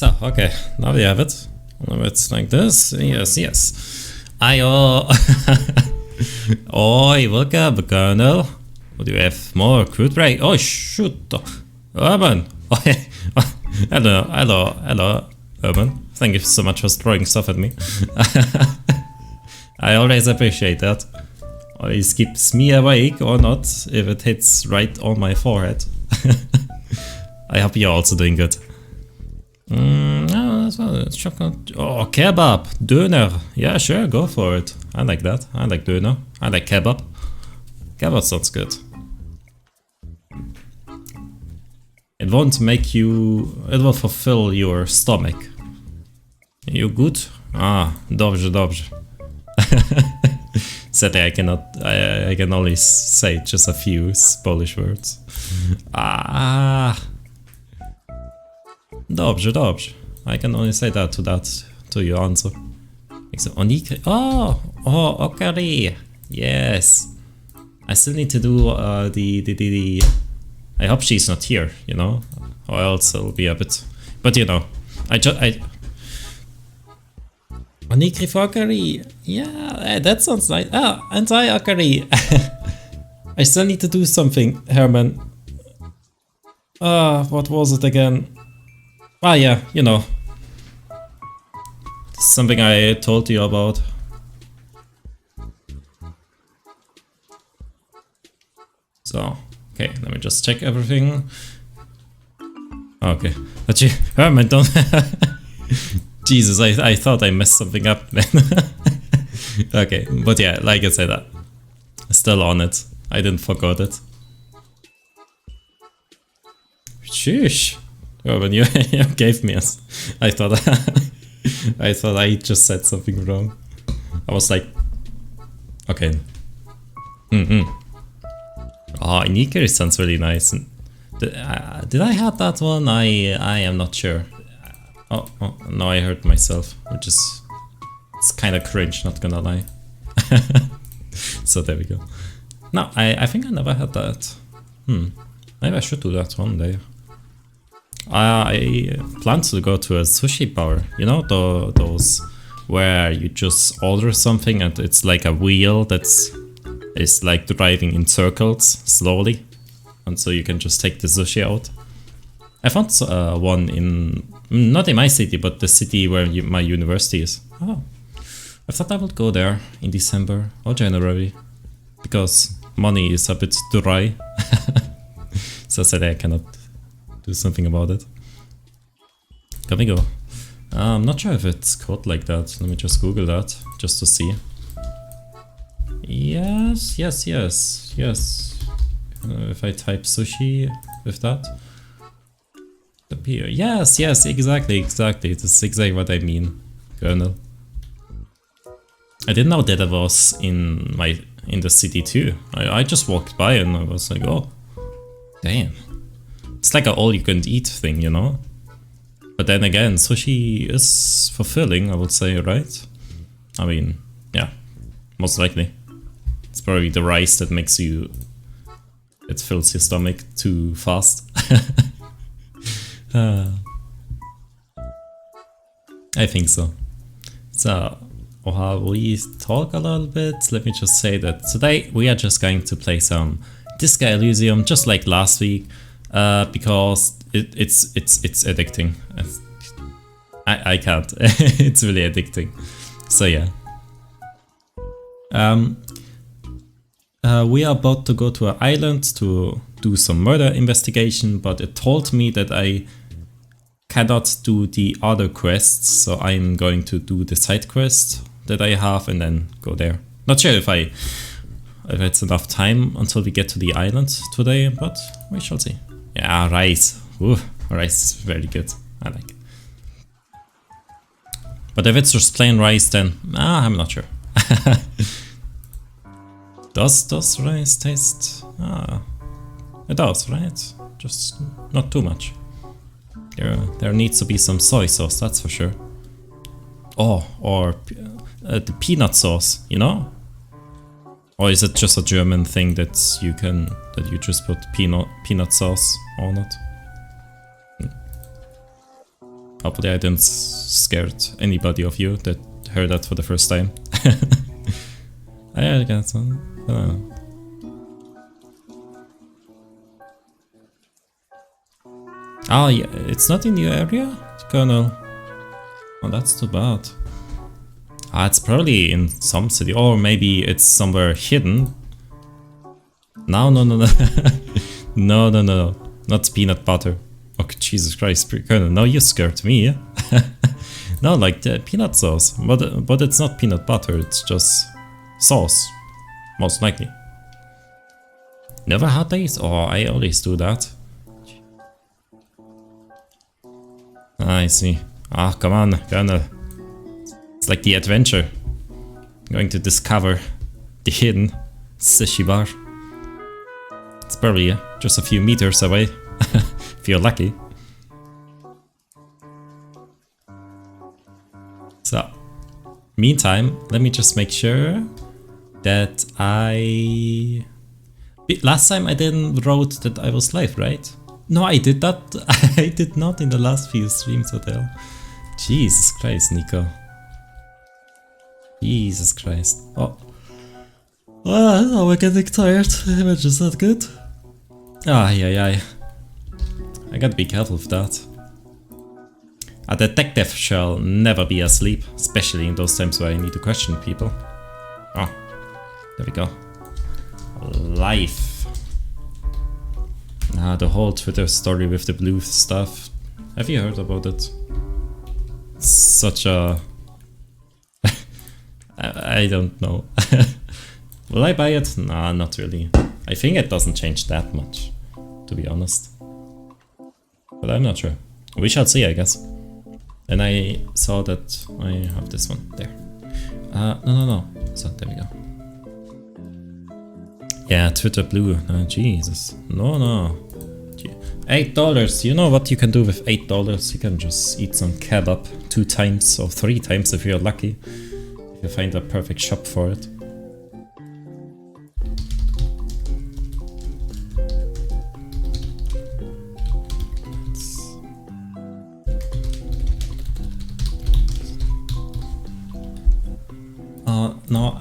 So, okay, now we have it. Now it's like this. Yes, yes. Ayo. Oi, welcome, Colonel. Do you have more crude break? Oh, shoot. Urban. Hello, Urban. Thank you so much for throwing stuff at me. I always appreciate that. Always keeps me awake or not if it hits right on my forehead. I hope you're also doing good. No, that's not chocolate. Oh, kebab, döner. Yeah, sure, go for it. I like that. I like döner. I like kebab. Kebab sounds good. It won't make you. It will fulfill your stomach. You good? Ah, dobrze, dobrze. Sadly, I cannot. I can only say just a few Polish words. Ah. Dobrze, dobrze. I can only say that to your answer. Onigiri. Oh, okari. Yes. I still need to do the. I hope she's not here, you know, or else it'll be a bit. But you know, Onigiri for okari. Yeah, that sounds nice. Ah, anti-okari. I still need to do something, Herman. What was it again? Ah, yeah, you know. Something I told you about. So, okay, let me just check everything. Okay, but you, Herman, don't. Jesus, I thought I messed something up then. Okay, but yeah, like I said, still on it. I didn't forget it. Sheesh. Oh, when you gave me I thought I just said something wrong. I was like, okay. Oh, Niko sounds really nice. Did I have that one? I am not sure. Oh, no, I heard myself, which is it's kind of cringe, not gonna lie. So there we go. No, I think I never had that. Maybe I should do that one day. I plan to go to a sushi bar, you know, those where you just order something and it's like a wheel that's like driving in circles slowly, and so you can just take the sushi out. I found one in, not in my city, but the city where my university is. Oh, I thought I would go there in December or January because money is a bit dry. So I said I cannot do something about it. Can we go? I'm not sure if it's called like that. Let me just Google that just to see. Yes. If I type sushi with that, appear. Yes, exactly. This is exactly what I mean, Colonel. I didn't know that I was in the city too. I just walked by and I was like, oh, damn. It's like an all-you-can-eat thing, you know? But then again, sushi is fulfilling, I would say, right? I mean, yeah, most likely. It's probably the rice that makes you... It fills your stomach too fast. I think so. So, while we talk a little bit, let me just say that today we are just going to play some Disco Elysium, just like last week. Because it's addicting. I can't. It's really addicting. So yeah. We are about to go to an island to do some murder investigation, but it told me that I cannot do the other quests, so I'm going to do the side quest that I have and then go there. Not sure if it's enough time until we get to the island today, but we shall see. Yeah, rice. Ooh, rice is very good. I like it. But if it's just plain rice, then I'm not sure. Does rice taste? It does, right? Just not too much. There needs to be some soy sauce, that's for sure. Oh, or the peanut sauce, you know? Or is it just a German thing that you just put peanut sauce on it? Hopefully I didn't scared anybody of you that heard that for the first time. I guess, I don't know. Oh yeah, it's not in your area, Colonel. Oh, that's too bad. Ah, it's probably in some city, or maybe it's somewhere hidden. No. No, not peanut butter. Oh, Jesus Christ, Colonel, now you scared me. No, like the peanut sauce, but it's not peanut butter, it's just sauce, most likely. Never had these? Oh, I always do that. I see. Ah, come on, Colonel. It's like the adventure. I'm going to discover the hidden sushi bar. It's probably just a few meters away, if you're lucky. So, meantime, let me just make sure that I... Last time I didn't wrote that I was live, right? No, I did that. I did not in the last few streams, Hotel. Jesus Christ, Niko. Jesus Christ. Oh. Oh, we're getting tired. Image is not good. Ay. I gotta be careful with that. A detective shall never be asleep, especially in those times where I need to question people. Oh, there we go. Life. Ah, the whole Twitter story with the blue stuff. Have you heard about it? It's such a... I don't know. Will I buy it? Nah, not really. I think it doesn't change that much, to be honest. But I'm not sure. We shall see, I guess. And I saw that I have this one there. No. So, there we go. Yeah, Twitter blue. Jesus. No. $8. You know what you can do with $8? You can just eat some kebab 2 times or 3 times if you're lucky. If you find a perfect shop for it.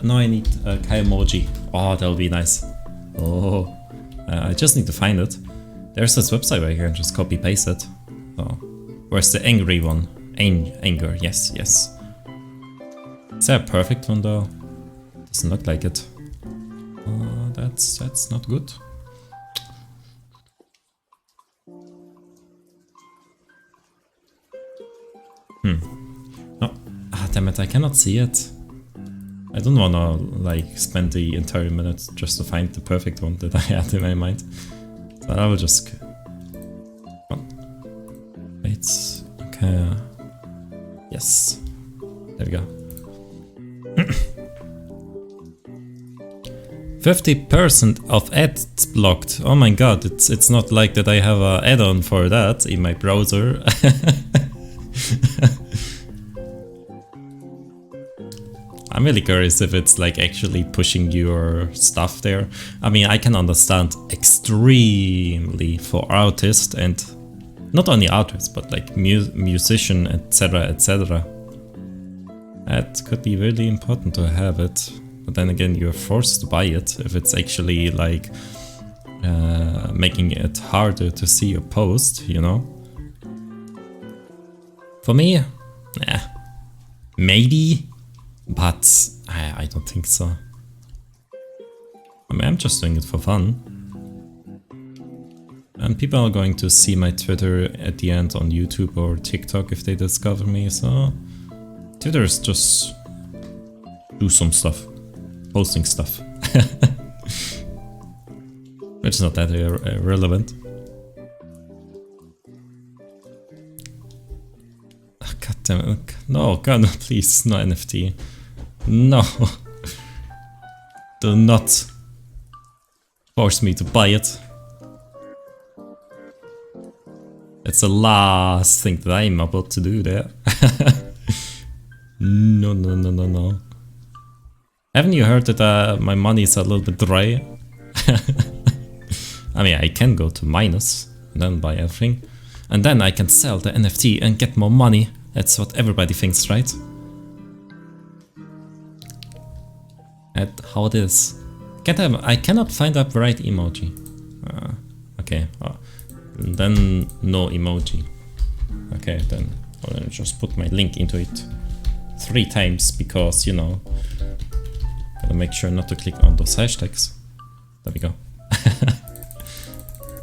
No, I need a Kai emoji. Oh, that'll be nice. Oh, I just need to find it. There's this website where you can just copy paste it. Oh, where's the angry one? Anger, yes. Is there a perfect one though? Doesn't look like it. That's not good. Oh, damn it, I cannot see it. I don't wanna like spend the entire minute just to find the perfect one that I had in my mind. So I will just... Oh. Wait, okay. Yes. There we go. 50% of ads blocked. Oh my god, it's not like that I have an add-on for that in my browser. I'm really curious if it's like actually pushing your stuff there. I mean, I can understand extremely for artists and not only artists, but like musician, etc. That could be really important to have it. But then again, you're forced to buy it if it's actually like making it harder to see your post, you know? For me, maybe. But I don't think so. I mean, I'm just doing it for fun. And people are going to see my Twitter at the end on YouTube or TikTok if they discover me, so... Twitter is just... do some stuff. Posting stuff. Which is not that irrelevant. Oh, God damn it. No, God, no, please, no NFT. No. Do not force me to buy it. It's the last thing that I'm about to do there. No. Haven't you heard that my money is a little bit dry? I mean, I can go to minus and then buy everything. and then I can sell the NFT and get more money. That's what everybody thinks, right? That's how it is. I cannot find a right emoji. Okay, then no emoji. Okay, then I'll just put my link into it 3 times because, you know, gotta make sure not to click on those hashtags. There we go.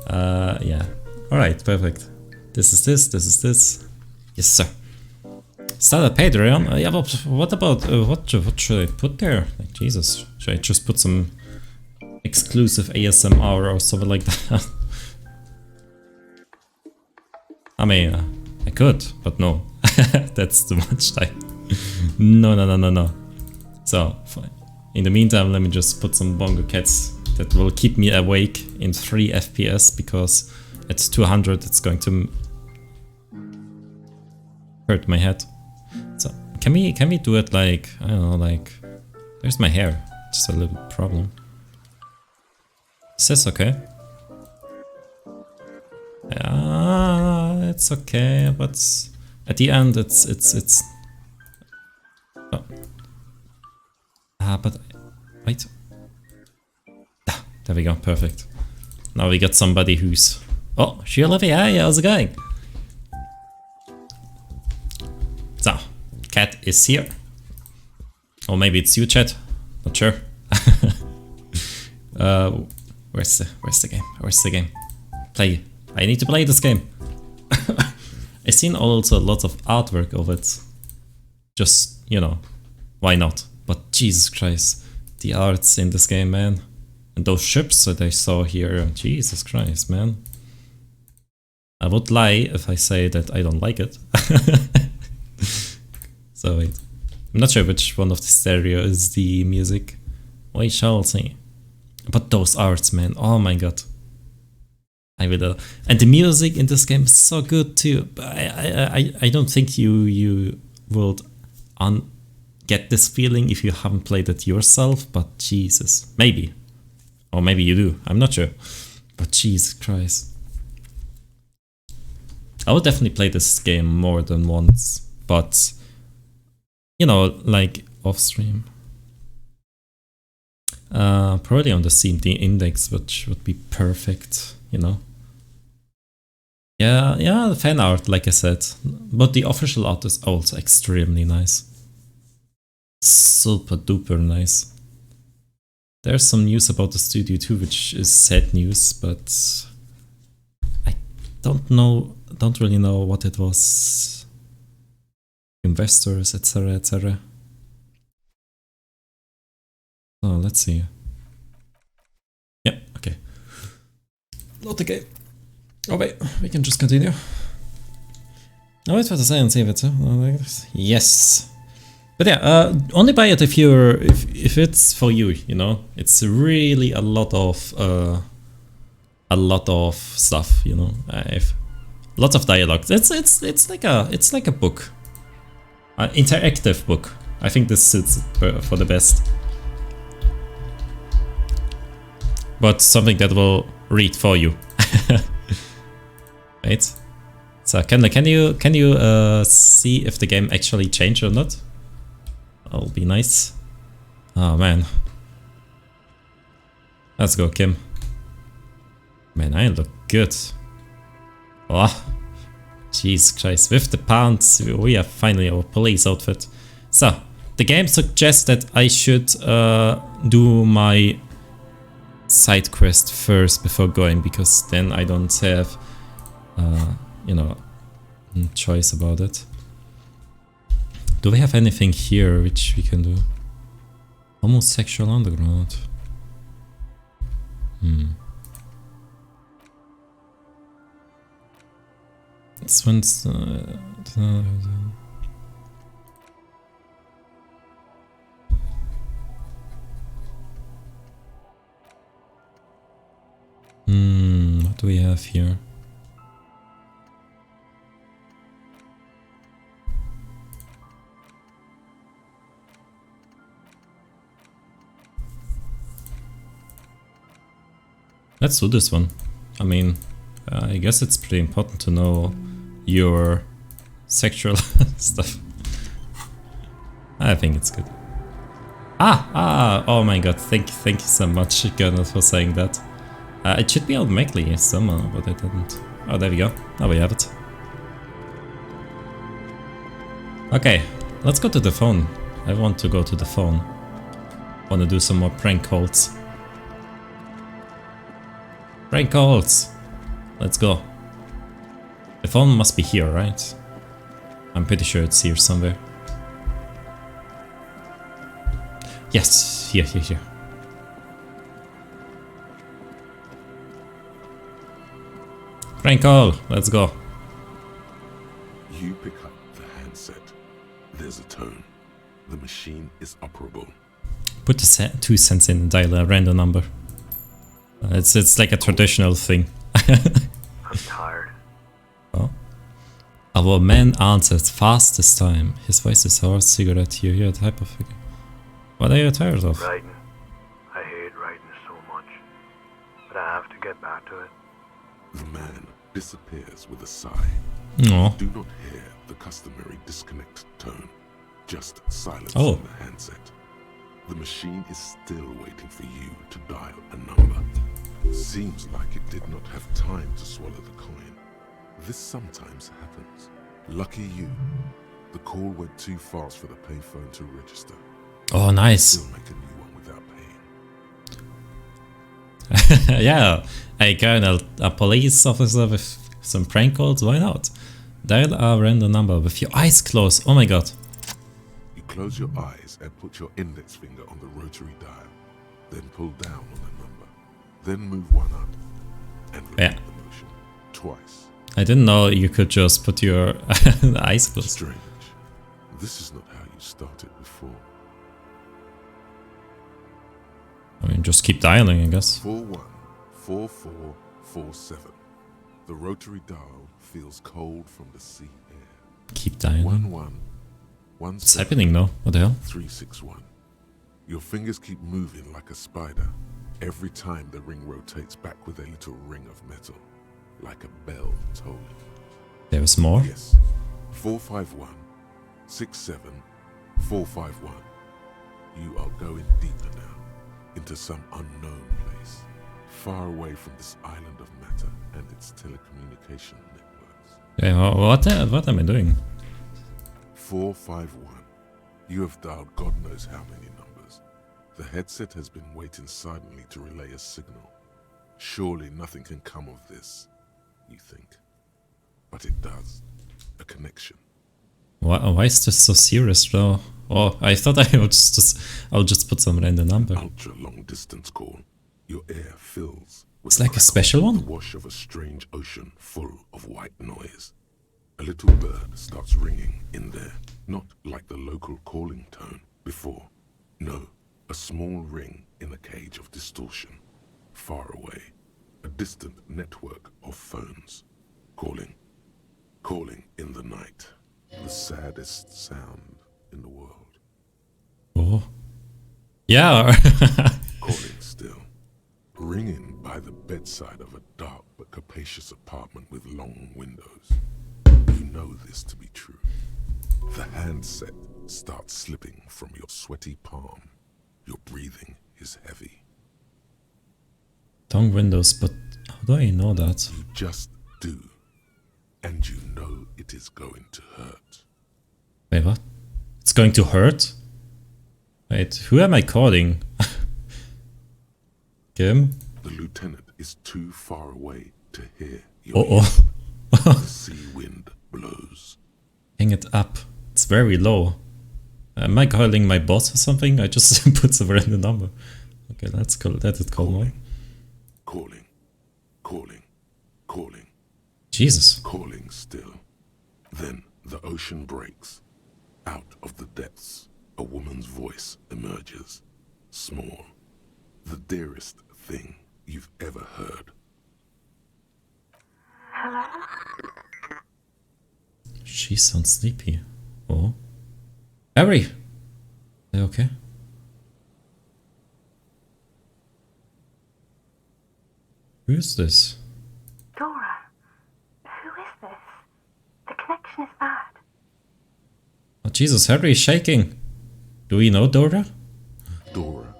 Yeah. Alright, perfect. This is this. Yes, sir. Start a Patreon? Yeah, but what about, what should I put there? Like, Jesus, should I just put some exclusive ASMR or something like that? I mean, I could, but no. That's too much time. No. So, in the meantime, let me just put some bongo cats that will keep me awake in 3 FPS, because at 200 it's going to hurt my head. So, can we do it like, I don't know, like, there's my hair, just a little problem. Is this okay? Yeah, it's okay, but at the end it's oh. But wait. There we go, perfect. Now we got somebody who's... Oh, Olivia, hey, how's it going? So, cat is here. Or maybe it's you, chat. Not sure. Where's the game? Where's the game? Play. I need to play this game. I've seen also lots of artwork of it. Just, you know, why not? But Jesus Christ, the arts in this game, man. And those ships that I saw here, Jesus Christ, man. I would lie if I say that I don't like it. So wait, I'm not sure which one of the stereo is the music. We shall see. But those arts, man, oh my god. I will, and the music in this game is so good too. I don't think you would get this feeling if you haven't played it yourself, but Jesus, maybe. Or maybe you do, I'm not sure. But Jesus Christ. I would definitely play this game more than once, but, you know, like off stream. Probably on the CMD index, which would be perfect, you know. Yeah, the fan art, like I said, but the official art is also extremely nice. Super duper nice. There's some news about the studio too, which is sad news, but I don't really know what it was. Investors, etc, etc. Oh, let's see. Yeah, okay. Load the game. Oh wait, we can just continue. Oh, wait for the say and save it, huh? Yes. But yeah, only buy it if it's for you, you know. It's really a lot of stuff, you know. Lots of dialogue. It's like a book, interactive book. I think this suits it for the best. But something that will read for you. Right. So can you see if the game actually changed or not? That'll be nice. Oh man. Let's go, Kim. Man, I look good. Oh, Jesus Christ. With the pants, we have finally our police outfit. So, the game suggests that I should do my side quest first before going, because then I don't have, you know, choice about it. Do we have anything here which we can do? Homosexual underground. This one's what do we have here? Let's do this one. I mean, I guess it's pretty important to know your sexual stuff. I think it's good. Oh my god, thank you so much, Gunnar, for saying that. It should be automatically somehow, but it didn't. Oh, there we go. Now we have it. Okay, let's go to the phone. I want to go to the phone. Want to do some more prank calls. Prank calls! Let's go. The phone must be here, right? I'm pretty sure it's here somewhere. Yes, here. Prank call, let's go. You pick up the handset. There's a tone. The machine is operable. Put the 2 cents in and dial a random number. It's like a traditional thing. I'm tired. Oh. Our man answered fast this time. His voice is hoarse, cigarette here, yeah, type of figure. What are you tired of? Writing. I hate writing so much. But I have to get back to it. The man disappears with a sigh. No. Do not hear the customary disconnect tone. Just silence Oh. in the handset. The machine is still waiting for you to dial a number. Seems like it did not have time to swallow the coin. This sometimes happens. Lucky you. The call went too fast for the payphone to register. Oh, nice. Still make a new one without paying. Yeah, I Colonel, a police officer with some prank calls, why not? Dial a random number with your eyes closed, oh my god. You close your eyes and put your index finger on the rotary dial. Then pull down on the number. Then move one up and repeat the motion twice. I didn't know you could just put your eyes closed. Strange. This is not how you started before. I mean, just keep dialing, I guess. 414447. The rotary dial feels cold from the sea air. Keep dialing. 1117. What's happening now? What the hell? 361. Your fingers keep moving like a spider. Every time the ring rotates back with a little ring of metal, like a bell tolling. There is more? Yes. 451 67451. You are going deeper now, into some unknown place, far away from this island of matter and its telecommunication networks. Yeah, what am I doing? 451. You have dialed God knows how many numbers. The headset has been waiting silently to relay a signal. Surely nothing can come of this, you think. But it does. A connection. Why is this so serious though? Oh, I thought I'll just put some random number. Ultra long distance call. Your air fills with It's like a special one? the wash of a strange ocean full of white noise. A little bird starts ringing in there, not like the local calling tone before. No, a small ring in a cage of distortion, far away. A distant network of phones, calling in the night. The saddest sound in the world. Oh. Yeah. Calling still. Ringing by the bedside of a dark but capacious apartment with long windows. You know this to be true. The handset starts slipping from your sweaty palm. Your breathing is heavy. Long windows, but how do I know that? You just do. And you know it is going to hurt. Wait, what? It's going to hurt? Wait, who am I calling? Kim? The lieutenant is too far away to hear your Oh. The sea wind blows. Hang it up. It's very low. Am I calling my boss or something? I just put some random number. Okay, let it call more. Calling. Jesus. Calling still. Then the ocean breaks. Out of the depths, a woman's voice emerges. Small. The dearest thing you've ever heard. Hello? She sounds sleepy. Oh. Harry! Are you okay? Who is this? Dora. condition is bad. Oh Jesus, Harry is shaking. Do we know Dora? Dora.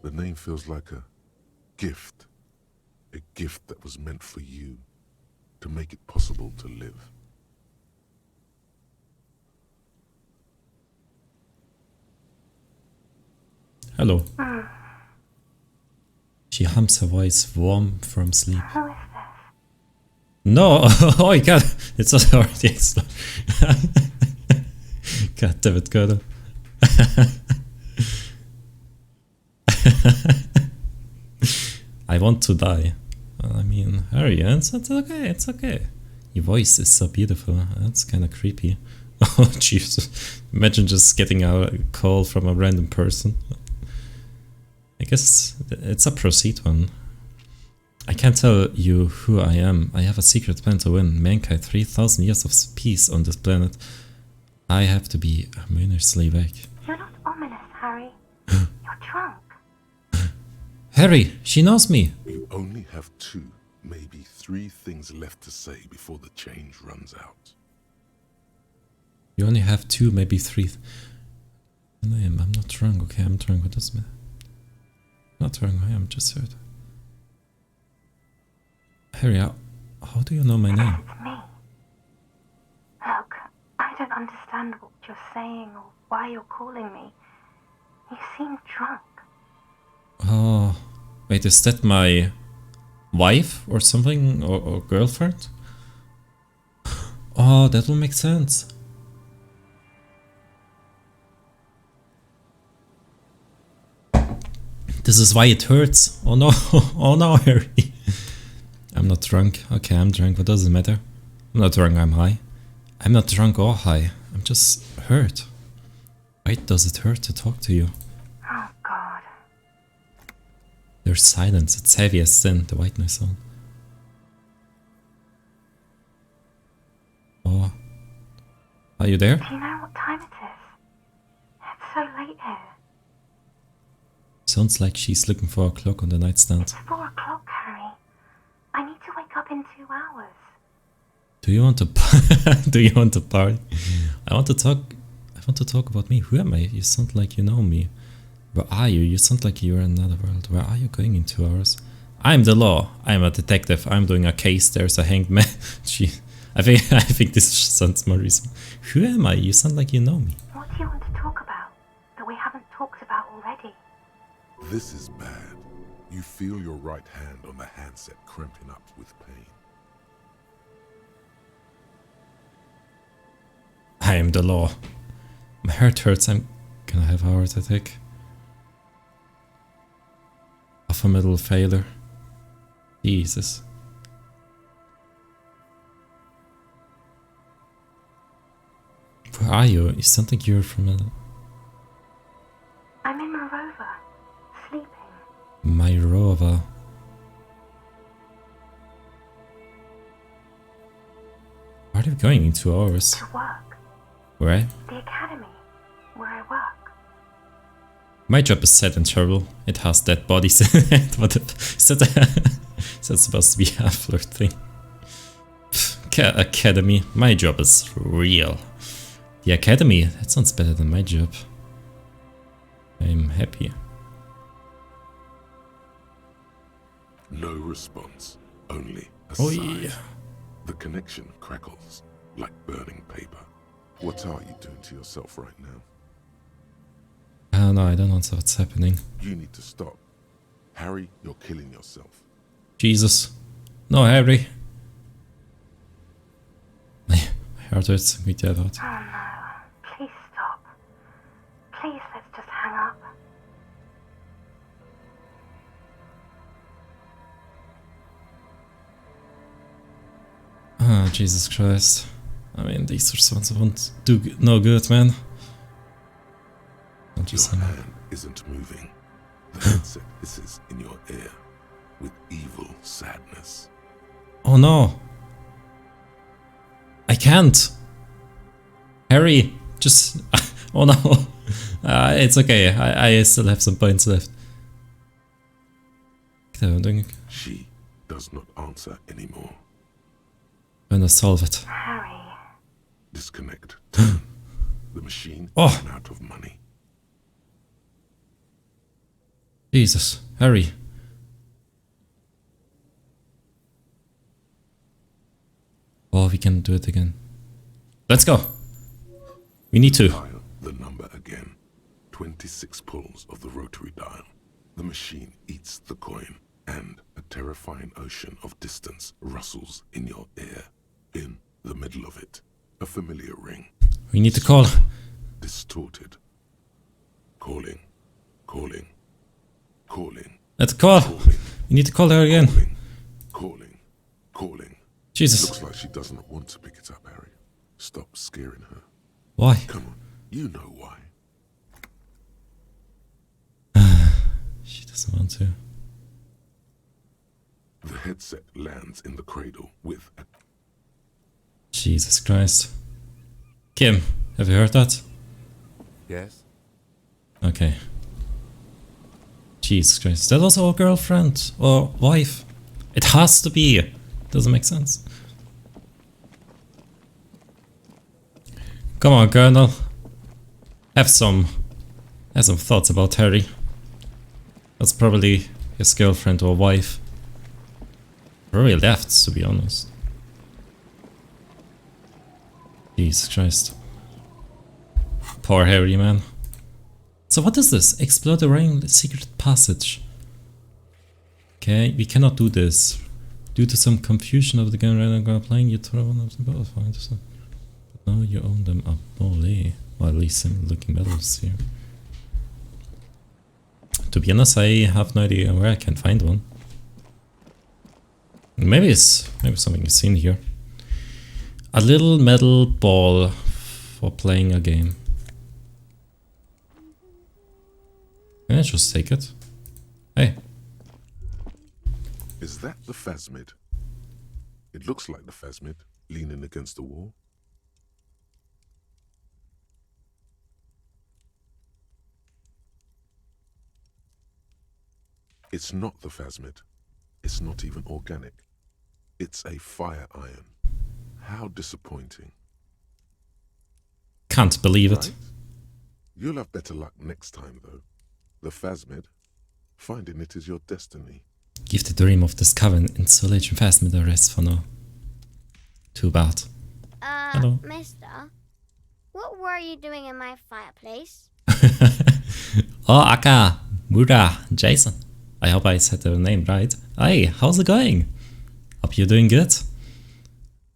The name feels like a gift. A gift that was meant for you. To make it possible to live. Hello. She hums her voice warm from sleep. Who is this? No! Oh my god! It's already exploded. God damn it, Colonel. I want to die. Well, I mean, Harry, it's okay, it's okay. Your voice is so beautiful. That's kind of creepy. Oh, Jesus. Imagine just getting a call from a random person. I guess it's a proceed one. I can't tell you who I am. I have a secret plan to win mankind 3,000 years of peace on this planet. I have to be ominously back. You're not ominous, Harry. You're drunk. Harry, she knows me. You only have 2, maybe 3 things left to say before the change runs out. You only have 2, maybe 3. I'm not drunk. Okay, I'm drunk. What does it matter? Not drunk. I am just hurt. Harry, how do you know my name? It's me. Look, I don't understand what you're saying or why you're calling me. You seem drunk. Oh, wait, is that my wife or something? Or girlfriend? Oh, that will make sense. This is why it hurts. Oh no, oh no, Harry. I'm not drunk. Okay, I'm drunk. What does it matter? I'm not drunk, I'm high. I'm not drunk or high. I'm just hurt. Why does it hurt to talk to you? Oh, God. There's silence. It's heavy as sin, the white noise sound. Oh. Are you there? Do you know what time it is? It's so late here. Sounds like she's looking for a clock on the nightstand. It's 4 o'clock, Harry. I need to wake up in 2 hours. Do you want to do you want to party? I want to talk about me. Who am I? You sound like you know me. Where are you? You sound like you're in another world. Where are you going in 2 hours? I'm the law. I'm a detective. I'm doing a case. There's a hanged man. I think this sounds more reason. Who am I? You sound like you know me. What do you want to talk about that we haven't talked about already? This is bad. You feel your right hand on the handset cramping up with pain. I am the law. My heart hurts. I'm gonna have a heart attack. Of a middle failure. Jesus. Where are you? You sound like you're from a... I'm in my rover, sleeping. My rover. Where are you going in 2 hours? To work. Where? The academy, where I work. My job is sad and terrible. It has dead bodies in it. What is that supposed to be a flirt thing? Academy. My job is real. The academy. That sounds better than my job. I'm happy. No response, only a Oh sigh. yeah. The connection crackles like burning paper. What are you doing to yourself right now? No, I don't know what's happening. You need to stop. Harry, you're killing yourself. Jesus. No, Harry. My heart hurts. Me dead out. Oh no, please stop. Please, let's just hang up. Oh, Jesus Christ. I mean, these are sounds that won't do no good, man. Don't you say Your no. hand isn't moving. The handset hisses in your ear with evil sadness. Oh no. I can't. Harry, just... oh no. It's okay. I still have some points left. I'm doing... She does not answer anymore. I'm gonna solve it. Harry. Disconnect. Turn. The machine Oh. ran out of money. Jesus, hurry. Oh, we can do it again. Let's go. We need to. Dial the number again. 26 pulls of the rotary dial. The machine eats the coin, and a terrifying ocean of distance rustles in your ear. In the middle of it, a familiar ring. We need to call. Distorted. Calling. Calling. Calling. Let's call. Calling. We need to call her again. Calling. Calling. Calling. Jesus. Looks like she doesn't want to pick it up, Harry. Stop scaring her. Why? Come on, you know why. She doesn't want to. The headset lands in the cradle with a... Jesus Christ. Kim, have you heard that? Yes? Okay. Jesus Christ. That was our girlfriend or wife. It has to be. Doesn't make sense. Come on, Colonel. Have some thoughts about Harry. That's probably his girlfriend or wife. Probably left, to be honest. Jesus Christ. Poor Harry, man. So what is this? Explore the ring secret passage. Okay, we cannot do this. Due to some confusion of the gun random playing, you throw one of the battlefields. But now you own them up. Holy. Or at least some looking medals here. To be honest, I have no idea where I can find one. Maybe something is in here. A little metal ball for playing a game. Can I just take it? Hey. Is that the phasmid? It looks like the phasmid, leaning against the wall. It's not the phasmid. It's not even organic. It's a fire iron. How disappointing. Can't believe it. Right? You'll have better luck next time, though. The phasmid, finding it is your destiny. Give the dream of discovering insulation phasmid a rest for now. Too bad. Hello. Mister, what were you doing in my fireplace? Oh, Aka, Mura, Jason. I hope I said the name right. Hey, how's it going? Hope you're doing good.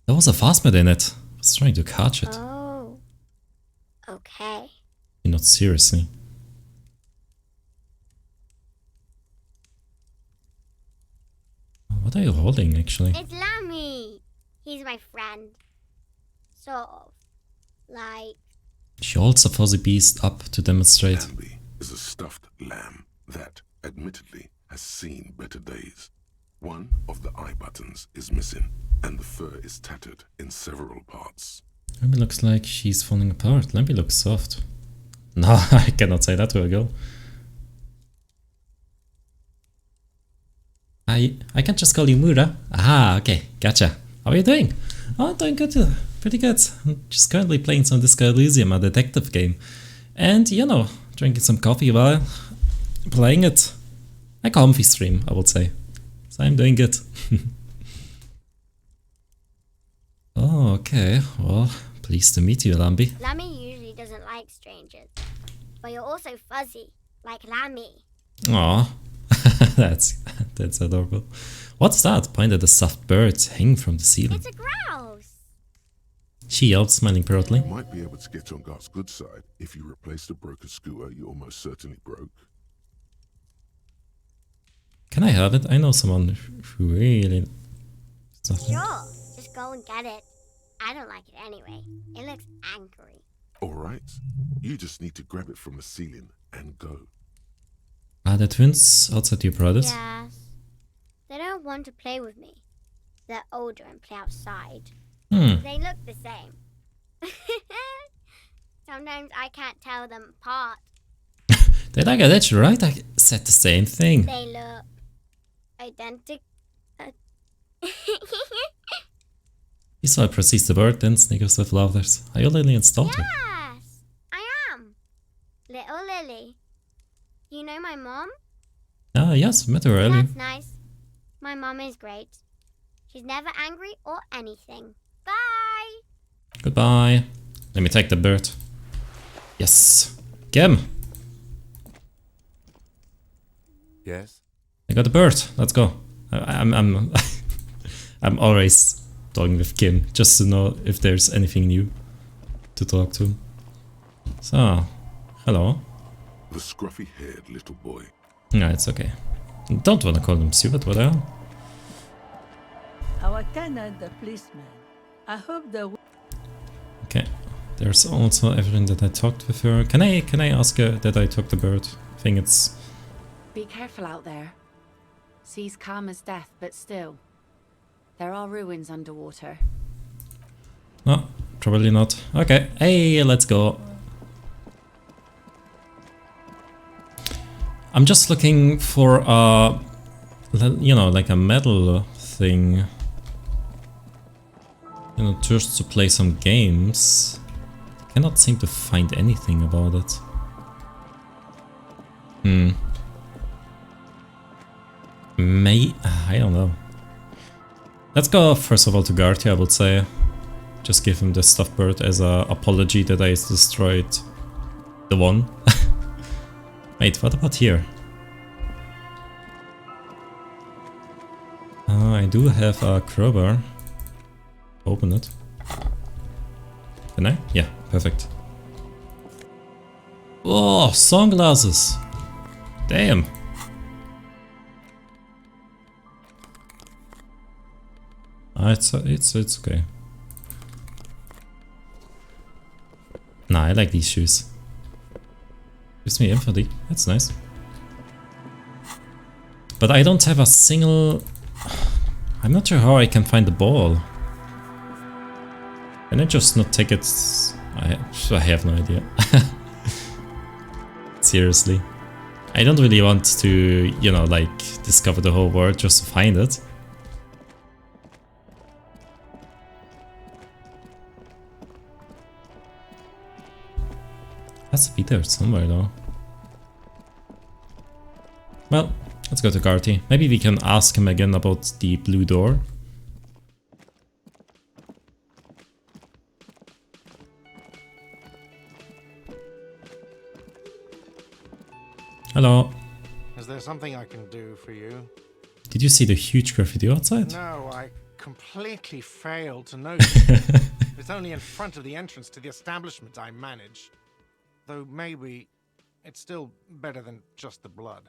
There was a phasmid in it. I was trying to catch it. Oh. Okay. Not seriously. What are you holding, actually? It's Lammy. He's my friend. Sort of. Like... She holds a fuzzy beast up to demonstrate. Lamby is a stuffed lamb that, admittedly, has seen better days. One of the eye buttons is missing, and the fur is tattered in several parts. Lamby looks like she's falling apart. Lamby looks soft. No, I cannot say that to a girl. I can't just call you Mura. Ah, okay, gotcha. How are you doing? Oh, doing good, pretty good. I'm just currently playing some Disco Elysium, a detective game. And, you know, drinking some coffee while playing it. A comfy stream, I would say. So I'm doing good. Oh, okay. Well, pleased to meet you, Lamby. Lammy usually doesn't like strangers. But you're also fuzzy, like Lammy. Aw, that's adorable. What's that? Pointed a stuffed bird hanging from the ceiling. It's a grouse. She yelled, smiling proudly. You might be able to get on Gart's good side if you replace the broken scooter you almost certainly broke. Can I have it? I know someone who really... Sure, just go and get it. I don't like it anyway. It looks angry. Alright, you just need to grab it from the ceiling and go. Are the twins outside your brothers? Yes. They don't want to play with me. They're older and play outside. They look the same. Sometimes I can't tell them apart. Did I get it right? I said the same thing. They look... identical. Isabel proceeds the bird, then sniggers with laughter. Are you Lillian's daughter? Yes, I am. Little Lily. You know my mom? Ah, yes, met her earlier. That's nice. My mom is great. She's never angry or anything. Bye! Goodbye. Let me take the bird. Yes. Get him. Yes? I got the bird. Let's go. I'm I'm always talking with Kim just to know if there's anything new to talk to. So, hello. The scruffy-haired little boy. No, it's okay. Don't wanna call him stupid, what the hell? Our tenant, the policeman. I hope the... Okay. There's also Evelyn that I talked with her. Can I ask her that I took the bird? I think it's... Be careful out there. Sea's calm as death, but still. There are ruins underwater. No, probably not. Okay, hey, let's go. I'm just looking for a, you know, like a medal thing. You know, just to play some games. Cannot seem to find anything about it. I don't know. Let's go first of all to Garty, I would say. Just give him the stuffed bird as a apology that I destroyed the one. Wait, what about here? I do have a crowbar. Open it. Can I? Yeah, perfect. Oh, sunglasses! Damn! It's okay. Nah, I like these shoes. Gives me infantry, that's nice. But I don't have a single... I'm not sure how I can find the ball. Can I just not take it? I have no idea. Seriously. I don't really want to, you know, like, discover the whole world just to find it. Has to be there somewhere though. Well, let's go to Garty. Maybe we can ask him again about the blue door. Hello. Is there something I can do for you? Did you see the huge graffiti outside? No, I completely failed to notice. It's only in front of the entrance to the establishment I manage. Though maybe it's still better than just the blood.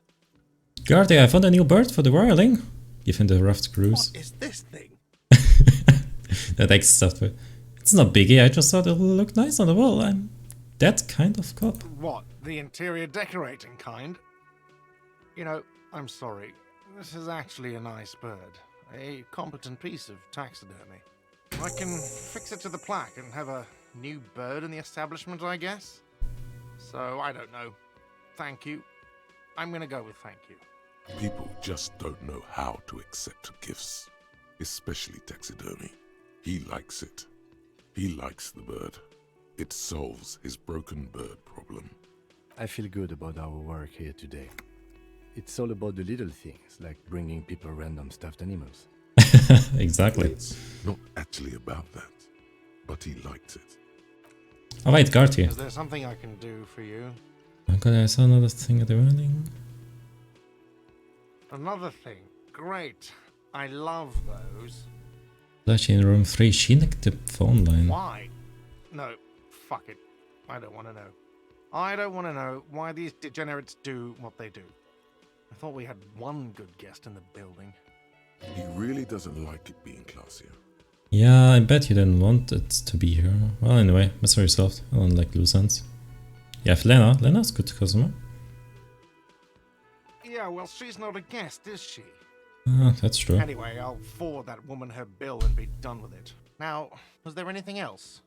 Garty, I found a new bird for the royaling. Give him the rough cruise. What is this thing? That extra stuff. It's not biggie, I just thought it would look nice on the wall. I'm that kind of cop. What, the interior decorating kind? You know, I'm sorry. This is actually a nice bird. A competent piece of taxidermy. I can fix it to the plaque and have a new bird in the establishment, I guess? So, I don't know. Thank you. I'm gonna go with thank you. People just don't know how to accept gifts, especially taxidermy. He likes it. He likes the bird. It solves his broken bird problem. I feel good about our work here today. It's all about the little things, like bringing people random stuffed animals. Exactly. It's not actually about that, but he liked it. Alright, Garty. Is there something I can do for you? Okay, I saw another thing at the wedding. Another thing. Great. I love those. Flash in room 3, she nicked the phone line. Why? No, fuck it. I don't want to know. I don't want to know why these degenerates do what they do. I thought we had one good guest in the building. He really doesn't like it being classier. Yeah, I bet you didn't want it to be here. Well, anyway, mystery solved. I don't like loose ends. You have Lena. Lena's good customer. Yeah, well, she's not a guest, is she? That's true. Anyway, I'll forward that woman her bill and be done with it. Now, was there anything else?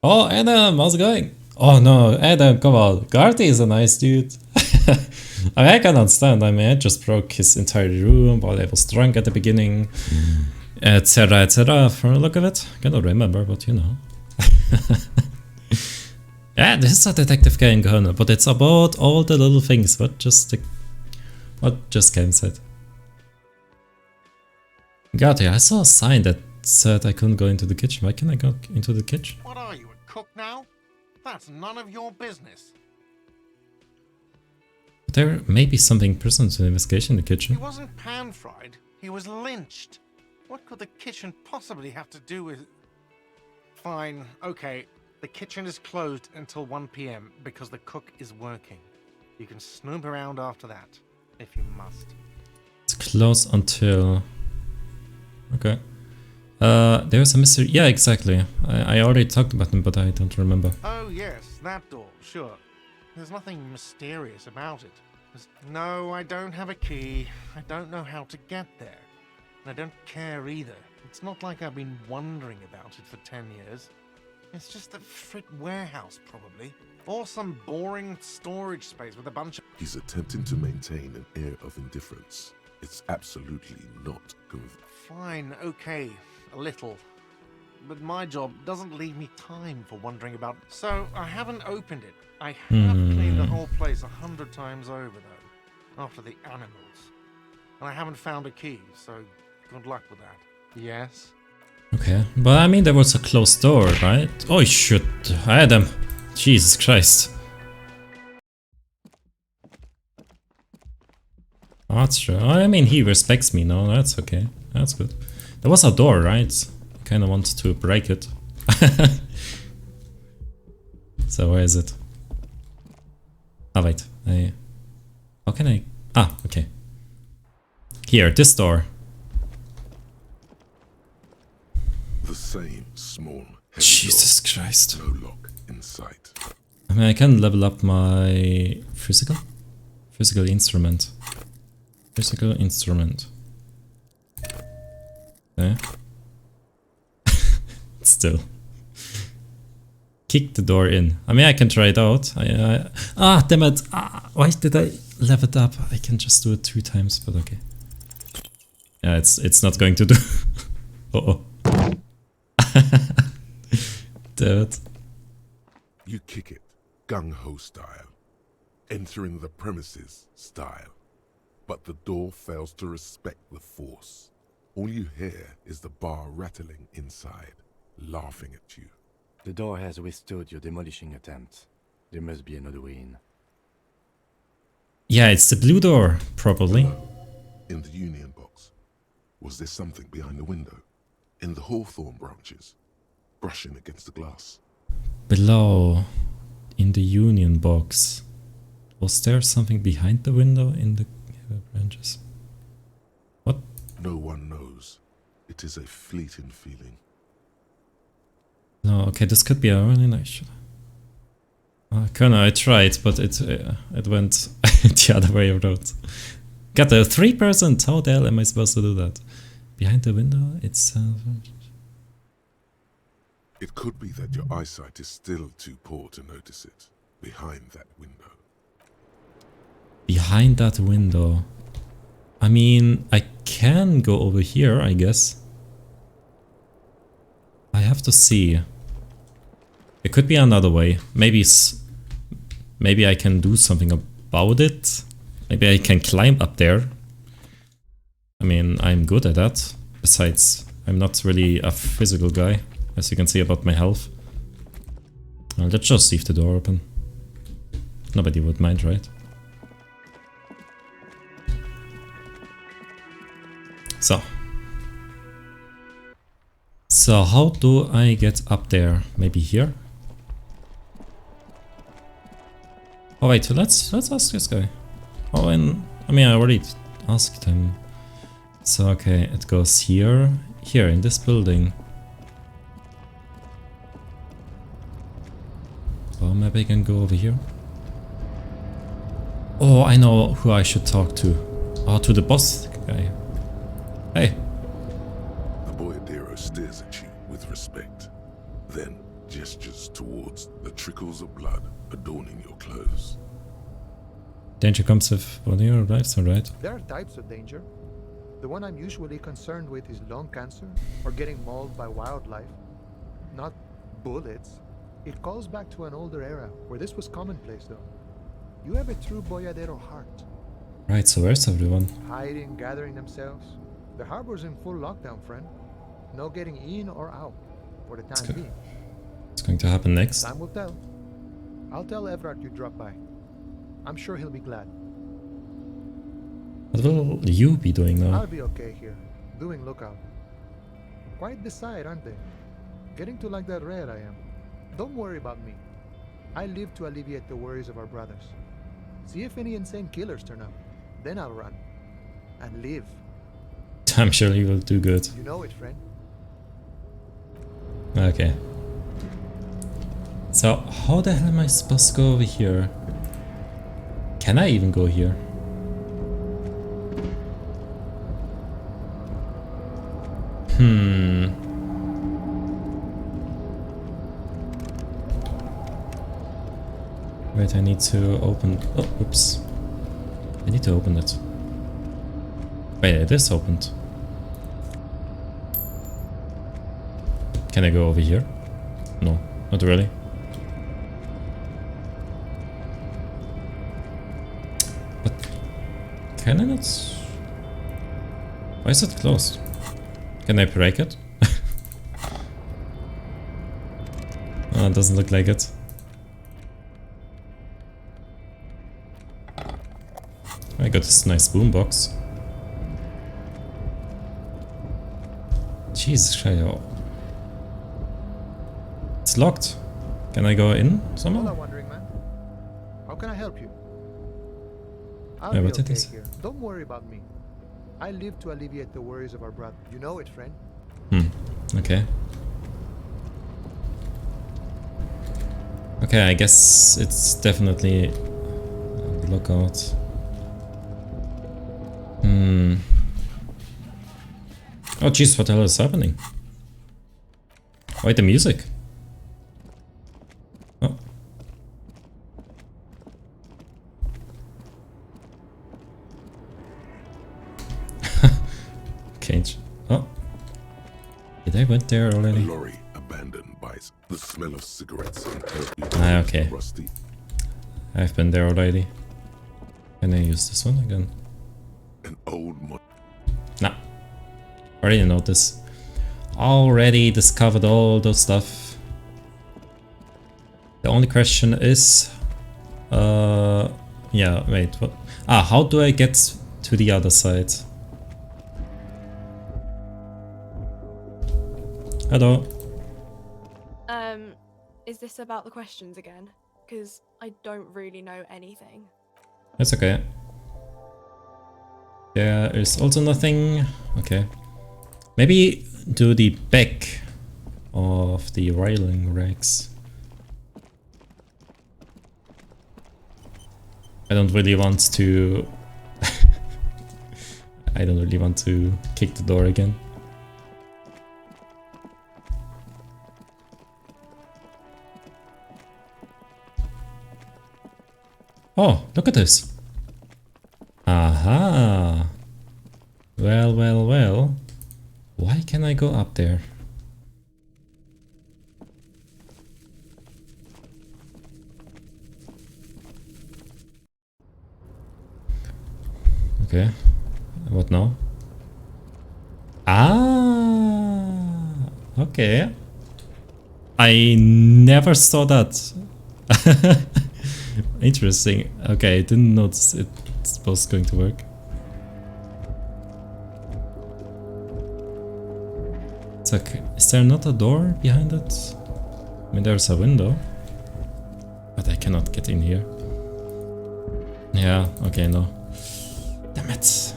Oh, Adam, how's it going? Oh no, Adam, come on. Garty is a nice dude. I mean, I can understand. I mean, I just broke his entire room while I was drunk at the beginning, etc., etc. From the look of it, I cannot remember, but you know. Yeah, this is a detective game, but it's about all the little things. What just Game said. God, yeah, I saw a sign that said I couldn't go into the kitchen. Why can't I go into the kitchen? What are you, a cook now? That's none of your business. There may be something personal to the investigation in the kitchen. He wasn't pan-fried, he was lynched. What could the kitchen possibly have to do with... Fine, okay. The kitchen is closed until 1 PM because the cook is working. You can snoop around after that, if you must. It's closed until... Okay. There's a mystery... Yeah, exactly. I already talked about them, but I don't remember. Oh yes, that door, sure. There's nothing mysterious about it. No, I don't have a key. I don't know how to get there. And I don't care either. It's not like I've been wondering about it for 10 years. It's just a frit warehouse, probably. Or some boring storage space with a bunch of... He's attempting to maintain an air of indifference. It's absolutely not Fine, okay, a little. But my job doesn't leave me time for wondering about... So, I haven't opened it. I have cleaned the whole place 100 times over, though. After the animals. And I haven't found a key, so good luck with that. Yes? Okay, but I mean there was a closed door, right? Oh shit, I had them. Jesus Christ. Oh, that's true. I mean he respects me, no, that's okay. That's good. There was a door, right? I kinda want to break it. So where is it? Oh wait, how can I... Ah, okay. Here, this door. The same small, heavy Jesus door. Christ. No lock in sight. I mean, I can level up my physical instrument. Physical instrument. Okay. Still. Kick the door in. I mean, I can try it out. Ah, damn it. Ah, why did I level it up? I can just do it 2 times, but okay. Yeah, it's not going to do. Uh-oh. Damn it. You kick it, gung-ho style. Entering the premises style. But the door fails to respect the force. All you hear is the bar rattling inside, laughing at you. The door has withstood your demolishing attempt. There must be another way in. Yeah, it's the blue door, probably. In the Union box, was there something behind the window? In the hawthorn branches, brushing against the glass? Below, in the Union box. Was there something behind the window in the branches? What? No one knows. It is a fleeting feeling. No, okay, this could be a really nice shot. Kinda, I tried, but it went the other way around. Got a 3%. How the hell am I supposed to do that? Behind the window, it's... It could be that your eyesight is still too poor to notice it. Behind that window. Behind that window. I mean, I can go over here, I guess. I have to see. It could be another way. Maybe I can do something about it. Maybe I can climb up there. I mean, I'm good at that. Besides, I'm not really a physical guy, as you can see about my health. Let's just leave the door open. Nobody would mind, right? So how do I get up there? Maybe here? Oh wait, let's ask this guy. Oh, and I mean I already asked him. So okay, it goes here, in this building. Oh, maybe I can go over here. Oh, I know who I should talk to. Oh, to the boss guy. Hey. The boyadero stares at you with respect, then gestures towards the trickles of blood adorning your clothes. Danger comes with one of your lives, alright. There are types of danger. The one I'm usually concerned with is lung cancer or getting mauled by wildlife. Not bullets. It calls back to an older era where this was commonplace though. You have a true boyadero heart. Right, so where's everyone? Hiding, gathering themselves. The harbor's in full lockdown, friend. No getting in or out for the time being. What's going to happen next? Time will tell. I'll tell Everard you dropped by. I'm sure he'll be glad. What will you be doing now? I'll be okay here, doing lookout. Quite the sight, aren't they? Getting to like that red I am. Don't worry about me. I live to alleviate the worries of our brothers. See if any insane killers turn up. Then I'll run. And live. I'm sure he will do good. You know it, friend. Okay. So, how the hell am I supposed to go over here? Can I even go here? Wait, I need to open... Oh, oops. I need to open it. Wait, it is opened. Can I go over here? No, not really. But can I not? Why is it closed? Can I break it? Oh, it doesn't look like it. I got this nice boombox. Jesus Christ. It's locked. Can I go in somehow? Hola, wandering man. How can I help you? I'll Yeah, be but it okay is. here. Don't worry about me. I live to alleviate the worries of our brother. You know it, friend. Okay. Okay, I guess it's definitely the lookout. Oh jeez, what the hell is happening? Why the music? Oh. Cage. Oh. Did I went there A already? lorry abandoned by the smell of cigarettes and perfume. Ah, okay. Rusty. I've been there already. Can I use this one again? An old Nah. Already know this. Already discovered all those stuff. The only question is... yeah, wait, what? Ah, how do I get to the other side? Hello. Is this about the questions again? Because I don't really know anything. That's okay. There is also nothing. Okay. Maybe do the back of the railing racks. I don't really want to... I don't really want to kick the door again. Oh, look at this. Aha. Well, well, well. Why can I go up there? Okay. What now? Ah. Okay. I never saw that. Interesting. Okay, I didn't notice it was going to work. It's okay. Is there not a door behind it? I mean, there's a window. But I cannot get in here. Yeah, okay, no. Damn it.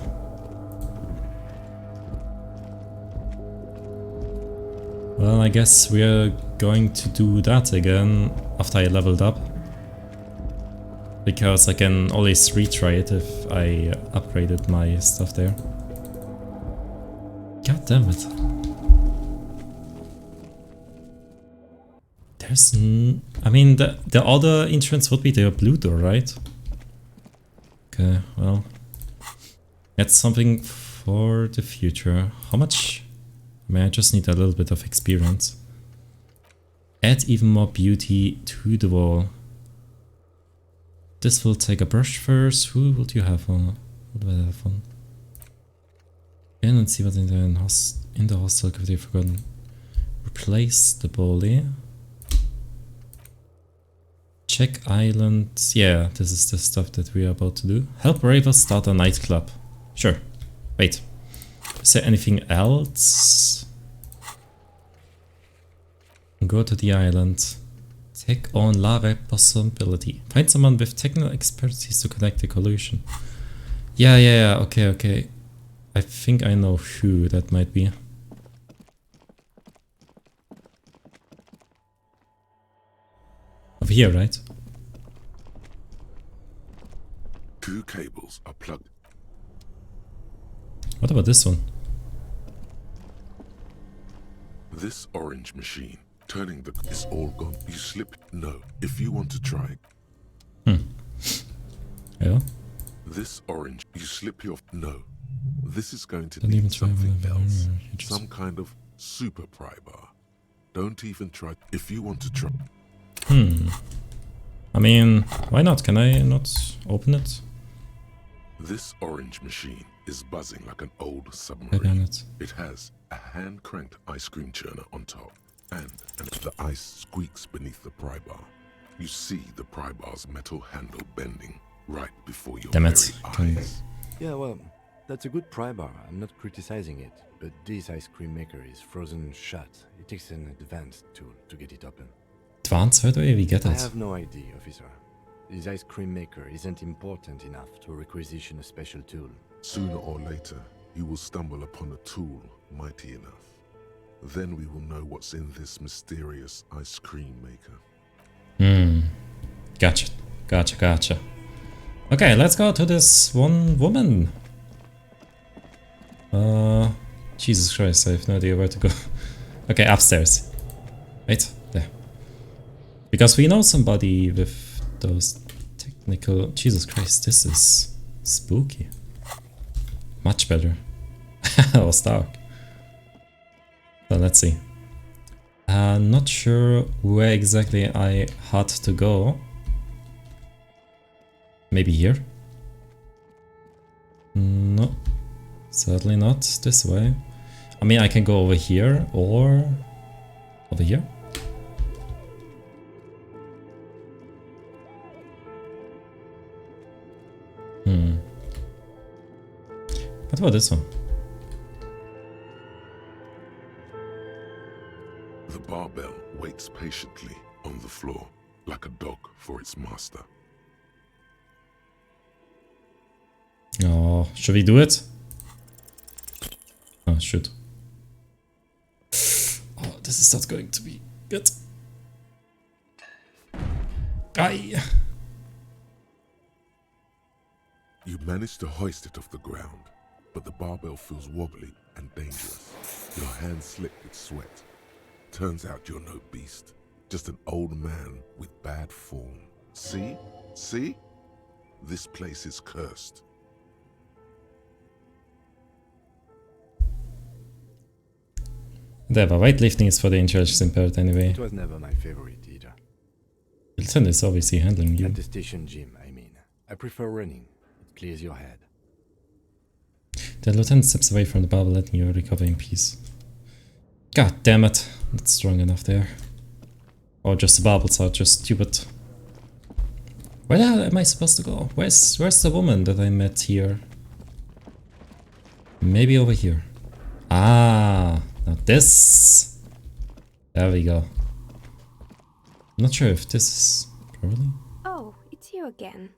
Well, I guess we're going to do that again after I leveled up. Because I can always retry it if I upgraded my stuff there. God damn it. There's I mean, the other entrance would be the blue door, right? Okay, well. That's something for the future. How much? I mean, I just need a little bit of experience. Add even more beauty to the wall. This will take a brush first. Who would you have on? What do I have on? In and see what's in the hostel cavity forgotten. Replace the bully. Check island. Yeah, this is the stuff that we are about to do. Help ravers start a nightclub. Sure. Wait. Is there anything else? Go to the island. Take on lava possibility. Find someone with technical expertise to connect the collusion. Yeah, okay. I think I know who that might be. Over here, right? 2 cables are plugged. What about this one? This orange machine, turning the is all gone. You slip. No, if you want to try. Yeah. This orange, you slip your. No, this is going to Don't even need try something whatever, else. just... Some kind of super pry bar. Don't even try. If you want to try. I mean, why not? Can I not open it? This orange machine is buzzing like an old submarine. It has a hand-cranked ice cream churner on top, and the ice squeaks beneath the pry bar. You see the pry bar's metal handle bending right before your very eyes. Yeah, well, that's a good pry bar. I'm not criticizing it, but this ice cream maker is frozen shut. It takes an advanced tool to get it open. Advanced? How do we get it? I have no idea, officer. This ice cream maker isn't important enough to requisition a special tool. Sooner or later, you will stumble upon a tool mighty enough. Then we will know what's in this mysterious ice cream maker. Gotcha. Okay, let's go to this one woman. Jesus Christ, I have no idea where to go. Okay, upstairs. Right, there. Because we know somebody with those technical... Jesus Christ, this is spooky. Much better. That was dark. So let's see. Not sure where exactly I had to go. Maybe here? No. Certainly not this way. I mean, I can go over here or over here. What about this one? The barbell waits patiently on the floor, like a dog for its master. Oh, should we do it? Oh, shoot. Oh, this is not going to be good. Aye. You manage to hoist it off the ground, but the barbell feels wobbly and dangerous. Your hands slip with sweat. Turns out you're no beast, just an old man with bad form. See? See? This place is cursed. Whatever, weightlifting is for the intelligence impaired anyway. It was never my favorite either. Wilson is obviously handling you. At the station gym, I mean. I prefer running. It clears your head. The lieutenant steps away from the barbell, letting you recover in peace. God damn it. Not strong enough there. Or just the barbels are just stupid. Where the hell am I supposed to go? Where's the woman that I met here? Maybe over here. Ah, now this. There we go. I'm not sure if this is probably. Oh, it's you again.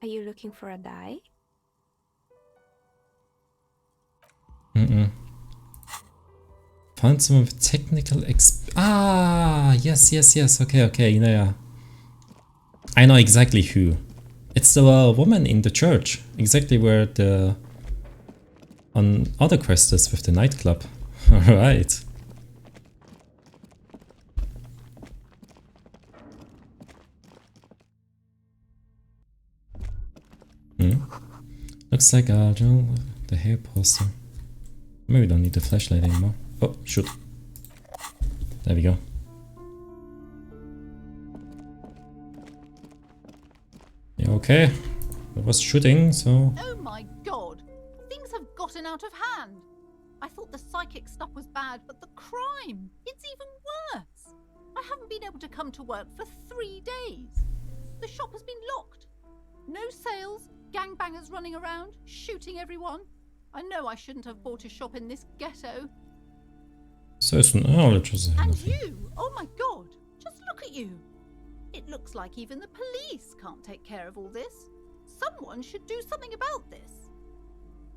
Are you looking for a dye? Find someone with technical yes. Okay, yeah. I know exactly who. It's the woman in the church. Exactly where the other quest is with the nightclub. Alright. Looks like the hair poster. Maybe we don't need the flashlight anymore. Oh, shoot. There we go. Yeah, okay. It was shooting, so... Oh my god! Things have gotten out of hand! I thought the psychic stuff was bad, but the crime! It's even worse! I haven't been able to come to work for 3 days. The shop has been locked. No sales, gangbangers running around, shooting everyone. I know I shouldn't have bought a shop in this ghetto. And you! Oh my god! Just look at you! It looks like even the police can't take care of all this. Someone should do something about this.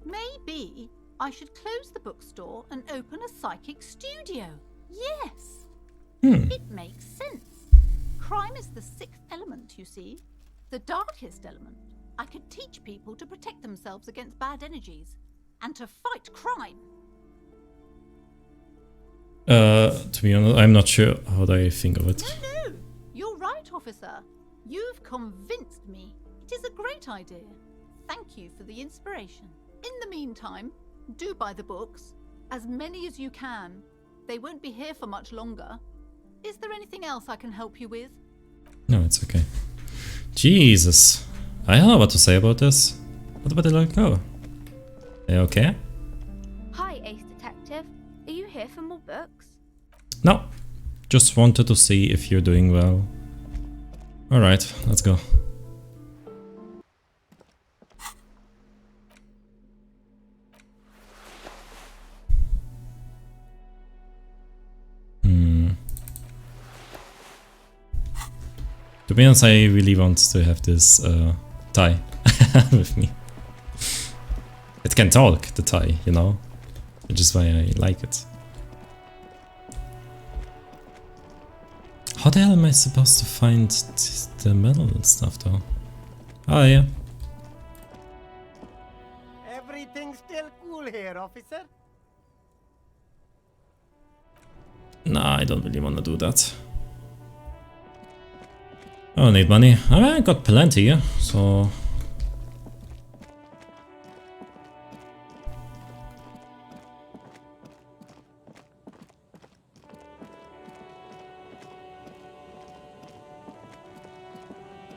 Maybe I should close the bookstore and open a psychic studio. Yes! It makes sense. Crime is the 6th element, you see. The darkest element. I could teach people to protect themselves against bad energies and to fight crime. To be honest, I'm not sure how I think of it. No, you're right, officer. You've convinced me. It is a great idea. Thank you for the inspiration. In the meantime, do buy the books. As many as you can. They won't be here for much longer. Is there anything else I can help you with? No, it's okay. Jesus. I don't know what to say about this. What about the let go? Are you okay? Hi, Ace Detective. Are you here for more books? No. Just wanted to see if you're doing well. Alright, let's go. To be honest, I really want to have this tie with me. It can talk, the tie, you know? Which is why I like it. How the hell am I supposed to find the metal stuff though? Oh yeah. Everything's still cool here, officer. Nah, I don't really want to do that. I don't need money. I got plenty, so...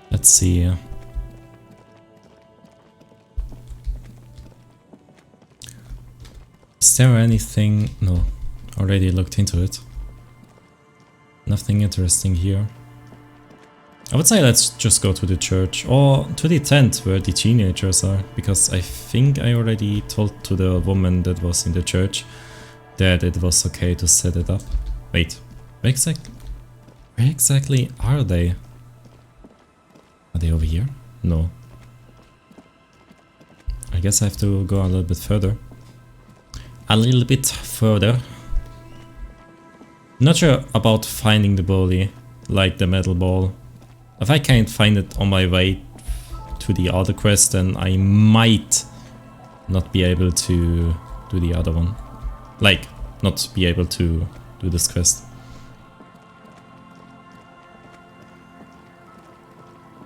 Let's see. Is there anything? No, already looked into it. Nothing interesting here. I would say let's just go to the church or to the tent where the teenagers are, because I think I already told to the woman that was in the church that it was okay to set it up. Wait, where exactly are they? Are they over here? No. I guess I have to go a little bit further. Not sure about finding the bully, like the metal ball. If I can't find it on my way to the other quest, then I might not be able to do the other one. Like, not be able to do this quest.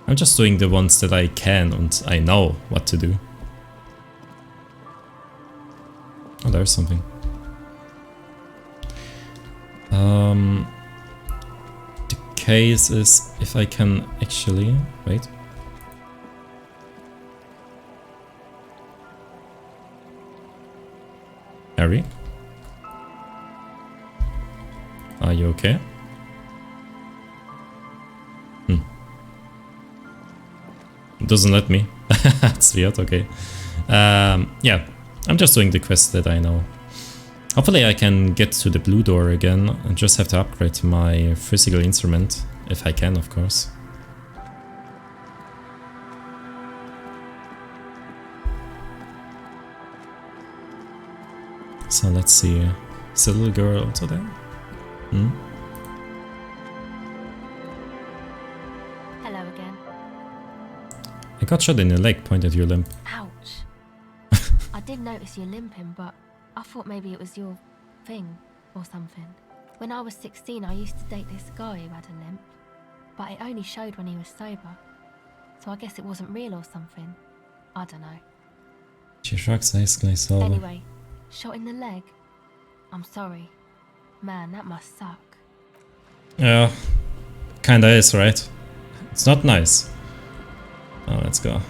I'm just doing the ones that I can and I know what to do. Oh, there's something. The case is if I can actually... Wait. Harry? Are you okay? It doesn't let me. That's weird, okay. Yeah, I'm just doing the quest that I know. Hopefully I can get to the blue door again and just have to upgrade my physical instrument, if I can, of course. So let's see. Is the little girl also there? Hello again. I got shot in the leg, point at your limp. Ouch. I did notice you limping, but I thought maybe it was your thing or something. When I was 16, I used to date this guy who had a limp, but it only showed when he was sober. So I guess it wasn't real or something. I don't know. She shrugs icily slowly. Anyway, shot in the leg. I'm sorry. Man, that must suck. Yeah, kinda is, right? It's not nice. Oh, let's go.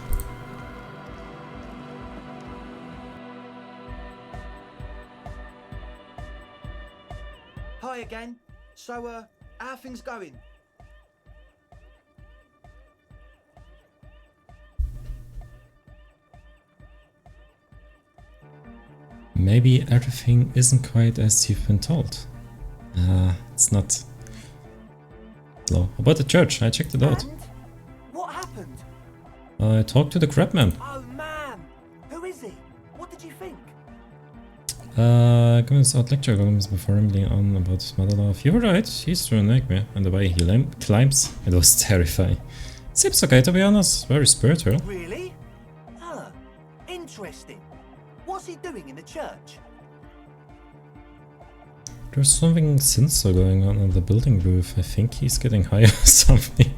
Hi again. So, how are things going? Maybe everything isn't quite as you've been told. It's not. Slow. About the church, I checked it out. What happened? I talked to the crabman. Oh man, who is he? What did you think? Giving us out lecture columns before rambling on about his mother love. You were right, he's through a nightmare, and the way he climbs, it was terrifying. Seems okay, to be honest, very spiritual. Really? Interesting. What's he doing in the church? There's something sinister going on the building roof. I think he's getting high or something.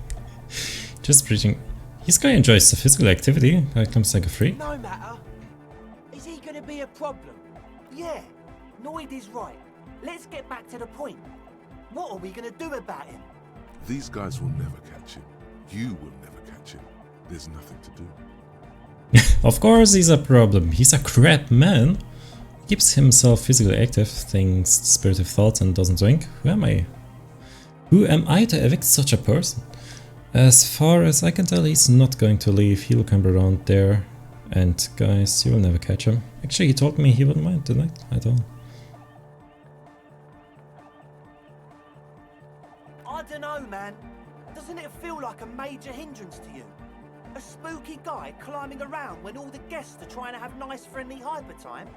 Just preaching. This guy enjoys the physical activity. Guy comes like a freak. No matter. Is he gonna be a problem? Yeah, Noid is right. Let's get back to the point. What are we gonna do about him? These guys will never catch him. You will never catch him. There's nothing to do. Of course he's a problem. He's a crap man. Keeps himself physically active, thinks spirited thoughts and doesn't drink. Who am I? Who am I to evict such a person? As far as I can tell, he's not going to leave. He'll come around there. And guys, you will never catch him. Actually, he told me he wouldn't mind tonight at all. I don't know, man. Doesn't it feel like a major hindrance to you? A spooky guy climbing around when all the guests are trying to have nice friendly hyper time?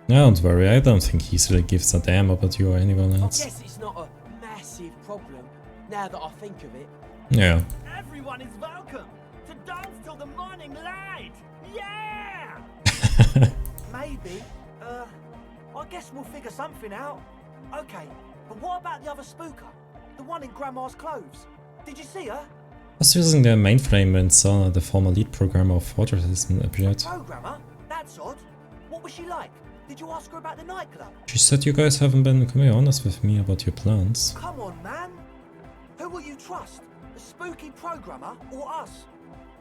Don't worry, I don't think he really gives a damn about you or anyone else. I guess it's not a massive problem, now that I think of it. Yeah. Everyone is welcome to dance till the morning light! Yeah! Maybe. I guess we'll figure something out. Okay, but what about the other spooker? The one in Grandma's clothes? Did you see her? I was using the mainframe when Sana, the former lead programmer of Water System, appeared. Programmer? That's odd. What was she like? Did you ask her about the nightclub? She said you guys haven't been completely honest with me about your plans. Come on, man. Who will you trust? The spooky programmer or us?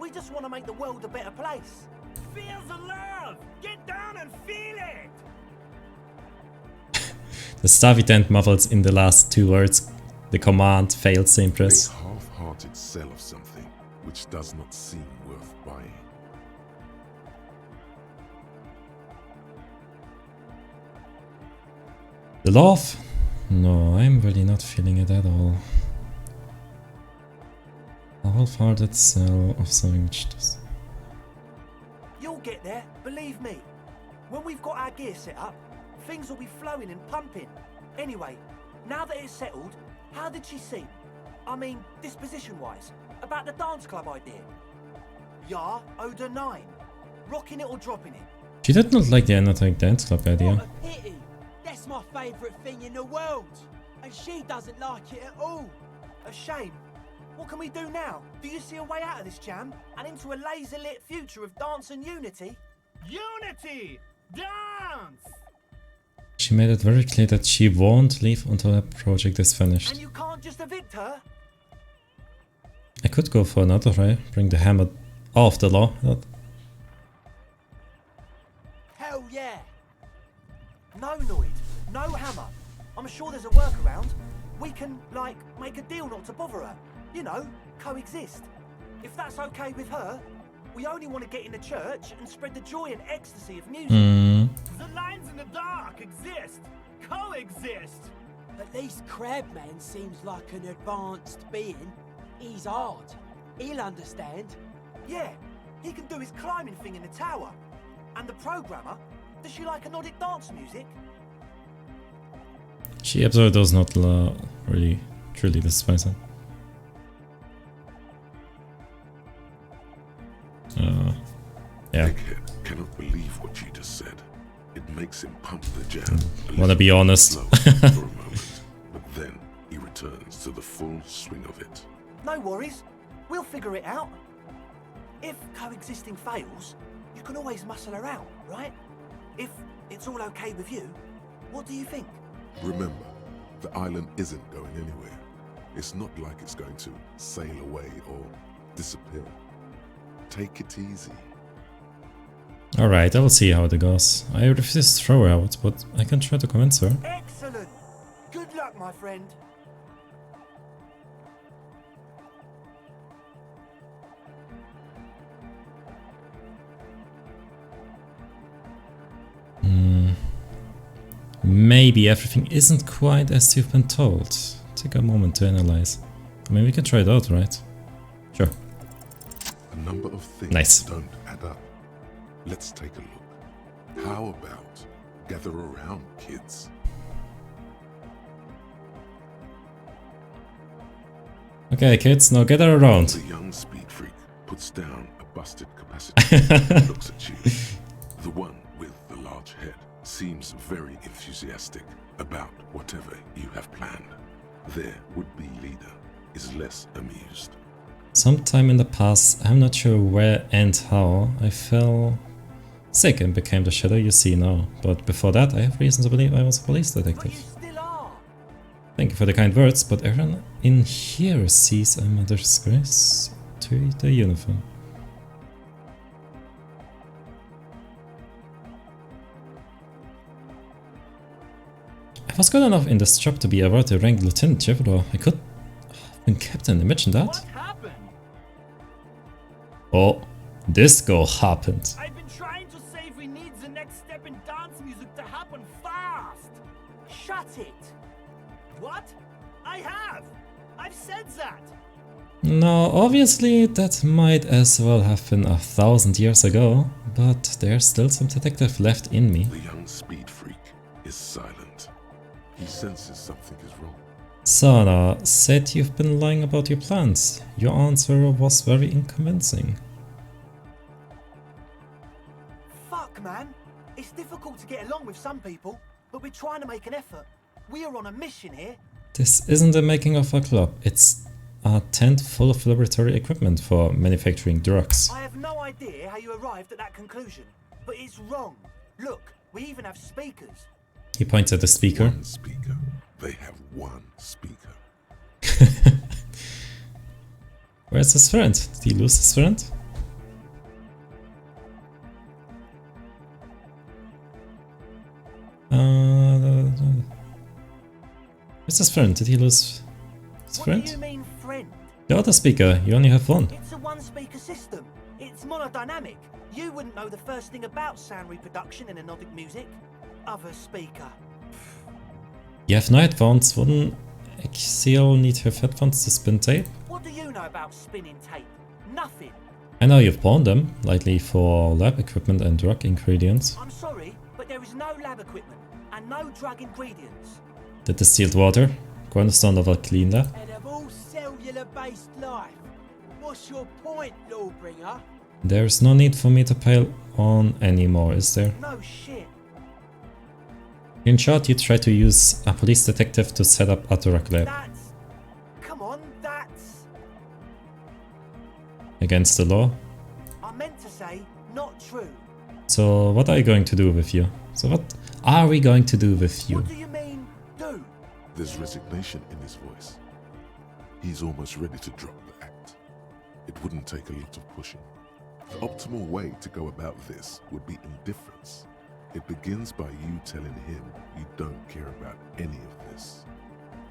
We just want to make the world a better place. Feel the love! Get down and feel it! The Stavi tent muffles in the last two words. The command failed to impress. A half-hearted sell of something which does not seem worth buying. The love? No, I'm really not feeling it at all. A half-hearted sell of something which does. You'll get there, believe me. When we've got our gear set up, things will be flowing and pumping. Anyway, now that it's settled, how did she seem? I mean, disposition-wise, about the dance club idea. Ja, oder nein? Rocking it or dropping it? She did not like the Anatomic Dance Club idea. What a pity! That's my favourite thing in the world! And she doesn't like it at all! A shame. What can we do now? Do you see a way out of this jam? And into a laser-lit future of dance and unity? Unity! Dance! She made it very clear that she won't leave until her project is finished. And you can't just evict her? I could go for another try, bring the hammer off the law. Hell yeah! No, Noid. No hammer. I'm sure there's a workaround. We can, like, make a deal not to bother her. You know, coexist. If that's okay with her, we only want to get in the church and spread the joy and ecstasy of music. The lines in the dark exist. Coexist. At least Crabman seems like an advanced being. He's hard. He'll understand. Yeah, he can do his climbing thing in the tower. And the programmer, does she like Nordic dance music? She absolutely does not really, truly despise it. Yeah. Egghead cannot believe what you just said. It makes him pump the jam. Wanna be honest. For a moment, but then he returns to the full swing of it. No worries. We'll figure it out. If coexisting fails, you can always muscle her out, right? If it's all okay with you, what do you think? Remember, the island isn't going anywhere. It's not like it's going to sail away or disappear. Take it easy. Alright, I will see how it goes. I refuse to throw her out, but I can try to convince her. Excellent! Good luck, my friend. Maybe everything isn't quite as you've been told. Take a moment to analyze. I mean, we can try it out, right? Sure. A number of things Nice. don't add up. Let's take a look. How about gather around, kids? Okay, kids, now gather around. The young speed freak puts down a busted capacitor and looks at you. The one with the large head seems very enthusiastic about whatever you have planned. Their would-be leader is less amused. Sometime in the past, I'm not sure where and how, I fell sick and became the shadow you see now. But before that, I have reason to believe I was a police detective. Thank you for the kind words, but everyone in here sees I'm a disgrace to the uniform. I was good enough in this job to be awarded the rank lieutenant general. I could have been captain, imagine that. Oh, this go happened. I've been trying to say we need the next step in dance music to happen fast. Shut it! What? I have! I've said that! No, obviously that might as well have been 1,000 years ago, but there's still some detective left in me. The young speed freak is silent. He senses something is wrong. Sana said you've been lying about your plans. Your answer was very unconvincing. Fuck, man! It's difficult to get along with some people, but we're trying to make an effort. We are on a mission here. This isn't the making of a club, it's a tent full of laboratory equipment for manufacturing drugs. I have no idea how you arrived at that conclusion, but it's wrong. Look, we even have speakers. He points at the speaker. One speaker. They have one speaker. Where's his friend? Did he lose his friend? Where's his friend? Did he lose his friend? What do you mean, friend? The other speaker, you only have one. It's a one-speaker system. It's monodynamic. You wouldn't know the first thing about sound reproduction in anodic music. Other speaker. You have no headphones. Wouldn't Axial need to have headphones to spin tape? What do you know about spinning tape? Nothing. I know you've pawned them, likely for lab equipment and drug ingredients. I'm sorry, but there is no lab equipment and no drug ingredients. The distilled water, cornerstone of a clean lab. And of all cellular-based life, what's your point, Lawbringer? There's no need for me to pile on anymore, is there? No shit. In short, you try to use a police detective to set up a drug lab. That's... Come on, that's... Against the law? I meant to say, not true. So what are you going to do with you? So what are we going to do with you? What do you mean, do? There's resignation in his voice. He's almost ready to drop the act. It wouldn't take a lot of pushing. The optimal way to go about this would be indifference. It begins by you telling him you don't care about any of this.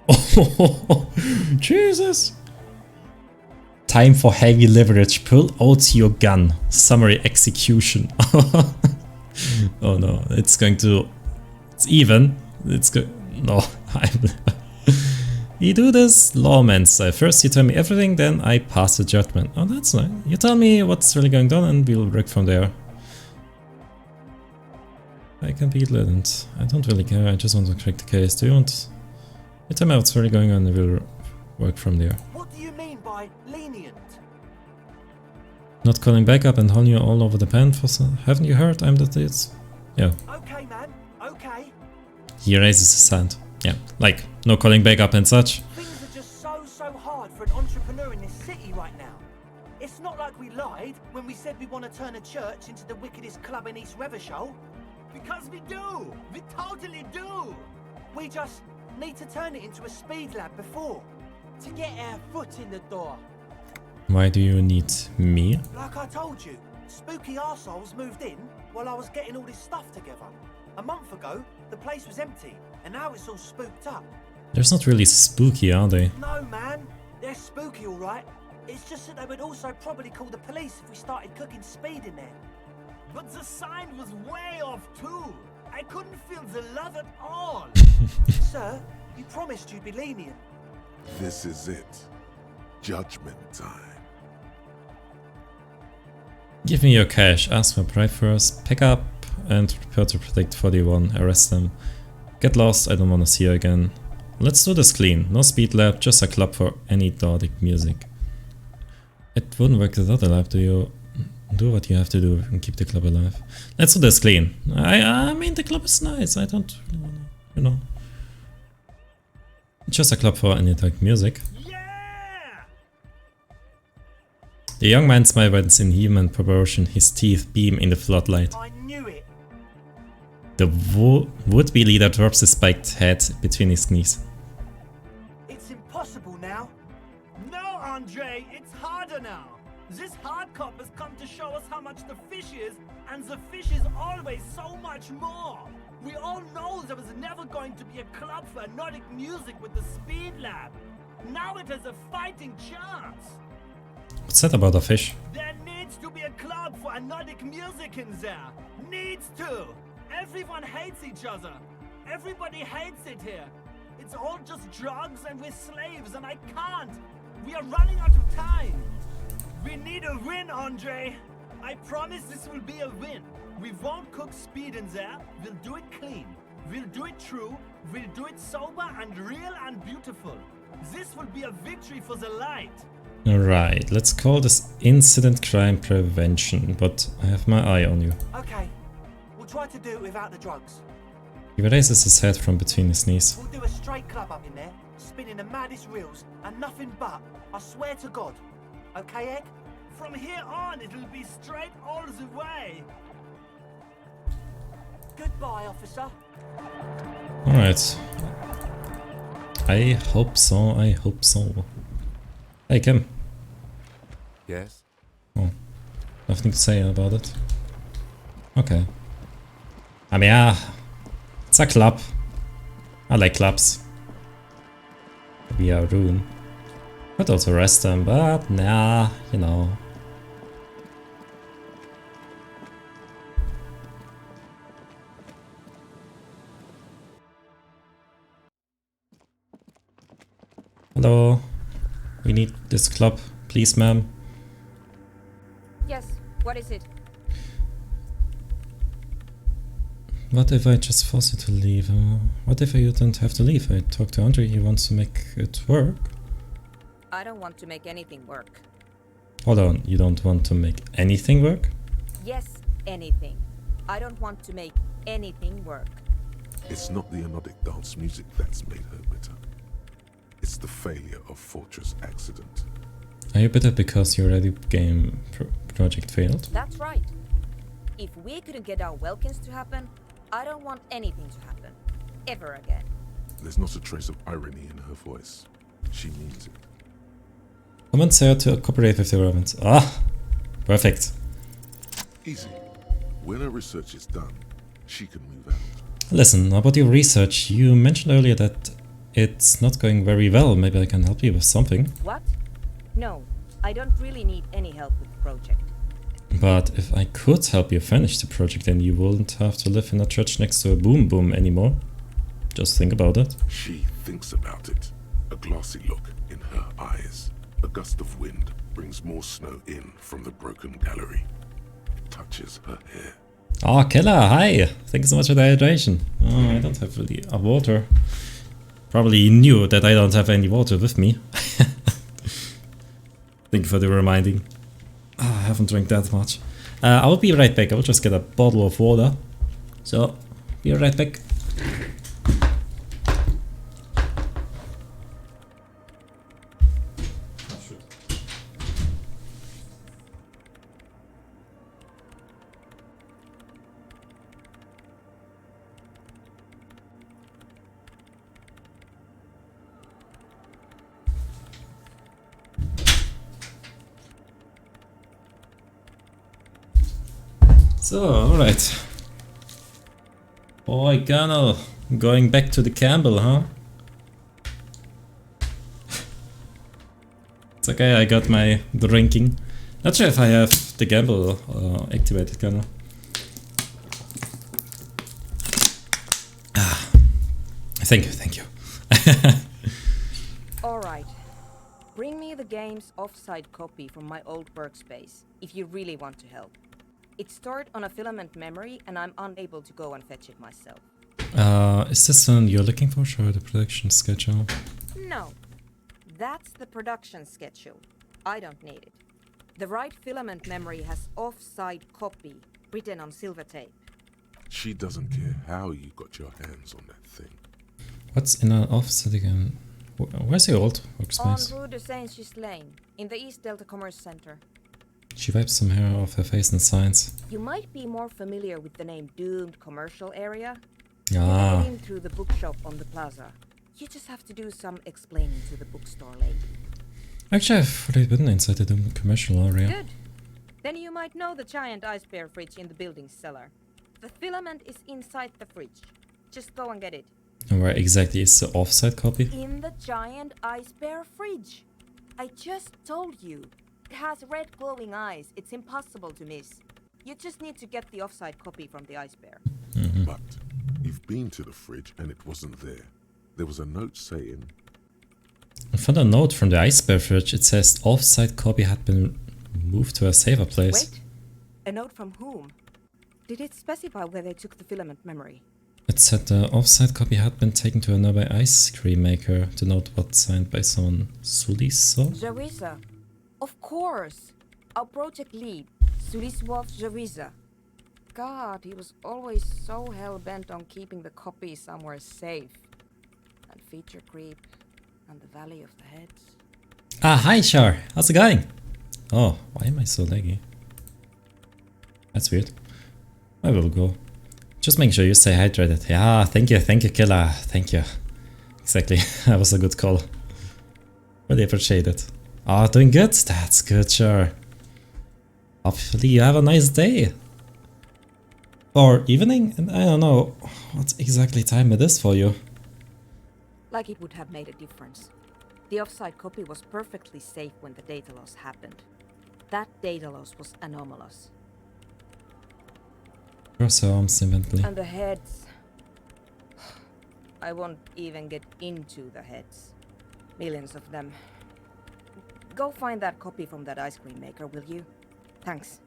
Oh, Jesus! Time for heavy leverage. Pull out your gun. Summary execution. Oh no, it's going to... It's even. It's go... No, You do this lawman style. First you tell me everything, then I pass the judgment. Oh, that's nice. You tell me what's really going on and we'll work from there. I can be lenient. I don't really care, I just want to crack the case. Do you want... You tell me what's really going on and we'll work from there. What do you mean by lenient? Not calling back up and hauling you all over the pen for some... Haven't you heard? I'm the dude. Yeah. Okay, man. Okay. He raises his hand. Yeah, like, no calling back up and such. Things are just so hard for an entrepreneur in this city right now. It's not like we lied when we said we want to turn a church into the wickedest club in East Revachol. Because we do! We totally do! We just need to turn it into a speed lab before. To get our foot in the door. Why do you need me? Like I told you, spooky arseholes moved in while I was getting all this stuff together. A month ago, the place was empty, and now it's all spooked up. They're not really spooky, are they? No, man. They're spooky, all right. It's just that they would also probably call the police if we started cooking speed in there. But the sign was way off too. I couldn't feel the love at all. Sir, you promised you'd be lenient. This is it. Judgment time. Give me your cash, ask for bribe first, pick up and prepare to protect 41, arrest them. Get lost, I don't wanna see you again. Let's do this clean, no speed lab, just a club for any Nordic music. It wouldn't work without a lab, do you? Do what you have to do and keep the club alive. Let's do this clean. I mean, the club is nice, I don't really wanna, you know. Just a club for any type of music. The young man smiles in human proportion, his teeth beam in the floodlight. I knew it. The would-be leader drops his spiked head between his knees. It's impossible now. No, Andre, it's harder now. This hard cop has come to show us how much the fish is, and the fish is always so much more. We all know there was never going to be a club for Nordic music with the Speed Lab. Now it has a fighting chance. What's that about a fish? There needs to be a club for Nordic music in there. Needs to. Everyone hates each other. Everybody hates it here. It's all just drugs and we're slaves and I can't. We are running out of time. We need a win, Andre. I promise this will be a win. We won't cook speed in there. We'll do it clean. We'll do it true. We'll do it sober and real and beautiful. This will be a victory for the light. Alright, let's call this incident crime prevention, but I have my eye on you. Okay, we'll try to do it without the drugs. He raises his head from between his knees. We'll do a straight club up in there, spinning the maddest reels and nothing but, I swear to God. Okay, Egg? From here on, it'll be straight all the way. Goodbye, officer. Alright. I hope so, I hope so. Hey, Kim. Yes? Oh, nothing to say about it. Okay. I mean, yeah, it's a club. I like clubs. We are ruined. Could also arrest them, but nah, you know. Hello. We need this club, please, ma'am. Yes, what is it? What if I just force you to leave? What if you don't have to leave? I talked to Andre, he wants to make it work. I don't want to make anything work. Hold on, you don't want to make anything work? Yes, anything. I don't want to make anything work. It's not the Nordic dance music that's made her bitter. It's the failure of Fortress Accident. Are you bitter because your Ready game project failed? That's right. If we couldn't get our Welkins to happen, I don't want anything to happen. Ever again. There's not a trace of irony in her voice. She means it. Convince her to cooperate with the Ravens. Ah! Perfect. Easy. When her research is done, she can move out. Listen, about your research, you mentioned earlier that it's not going very well. Maybe I can help you with something. What? No, I don't really need any help with the project. But if I could help you finish the project, then you wouldn't have to live in a church next to a boom boom anymore. Just think about it. She thinks about it. A glassy look in her eyes. A gust of wind brings more snow in from the broken gallery. It touches her hair. Oh, Killer, hi! Thank you so much for the hydration. Oh, I don't have really water. Probably knew that I don't have any water with me. Thank you for the reminding. Oh, I haven't drank that much. I'll be right back. I'll just get a bottle of water. So, be right back. So, alright. Boy, Colonel, going back to the Campbell, huh? It's okay, I got my drinking. Not sure if I have the gamble activated, Colonel. Ah, thank you. Alright. Bring me the game's offsite copy from my old workspace, if you really want to help. It's stored on a filament memory and I'm unable to go and fetch it myself. Is this one you're looking for? Show the production schedule. No. That's the production schedule. I don't need it. The right filament memory has offsite copy written on silver tape. She doesn't care how you got your hands on that thing. What's in an offset again? Where's the old workspace? On Rue de Saint-Ghislain, in the East Delta Commerce Center. She wipes some hair off her face and signs. You might be more familiar with the name Doomed Commercial Area. Ah. You get in through the bookshop on the plaza. You just have to do some explaining to the bookstore lady. Actually, I've already been inside the commercial area. Good. Then you might know the giant ice bear fridge in the building's cellar. The filament is inside the fridge. Just go and get it. And where exactly is the offsite copy? In the giant ice bear fridge. I just told you. It has red glowing eyes. It's impossible to miss. You just need to get the offsite copy from the ice bear. But you've been to the fridge and it wasn't there. There was a note saying... I found a note from the ice bear fridge. It says offsite copy had been moved to a safer place. Wait. A note from whom? Did it specify where they took the filament memory? It said the offsite copy had been taken to a nearby ice cream maker. The note was signed by someone Suliso? Jarisa. Of course. Our project lead, Suliswov Jarisa. God, he was always so hell-bent on keeping the copy somewhere safe. And feature creep, and the Valley of the Heads. Ah, hi Char. How's it going? Oh, why am I so laggy? That's weird. I will go. Just make sure you stay hydrated. Yeah, thank you, killer. Thank you. Exactly, that was a good call. Really appreciate it. Oh, doing good? That's good, sure. Hopefully you have a nice day. Or evening? And I don't know what exactly time it is for you. Like it would have made a difference. The offsite copy was perfectly safe when the data loss happened. That data loss was anomalous. Cross arms inventory. And the heads. I won't even get into the heads. Millions of them. Go find that copy from that ice cream maker, will you? Thanks.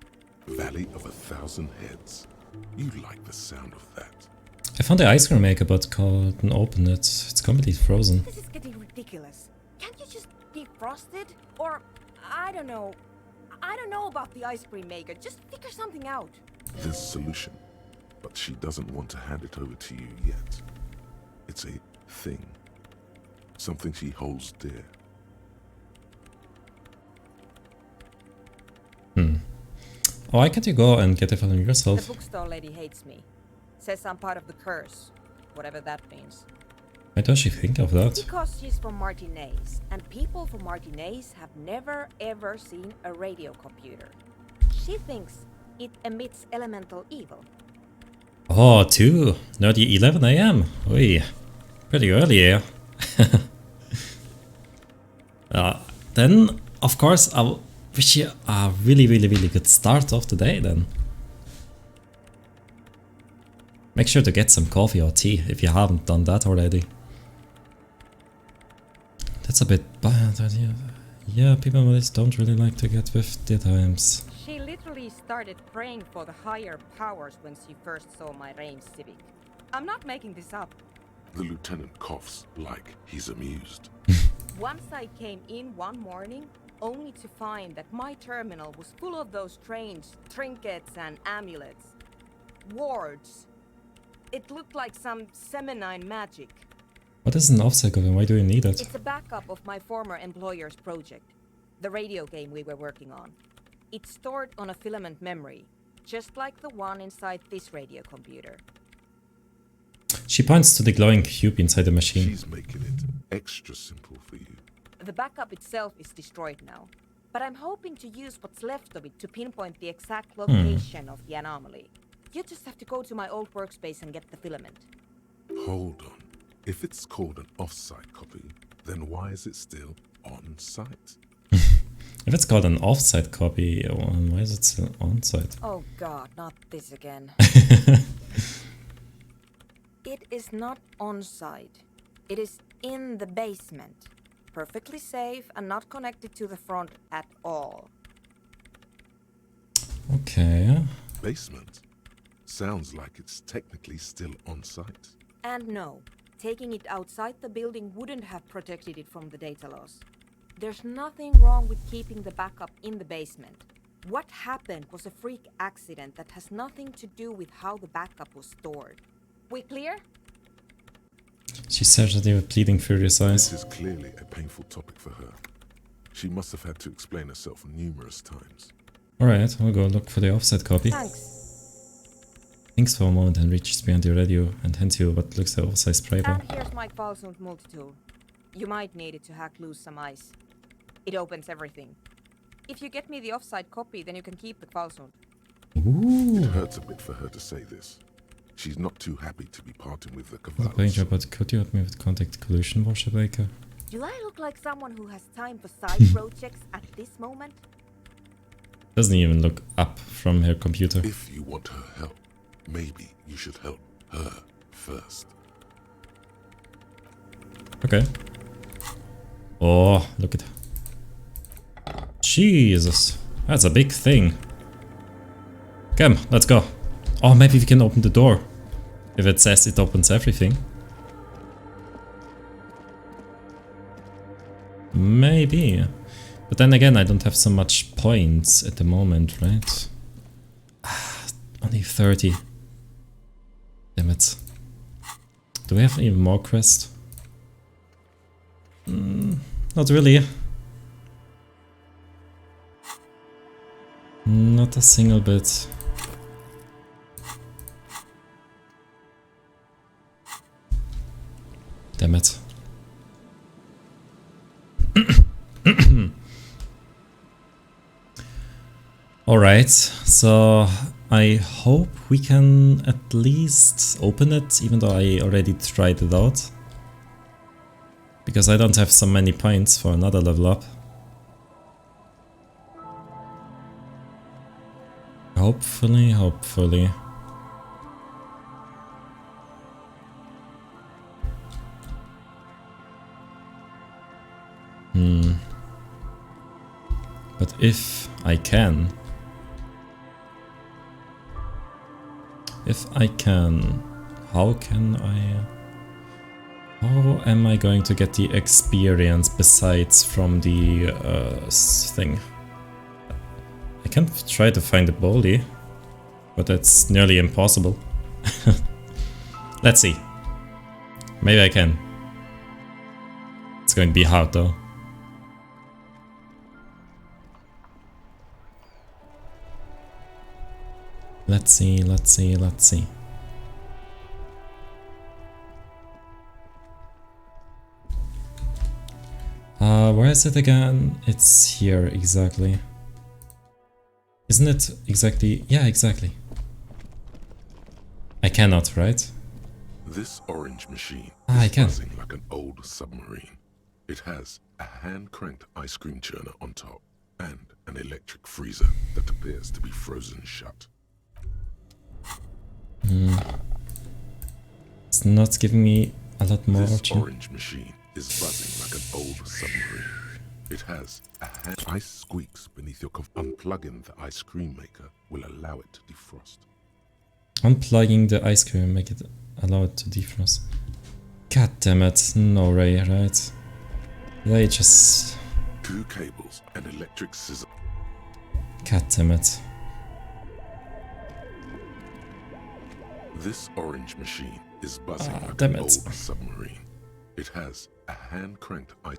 Valley of 1,000 Heads. You like the sound of that. I found the ice cream maker but couldn't open it. It's completely frozen. This is getting ridiculous. Can't you just defrost it? Or, I don't know. I don't know about the ice cream maker. Just figure something out. There's a solution, but she doesn't want to hand it over to you yet. It's a thing. Something she holds dear. Why can't you go and get it from yourself? The bookstore lady hates me. Says I'm part of the curse. Whatever that means. Why does she think of that? Because she's from Martinez, and people from Martinez have never ever seen a radio computer. She thinks it emits elemental evil. Oh, 2. Nerdy 11 AM. Oi. Pretty early, yeah. Then, of course, I'll wish you a really good start of the day then. Make sure to get some coffee or tea if you haven't done that already. That's a bit bad idea. Yeah, people nowadays don't really like to get with the times. She literally started praying for the higher powers when she first saw my Reims Civic. I'm not making this up. The lieutenant coughs like he's amused. Once I came in one morning, only to find that my terminal was full of those strange trinkets and amulets. Wards. It looked like some Semenine magic. What is an offset and why do you need it? It's a backup of my former employer's project, the radio game we were working on. It's stored on a filament memory, just like the one inside this radio computer. She points to the glowing cube inside the machine. She's making it extra simple for you. The backup itself is destroyed now. But I'm hoping to use what's left of it to pinpoint the exact location of the anomaly. You just have to go to my old workspace and get the filament. Hold on. If it's called an off-site copy, then why is it still on-site? If it's called an off-site copy, why is it still on-site? Oh god, not this again. It is not on-site. It is in the basement. Perfectly safe and not connected to the front at all. Okay. Basement? Sounds like it's technically still on-site. And no, taking it outside the building wouldn't have protected it from the data loss. There's nothing wrong with keeping the backup in the basement. What happened was a freak accident that has nothing to do with how the backup was stored. We clear? She said that they were bleeding furious eyes. This is clearly a painful topic for her. She must have had to explain herself numerous times. Alright, I'll go look for the offset copy. Thanks. Thinks for a moment and reaches behind the radio and hands you what looks like an oversized spray bar. And here's my Falsund multi-tool. You might need it to hack loose some ice. It opens everything. If you get me the offside copy, then you can keep the Falsund. Ooh. It hurts a bit for her to say this. She's not too happy to be parting with the Pager, Cavallos. but could you help me with contact collision washer breaker? Do I look like someone who has time for side projects at this moment? Doesn't even look up from her computer. If you want her help, maybe you should help her first. Okay. Oh, look at her. Jesus, that's a big thing. Come, let's go. Oh, maybe we can open the door. If it says it opens everything. Maybe. But then again, I don't have so much points at the moment, right? Only 30. Damn it. Do we have even more quests? Not really. Not a single bit. Damn it. Alright, so I hope we can at least open it, even though I already tried it out. Because I don't have so many points for another level up. Hopefully. But if I can... How am I going to get the experience besides from the thing? I can try to find the Baldy, but that's nearly impossible. Let's see. Maybe I can. It's going to be hard though. Let's see. Where is it again? It's here, exactly. Isn't it exactly? Yeah, exactly. I cannot, right? This orange machine I is can. buzzing like an old submarine. It has a hand-cranked ice cream churner on top and an electric freezer that appears to be frozen shut. It's not giving me a lot more This option. orange machine is buzzing like an old submarine. It has a hand. Ice squeaks beneath your coffee. Unplugging the ice cream maker will allow it to defrost. Unplugging the ice cream, make it allow it to defrost. God damn it, no way, right? They just... 2 cables and electric scissors. God damn it. This orange machine is buzzing like damn an it. old submarine. It has a hand-cranked ice.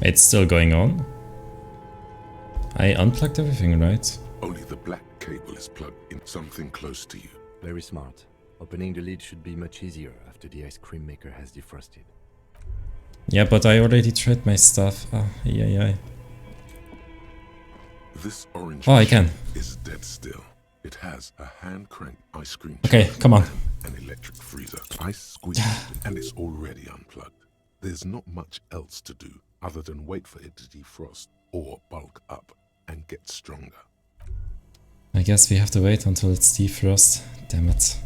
It's still going on? I unplugged everything, right? Only the black cable is plugged in something close to you. Very smart. Opening the lid should be much easier after the ice cream maker has defrosted. Yeah, but I already tried my stuff. Yeah. This orange Oh, I can. is dead still. It has a hand-cranked ice cream Okay, chiller come on. and an electric freezer. Ice squeezed and it's already unplugged. There's not much else to do other than wait for it to defrost or bulk up and get stronger. I guess we have to wait until it's defrost. Damn it.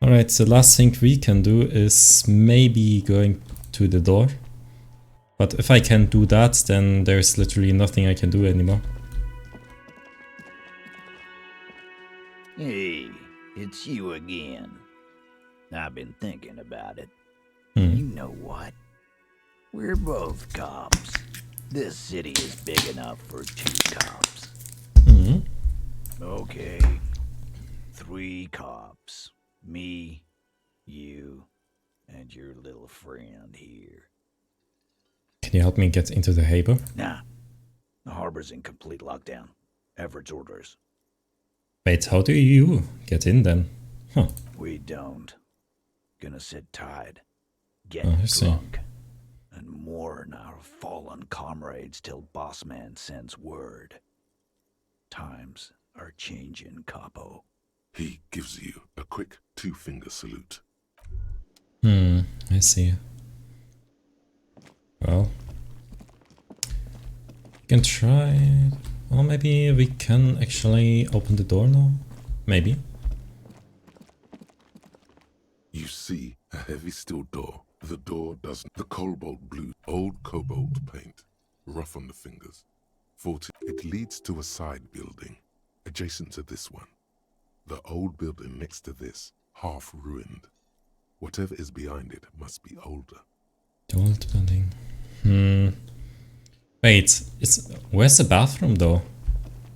Alright, the last thing we can do is maybe going to the door. But if I can't do that, then there's literally nothing I can do anymore. Hey, it's you again. I've been thinking about it. Hmm. You know what? We're both cops. This city is big enough for 2 cops. Hmm. Okay. 3 cops. Me, you, and your little friend here. Can you help me get into the harbor? Nah. The harbor's in complete lockdown. Everett's orders. Wait, how do you get in then? Huh. We don't. Gonna sit tied. Get Oh, I see. drunk. And mourn our fallen comrades till Boss Man sends word. Times are changing, Capo. He gives you a quick 2-finger salute. I see. Well, we can try it. Or maybe we can actually open the door now? Maybe. You see a heavy steel door. The door doesn't. The cobalt blue, old cobalt paint, rough on the fingers. It leads to a side building, adjacent to this one. The old building next to this, half ruined. Whatever is behind it must be older. The old building. Wait, where's the bathroom though?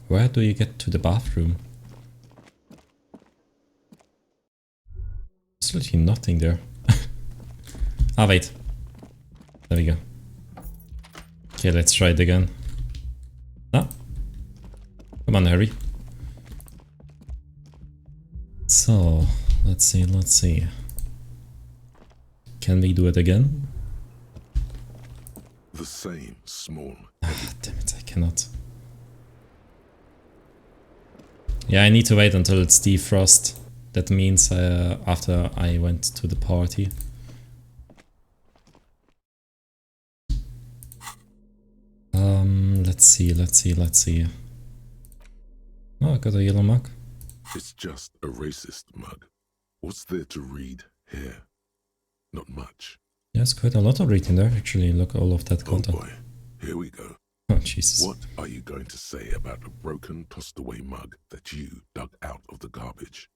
Where do you get to the bathroom? There's literally nothing there. Ah, wait. There we go. Okay, let's try it again. Ah. Come on, hurry. So, let's see. Can we do it again? The same small. Ah, damn it, I cannot. Yeah, I need to wait until it's defrost. That means after I went to the party. Let's see. Oh, I got a yellow mug. It's just a racist mug. What's there to read here? Not much. There's quite a lot of reading there, actually. Look, all of that content. Oh boy, here we go. Oh, Jesus. What are you going to say about a broken, tossed-away mug that you dug out of the garbage?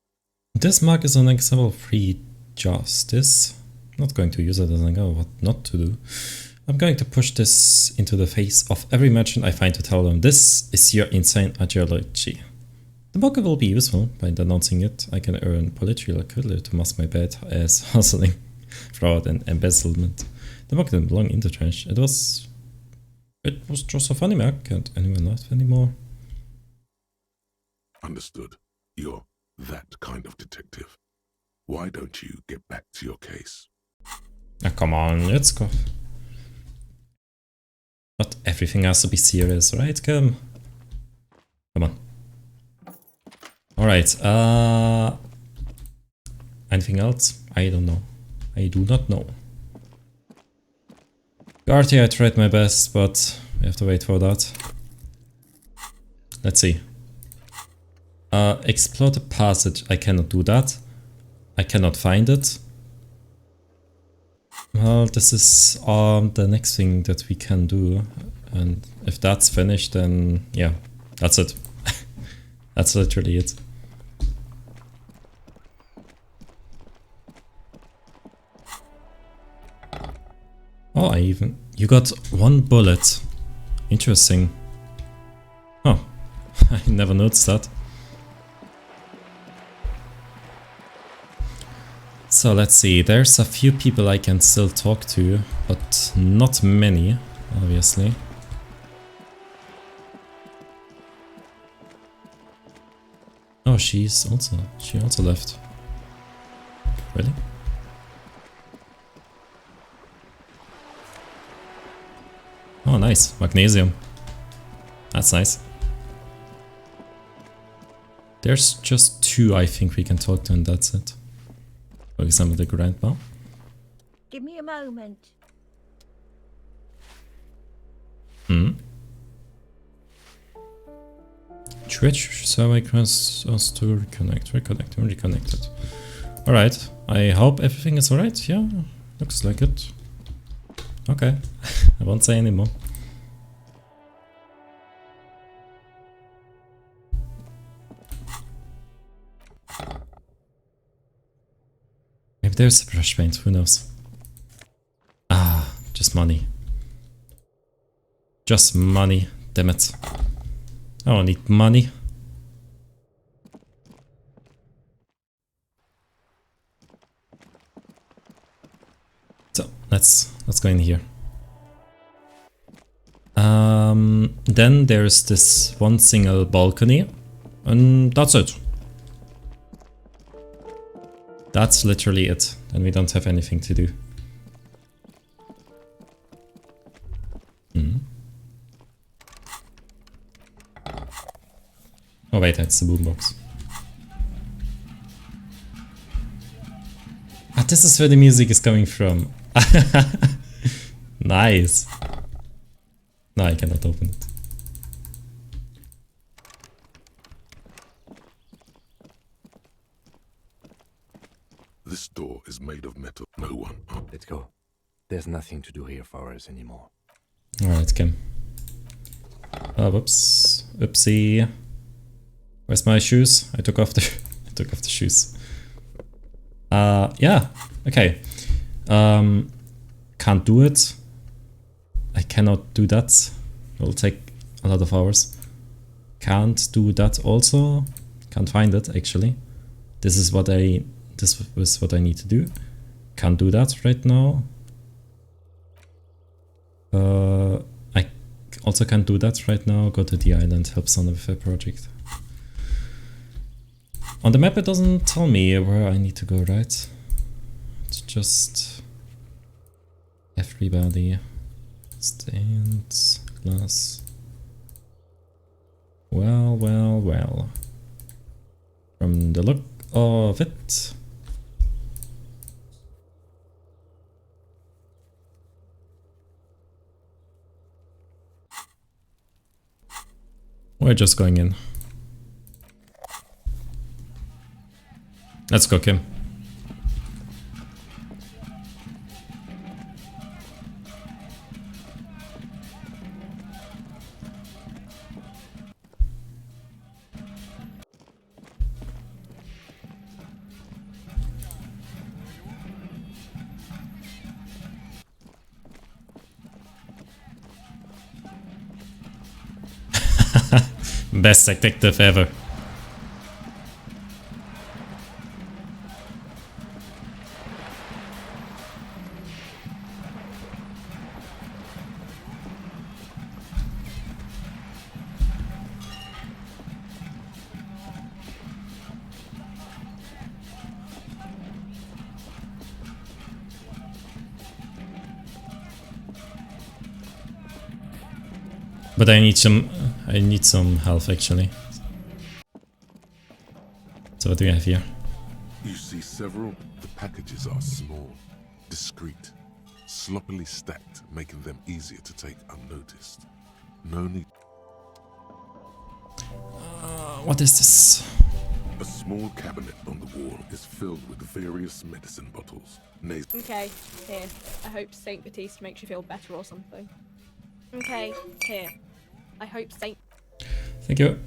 This mug is an example of free justice. I'm not going to use it as I know what not to do. I'm going to push this into the face of every merchant I find to tell them this is your insane ideology. The mug will be useful. By denouncing it, I can earn political equivalent to mask my bad ass hustling, fraud and embezzlement. The mug didn't belong in the trash. It was just a funny mug. Can't anyone laugh anymore? Understood. You're that kind of detective. Why don't you get back to your case? Ah, come on, let's go. Not everything has to be serious, right? Come on. Alright, anything else? I don't know. I do not know. Guardy, I tried my best, but we have to wait for that. Let's see. Explore the passage. I cannot do that. I cannot find it. Well, this is the next thing that we can do. And if that's finished, then yeah, that's it. That's literally it. Oh, you got 1 bullet. Interesting. Oh, I never noticed that. So let's see, there's a few people I can still talk to, but not many, obviously. Oh, she also left. Really? Oh, nice. Magnesium. That's nice. There's just 2 I think we can talk to, and that's it. For example, the grandpa. Give me a moment. Twitch server requests us to reconnected. Alright, I hope everything is alright. Yeah, looks like it. Okay, I won't say anymore. Maybe there's a brush paint, who knows? Ah, just money. Just money, damn it. I don't need money. So let's go in here. Then there's this one single balcony, and that's it. That's literally it, and we don't have anything to do. Oh wait, that's the boombox. Ah, this is where the music is coming from. Nice. No, I cannot open it. This door is made of metal. No one. Let's go. There's nothing to do here for us anymore. Alright, Kim. Oh, whoops. Oopsie. Where's my shoes? I took off the shoes. Yeah. Okay. Can't do it. I cannot do that. It'll take a lot of hours. Can't do that also. Can't find it actually. This is what I need to do. Can't do that right now. I also can't do that right now. Go to the island, help someone with a project. On the map it doesn't tell me where I need to go, right? It's just everybody. Stained glass. Well. From the look of it. We're just going in. Let's go, Kim. Best detective ever. But I need some health actually. So what do we have here? You see several. The packages are small, discreet, sloppily stacked, making them easier to take unnoticed. No need. What is this? A small cabinet on the wall is filled with various medicine bottles. Okay, here. I hope Saint Baptiste makes you feel better or something. Okay, here. I hope Saint... Thank you.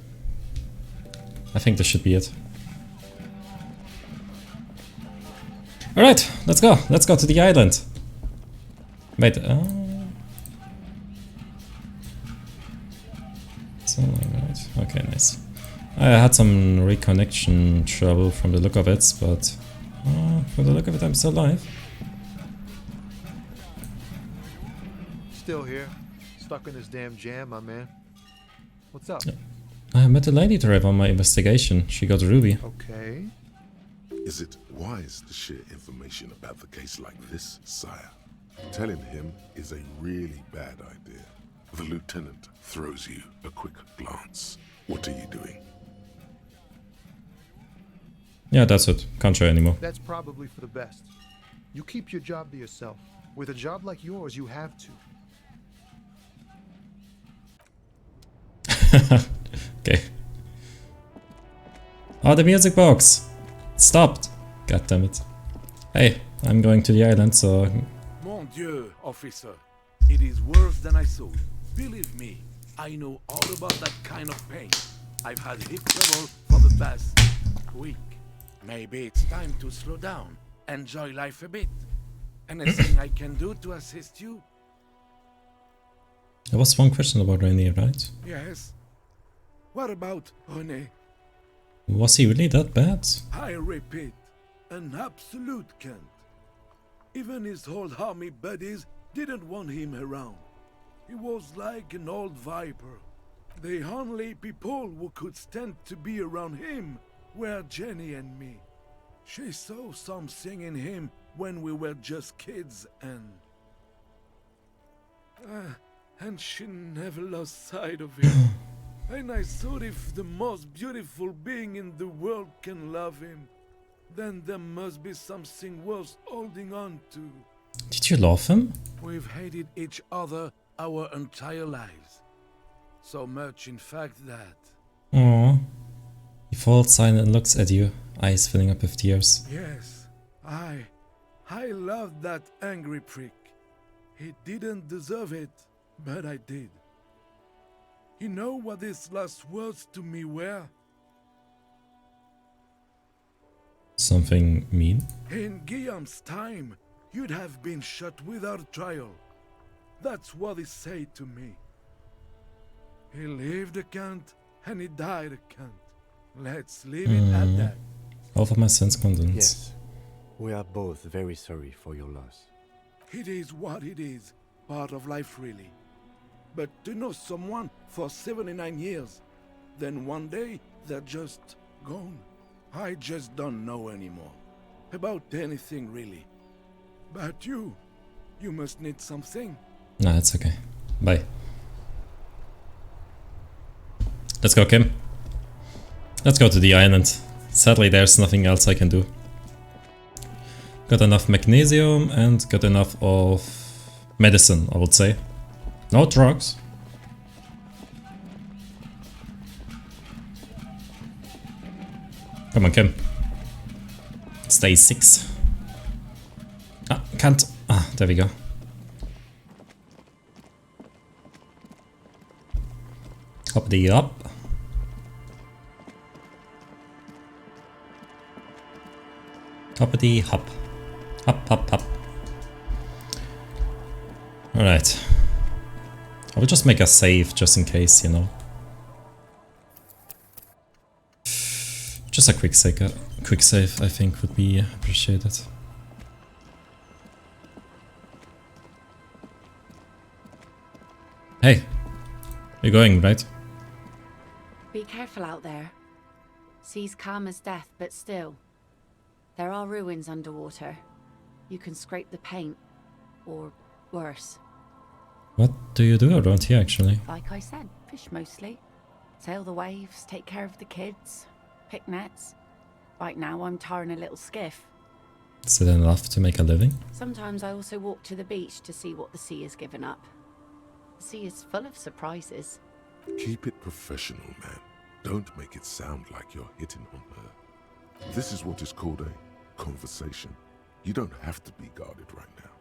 I think this should be it. Alright, let's go. Let's go to the island. Wait, so, alright. Okay, nice. I had some reconnection trouble from the look of it, but from the look of it, I'm still alive. Still here. Stuck in this damn jam, my man. What's up? I met a lady driver on my investigation. She got Ruby. Okay. Is it wise to share information about the case like this, sire? Telling him is a really bad idea. The lieutenant throws you a quick glance. What are you doing? Yeah, that's it. Can't try anymore. That's probably for the best. You keep your job to yourself. With a job like yours, you have to. Okay. Oh, the music box! It stopped! God damn it. Hey, I'm going to the island, so... Mon Dieu, officer. It is worse than I thought. Believe me, I know all about that kind of pain. I've had hip trouble for the past week. Maybe it's time to slow down, enjoy life a bit. Anything I can do to assist you? There was one question about René, right? Yes. What about René? Was he really that bad? I repeat, an absolute cunt. Even his old army buddies didn't want him around. He was like an old viper. The only people who could stand to be around him were Jenny and me. She saw something in him when we were just kids and she never lost sight of him. And I thought if the most beautiful being in the world can love him, then there must be something worth holding on to. Did you love him? We've hated each other our entire lives. So much, in fact, that... Aww. He falls silent and looks at you, eyes filling up with tears. Yes, I loved that angry prick. He didn't deserve it, but I did. You know what his last words to me were? Something mean? In Guillaume's time, you'd have been shot without trial. That's what he said to me. He lived a cunt, and he died a cunt. Let's leave it at that. Offer my sense condensed. Yes, we are both very sorry for your loss. It is what it is, part of life really. But to know someone for 79 years, then one day they're just gone. I just don't know anymore. About anything really. But you must need something. Nah, it's okay. Bye. Let's go, Kim. Let's go to the island. Sadly, there's nothing else I can do. Got enough magnesium and got enough of medicine, I would say. No drugs. Come on, Kim. Stay 6. Ah, can't. Ah, there we go. Hoppity up. Hoppity hop. Hop, hop, hop. Alright. I will just make a save just in case, you know. Just a quick save, I think, would be appreciated. Hey, you're going, right? Be careful out there. Sea's calm as death, but still. There are ruins underwater. You can scrape the paint, or worse. What do you do around here, actually? Like I said, fish mostly. Sail the waves, take care of the kids, pick nets. Right now I'm tarring a little skiff. Is it enough to make a living? Sometimes I also walk to the beach to see what the sea has given up. The sea is full of surprises. Keep it professional, man. Don't make it sound like you're hitting on her. This is what is called a conversation. You don't have to be guarded right now.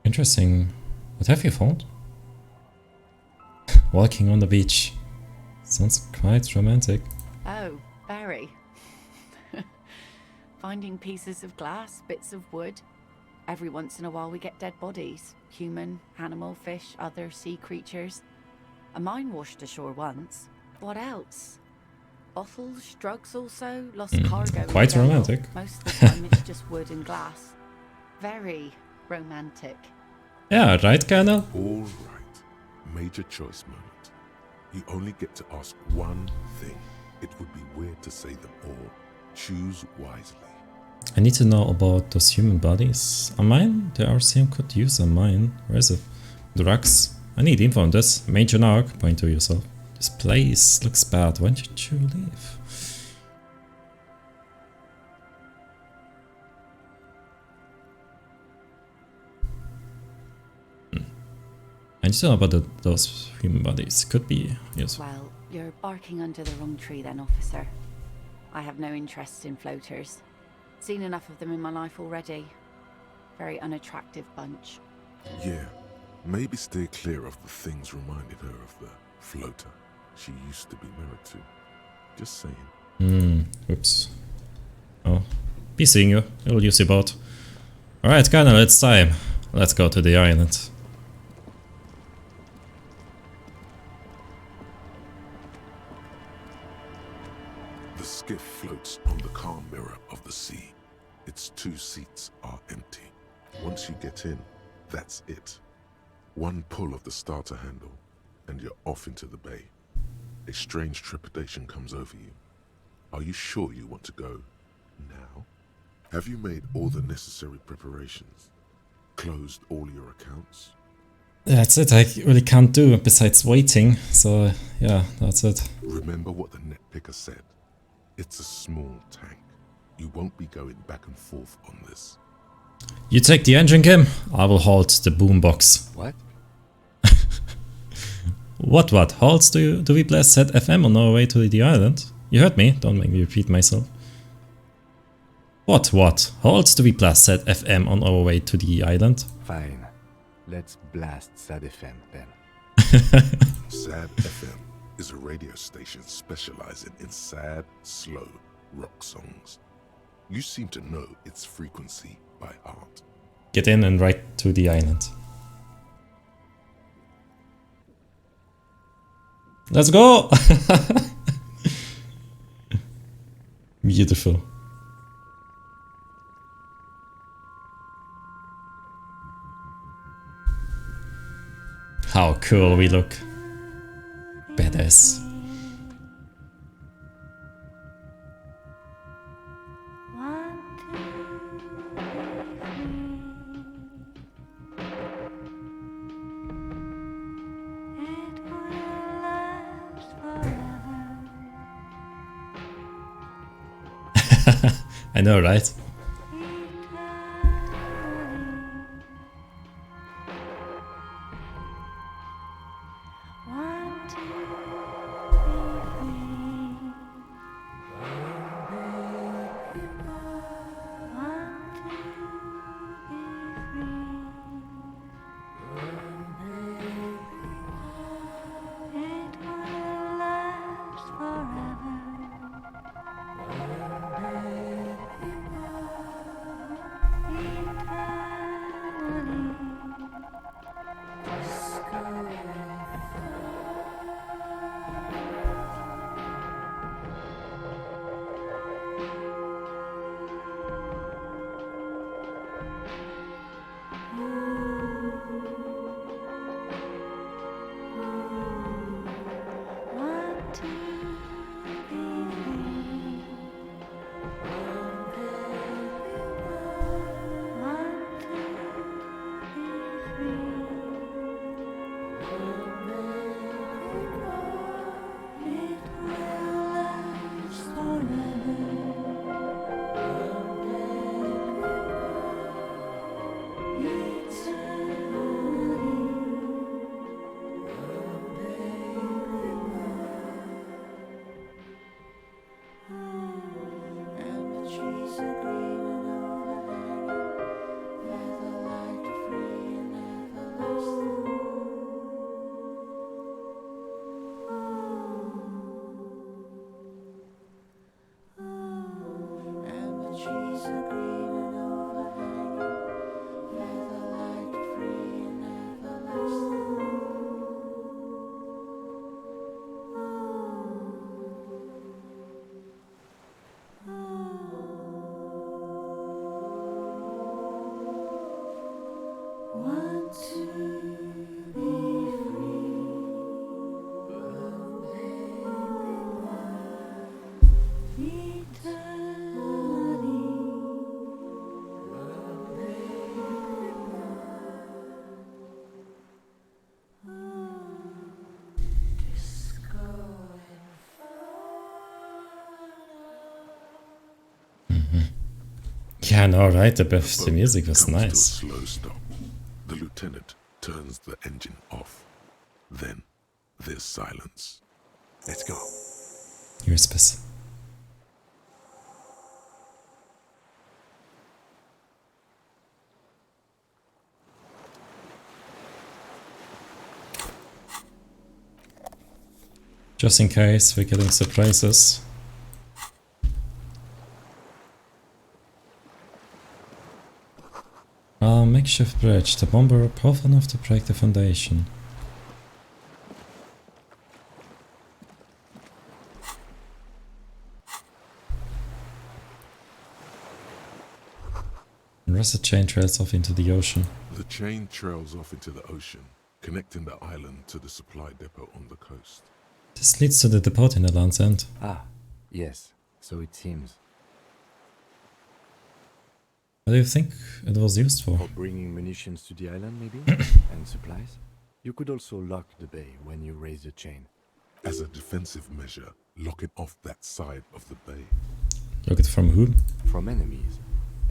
Interesting. What have you found? Walking on the beach. Sounds quite romantic. Oh, very. Finding pieces of glass, bits of wood. Every once in a while we get dead bodies. Human, animal, fish, other sea creatures. A mine washed ashore once. What else? Bottles, drugs also, lost cargo. Quite romantic. Most of the time it's just wood and glass. Very romantic. Yeah, right, Colonel? All right. Major choice moment. You only get to ask one thing. It would be weird to say them all. Choose wisely. I need to know about those human bodies. A mine? The RCM could use a mine. Where is it? Drugs? I need info on this. Major Narc, point to yourself. This place looks bad. When did you leave? I need to know about those human bodies. Could be useful. Well, you're barking under the wrong tree then, officer. I have no interest in floaters. Seen enough of them in my life already. Very unattractive bunch. Yeah, maybe stay clear of the things reminded her of the floater she used to be married to. Just saying. Oops. Oh, be seeing you. I'll use your boat. Alright, Colonel, it's time. Let's go to the island. The skiff floats on the calm mirror of the sea. Its 2 seats are empty. Once you get in, that's it. One pull of the starter handle, and you're off into the bay. A strange trepidation comes over you. Are you sure you want to go now? Have you made all the necessary preparations? Closed all your accounts? That's it. I really can't do besides waiting. So yeah, that's it. Remember what the net picker said. It's a small tank. You won't be going back and forth on this. You take the engine, Kim. I will hold the boombox. What? What? Halts do we blast set FM on our way to the island? You heard me. Don't make me repeat myself. What? Halts do we blast set FM on our way to the island? Fine. Let's blast Sad FM then. Sad FM is a radio station specializing in sad, slow rock songs. You seem to know its frequency by heart. Get in and right to the island. Let's go! Beautiful. How cool we look. Badass. I know, right? Yeah, no, right. The music was comes nice. To a slow stop. The lieutenant turns the engine off. Then there's silence. Let's go. Here's this. Just in case we're getting surprises. Makeshift bridge. The bomber powerful enough to break the foundation. And rest the chain trails off into the ocean. The chain trails off into the ocean, connecting the island to the supply depot on the coast. This leads to the depot in the Land's End. Ah, yes. So it seems. What do you think it was used for? For bringing munitions to the island, maybe? And supplies? You could also lock the bay when you raise the chain. As a defensive measure, lock it off that side of the bay. Look it from who? From enemies.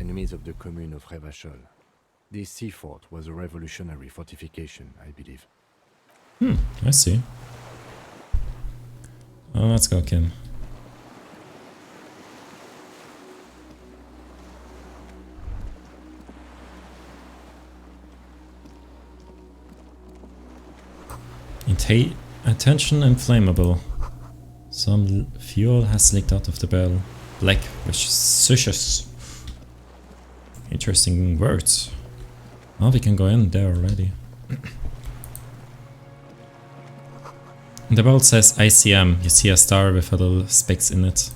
Enemies of the commune of Revachol. This sea fort was a revolutionary fortification, I believe. I see. Oh, let's go, Kim. Attention, inflammable. Some fuel has leaked out of the barrel. Black suspicious. Interesting words. Oh, we can go in there already. The barrel says ICM. You see a star with a little specks in it.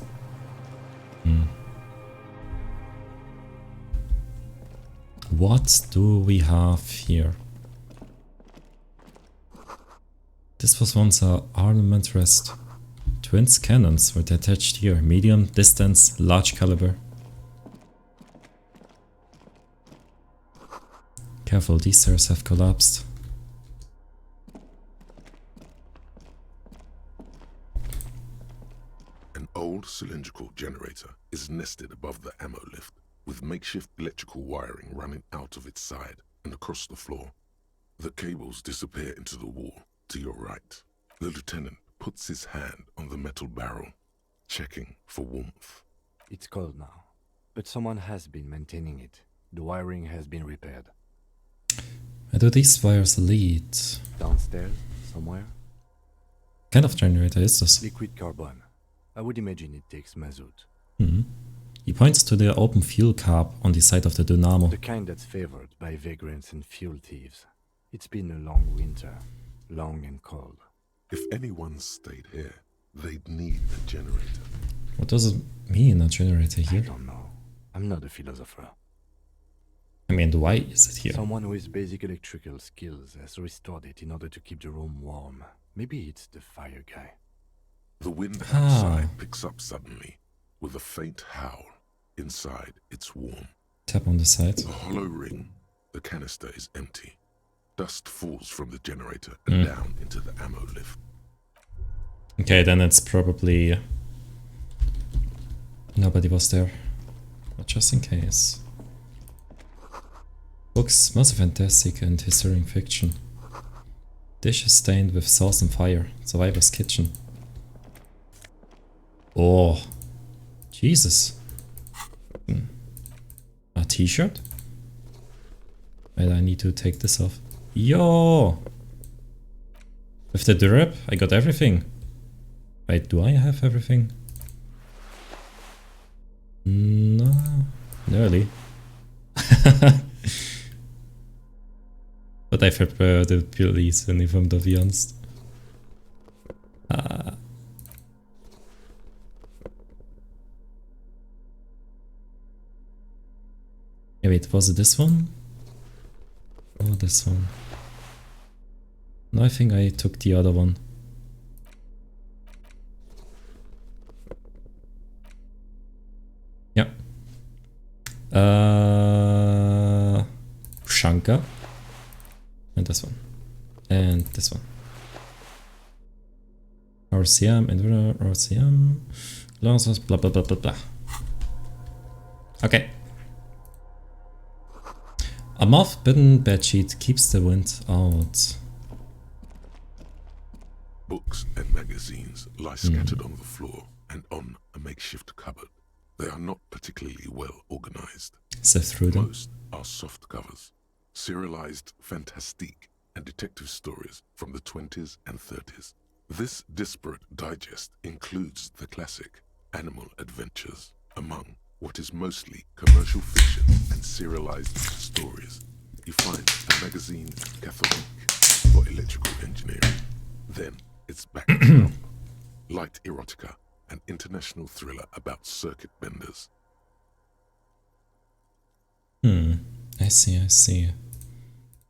What do we have here? This was once an armament rest. Twins cannons were attached here. Medium, distance, large caliber. Careful, these stairs have collapsed. An old cylindrical generator is nested above the ammo lift, with makeshift electrical wiring running out of its side and across the floor. The cables disappear into the wall to your right. The lieutenant puts his hand on the metal barrel, checking for warmth. It's cold now, but someone has been maintaining it. The wiring has been repaired. Where do these wires lead? Downstairs, somewhere? What kind of generator is this? Liquid carbon. I would imagine it takes mazout. He points to the open fuel cap on the side of the dynamo. The kind that's favored by vagrants and fuel thieves. It's been a long winter. Long and cold. If anyone stayed here, they'd need a generator. What does it mean, a generator here? I don't know. I'm not a philosopher. I mean, why is it here? Someone with basic electrical skills has restored it in order to keep the room warm. Maybe it's the fire guy. The wind outside picks up suddenly, with a faint howl. Inside, it's warm. Tap on the side. A hollow ring. The canister is empty. Dust falls from the generator and down into the ammo lift. Okay, then it's probably... nobody was there. But just in case. Books, mostly fantastic and historic fiction. Dishes stained with sauce and fire. Survivor's kitchen. Oh. Jesus. A t-shirt? Wait, I need to take this off. Yo! With the durab, I got everything. Wait, do I have everything? No. Nearly. But I prefer the police uniform, to be honest. Yeah, wait, was it this one? Oh, this one. No, I think I took the other one. Yeah. Shanka. And this one. And this one. RCM, inverter, RCM. Blah, blah, blah, blah, blah. Okay. A moth-bitten bedsheet keeps the wind out. Books and magazines lie scattered on the floor and on a makeshift cupboard. They are not particularly well organized. Sift through them. Most are soft covers, serialized fantastique and detective stories from the 20s and 30s. This disparate digest includes the classic animal adventures, among what is mostly commercial fiction and serialized stories. You find a magazine Catholique for electrical engineering. Then it's back to light erotica, an international thriller about circuit benders. I see.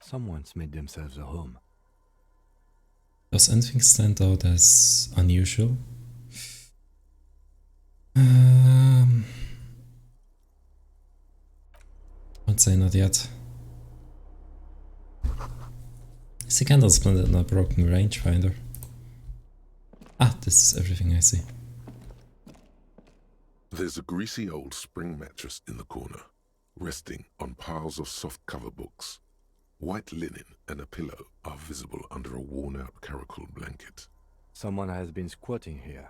Someone's made themselves a home. Does anything stand out as unusual? I'd say not yet. Is the candle splintered in a broken rangefinder? Ah, this is everything I see. There's a greasy old spring mattress in the corner, resting on piles of soft cover books. White linen and a pillow are visible under a worn-out caracal blanket. Someone has been squatting here.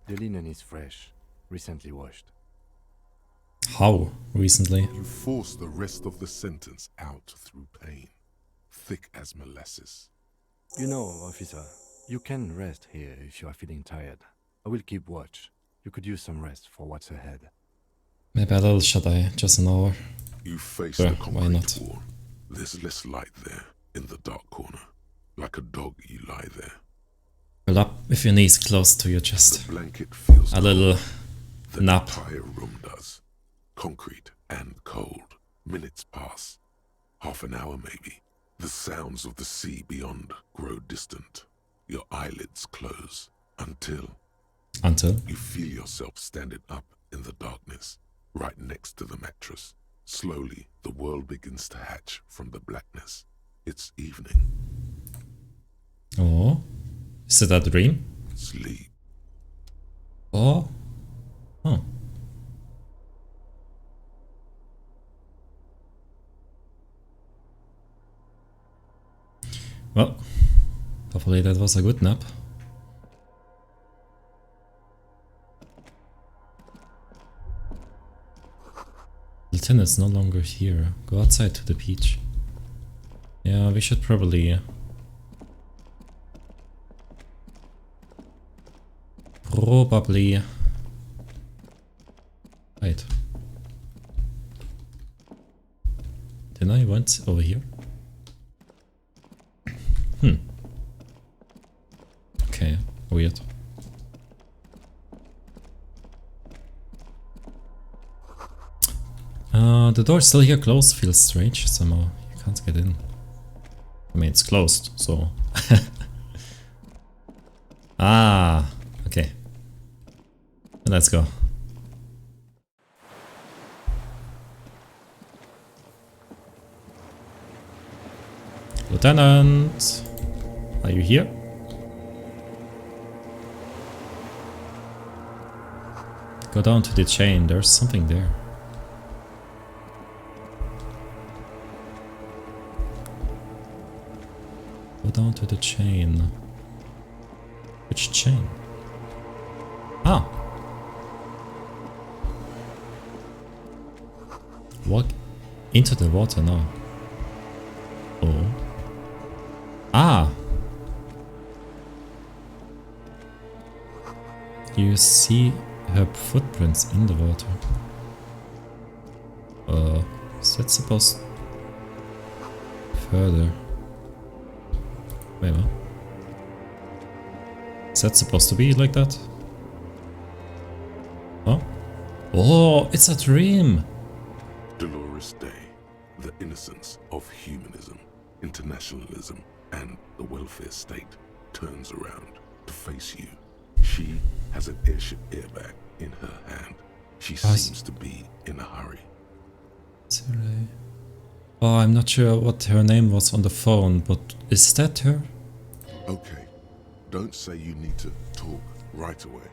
The linen is fresh, recently washed. How recently? You force the rest of the sentence out through pain, thick as molasses. You know, officer, you can rest here if you are feeling tired. I will keep watch. You could use some rest for what's ahead. Maybe a little shut-eye, just an hour. You face Sure, the why concrete not? wall. There's less light there, in the dark corner. Like a dog, you lie there. Roll up with your knees close to your chest. The blanket feels A little the nap. entire room does. Concrete and cold. Minutes pass. Half an hour maybe. The sounds of the sea beyond grow distant. Your eyelids close until you feel yourself standing up in the darkness, right next to the mattress. Slowly, the world begins to hatch from the blackness. It's evening. Oh, is it a dream? Sleep. Oh. Well, hopefully that was a good nap. Lieutenant's no longer here. Go outside to the beach. Yeah, we should probably... Wait. Didn't I went over here? Okay, weird. The door's still here closed, feels strange somehow. You can't get in. I mean, it's closed, so... Ah, okay. Let's go. Lieutenant! Are you here? Go down to the chain, there's something there. Go down to the chain. Which chain? Ah! Walk into the water now. Oh. Ah! You see her footprints in the water. Is that supposed... Further. Wait, what? Is that supposed to be like that? Oh? Oh, it's a dream! Dolores Day, the innocence of humanism, internationalism, and the welfare state turns around to face you. She has an airship airbag in her hand. She seems to be in a hurry. Oh, I'm not sure what her name was on the phone, but is that her? Okay, don't say you need to talk right away.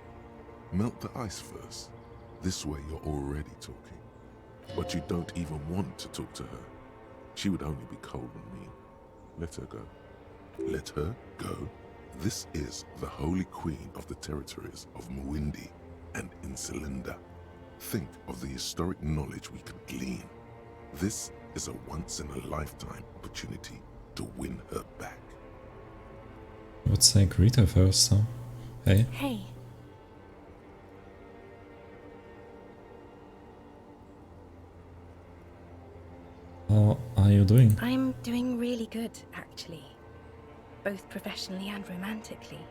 Melt the ice first. This way you're already talking. But you don't even want to talk to her. She would only be cold and mean. Let her go. Let her go. This is the holy queen of the territories of Muindi and Insulinda. Think of the historic knowledge we could glean. This is a once-in-a-lifetime opportunity to win her back. I would say greet her first, huh? Hey. Hey. How are you doing? I'm doing really good, actually. Both professionally and romantically.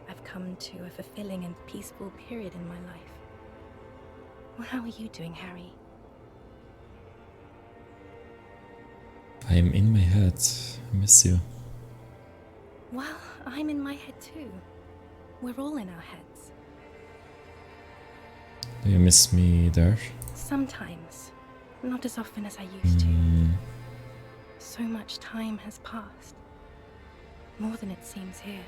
I've come to a fulfilling and peaceful period in my life. Well, how are you doing, Harry? I'm in my head. I miss you. Well, I'm in my head too. We're all in our heads. Do you miss me there? Sometimes. Not as often as I used to. So much time has passed. More than it seems here.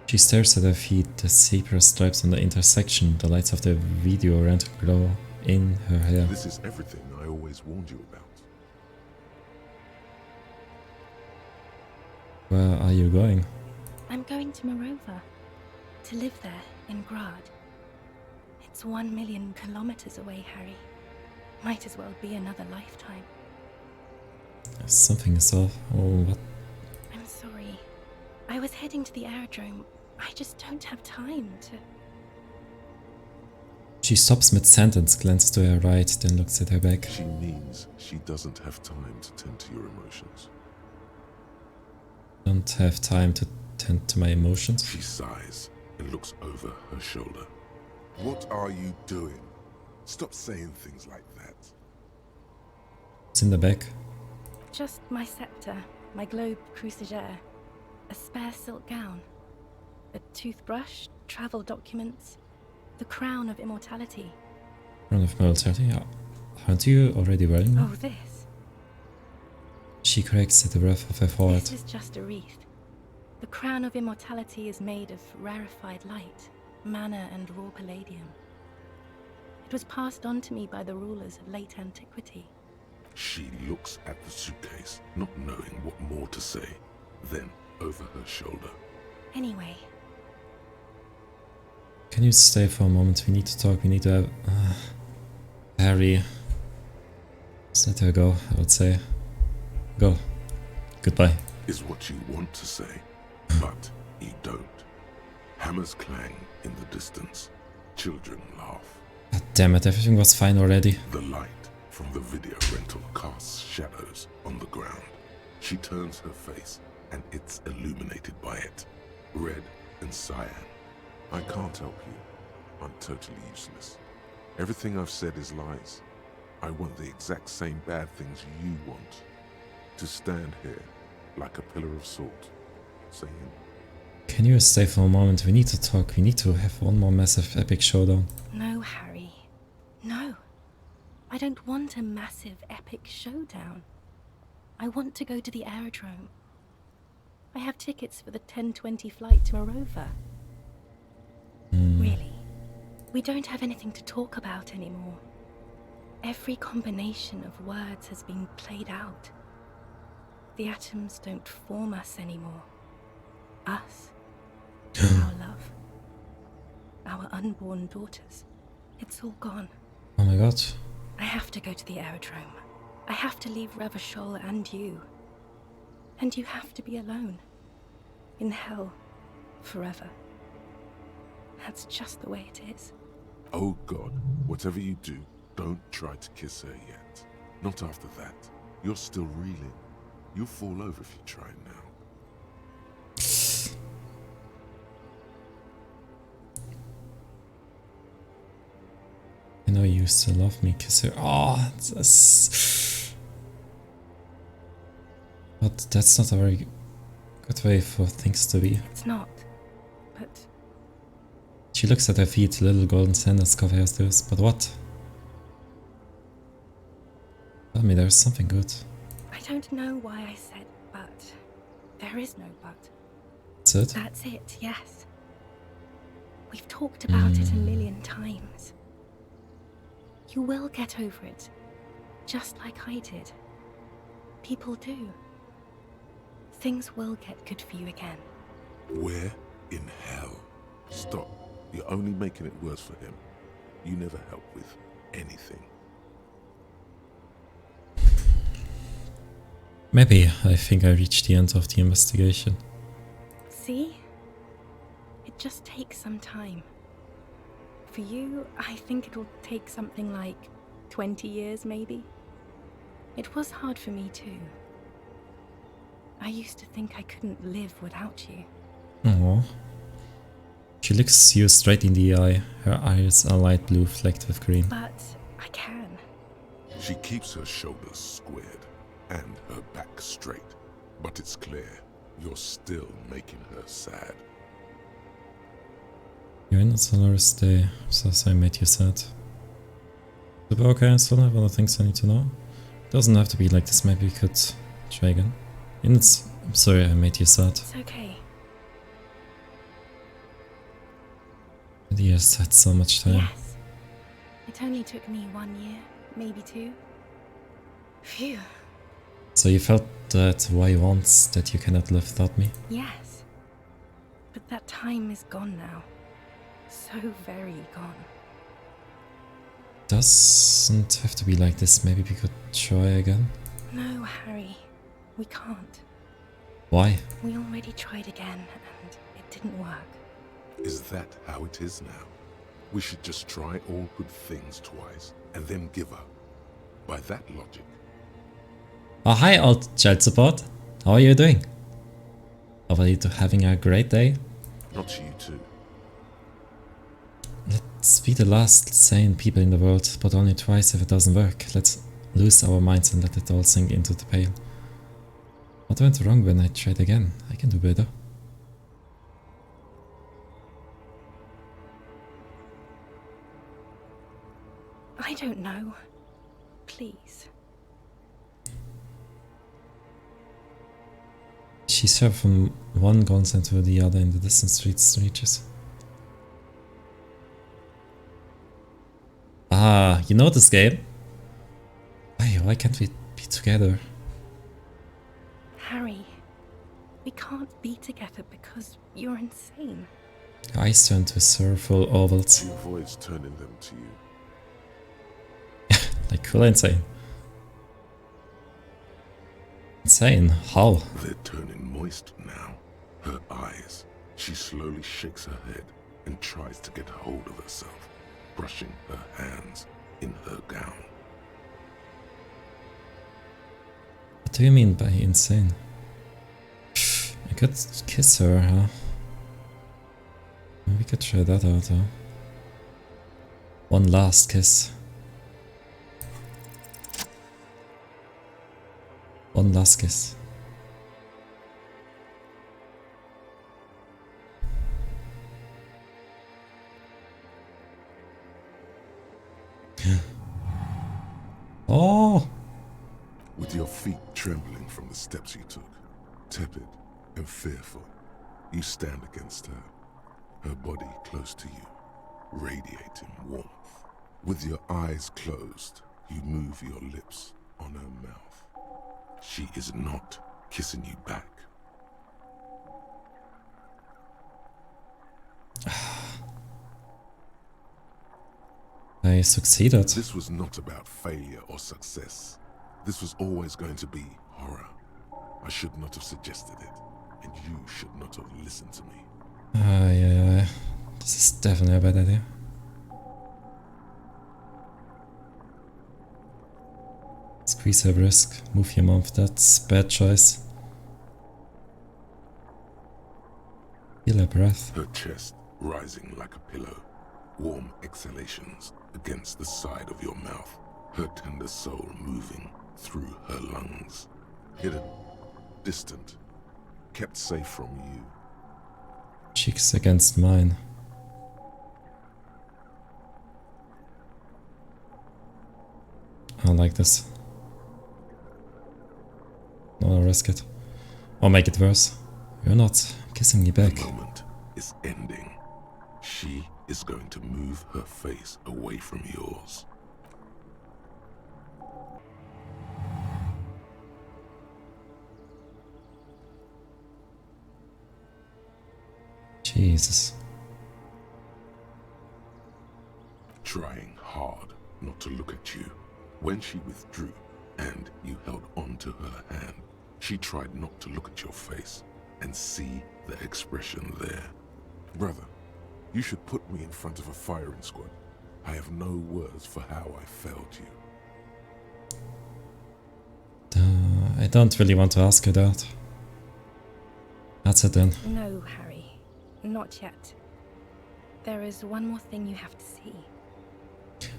She stares at her feet, the zebra stripes on the intersection, the lights of the video rental glow in her hair. This is everything I always warned you about. Where are you going? I'm going to Morova. To live there, in Grad. It's 1 million kilometers away, Harry. Might as well be another lifetime. Something is off. Oh, what? I'm sorry. I was heading to the aerodrome. I just don't have time to... She stops mid-sentence, glances to her right, then looks at her back. She means she doesn't have time to tend to your emotions. Don't have time to tend to my emotions. She sighs and looks over her shoulder. What are you doing? Stop saying things like that. It's in the back. Just my scepter, my globe cruciger, a spare silk gown, a toothbrush, travel documents, the crown of immortality. Crown of immortality? Aren't you already wearing one? Oh, this. She cracks at the roof of her forehead. This is just a wreath. The crown of immortality is made of rarefied light, mana and raw palladium. It was passed on to me by the rulers of late antiquity. She looks at the suitcase, not knowing what more to say. Then, over her shoulder. Anyway. Can you stay for a moment? We need to talk. We need to have... Harry. Let's let her go, I would say. Go. Goodbye. Is what you want to say, but you don't. Hammers clang in the distance. Children laugh. God damn it, everything was fine already. The light from the video rental casts shadows on the ground. She turns her face, and it's illuminated by it. Red and cyan. I can't help you. I'm totally useless. Everything I've said is lies. I want the exact same bad things you want. To stand here like a pillar of salt, saying... Can you stay for a moment? We need to talk. We need to have one more massive epic showdown. No, Harry. No. I don't want a massive epic showdown. I want to go to the aerodrome. I have tickets for the 10:20 flight to Morova. Really, we don't have anything to talk about anymore. Every combination of words has been played out. The atoms don't form us anymore. Us. Our love. Our unborn daughters. It's all gone. Oh my god. I have to go to the aerodrome. I have to leave Revachol and you. And you have to be alone. In hell. Forever. That's just the way it is. Oh God, whatever you do, don't try to kiss her yet. Not after that. You're still reeling. You'll fall over if you try now. I know you still love me, kiss her. Oh, but that's not a very good way for things to be. It's not, but... She looks at her feet, little golden sandals cover her stairs. But what? Tell me there's something good. I don't know why I said but. There is no but. That's it? That's it, yes. We've talked about it a million times. You will get over it. just like I did. People do. Things will get good for you again. Where in hell? Stop. You're only making it worse for him. You never help with anything. Maybe I think I reached the end of the investigation. See? It just takes some time. For you, I think it'll take something like 20 years, maybe. It was hard for me too. I used to think I couldn't live without you. Aww. She looks you straight in the eye. Her eyes are light blue flecked with green. But I can. She keeps her shoulders squared and her back straight. But it's clear you're still making her sad. You're in a Solaris day, so I made you sad. Super, okay, I still have other things I need to know. Doesn't have to be like this, maybe we could try again. I'm sorry I made you sad. It's okay. The years had so much time. Yes. It only took me 1 year, maybe 2. Phew. So you felt that why once that you cannot live without me? Yes. But that time is gone now. So very gone. Doesn't have to be like this. Maybe we could try again. No, Harry. We can't. Why? We already tried again and it didn't work. Is that how it is now? We should just try all good things twice and then give up. By that logic. Oh, hi, old child support. How are you doing? Are you having a great day? Not you too. Let's be the last sane people in the world, but only twice if it doesn't work. Let's lose our minds and let it all sink into the pail. What went wrong when I tried again? I can do better. I don't know. Please. She served from one gunset to the other in the distant streets reaches. Ah, you know this game? Why can't we be together? Harry, we can't be together because you're insane. Her eyes turn to circle ovals. She avoids turning them to you. Like cool insane. Insane? How? They're turning moist now. Her eyes. She slowly shakes her head and tries to get hold of herself, brushing her hands in her gown. What do you mean by insane? I could kiss her, huh? We could try that out, huh? One last kiss. One last kiss. Oh! With your feet trembling from the steps you took, tepid and fearful, you stand against her, her body close to you, radiating warmth. With your eyes closed, you move your lips on her mouth. She is not kissing you back. I succeeded. This was not about failure or success. This was always going to be horror. I should not have suggested it, and you should not have listened to me. Yeah. This is definitely a bad idea. Squeeze her wrist, move your mouth, that's bad choice. Feel her breath. Her chest rising like a pillow, warm exhalations against the side of your mouth, her tender soul moving through her lungs. Hidden, distant, kept safe from you. Cheeks against mine. I like this. I'll risk it. Or make it worse. You're not kissing me back. The moment is ending. She is going to move her face away from yours. Jesus. Trying hard not to look at you. When she withdrew and you held on to her hand, she tried not to look at your face and see the expression there. Brother, you should put me in front of a firing squad. I have no words for how I failed you. I don't really want to ask her that. That's it then. No, Harry. Not yet. There is one more thing you have to see.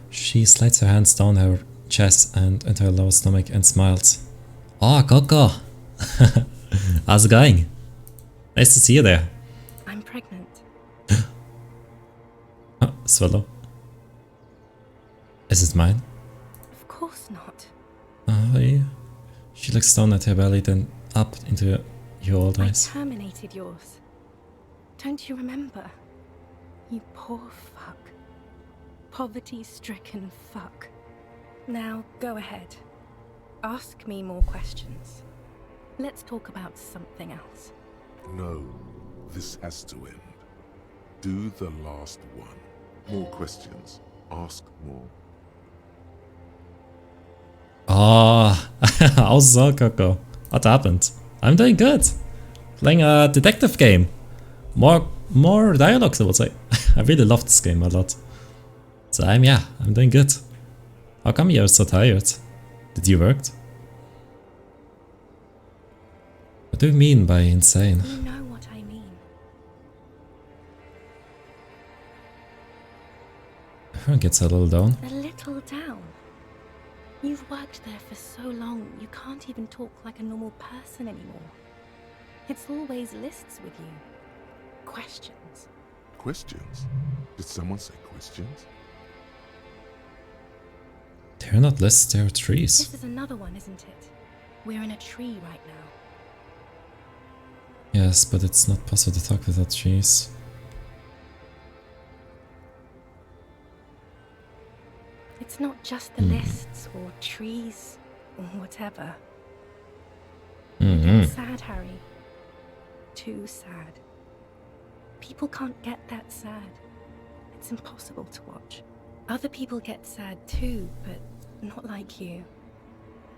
She slides her hands down her chest and into her lower stomach and smiles. Oh, Coco! How's it going? Nice to see you there. I'm pregnant. Oh, swallow. Is it mine? Of course not. Oh, yeah. She looks down at her belly, then up into your old I eyes. terminated yours. Don't you remember? You poor fuck. Poverty-stricken fuck. Now, go ahead. Ask me more questions. Let's talk about something else. No, this has to end. Do the last one. More questions. Ask more. Oh, how's so, Coco? What happened? I'm doing good. Playing a detective game. More dialogues, I would say. I really love this game a lot. So I'm doing good. How come you're so tired? Did you work? What do you mean by insane? You know what I mean. Everyone gets a little down. A little down? You've worked there for so long, you can't even talk like a normal person anymore. It's always lists with you. Questions. Questions? Did someone say questions? They're not lists, they're trees. This is another one, isn't it? We're in a tree right now. Yes, but it's not possible to talk without trees. It's not just the lists or trees or whatever. You get sad, Harry. Too sad. People can't get that sad. It's impossible to watch. Other people get sad too, but not like you.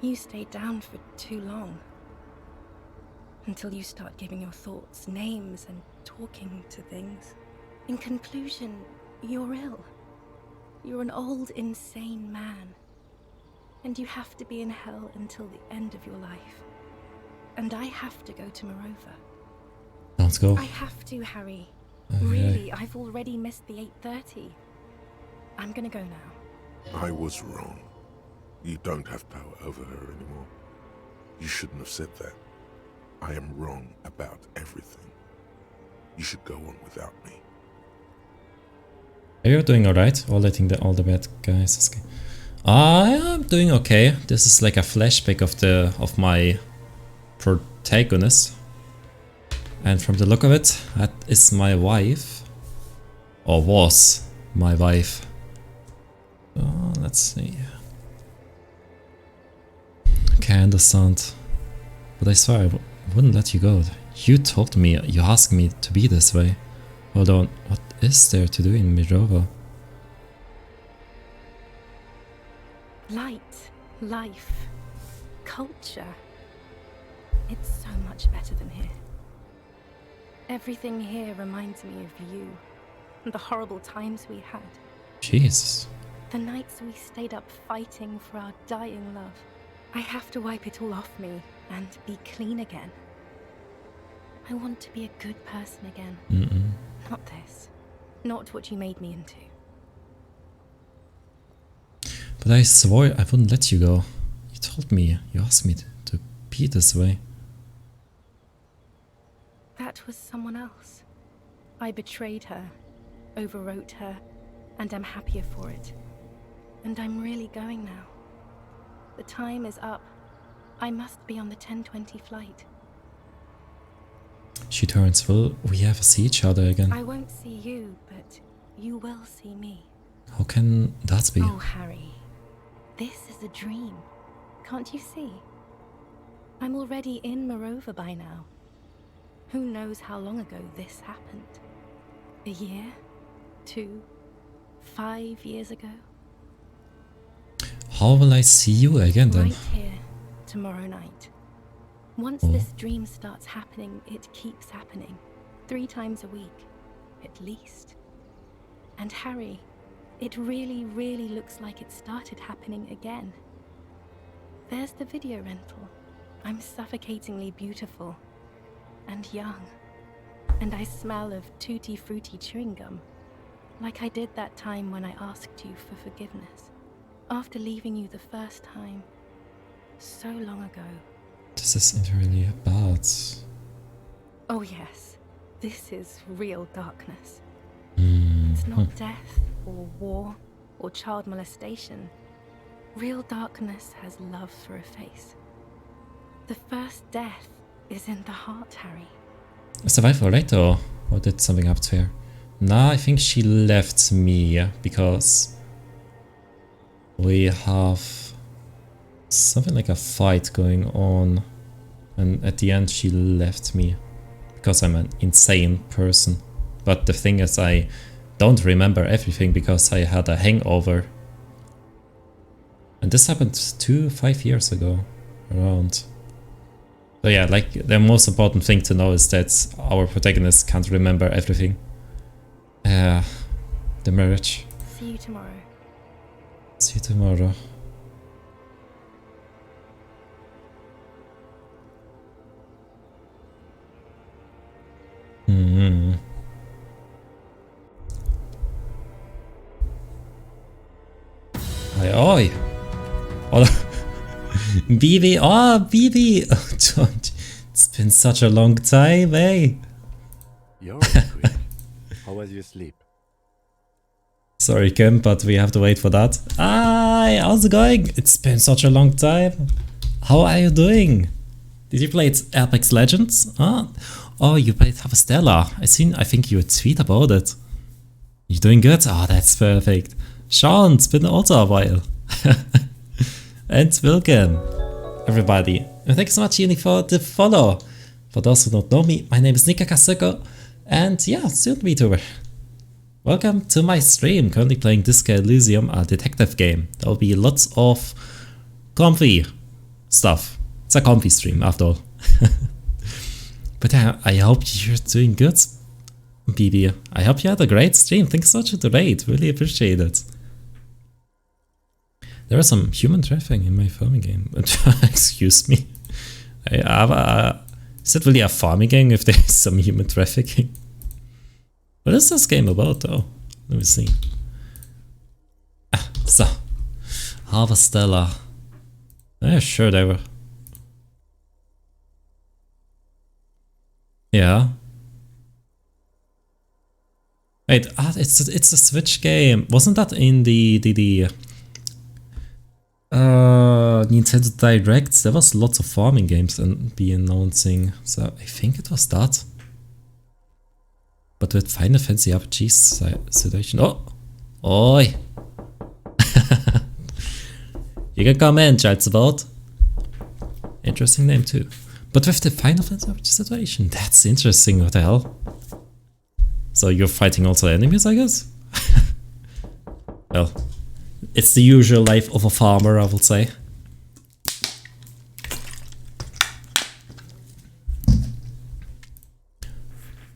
You stay down for too long. Until you start giving your thoughts names and talking to things. In conclusion, you're ill. You're an old, insane man. And you have to be in hell until the end of your life. And I have to go to Morova. Let's go. I have to, Harry. Really, I've already missed the 8:30. I'm gonna go now. I was wrong. You don't have power over her anymore. You shouldn't have said that. I am wrong about everything. You should go on without me. Are you doing alright? Or letting all the bad guys? Okay. I'm doing okay. This is like a flashback of my protagonist. And from the look of it, that is my wife. Or was my wife. Oh, let's see. Okay, I understand. But I swear I wouldn't let you go. You told me, you asked me to be this way. Hold on, what is there to do in Morova? Light, life, culture. It's so much better than here. Everything here reminds me of you and the horrible times we had. Jesus. The nights we stayed up fighting for our dying love. I have to wipe it all off me and be clean again. I want to be a good person again. Not this. Not what you made me into. But I swore I wouldn't let you go. You told me, you asked me to be this way. That was someone else. I betrayed her, overwrote her, and I'm happier for it. And I'm really going now. The time is up. I must be on the 10:20 flight. She turns, will we ever see each other again? I won't see you, but you will see me. How can that be? Oh, Harry. This is a dream. Can't you see? I'm already in Morova by now. Who knows how long ago this happened? A year? 2? 5 years ago? How will I see you again then? Right here, tomorrow night. Once this dream starts happening, it keeps happening. 3 times a week, at least. And Harry, it really, really looks like it started happening again. There's the video rental. I'm suffocatingly beautiful. And young. And I smell of tutti frutti chewing gum. Like I did that time when I asked you for forgiveness. After leaving you the first time. So long ago. This isn't really about... Oh yes. This is real darkness. Mm. It's not death, or war, or child molestation. Real darkness has love for a face. The first death is in the heart, Harry. Survive or later, or did something up to her? Nah, I think she left me because we have something like a fight going on, and at the end she left me because I'm an insane person. But the thing is, I don't remember everything because I had a hangover. And this happened 5 years ago, around. So yeah, like the most important thing to know is that our protagonist can't remember everything. The marriage. See you tomorrow. See you tomorrow. Hmm. Hi, oi. Oh, BB, oh, BB. Oh, it's been such a long time, eh? You're okay. How was your sleep? Sorry, Kim, but we have to wait for that. Hi, how's it going? It's been such a long time. How are you doing? Did you play Apex Legends? Oh, you played Harvestella. I think you tweet about it. You doing good? Oh, that's perfect. Sean, it's been also a while. And welcome, everybody. And thank you so much, Uni, for the follow. For those who don't know me, my name is Niko Kazuko. And yeah, student Vtuber. Welcome to my stream. Currently playing Disco Elysium, a detective game. There will be lots of comfy stuff. It's a comfy stream, after all. But I hope you're doing good, BB. I hope you had a great stream. Thanks so much for the raid. Really appreciate it. There is some human trafficking in my farming game. Excuse me. Is it really a farming game if there is some human trafficking? What is this game about though? Let me see. So. Harvestella. Yeah, sure they were. Yeah. Wait, it's a Switch game. Wasn't that in the Nintendo Directs? There was lots of farming games and be announcing, so I think it was that. But with Final Fantasy RPG situation. Oh! Oi! You can come in, child support. Interesting name too. But with the Final Fantasy RPG situation, that's interesting, what the hell? So you're fighting also enemies, I guess? Well, it's the usual life of a farmer, I will say.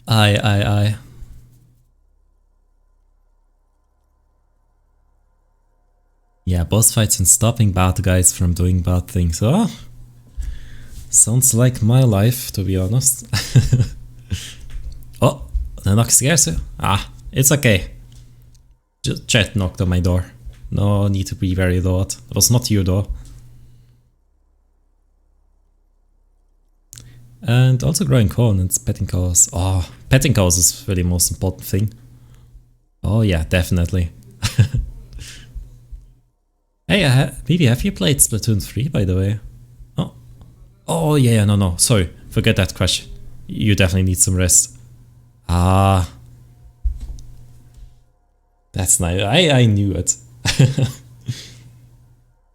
Aye. Yeah, boss fights and stopping bad guys from doing bad things. Oh, sounds like my life, to be honest. Oh, the knock scares you? Ah, it's okay. Just Chet knocked on my door. No need to be very loud. It was not you though. And also growing corn and petting cows. Oh, petting cows is really the most important thing. Oh yeah, definitely. Hey, Vivi, have you played Splatoon 3 by the way? Oh yeah, no, sorry. Forget that question. You definitely need some rest. Ah. That's nice. I knew it.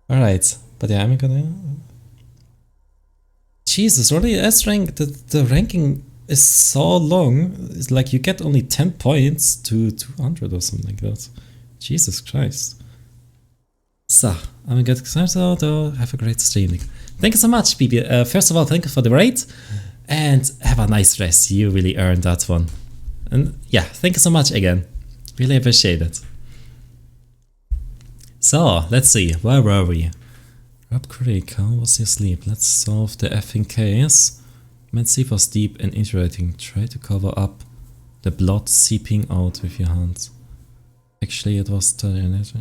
Alright, but yeah, I'm gonna... Jesus, really, S rank, the ranking is so long. It's like you get only 10 points to 200 or something like that. Jesus Christ. So, I'm gonna get excited. Have a great stream. Thank you so much, BB. First of all, thank you for the raid. And have a nice rest. You really earned that one. And yeah, thank you so much again. Really appreciate it. So, let's see. Where were we? Rob Creek, how was your sleep? Let's solve the effing case. Man's sleep was deep and iterating. Try to cover up the blood seeping out with your hands. Actually, it was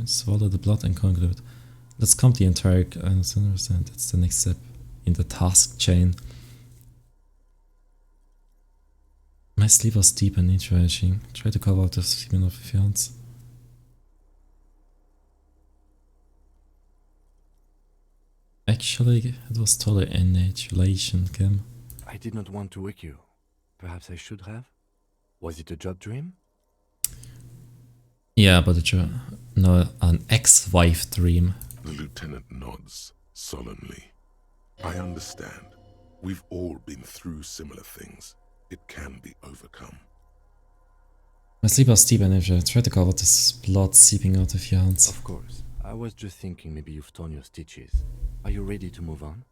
swallow the blood and conclude. Let's count the entire 100%. That's the next step in the task chain. My sleep was deep and iterating. Try to cover up the seeping out with your hands. Actually, it was totally annihilation, Kim. I did not want to wake you. Perhaps I should have? Was it a job dream? Yeah, but it's an ex-wife dream. The lieutenant nods solemnly. I understand. We've all been through similar things. It can be overcome. My sleep was deep and I tried to cover this blood seeping out of your hands. Of course. I was just thinking maybe you've torn your stitches. Are you ready to move on?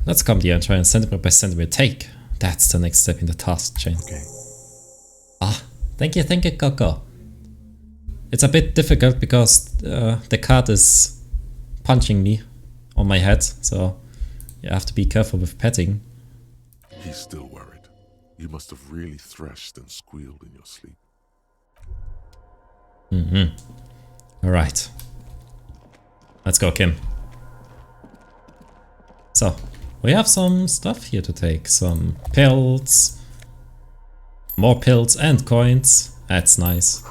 Let's come here and try and centimeter by centimeter take. That's the next step in the task chain. Okay. Thank you, Coco. It's a bit difficult because the cat is punching me on my head, so you have to be careful with petting. He's still worried. You must have really thrashed and squealed in your sleep. Alright. Let's go, Kim. So, we have some stuff here to take. Some pills. More pills and coins. That's nice.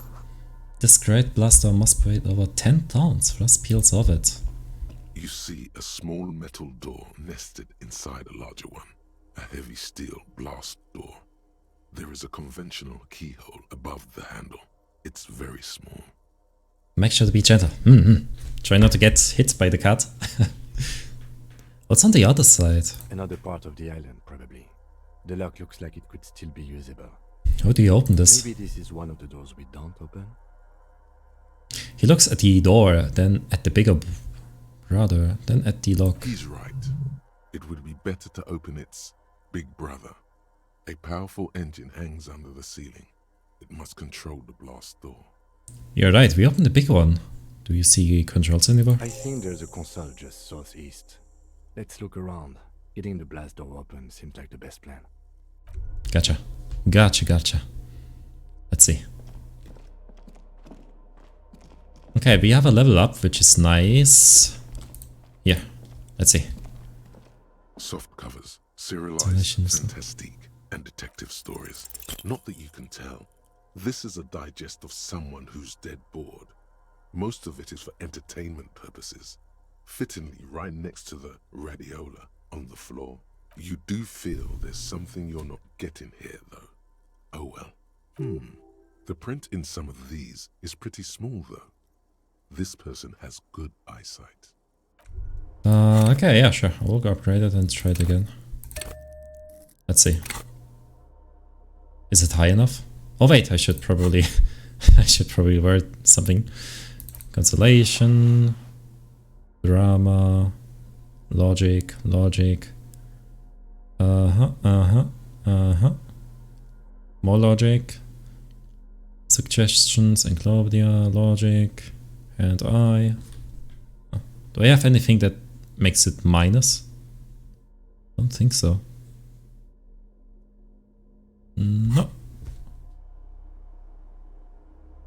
This great blaster must weigh over 10 tons. First peels of it. You see a small metal door nested inside a larger one. A heavy steel blast door. There is a conventional keyhole above the handle. It's very small. Make sure to be gentle. Try not to get hit by the cat. What's on the other side? Another part of the island, probably. The lock looks like it could still be usable. How do you open this? Maybe this is one of the doors we don't open? He looks at the door, then at the bigger brother, then at the lock. He's right. It would be better to open its big brother. A powerful engine hangs under the ceiling. It must control the blast door. You're right, we opened the big one. Do you see controls anywhere? I think there's a console just southeast. Let's look around. Getting the blast door open seems like the best plan. Gotcha. Let's see. Okay, we have a level up, which is nice. Yeah, let's see. Soft covers, serialized, fantastique, and detective stories. Not that you can tell. This is a digest of someone who's dead bored. Most of it is for entertainment purposes. Fittingly right next to the radiola on the floor. You do feel there's something you're not getting here, though. Oh well. The print in some of these is pretty small, though. This person has good eyesight. Okay, yeah, sure. We'll go upgrade it and try it again. Let's see. Is it high enough? Oh wait, I should probably wear something. Consolation, drama, logic. More logic. Suggestions, encyclopedia, logic, and I. Do I have anything that makes it minus? Don't think so. No.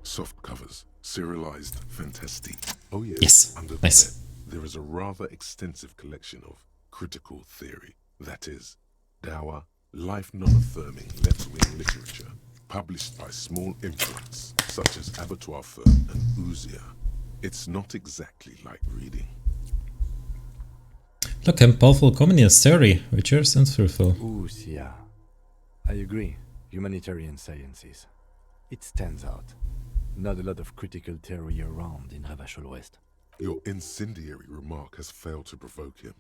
Soft covers, serialized, fantastique. Oh yes. Yes. Under the Nice. bed, there is a rather extensive collection of critical theory. That is, dour, life non-affirming left-wing literature, published by small imprints such as Abattoir Fur and Ouzia. It's not exactly like reading. Look, and powerful communist theory, rigorous and truthful. Ouzia. I agree. Humanitarian sciences. It stands out. Not a lot of critical theory around in Ravachol West. Your incendiary remark has failed to provoke him.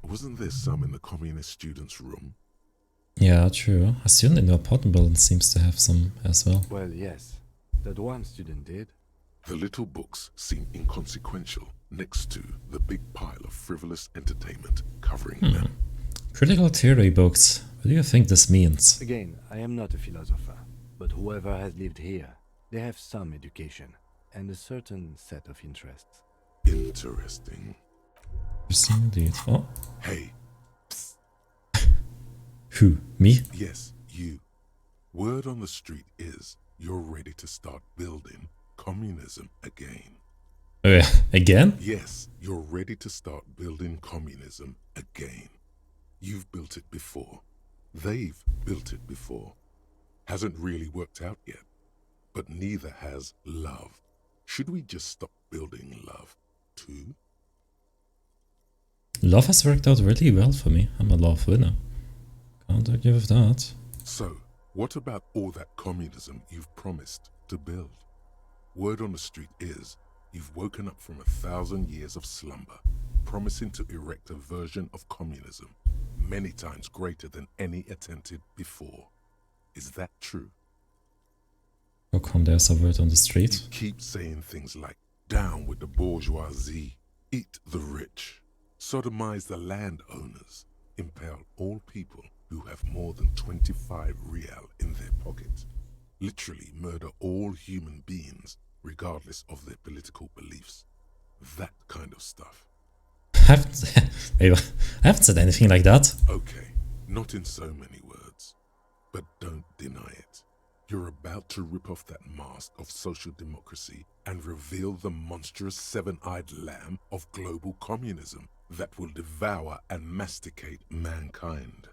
Wasn't there some in the communist students' room? Yeah, true. A student in the apartment building seems to have some as well. Well, yes. That one student did. The little books seem inconsequential next to the big pile of frivolous entertainment covering them. Critical theory books. What do you think this means? Again, I am not a philosopher, but whoever has lived here, they have some education and a certain set of interests. Interesting. Interesting indeed. Oh. Hey. Who? Me? Yes, you. Word on the street is you're ready to start building communism again. Again? Yes, you're ready to start building communism again. You've built it before. They've built it before. Hasn't really worked out yet. But neither has love. Should we just stop building love, too? Love has worked out really well for me. I'm a love winner. Can't argue with that. So, what about all that communism you've promised to build? Word on the street is you've woken up from 1,000 years of slumber, promising to erect a version of communism many times greater than any attempted before. Is that true? How come there's a word on the street? You keep saying things like, down with the bourgeoisie, eat the rich, sodomize the landowners, impale all people who have more than 25 real in their pocket, literally murder all human beings regardless of their political beliefs. That kind of stuff. I haven't said anything like that. Okay, not in so many words, but don't deny it. You're about to rip off that mask of social democracy and reveal the monstrous seven-eyed lamb of global communism that will devour and masticate mankind.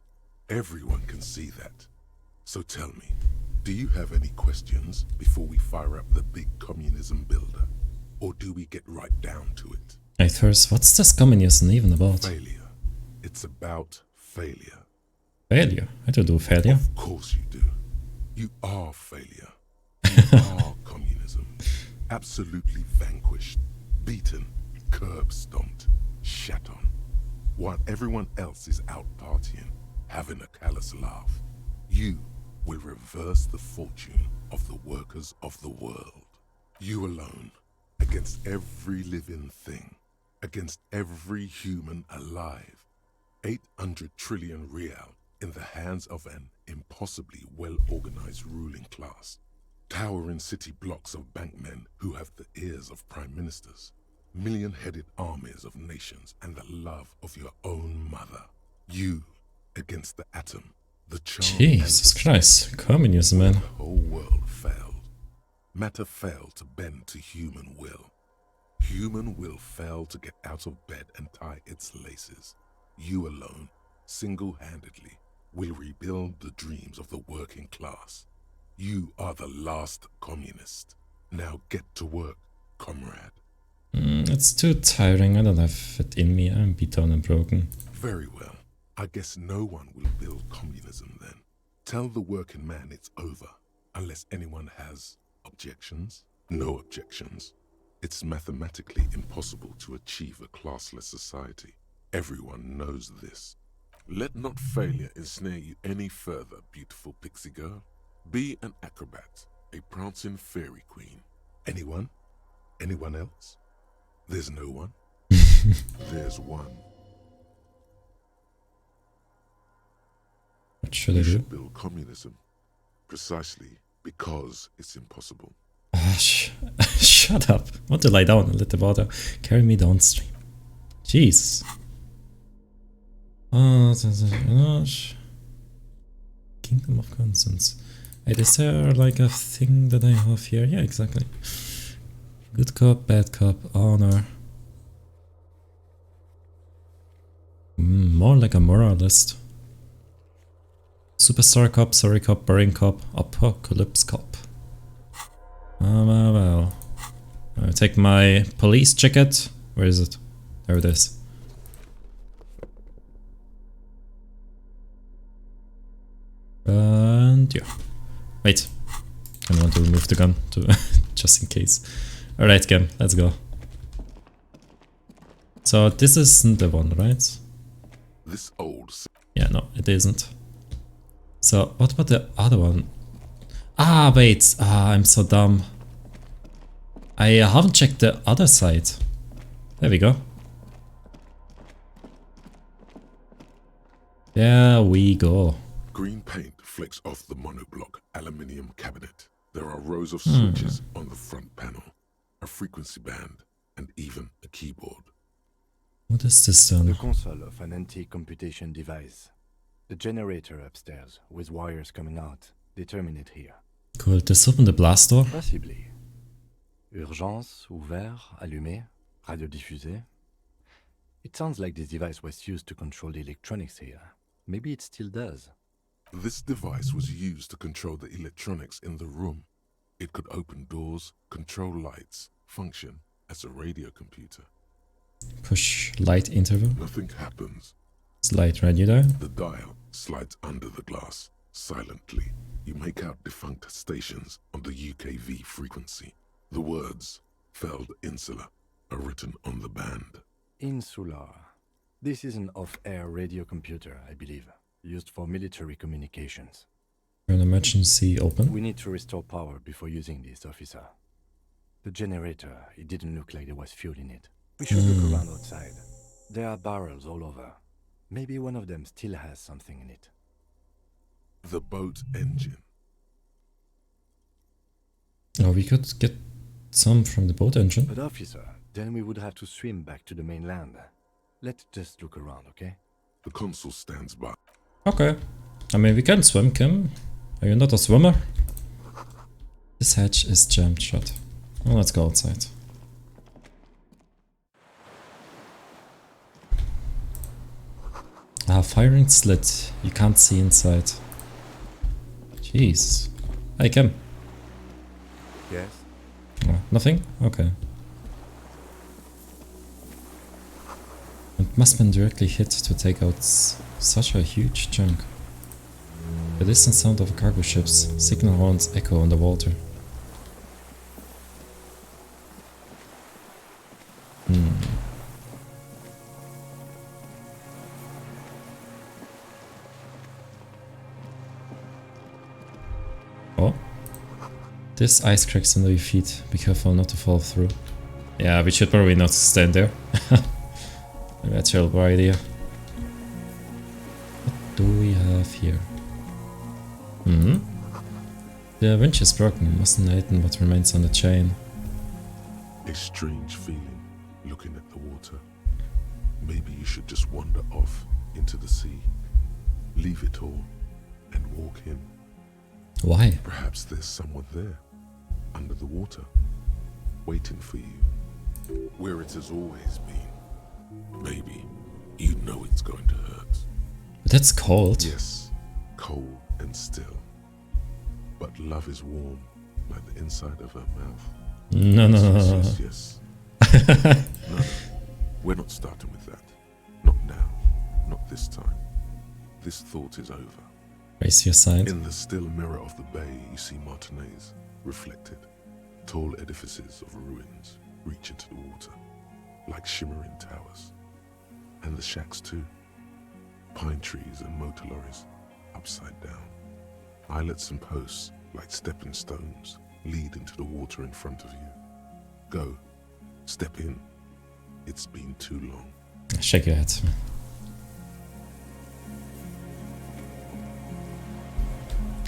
Everyone can see that. So tell me, do you have any questions before we fire up the big communism builder? Or do we get right down to it? Hey, first, what's this communism even about? Failure. It's about failure. Failure? I don't do failure. Of course you do. You are failure. You are communism. Absolutely vanquished, beaten, curb-stomped, shat on. While everyone else is out partying, having a callous laugh, you will reverse the fortune of the workers of the world. You alone, against every living thing, against every human alive. 800 trillion real in the hands of an impossibly well-organized ruling class. Towering city blocks of bankmen who have the ears of prime ministers. Million-headed armies of nations and the love of your own mother. You against the atom, the charm. Jesus Christ, communism, man. The whole world failed. Matter failed to bend to human will. Human will failed to get out of bed and tie its laces. You alone, single-handedly, will rebuild the dreams of the working class. You are the last communist. Now get to work, comrade. It's too tiring. I don't have it in me. I'm beat down and broken. Very well. I guess no one will build communism then. Tell the working man it's over, unless anyone has objections. No objections. It's mathematically impossible to achieve a classless society. Everyone knows this. Let not failure ensnare you any further, beautiful pixie girl. Be an acrobat, a prancing fairy queen. Anyone? Anyone else? There's no one. There's one. What should I do? You should build communism, precisely because it's impossible. Shut up. I want to lie down and let the water carry me downstream. Jesus. Kingdom of Conscience. Wait, is there like a thing that I have here? Yeah, exactly. Good cop, bad cop, honor. More like a moralist. Superstar cop, sorry cop, boring cop, apocalypse cop. Well. I take my police jacket. Where is it? There it is. And yeah. Wait. I want to remove the gun to just in case. Alright, game, let's go. So this isn't the one, right? This old... Yeah, no, it isn't. So, what about the other one? Ah, wait. Ah, I'm so dumb. I haven't checked the other side. There we go. There we go. Green paint flicks off the monoblock aluminium cabinet. There are rows of switches on the front panel, a frequency band, and even a keyboard. What is this then? The console of an antique computation device. The generator upstairs, with wires coming out, they terminate here. Cool, this open the blast door? Possibly. Urgence, ouvert, allumé, radio diffusé. It sounds like this device was used to control the electronics here. Maybe it still does. This device was used to control the electronics in the room. It could open doors, control lights, function as a radio computer. Push light interval. Nothing happens. Slide radio there. The dial slides under the glass, silently. You make out defunct stations on the UKV frequency. The words, Feld Insula, are written on the band. Insular. This is an off-air radio computer, I believe, used for military communications. An emergency open. We need to restore power before using this, officer. The generator, it didn't look like there was fuel in it. We should look around outside. There are barrels all over. Maybe one of them still has something in it. The boat engine. Oh, we could get some from the boat engine. But officer, then we would have to swim back to the mainland. Let's just look around, okay? The consul stands by. Okay. I mean, we can swim, Kim. Are you not a swimmer? This hatch is jammed shut. Well, let's go outside. Ah, firing slit. You can't see inside. Jeez. Hey, Kim. Yes? Oh, nothing? Okay. It must have been directly hit to take out such a huge chunk. The distant sound of cargo ships, signal horns echo on the water. Oh. This ice cracks under your feet. Be careful not to fall through. Yeah, we should probably not stand there. Maybe that's a terrible idea. What do we have here? The winch is broken. Mustn't lighten what remains on the chain. A strange feeling looking at the water. Maybe you should just wander off into the sea. Leave it all and walk in. Why? Perhaps there's someone there, under the water, waiting for you, where it has always been. Maybe you know it's going to hurt. That's cold. Yes, cold and still. But love is warm, like the inside of her mouth. No. Yes. No, we're not starting with that. Not now. Not this time. This thought is over. Raise your side. In the still mirror of the bay, you see Martinez, reflected. Tall edifices of ruins reach into the water, like shimmering towers. And the shacks too. Pine trees and motor lorries, upside down. Islets and posts, like stepping stones, lead into the water in front of you. Go. Step in. It's been too long. Shake your head.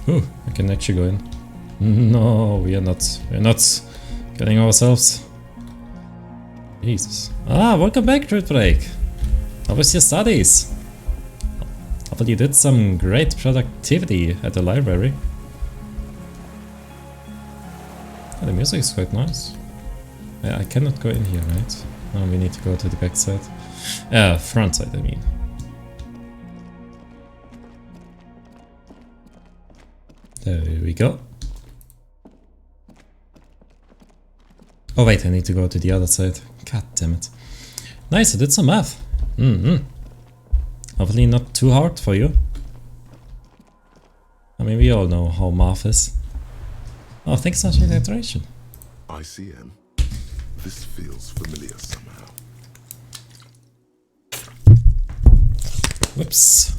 Ooh, I can actually go in. No, we are not. We're not getting ourselves. Jesus. Ah, welcome back, Druid Break. How was your studies? Hopefully you did some great productivity at the library. Oh, the music is quite nice. Yeah, I cannot go in here, right? No, we need to go to the back side. Front side, I mean. There we go. Oh wait, I need to go to the other side. God damn it. Nice, I did some math. Hopefully not too hard for you. I mean, we all know how math is. Oh, thanks so much for the iteration. ICM. This feels familiar somehow. Whoops.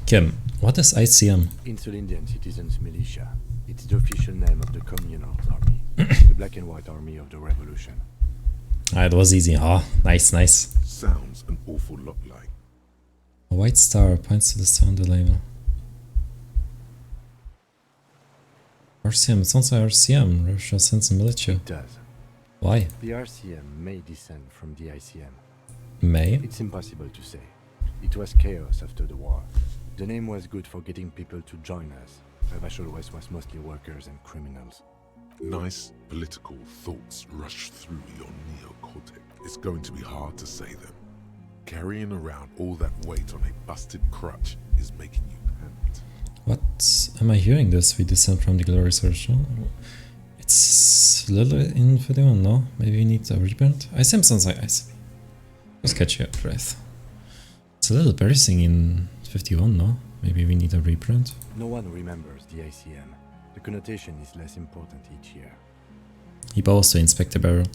Kim, what is ICM? Insulindian Citizens Militia. It's the official name of the Communal Army. The black and white army of the revolution. Ah, it was easy, huh? Nice, nice. Sounds an awful lot like. A white star points to the star on the label. RCM, it sounds like RCM, Russia sends a militia. It does. Why? The RCM may descend from the ICM. May? It's impossible to say. It was chaos after the war. The name was good for getting people to join us. Vashol West was mostly workers and criminals. Nice political thoughts rush through your neocortex. It's going to be hard to say them. Carrying around all that weight on a busted crutch is making you pant. What am I hearing this? We descend from the glorious original? It's a little bit in 51, no? Maybe we need a reprint? ICM sounds like ICM. Just catch your breath. It's a little embarrassing in 51, no? Maybe we need a reprint? No one remembers the ICM. The connotation is less important each year. He bows to Inspector Barrel.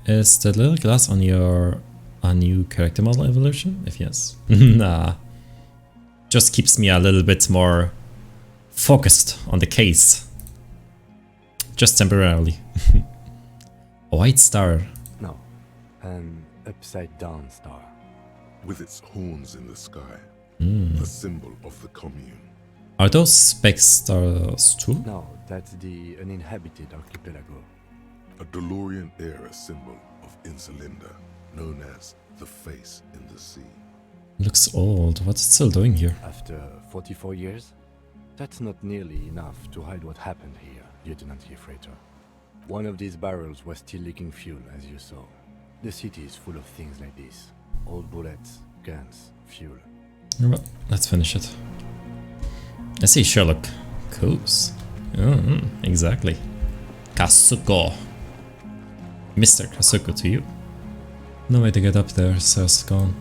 Is that little glass on your new character model evolution? If yes. Nah. Just keeps me a little bit more focused on the case. Just temporarily. A white star. No. An upside down star. With its horns in the sky. Mm. The symbol of the commune. Are those spec stars too? No, that's the uninhabited archipelago. A DeLorean era symbol of Insulinda, known as the face in the sea. Looks old. What's it still doing here? After 44 years? That's not nearly enough to hide what happened here, Lieutenant Freighter. One of these barrels was still leaking fuel, as you saw. The city is full of things like this. Old bullets, guns, fuel. Well, let's finish it. I see Sherlock. Coos. Exactly. Kazuko. Mr. Kazuko to you. No way to get up there, so it's gone.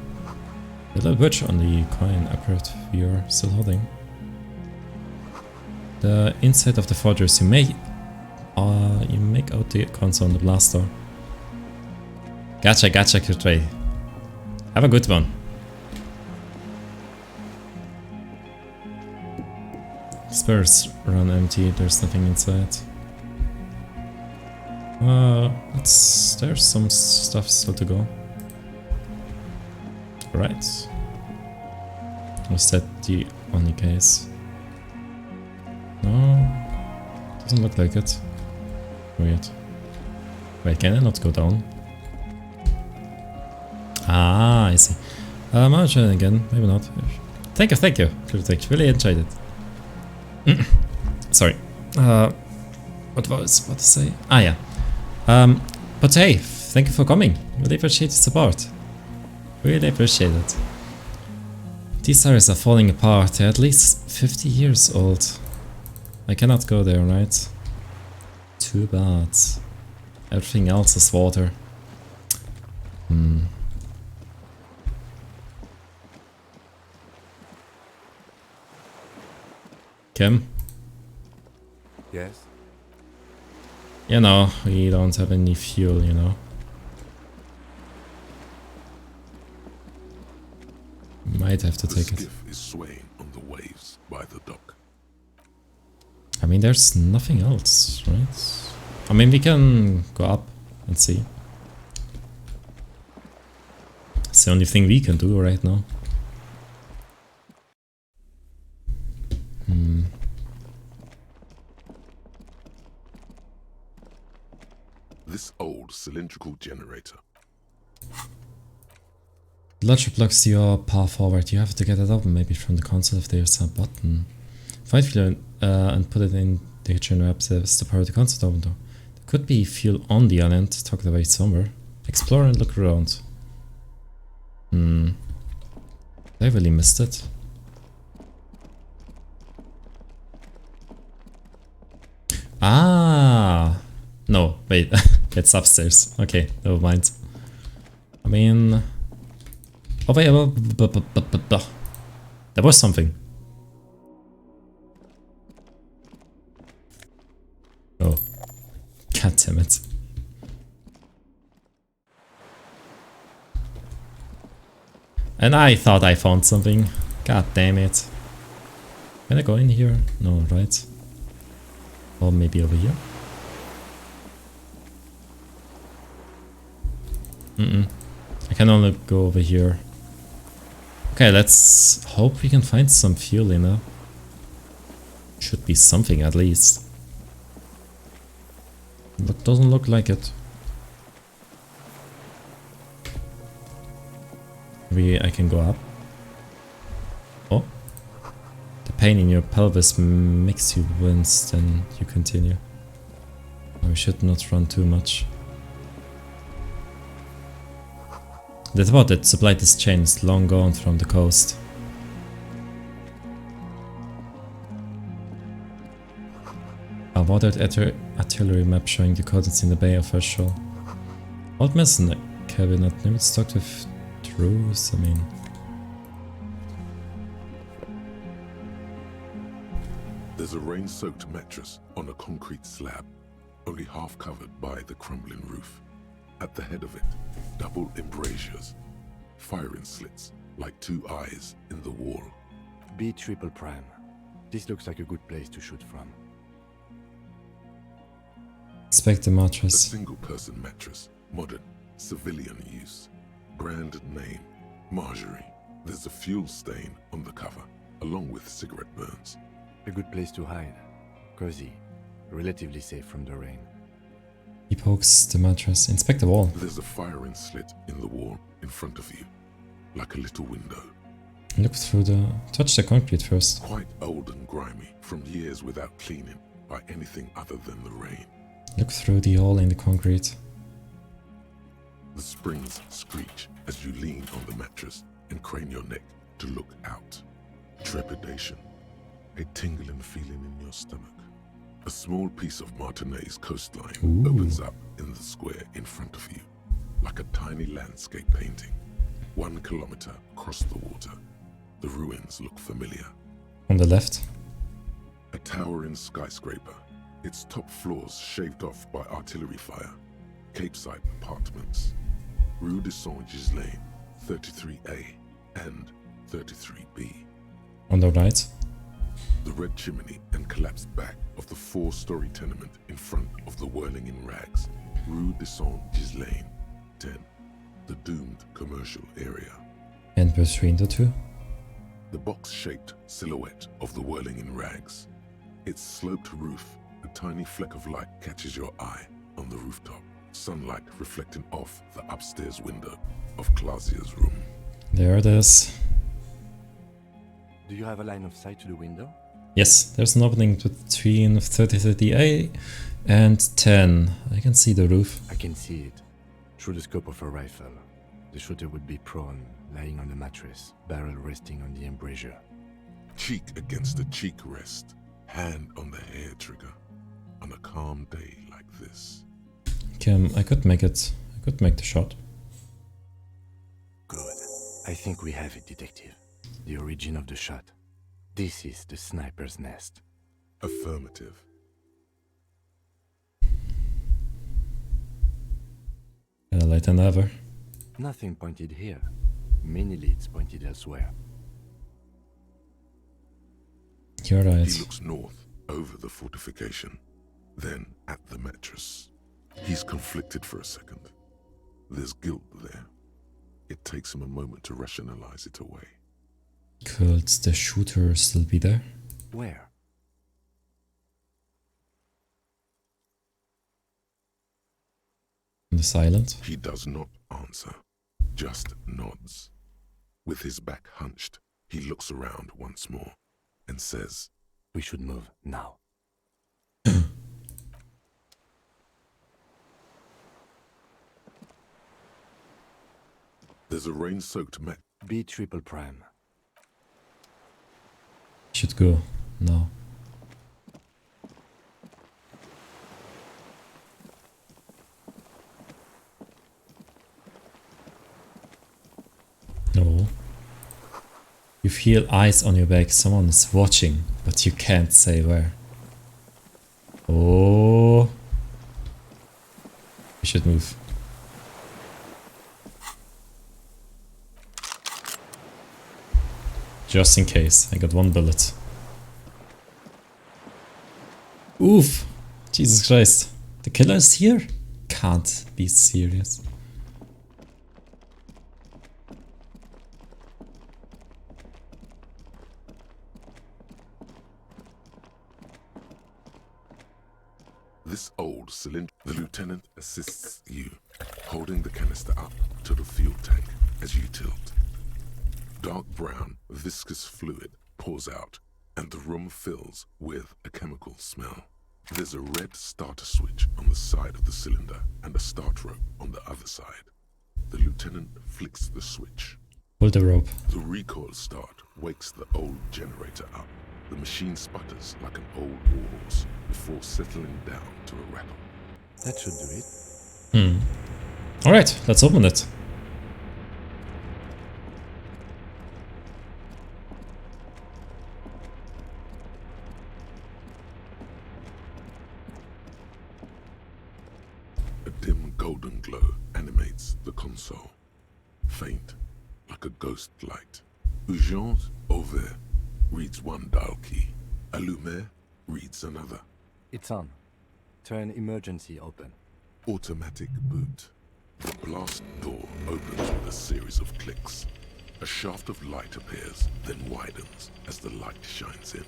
The little witch on the coin accurate viewer still holding. The inside of the fortress, you make out the console on the blast door. Gotcha, Kutray. Have a good one. Spares run empty, there's nothing inside. There's some stuff still to go. Right. Was that the only case? No, doesn't look like it. Weird. Wait, can I not go down? Ah, I see. I'll try it again, maybe not. Thank you, really enjoyed it. Sorry. What was what to say? Ah, yeah. But hey, thank you for coming. Really appreciate the support. Really appreciate it. These stars are falling apart. They're at least 50 years old. I cannot go there, right? Too bad. Everything else is water. Kim? Yes? You know, we don't have any fuel, you know. Might have to take it. The skiff is swaying on the waves by the dock. I mean, there's nothing else, right? I mean, we can go up and see. It's the only thing we can do right now. This old cylindrical generator. The logic blocks your path forward. You have to get it open, maybe from the console if there's a button. Find fuel and put it in the kitchen wrap to power the console open door. There could be fuel on the island, tucked away somewhere. Explore and look around. I really missed it. Ah! No, wait, it's upstairs. Okay, never mind. I mean... Oh wait, there was something. Oh. God damn it. And I thought I found something. God damn it. Can I go in here? No, right? Or maybe over here? I can only go over here. Okay, let's hope we can find some fuel in there. Should be something at least. But doesn't look like it. Maybe I can go up. Oh. The pain in your pelvis makes you wince, then you continue. We should not run too much. That boat that supplied this chain is long gone from the coast. A watered artillery map showing the coordinates in the Bay of Herschel. Old medicine cabinet, maybe stocked with truths, I mean. There's a rain-soaked mattress on a concrete slab, only half covered by the crumbling roof. At the head of it, double embrasures, firing slits like two eyes in the wall. B triple prime. This looks like a good place to shoot from. Inspect the mattress. A single-person mattress, modern, civilian use. Brand name, Marjorie. There's a fuel stain on the cover, along with cigarette burns. A good place to hide. Cozy. Relatively safe from the rain. He pokes the mattress. Inspect the wall. There's a firing slit in the wall in front of you, like a little window. Look through the... touch the concrete first. Quite old and grimy, from years without cleaning by anything other than the rain. Look through the hole in the concrete. The springs screech as you lean on the mattress and crane your neck to look out. Trepidation. A tingling feeling in your stomach. A small piece of Martinez coastline opens up in the square in front of you, like a tiny landscape painting. 1 kilometer across the water. The ruins look familiar. On the left? A towering skyscraper, its top floors shaved off by artillery fire. Capeside apartments. Rue de Saint-Ghislain, 33A and 33B. On the right? The red chimney and collapsed back of the 4-story tenement in front of the whirling in rags. Rue de Saint-Ghislain, 10. The doomed commercial area. And between the two? The box-shaped silhouette of the whirling in rags. Its sloped roof, a tiny fleck of light catches your eye on the rooftop. Sunlight reflecting off the upstairs window of Clausia's room. There it is. Do you have a line of sight to the window? Yes, there's an opening between 3030A and 10. I can see the roof. I can see it. Through the scope of a rifle. The shooter would be prone, lying on the mattress, barrel resting on the embrasure. Cheek against the cheek rest, hand on the hair trigger, on a calm day like this. Okay, I could make it. I could make the shot. Good. I think we have it, detective. The origin of the shot. This is the sniper's nest. Affirmative. Better late than ever. Nothing pointed here. Many leads pointed elsewhere. You're right. He looks north, over the fortification, then at the mattress. He's conflicted for a second. There's guilt there. It takes him a moment to rationalize it away. Could the shooter still be there? Where? On this island? He does not answer, just nods. With his back hunched, he looks around once more and says, "We should move now." There's a rain-soaked mat. B triple prime. Should go now. No. You feel eyes on your back. Someone is watching, but you can't say where. Oh. We should move. Just in case. I got 1 bullet. Oof! Jesus Christ. The killer is here? Can't be serious. This old cylinder, the lieutenant assists you, holding the canister up to the fuel tank as you tilt. Dark brown, viscous fluid pours out, and the room fills with a chemical smell. There's a red starter switch on the side of the cylinder and a start rope on the other side. The lieutenant flicks the switch. Pull the rope. The recoil start wakes the old generator up. The machine sputters like an old warhorse before settling down to a rattle. That should do it. Alright, let's open it. A dim golden glow animates the console. Faint, like a ghost light. Urgence ouvert reads one dial key. Allumer reads another. It's on. Turn emergency open. Automatic boot. The blast door opens with a series of clicks. A shaft of light appears, then widens as the light shines in.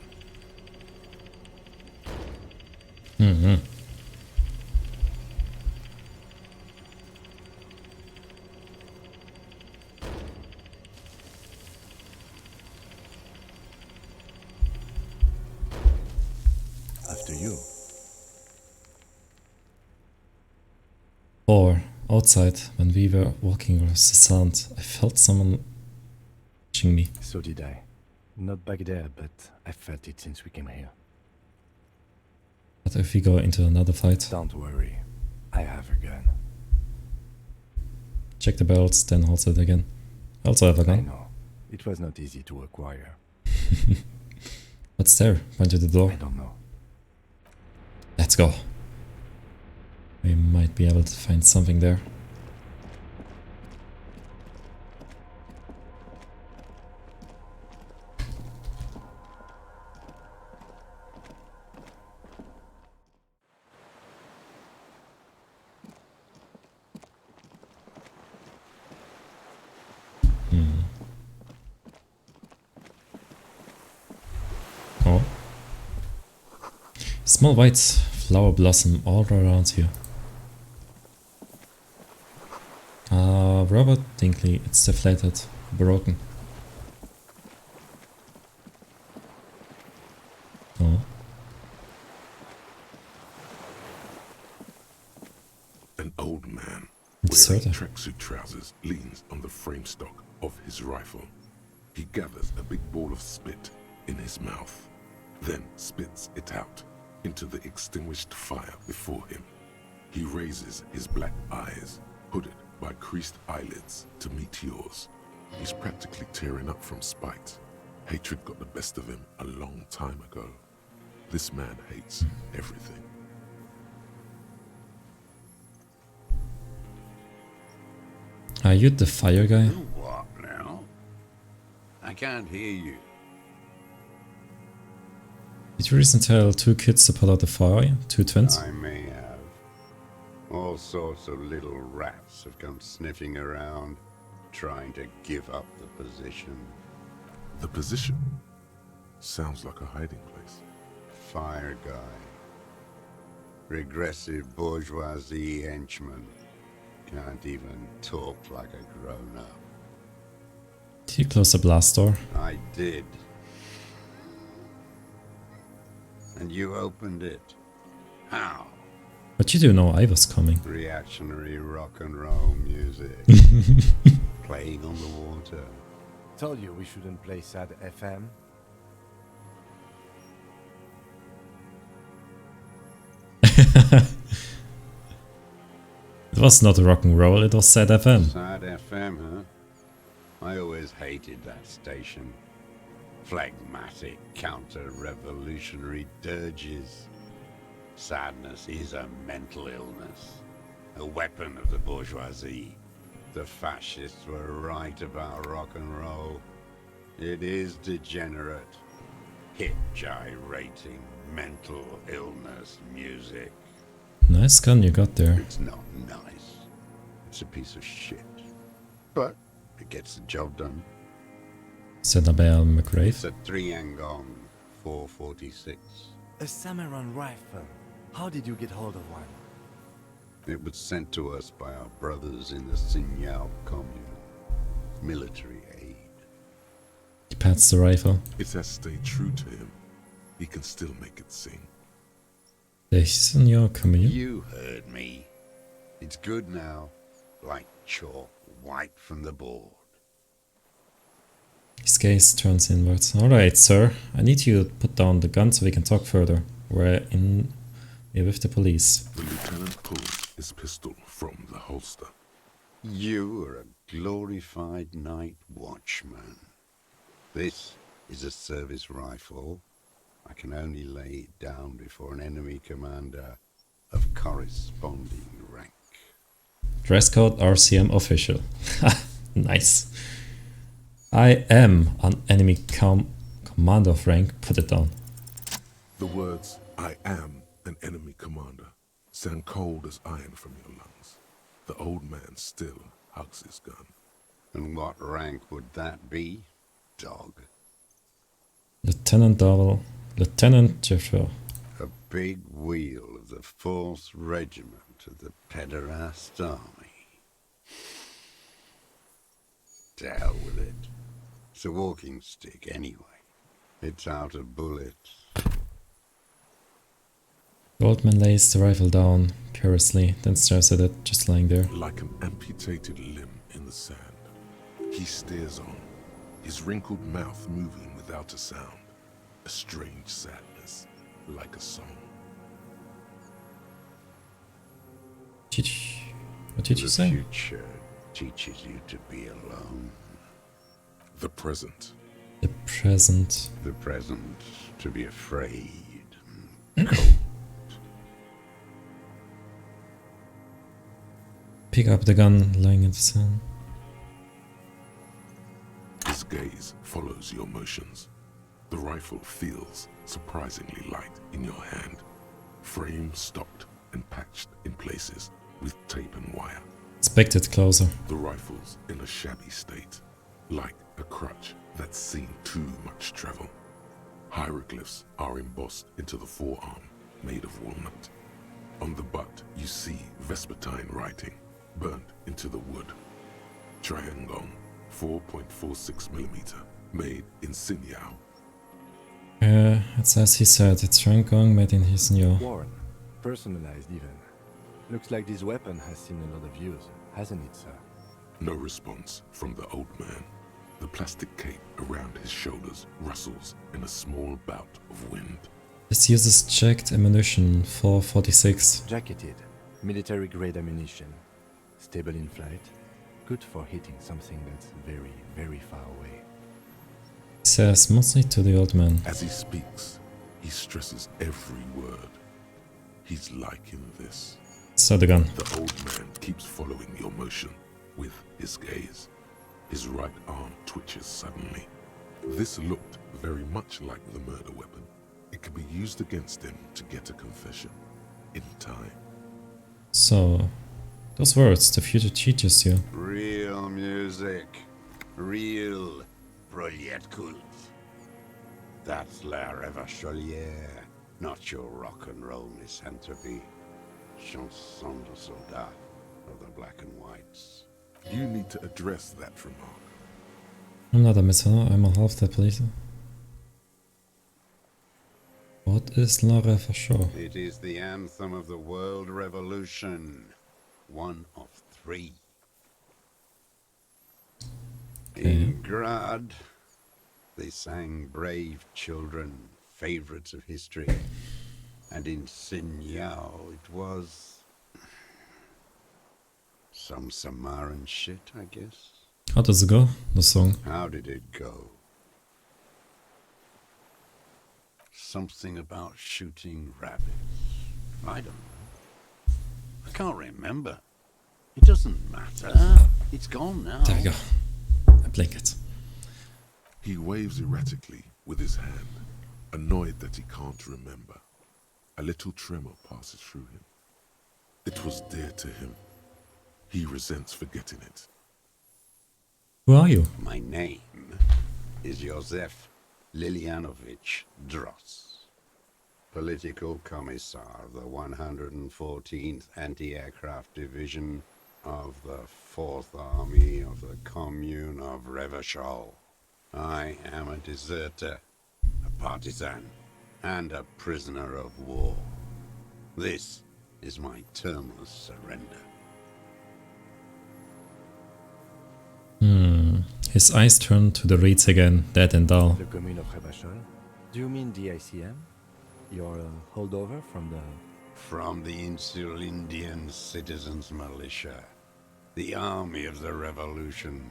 After you. Or outside, when we were walking across the sand, I felt someone watching me. So did I. Not back there, but I felt it since we came here. What if we go into another fight? Don't worry. I have a gun. Check the barrels, then hold it again. I also have a gun. I know. It was not easy to acquire. What's there? Point to the door. I don't know. Let's go. We might be able to find something there. Oh. Small white flower blossom all around you. Robert Dinkley, it's deflated, broken. Oh. An old man It's wearing certain. tracksuit trousers leans on the frame stock of his rifle. He gathers a big ball of spit in his mouth, then spits it out into the extinguished fire before him. He raises his black eyes, hooded by creased eyelids, to meet yours. He's practically tearing up from spite. Hatred got the best of him a long time ago. This man hates everything. Are you the fire guy? What now? I can't hear you. Did you recently tell 2 kids to put out the fire? 2 twins? I may have. All sorts of little rats have come sniffing around, trying to give up the position. The position? Sounds like a hiding place. Fire guy. Regressive bourgeoisie henchman. Can't even talk like a grown-up. Did you close the blast door? I did. And you opened it. How? But you do know I was coming. Reactionary rock and roll music. Playing on the water. Told you we shouldn't play sad FM. It was not rock and roll, it was sad FM. Sad FM, huh? I always hated that station. Phlegmatic, counter-revolutionary dirges. Sadness is a mental illness, a weapon of the bourgeoisie. The fascists were right about rock and roll. It is degenerate. Hip gyrating, mental illness music. Nice gun you got there. It's not nice. It's a piece of shit. But it gets the job done. Annabelle McRae. It's a 3-Angong 446. A Samurai rifle. How did you get hold of one? It was sent to us by our brothers in the Xinyao commune. Military aid. He pats the rifle. It has stayed true to him. He can still make it sing. The Xinyao commune? You heard me. It's good now. Like chalk, white from the board. His gaze turns inwards. Alright, sir. I need you to put down the gun so we can talk further. We're with the police. The lieutenant pulls his pistol from the holster. You are a glorified night watchman. This is a service rifle. I can only lay it down before an enemy commander of corresponding rank. Dress code RCM official. Nice. I am an enemy commander of rank. Put it down. The words, I am an enemy commander, sound cold as iron from your lungs. The old man still hugs his gun. And what rank would that be, dog? Lieutenant Double. Lieutenant Jeffrey. A big wheel of the 4th Regiment of the Pederast Army. To hell with it. It's a walking stick anyway. It's out of bullets. The old man lays the rifle down carelessly, then stares at it, just lying there. Like an amputated limb in the sand. He stares on, his wrinkled mouth moving without a sound. A strange sadness, like a song. What did you say? The future teaches you to be alone. The present. The present. The present to be afraid. Pick up the gun lying in the sand. His gaze follows your motions. The rifle feels surprisingly light in your hand. Frame stopped and patched in places with tape and wire. Inspect it closer. The rifle's in a shabby state, like a crutch that's seen too much travel. Hieroglyphs are embossed into the forearm, made of walnut. On the butt, you see Vespertine writing, burnt into the wood. Triangong, 4.46mm, made in Xinyao. It's as he said, it's Triangong made in his new. Worn, personalized even. Looks like this weapon has seen a lot of use, hasn't it, sir? No response from the old man. The plastic cape around his shoulders rustles in a small bout of wind. This uses checked ammunition, 446. Jacketed, military-grade ammunition. Stable in flight. Good for hitting something that's very, very far away. He says mostly to the old man. As he speaks, he stresses every word. He's liking this. So the gun. The old man keeps following your motion with his gaze. His right arm twitches suddenly. This looked very much like the murder weapon. It could be used against him to get a confession. In time. So, those words, the future teaches you. Real music. Real Proletkult. That's La Revacholière, not your rock and roll misanthropy. Chanson de soldat of the black and whites. You need to address that remark. I'm not a missioner, I'm a half the police. What is La Revacholière? It is the anthem of the world revolution. One of 3. In Grad, they sang Brave Children, favorites of history. And in Xinyao, it was some Samaran shit, I guess. How does it go, the song? How did it go? Something about shooting rabbits. I don't know. I can't remember. It doesn't matter. It's gone now. There we go. I blink it. He waves erratically with his hand, annoyed that he can't remember. A little tremor passes through him. It was dear to him. He resents forgetting it. Who are you? My name is Josef Lilianovich Dross, Political Commissar of the 114th Anti-Aircraft Division of the 4th Army of the Commune of Revachol. I am a deserter, a partisan, and a prisoner of war. This is my termless surrender. His eyes turn to the reeds again, dead and dull. The Commune of Revachol? Do you mean the ICM? Your holdover from the... From the Insulindian Citizens Militia, the army of the revolution.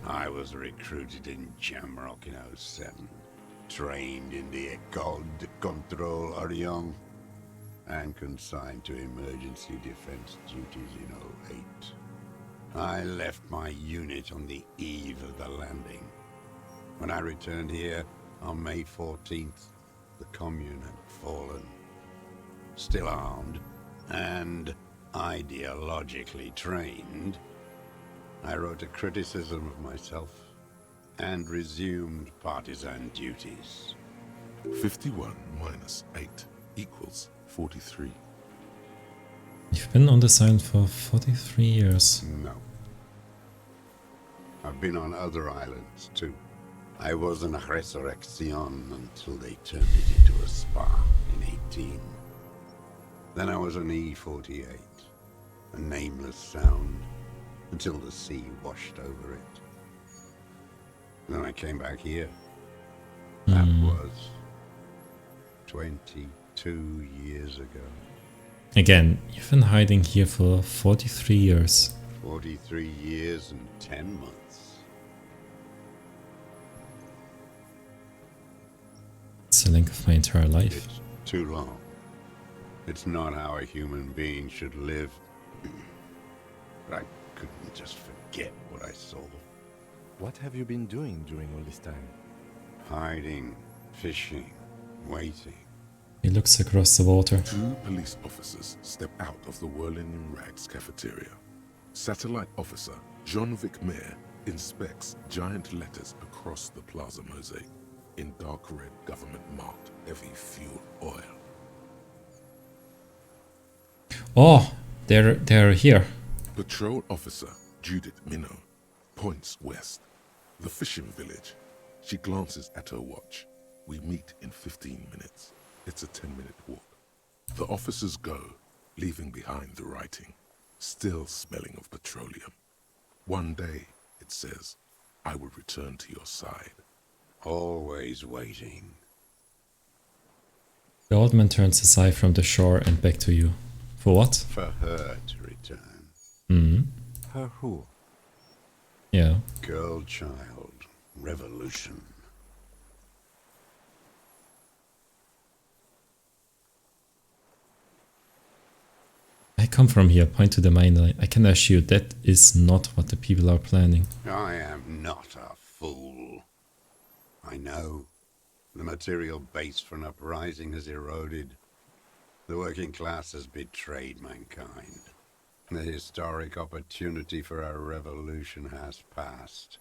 I was recruited in Jamrock in 07, trained in the École de Contrôle Orient, and consigned to emergency defense duties in 08. I left my unit on the eve of the landing. When I returned here on May 14th, the commune had fallen. Still armed and ideologically trained, I wrote a criticism of myself and resumed partisan duties. 51 minus 8 equals 43. You've been on this island for 43 years. No. I've been on other islands too. I was in Resurrection until they turned it into a spa in 18. Then I was on E48, a nameless sound, until the sea washed over it. Then I came back here. That was 22 years ago. Again, you've been hiding here for 43 years. 43 years and 10 months. It's the length of my entire life. It's too long. It's not how a human being should live. But I couldn't just forget what I saw. What have you been doing during all this time? Hiding, fishing, waiting. He looks across the water. 2 police officers step out of the Whirling in Rags cafeteria. Satellite officer Jean-Vic Mayer inspects giant letters across the plaza mosaic in dark red government-marked heavy fuel oil. Oh, they're here. Patrol officer Judith Minot points west. The fishing village. She glances at her watch. We meet in 15 minutes. It's a 10-minute walk. The officers go, leaving behind the writing, still smelling of petroleum. One day, it says, I will return to your side. Always waiting. The old man turns his eye from the shore and back to you. For what? For her to return. Hmm. Her who? Yeah. Girl, child, revolution. I come from here, point to the mainland. I can assure you that is not what the people are planning. I am not a fool. I know. The material base for an uprising has eroded. The working class has betrayed mankind. The historic opportunity for a revolution has passed.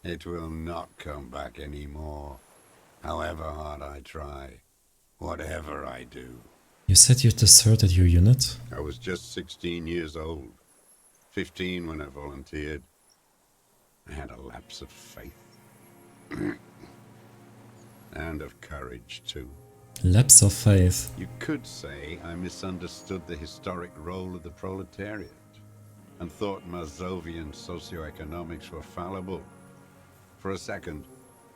It will not come back anymore, however hard I try, whatever I do. You said you deserted your unit? I was just 16 years old, 15 when I volunteered. I had a lapse of faith. And of courage, too. Lapse of faith. You could say I misunderstood the historic role of the proletariat and thought Mazovian socioeconomics were fallible. For a second,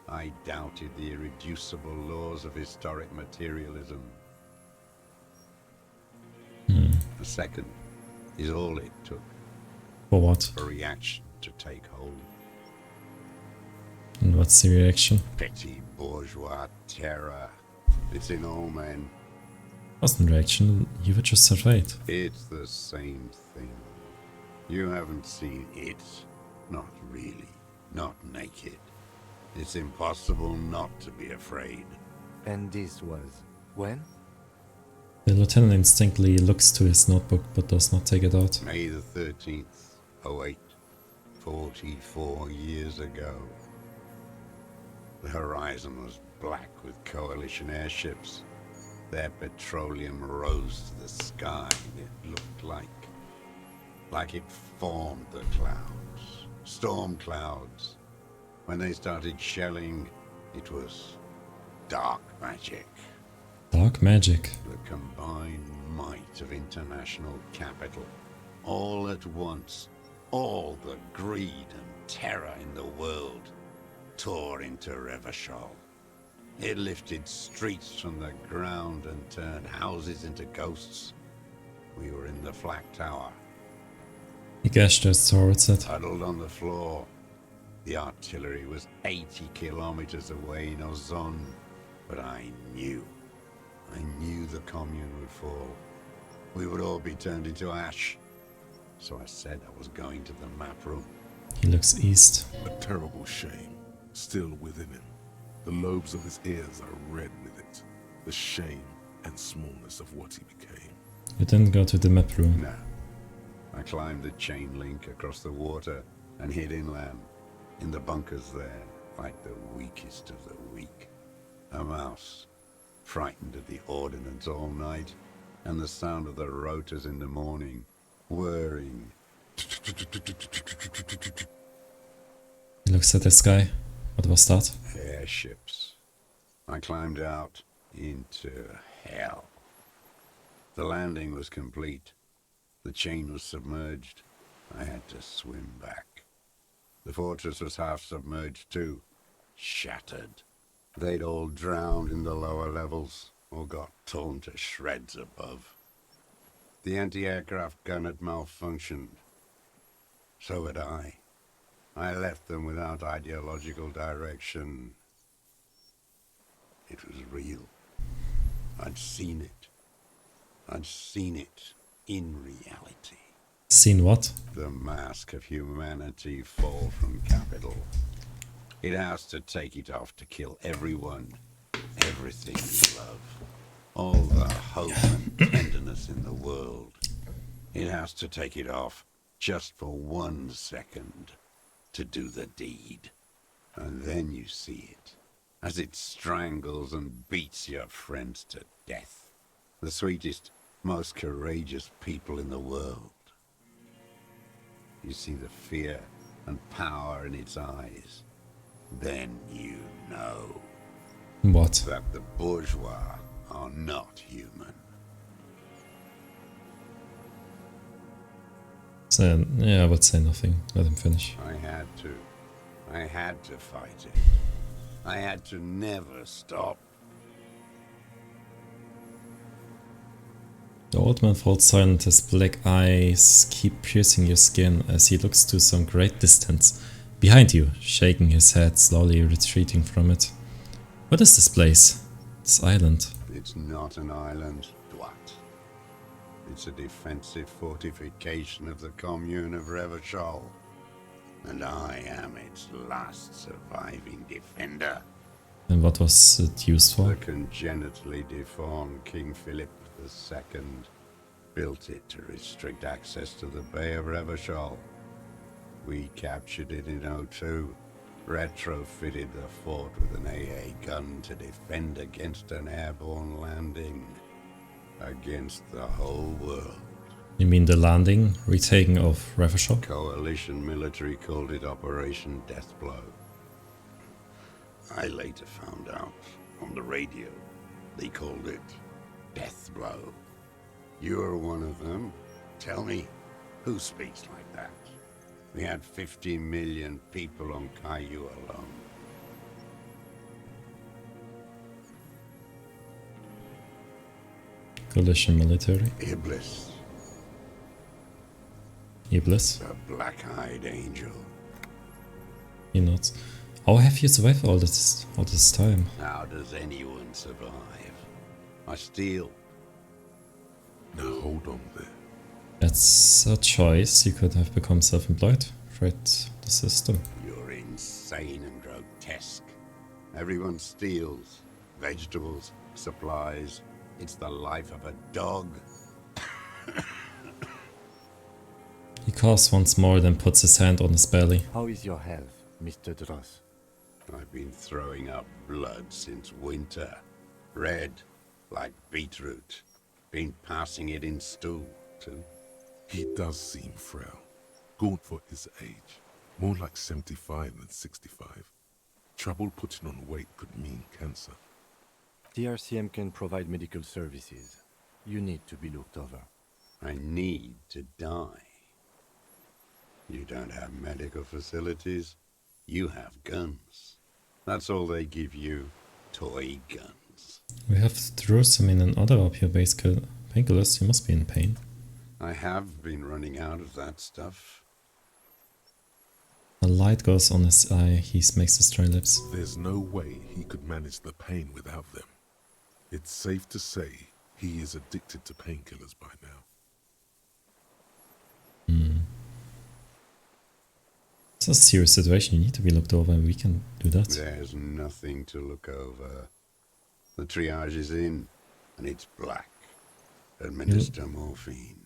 I doubted the irreducible laws of historic materialism. A second is all it took. For what? For reaction to take hold. And what's the reaction? Petty bourgeois terror. It's in all men. Wasn't reaction, you were just afraid. It's the same thing. You haven't seen it. Not really. Not naked. It's impossible not to be afraid. And this was when? The lieutenant instinctively looks to his notebook but does not take it out. May the 13th, 08, 44 years ago. The horizon was black with coalition airships. Their petroleum rose to the sky. It looked like it formed the clouds. Storm clouds. When they started shelling, it was dark magic. Dark magic. The combined might of international capital. All at once, all the greed and terror in the world tore into Revachol. It lifted streets from the ground and turned houses into ghosts. We were in the flak tower. He gestures towards it. Huddled on the floor. The artillery was 80 kilometers away in Ozon, but I knew the commune would fall. We would all be turned into ash. So I said I was going to the map room. He looks east. A terrible shame still within him. The lobes of his ears are red with it. The shame and smallness of what he became. You didn't go to the map room. No. I climbed the chain link across the water and hid inland. In the bunkers there, like the weakest of the weak. A mouse, frightened at the ordnance all night, and the sound of the rotors in the morning, whirring. He looks at the sky. What was that? Airships. I climbed out into hell. The landing was complete. The chain was submerged. I had to swim back. The fortress was half submerged too, shattered. They'd all drowned in the lower levels, or got torn to shreds above. The anti-aircraft gun had malfunctioned. So had I. I left them without ideological direction. It was real. I'd seen it. I'd seen it in reality. Seen what? The mask of humanity fall from capital. It has to take it off to kill everyone, everything you love. All the hope and tenderness in the world. It has to take it off just for 1 second to do the deed. And then you see it, as it strangles and beats your friends to death. The sweetest, most courageous people in the world. You see the fear and power in its eyes. Then you know. What? That the bourgeois are not human. So, yeah, I would say nothing. Let him finish. I had to fight it. I had to never stop. The old man falls silent, his black eyes keep piercing your skin as he looks to some great distance behind you, shaking his head, slowly retreating from it. What is this place? This island? It's not an island, Dwat. It's a defensive fortification of the commune of Revachol. And I am its last surviving defender. And what was it used for? The congenitally deformed King Philip II built it to restrict access to the Bay of Revachol. We captured it in '02, retrofitted the fort with an AA gun to defend against an airborne landing. Against the whole world. You mean the landing, retaking of Revachol? Coalition military called it Operation Deathblow. I later found out on the radio they called it Deathblow. You're one of them. Tell me, who speaks like that? We had 50 million people on Caillou alone. Coalition military. Iblis. Iblis? The black-eyed angel. You're not. How have you survived all this time? How does anyone survive? I steal. Now hold on there. That's a choice. You could have become self-employed. Fight the system. You're insane and grotesque. grotesque. Everyone steals. Vegetables, supplies. It's the life of a dog. He coughs once more, then puts his hand on his belly. How is your health, Mr. Dross? I've been throwing up blood since winter. Red, like beetroot. Been passing it in stool, too. He does seem frail. Gaunt for his age. More like 75 than 65. Trouble putting on weight could mean cancer. The RCM can provide medical services. You need to be looked over. I need to die. You don't have medical facilities. You have guns. That's all they give you. Toy guns. We have Drusamine and other opioid-based painkillers. You must be in pain. I have been running out of that stuff. A light goes on his eye. He makes his dry lips. There's no way he could manage the pain without them. It's safe to say he is addicted to painkillers by now. It's a serious situation. You need to be looked over. We can do that. There's nothing to look over. The triage is in, and it's black. Administer morphine.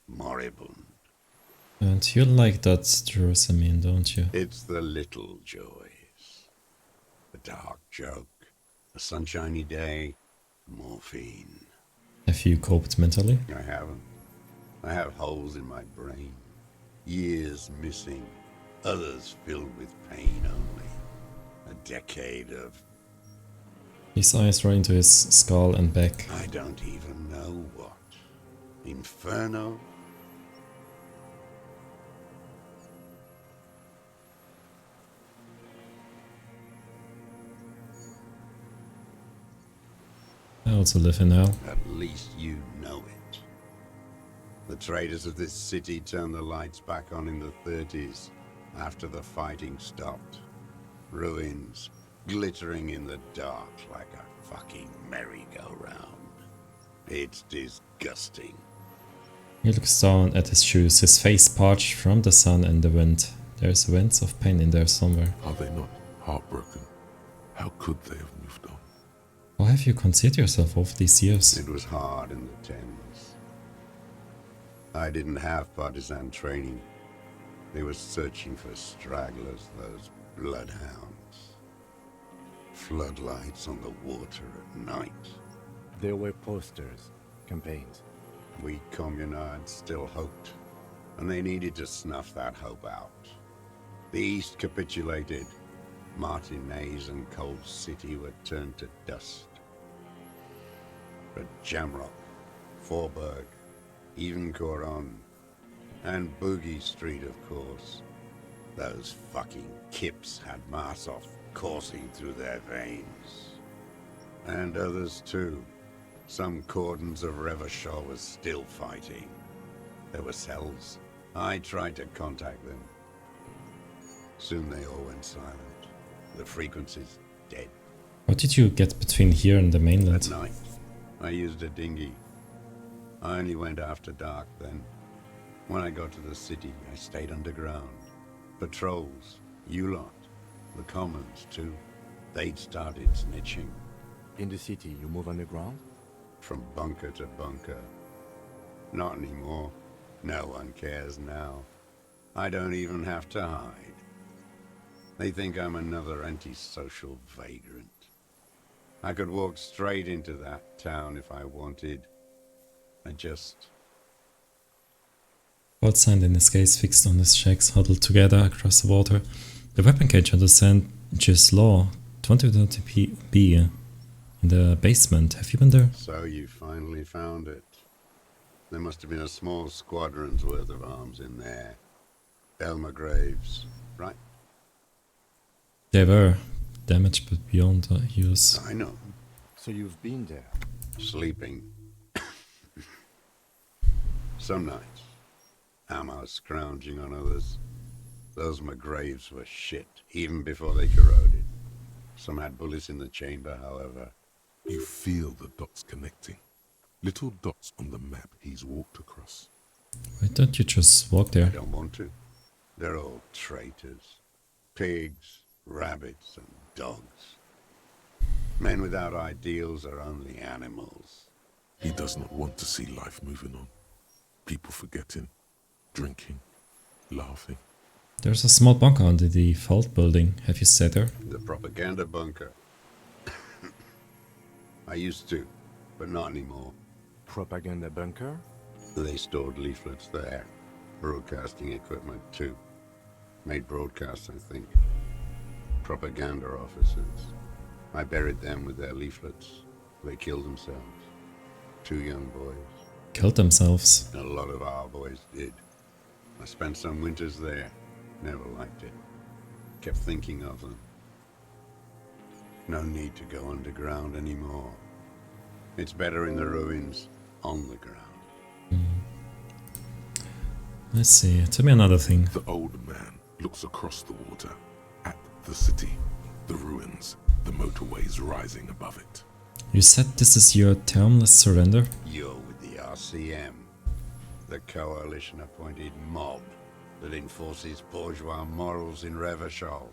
Moribund. And you like that Drusamine, don't you? It's the little joys. A dark joke. A sunshiny day. Morphine. Have you coped mentally? I haven't. I have holes in my brain. Years missing. Others filled with pain only. A decade of... His eyes roll into his skull and back. I don't even know what. Inferno? I also live in hell. At least you know it. The traders of this city turned the lights back on in the 30s, after the fighting stopped. Ruins, glittering in the dark like a fucking merry-go-round. It's disgusting. He looks down at his shoes, his face parched from the sun and the wind. There's winds of pain in there somewhere. Are they not heartbroken? How could they have moved on? How have you considered yourself over these years? It was hard in the Thames. I didn't have partisan training. They were searching for stragglers, those bloodhounds. Floodlights on the water at night. There were posters, campaigns. We communards still hoped, and they needed to snuff that hope out. The East capitulated. Martinez and Cold City were turned to dust. But Jamrock, Forburg, even Coron, and Boogie Street, of course. Those fucking kips had Marsov coursing through their veins. And others too. Some cordons of Revachol was still fighting. There were cells. I tried to contact them. Soon they all went silent. The frequencies dead. What did you get between here and the mainland? At night, I used a dinghy. I only went after dark then. When I got to the city, I stayed underground. Patrols, you lot, the commons too. They'd started snitching. In the city, you move underground? From bunker to bunker. Not anymore. No one cares now. I don't even have to hide. They think I'm another antisocial vagrant. I could walk straight into that town if I wanted. I just... Outside in his gaze fixed on his shacks huddled together across the water. The weapon cage under Saint-Gis Law, 2020B, in the basement. Have you been there? So you finally found it. There must have been a small squadron's worth of arms in there. Elmer Graves, right? They were damaged but beyond use. I know. So you've been there? Sleeping. Some nights. Ammo scrounging on others. Those McGraves were shit, even before they corroded. Some had bullets in the chamber, however. You feel the dots connecting. Little dots on the map he's walked across. Why don't you just walk there? I don't want to. They're all traitors. Pigs, rabbits and dogs. Men without ideals are only animals. He does not want to see life moving on. People forgetting, drinking, laughing. There's a small bunker under the vault building. Have you stayed there? The propaganda bunker. I used to, but not anymore. Propaganda bunker? They stored leaflets there. Broadcasting equipment too. Made broadcasts, I think. Propaganda officers. I buried them with their leaflets. They killed themselves. 2 young boys. Killed themselves? A lot of our boys did. I spent some winters there. Never liked it. Kept thinking of them. No need to go underground anymore. It's better in the ruins, on the ground. Let's see. Tell me another thing. The old man looks across the water, at the city, the ruins, the motorways rising above it. You said this is your termless surrender? You're with the RCM, the coalition-appointed mob that enforces bourgeois morals in Revachol.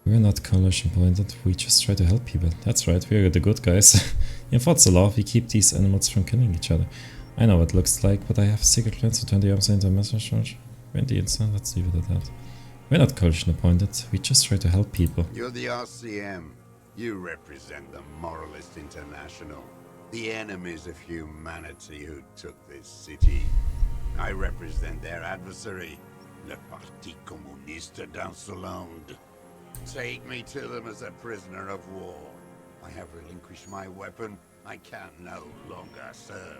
We're not coalition appointed, we just try to help people. That's right, we're the good guys. In Forza Law, we keep these animals from killing each other. I know what it looks like, but I have secret plans to turn the arms into a message charge. When the instant, let's leave it at that. We're not coalition appointed, we just try to help people. You're the RCM. You represent the Moralist International, the enemies of humanity who took this city. I represent their adversary, le Parti Communiste d'Insolande. Take me to them as a prisoner of war. I have relinquished my weapon. I can no longer serve.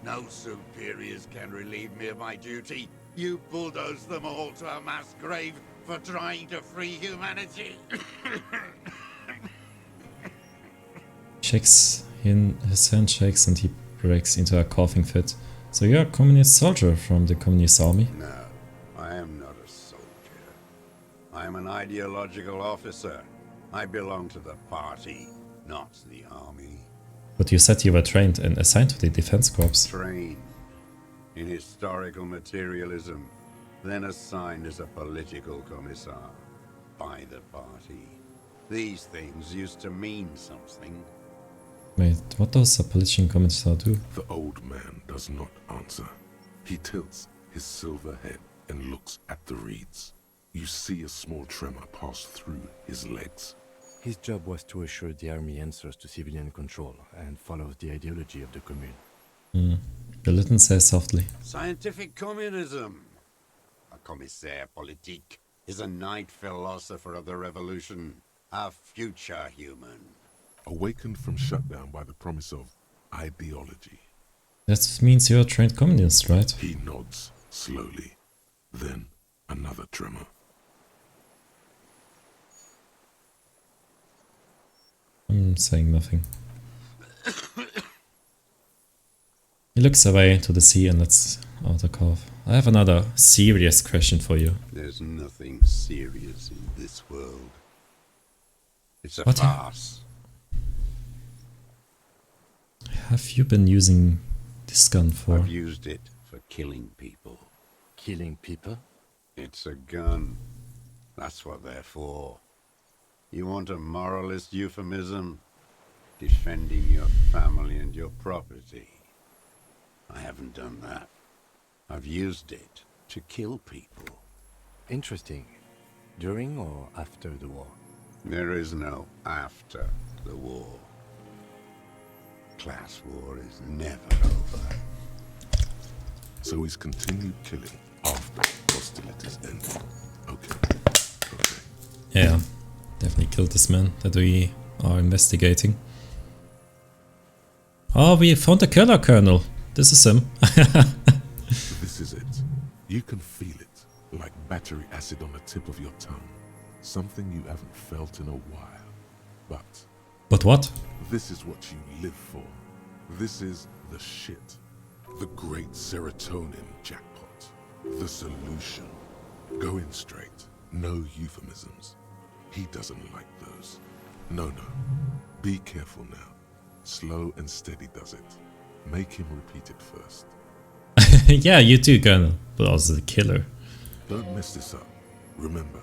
No superiors can relieve me of my duty. You bulldoze them all to a mass grave for trying to free humanity. His hand shakes and he breaks into a coughing fit. So you're a communist soldier from the communist army? No, I am not a soldier. I am an ideological officer. I belong to the party, not the army. But you said you were trained and assigned to the defense corps. Trained in historical materialism, then assigned as a political commissar by the party. These things used to mean something. Wait, what does a political commissar do? The old man does not answer. He tilts his silver head and looks at the reeds. You see a small tremor pass through his legs. His job was to assure the army answers to civilian control and follows the ideology of the commune. The Lytton says softly. Scientific communism. A commissaire politique is a knight philosopher of the revolution, a future human. Awakened from shutdown by the promise of ideology. That means you're a trained communist, right? He nods slowly. Then another tremor. I'm saying nothing. He looks away to the sea and lets out a cough. I have another serious question for you. There's nothing serious in this world. It's a farce. Have you been using this gun for? I've used it for killing people. Killing people? It's a gun. That's what they're for. You want a moralist euphemism? Defending your family and your property. I haven't done that. I've used it to kill people. Interesting. During or after the war? There is no after the war. Class war is never over. So he's continued killing after hostilities ended. Okay. Yeah, definitely killed this man that we are investigating. Oh, we found the killer, Colonel. This is him. This is it. You can feel it, like battery acid on the tip of your tongue. Something you haven't felt in a while. But what? This is what you live for. This is the shit. The great serotonin jackpot. The solution. Going straight. No euphemisms. He doesn't like those. No. Be careful now. Slow and steady does it. Make him repeat it first. Yeah, you too, Colonel. But also the killer. Don't mess this up. Remember,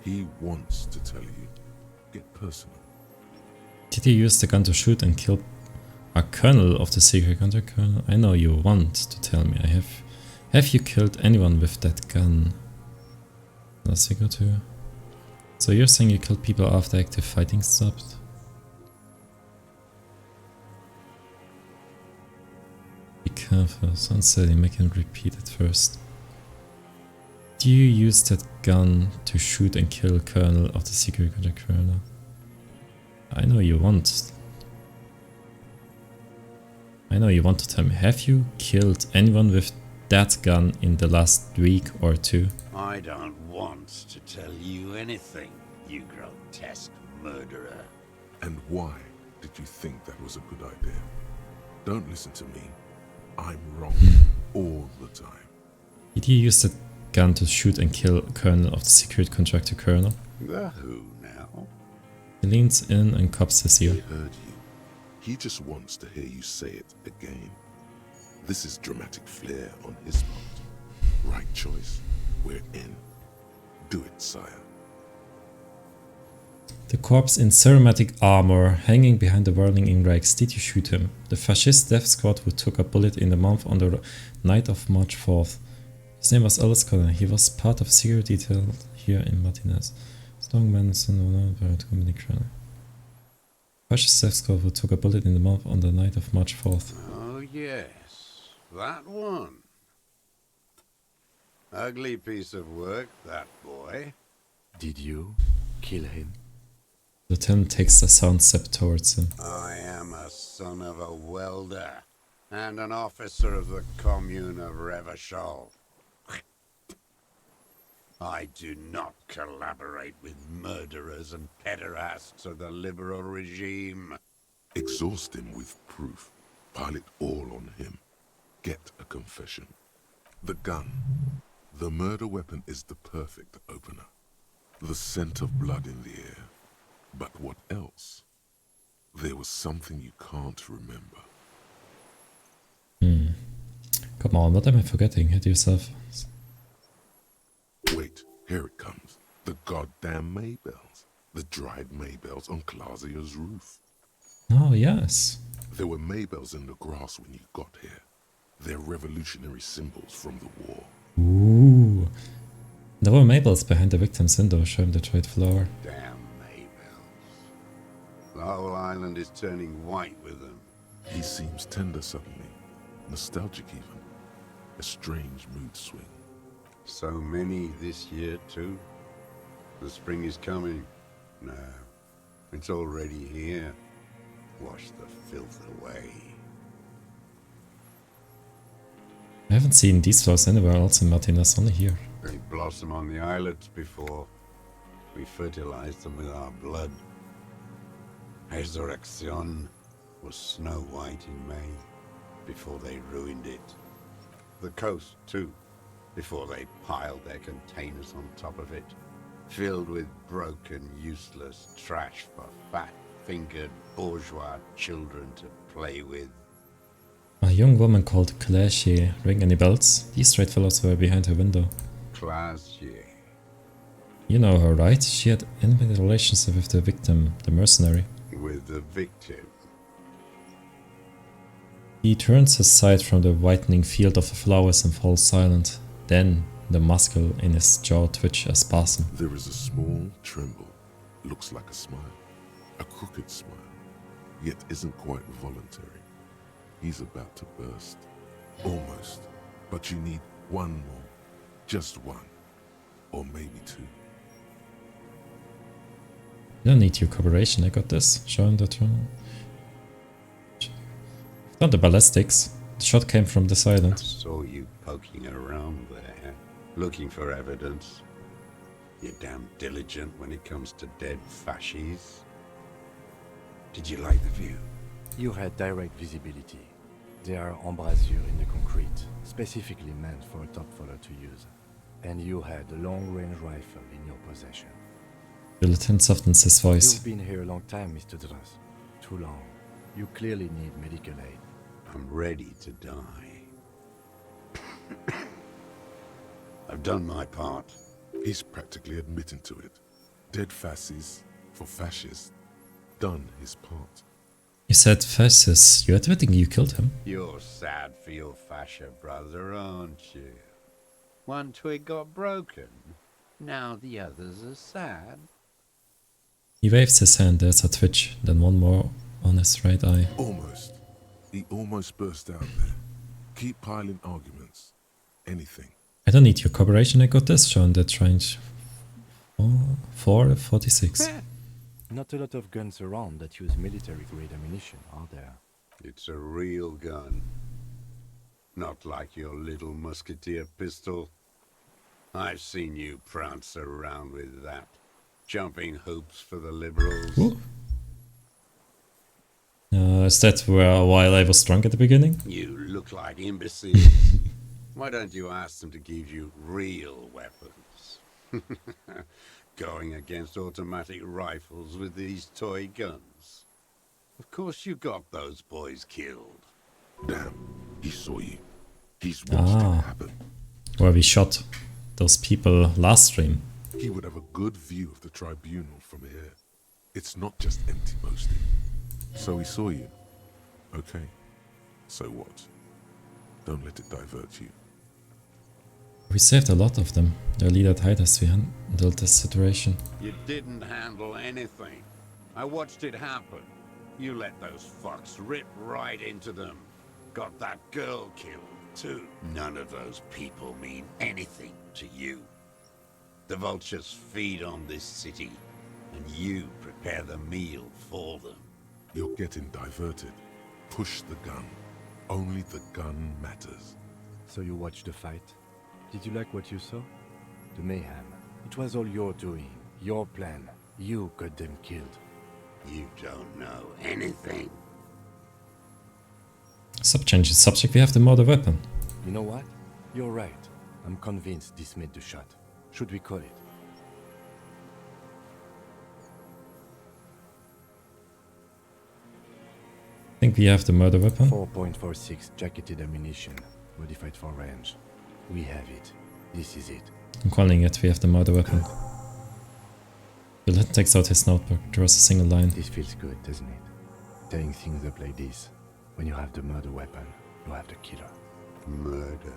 He wants to tell you. Get personal. Did you use the gun to shoot and kill a colonel of the secret contract colonel? I know you want to tell me. Have you killed anyone with that gun? Let's go to. So you're saying you killed people after active fighting stopped? Be careful, sounds silly, make him repeat it first. Do you use that gun to shoot and kill Colonel of the secret contract colonel? I know you want. I know you want to tell me. Have you killed anyone with that gun in the last week or two? I don't want to tell you anything, you grotesque murderer. And why did you think that was a good idea? Don't listen to me. I'm wrong all the time. Did you use that gun to shoot and kill Colonel of the secret contractor colonel? The who now? He leans in and cops his ear. He heard you. He just wants to hear you say it again. This is dramatic flair on his part. Right choice. We're in. Do it, sire. The corpse in ceramatic armor, hanging behind the whirling in rags. Did you shoot him? The fascist death squad who took a bullet in the month on the night of March 4th. His name was Ellis Collin. He was part of security detail here in Martinez. Strong man, son of a company criminal. Fascist death squad who took a bullet in the month on the night of March 4th. Oh yes, that one. Ugly piece of work, that boy. Did you kill him? The lieutenant takes a sound step towards him. I am a son of a welder and an officer of the commune of Revachol. I do not collaborate with murderers and pederasts of the liberal regime. Exhaust him with proof. Pile it all on him. Get a confession. The gun. The murder weapon is the perfect opener. The scent of blood in the air. But what else? There was something you can't remember. Come on, what am I forgetting? Hit yourself. Wait, here it comes. The goddamn Maybells. The dried Maybells on Clausia's roof. Oh, yes. There were Maybells in the grass when you got here. They're revolutionary symbols from the war. Ooh. There were Maybells behind the victim's window showing the dried flower. Damn Maybells. The whole island is turning white with them. He seems tender suddenly. Nostalgic even. A strange mood swing. So many this year too. The spring is coming. No, it's already here. Wash the filth away. I haven't seen these flowers anywhere else in Martinez, only here. They blossom on the islets before we fertilize them with our blood. Resurrection was snow white in May before they ruined it. The coast too, before they piled their containers on top of it, filled with broken, useless trash for fat-fingered bourgeois children to play with. A young woman called Classier. Ring any bells? These straight fellows were behind her window. Classier. You know her, right? She had intimate relationship with the victim, the mercenary. With the victim? He turns his sight from the whitening field of the flowers and falls silent. Then the muscle in his jaw twitch a spasm. There is a small tremble. Looks like a smile. A crooked smile. Yet isn't quite voluntary. He's about to burst. Almost. But you need one more. Just one. Or maybe two. You don't need your cooperation, I got this. Show him the turn. Not the ballistics. The shot came from this island. I saw you poking around there, looking for evidence. You're damn diligent when it comes to dead fascies. Did you like the view? You had direct visibility. There are embrasures in the concrete, specifically meant for a top follower to use. And you had a long-range rifle in your possession. The lieutenant softens his voice. You've been here a long time, Mr. Dras. Too long. You clearly need medical aid. I'm ready to die. I've done my part. He's practically admitting to it. Dead fascists for fascists. Done his part. You said fascist. You're admitting you killed him? You're sad for your fascia brother, aren't you? One twig got broken. Now the others are sad. He waves his hand, there's a twitch, then one more on his right eye. Almost. He almost burst out there. Keep piling arguments. Anything. I don't need your cooperation, I got this, Sean, that's range 446. Not a lot of guns around that use military-grade ammunition, are there? It's a real gun. Not like your little musketeer pistol. I've seen you prance around with that. Jumping hoops for the liberals. Is that why I was drunk at the beginning? You look like imbeciles. Why don't you ask them to give you real weapons? Going against automatic rifles with these toy guns. Of course you got those boys killed. Damn, he saw you. He's watched it happen. Where we shot those people last stream. He would have a good view of the tribunal from here. It's not just empty boasting. So he saw you. Okay. So what? Don't let it divert you. We saved a lot of them. Their leader died as we handled this situation. You didn't handle anything. I watched it happen. You let those fucks rip right into them. Got that girl killed, too. None of those people mean anything to you. The vultures feed on this city, and you prepare the meal for them. You're getting diverted. Push the gun. Only the gun matters. So you watched the fight? Did you like what you saw? The mayhem. It was all your doing, your plan. You got them killed. You don't know anything. Stop changing subject, we have the murder weapon. You know what? You're right. I'm convinced this made the shot. Should we call it? I think we have the murder weapon. 4.46 jacketed ammunition, modified for range. We have it. This is it. I'm calling it, we have the murder weapon. Bill takes out his notebook, draws a single line. This feels good, doesn't it? Tearing things up like this. When you have the murder weapon, you have the killer. Murder.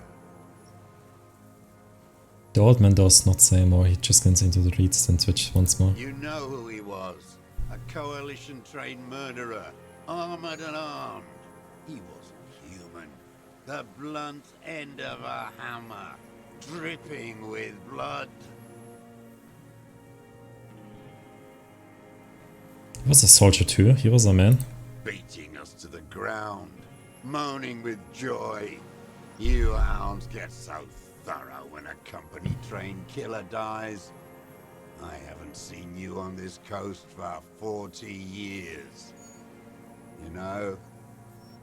The old man does not say more, he just gets into the reeds and twitches once more. You know who he was. A coalition-trained murderer. Armored and armed. He wasn't human. The blunt end of a hammer. Dripping with blood. He was a soldier too, he was a man. Beating us to the ground. Moaning with joy. You hounds get so thorough when a company-trained killer dies. I haven't seen you on this coast for 40 years. You know,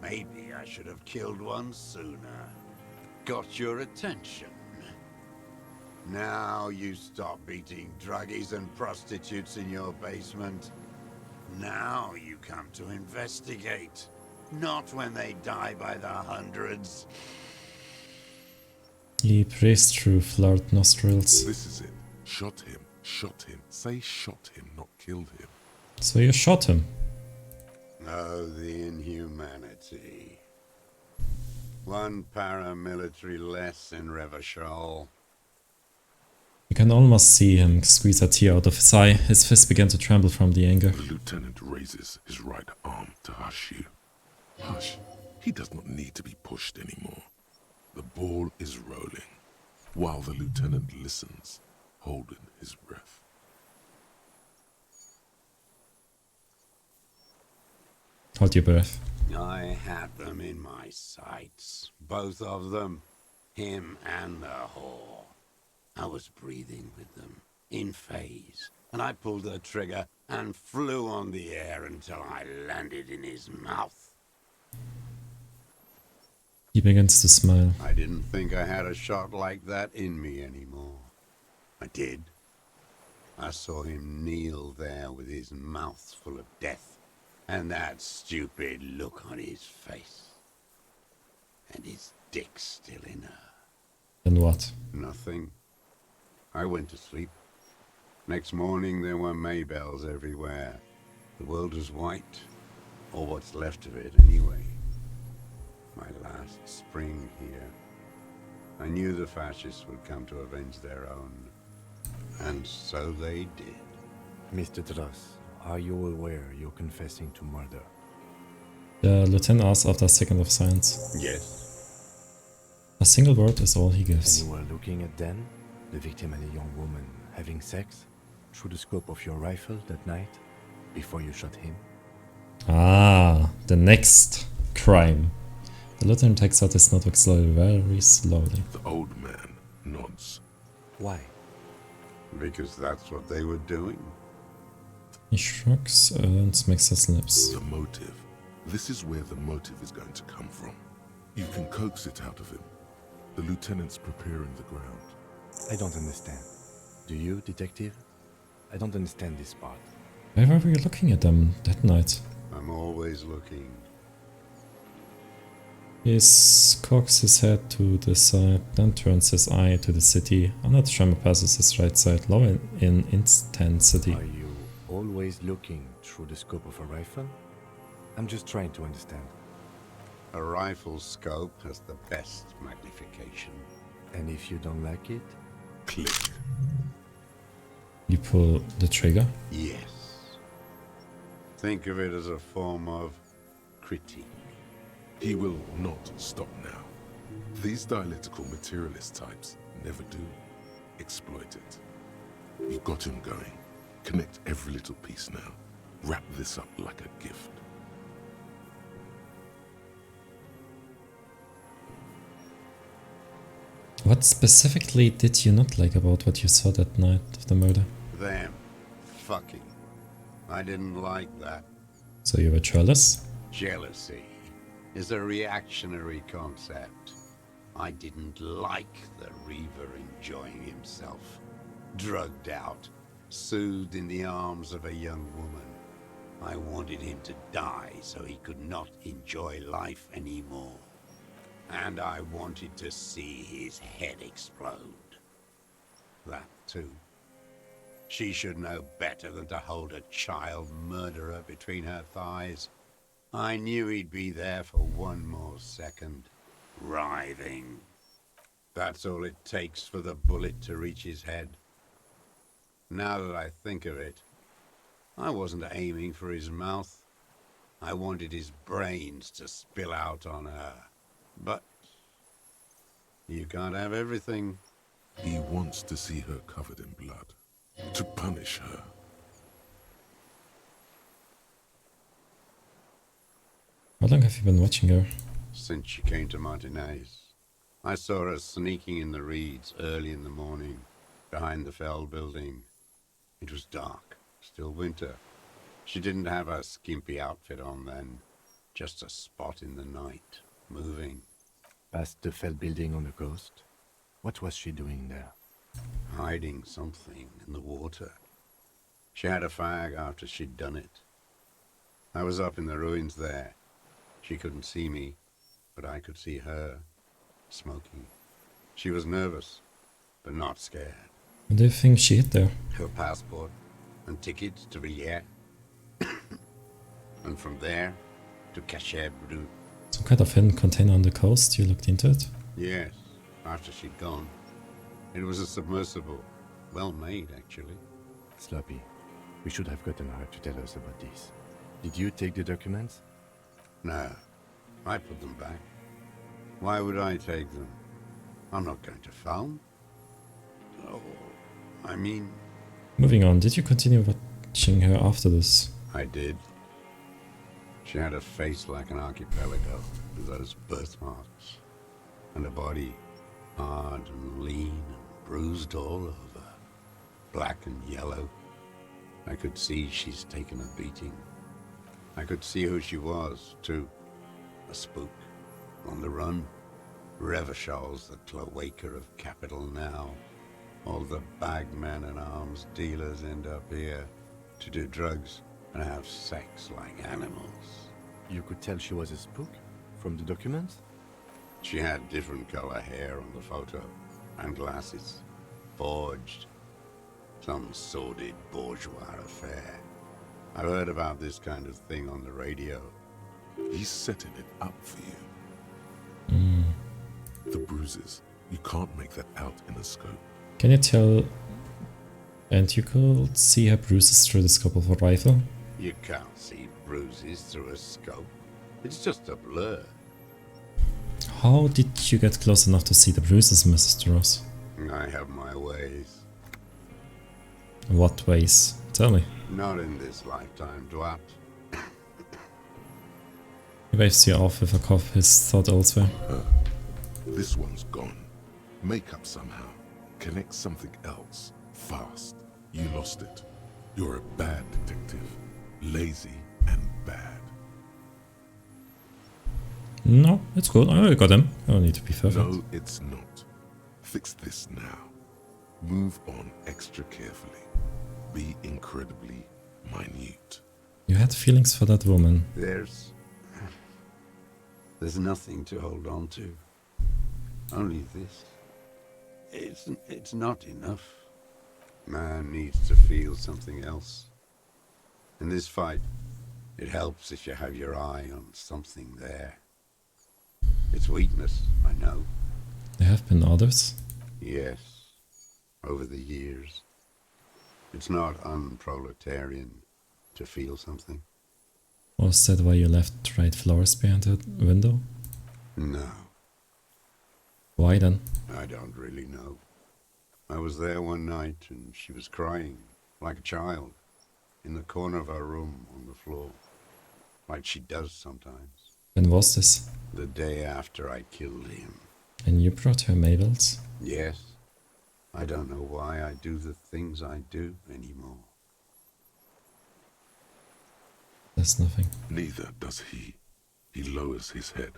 maybe I should have killed one sooner. Got your attention. Now you stop beating druggies and prostitutes in your basement. Now you come to investigate. Not when they die by the hundreds. He breathes through flared nostrils. This is it. Shot him. Shot him. Say shot him, not killed him. So you shot him. Oh, the inhumanity. One paramilitary less in Revachol. You can almost see him squeeze a tear out of his eye. His fist began to tremble from the anger. The lieutenant raises his right arm to hush you. Hush. He does not need to be pushed anymore. The ball is rolling, while the lieutenant listens, holding his breath. Hold your breath. I had them in my sights. Both of them. Him and the whore. I was breathing with them, in phase, and I pulled the trigger and flew on the air until I landed in his mouth. He begins to smile. I didn't think I had a shot like that in me anymore. I did. I saw him kneel there with his mouth full of death, and that stupid look on his face. And his dick still in her. Then what? Nothing. I went to sleep. Next morning there were Maybells everywhere. The world was white, or what's left of it anyway. My last spring here. I knew the fascists would come to avenge their own. And so they did. Mr. Dross, are you aware you're confessing to murder? The lieutenant asks after a second of silence. Yes. A single word is all he gives. And you were looking at Dan, the victim and a young woman, having sex through the scope of your rifle that night, before you shot him? Ah, the next crime. The lieutenant takes out his notebook slowly, very slowly. The old man nods. Why? Because that's what they were doing. He shrugs and smacks his lips. The motive. This is where the motive is going to come from. You can coax it out of him. The lieutenant's preparing the ground. I don't understand. Do you, detective? I don't understand this part. Why were we looking at them that night? I'm always looking. He cocks his head to the side, then turns his eye to the city. Another tremor passes his right side, low in intensity. Are you always looking through the scope of a rifle? I'm just trying to understand. A rifle's scope has the best magnification. And if you don't like it? Click. You pull the trigger? Yes. Think of it as a form of critique. He will not stop now. These dialectical materialist types never do. Exploit it. You've got him going. Connect every little piece now. Wrap this up like a gift. What specifically did you not like about what you saw that night of the murder? Them. Fucking. I didn't like that. So you were jealous? Jealousy is a reactionary concept. I didn't like the Reaver enjoying himself. Drugged out, soothed in the arms of a young woman. I wanted him to die so he could not enjoy life anymore. And I wanted to see his head explode. That too. She should know better than to hold a child murderer between her thighs. I knew he'd be there for one more second, writhing. That's all it takes for the bullet to reach his head. Now that I think of it, I wasn't aiming for his mouth. I wanted his brains to spill out on her. But you can't have everything. He wants to see her covered in blood. To punish her. How long have you been watching her? Since she came to Martinez. I saw her sneaking in the reeds early in the morning, behind the Fell building. It was dark, still winter. She didn't have her skimpy outfit on then, just a spot in the night, moving. Past the Fell building on the coast? What was she doing there? Hiding something in the water. She had a fag after she'd done it. I was up in the ruins there. She couldn't see me, but I could see her, smoking. She was nervous, but not scared. What do you think she hid there? Her passport and tickets to Villiers. And from there to Cachet Brut. Some kind of hidden container on the coast, you looked into it? Yes, after she'd gone. It was a submersible. Well made, actually. Sloppy. We should have gotten her to tell us about this. Did you take the documents? No, I put them back. Why would I take them? I'm not going to film. Oh, I mean... Moving on, did you continue watching her after this? I did. She had a face like an archipelago, with those birthmarks. And a body hard and lean and bruised all over. Black and yellow. I could see she's taken a beating. I could see who she was, too. A spook. On the run. Revachol's the cloaca of capital now. All the bagmen and arms dealers end up here to do drugs and have sex like animals. You could tell she was a spook from the documents? She had different color hair on the photo and glasses. Forged. Some sordid bourgeois affair. I've heard about this kind of thing on the radio. He's setting it up for you. The bruises. You can't make that out in a scope. Can you tell? And you could see her bruises through the scope of a rifle? You can't see bruises through a scope. It's just a blur. How did you get close enough to see the bruises, Mrs. Ross? I have my ways. What ways? Tell me. Not in this lifetime, Dwat. He waves you off with a cough, his thought elsewhere. This one's gone. Make up somehow. Connect something else. Fast. You lost it. You're a bad detective. Lazy and bad. No, it's good. I got him. I don't need to be perfect. No, it's not. Fix this now. Move on extra carefully. Be incredibly minute. You had feelings for that woman. There's nothing to hold on to. Only this. It's not enough. Man needs to feel something else. In this fight, it helps if you have your eye on something there. It's weakness, I know. There have been others? Yes, over the years. It's not unproletarian to feel something. Was that why you left right flowers behind the window? No. Why then? I don't really know. I was there one night and she was crying, like a child, in the corner of her room on the floor, like she does sometimes. When was this? The day after I killed him. And you brought her Mabel's? Yes. I don't know why I do the things I do anymore. There's nothing. Neither does he. He lowers his head,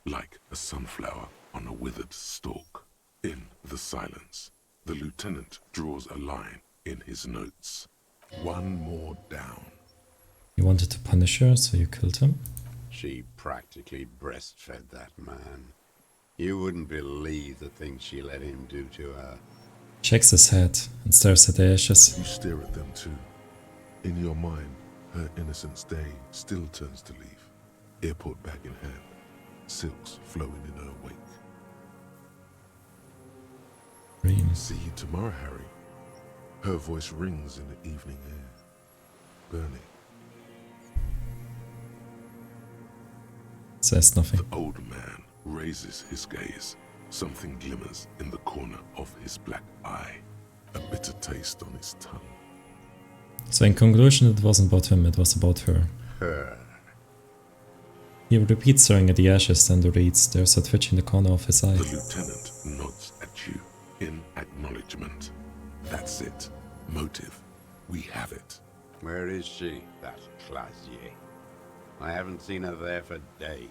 like a sunflower on a withered stalk. In the silence, the lieutenant draws a line in his notes. One more down. You wanted to punish her, so you killed him? She practically breastfed that man. You wouldn't believe the things she let him do to her. Shakes his head and stares at the ashes. You stare at them too. In your mind, her innocence day still turns to leaf. Airport bag in hand, silks flowing in her wake. Green. See you tomorrow, Harry. Her voice rings in the evening air. Burning. Says nothing. The old man raises his gaze. Something glimmers in the corner of his black eye. A bitter taste on his tongue. So in conclusion, it wasn't about him, it was about her. Her. He repeats staring at the ashes, then reads. There's a twitch in the corner of his eye. The lieutenant nods at you in acknowledgement. That's it. Motive. We have it. Where is she, that Clasier? I haven't seen her there for days.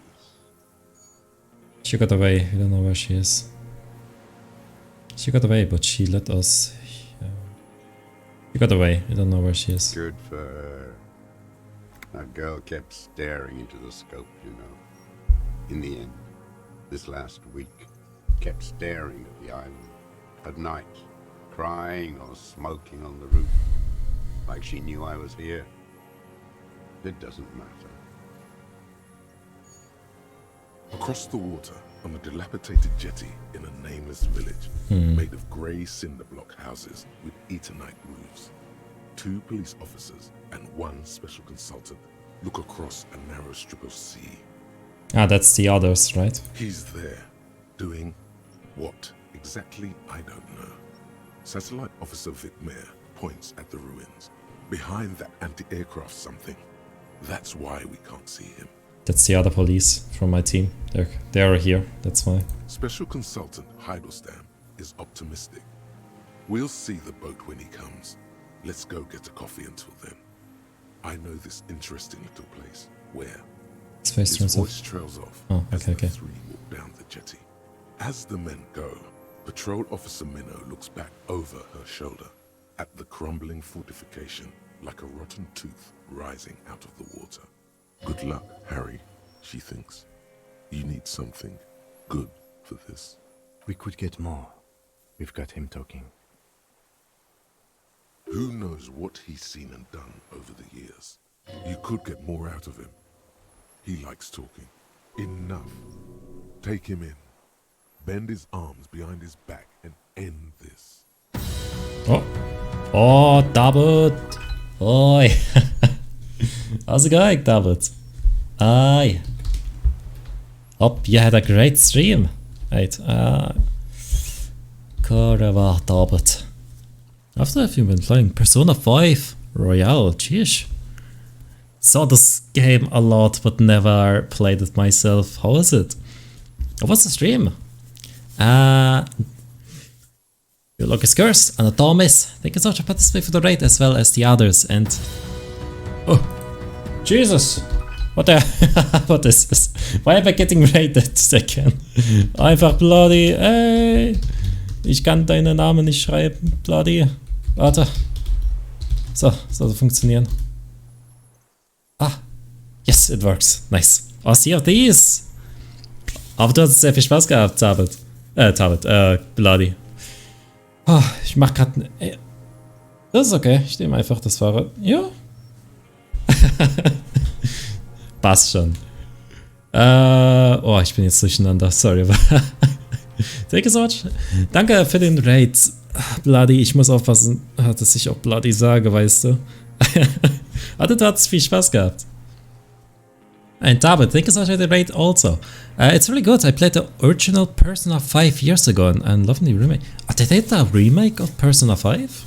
She got away. We don't know where she is. She got away, but she let us... She got away. We don't know where she is. Good for her. That girl kept staring into the scope, you know. In the end, this last week, kept staring at the island. At night, crying or smoking on the roof. Like she knew I was here. It doesn't matter. Across the water, on a dilapidated jetty in a nameless village, made of grey cinder block houses with Eternite roofs, 2 police officers and 1 special consultant look across a narrow strip of sea. Ah, that's the others, right? He's there, doing what exactly, I don't know. Satellite Officer Vicmair points at the ruins, behind that anti-aircraft something. That's why we can't see him. That's the other police from my team. They are here, that's why. Special Consultant Heidelstein is optimistic. We'll see the boat when he comes. Let's go get a coffee until then. I know this interesting little place. Where? His voice trails off as the 3 walk down the jetty. As the men go, Patrol Officer Minnow looks back over her shoulder at the crumbling fortification like a rotten tooth rising out of the water. Good luck, Harry, she thinks. You need something good for this. We could get more. We've got him talking. Who knows what he's seen and done over the years? You could get more out of him. He likes talking. Enough. Take him in. Bend his arms behind his back and end this. Oh. Oh, David. Oi. How's it going, David? Aye. Hope you had a great stream. Right. David. After have you been playing Persona 5 Royale? Jeez. Saw this game a lot, but never played it myself. How is it? What's the stream? Your luck is cursed, and Thomas. Thank you so much for participating for the raid as well as the others. And oh, Jesus! What the? What is this? Why am I getting raided again? Einfach bloody. Ey! Ich kann deinen Namen nicht schreiben, bloody. Warte. So, soll das funktionieren. Ah, yes, it works. Nice. Oh, Sea of Thieves. Aber du hast sehr viel Spaß gehabt, bloody. Oh, ich mach grad. Das ist okay. Ich nehme einfach das Fahrrad. Ja. Passt schon. Oh, ich bin jetzt durcheinander. Sorry. Thank you so much. Danke für den Raid. Bloody, ich muss aufpassen, dass ich auch Bloody sage, weißt du. Du hast viel Spaß gehabt. And David, thank you so much for the raid also. It's really good. I played the original Persona 5 years ago and loved the remake. Did they do a remake of Persona 5?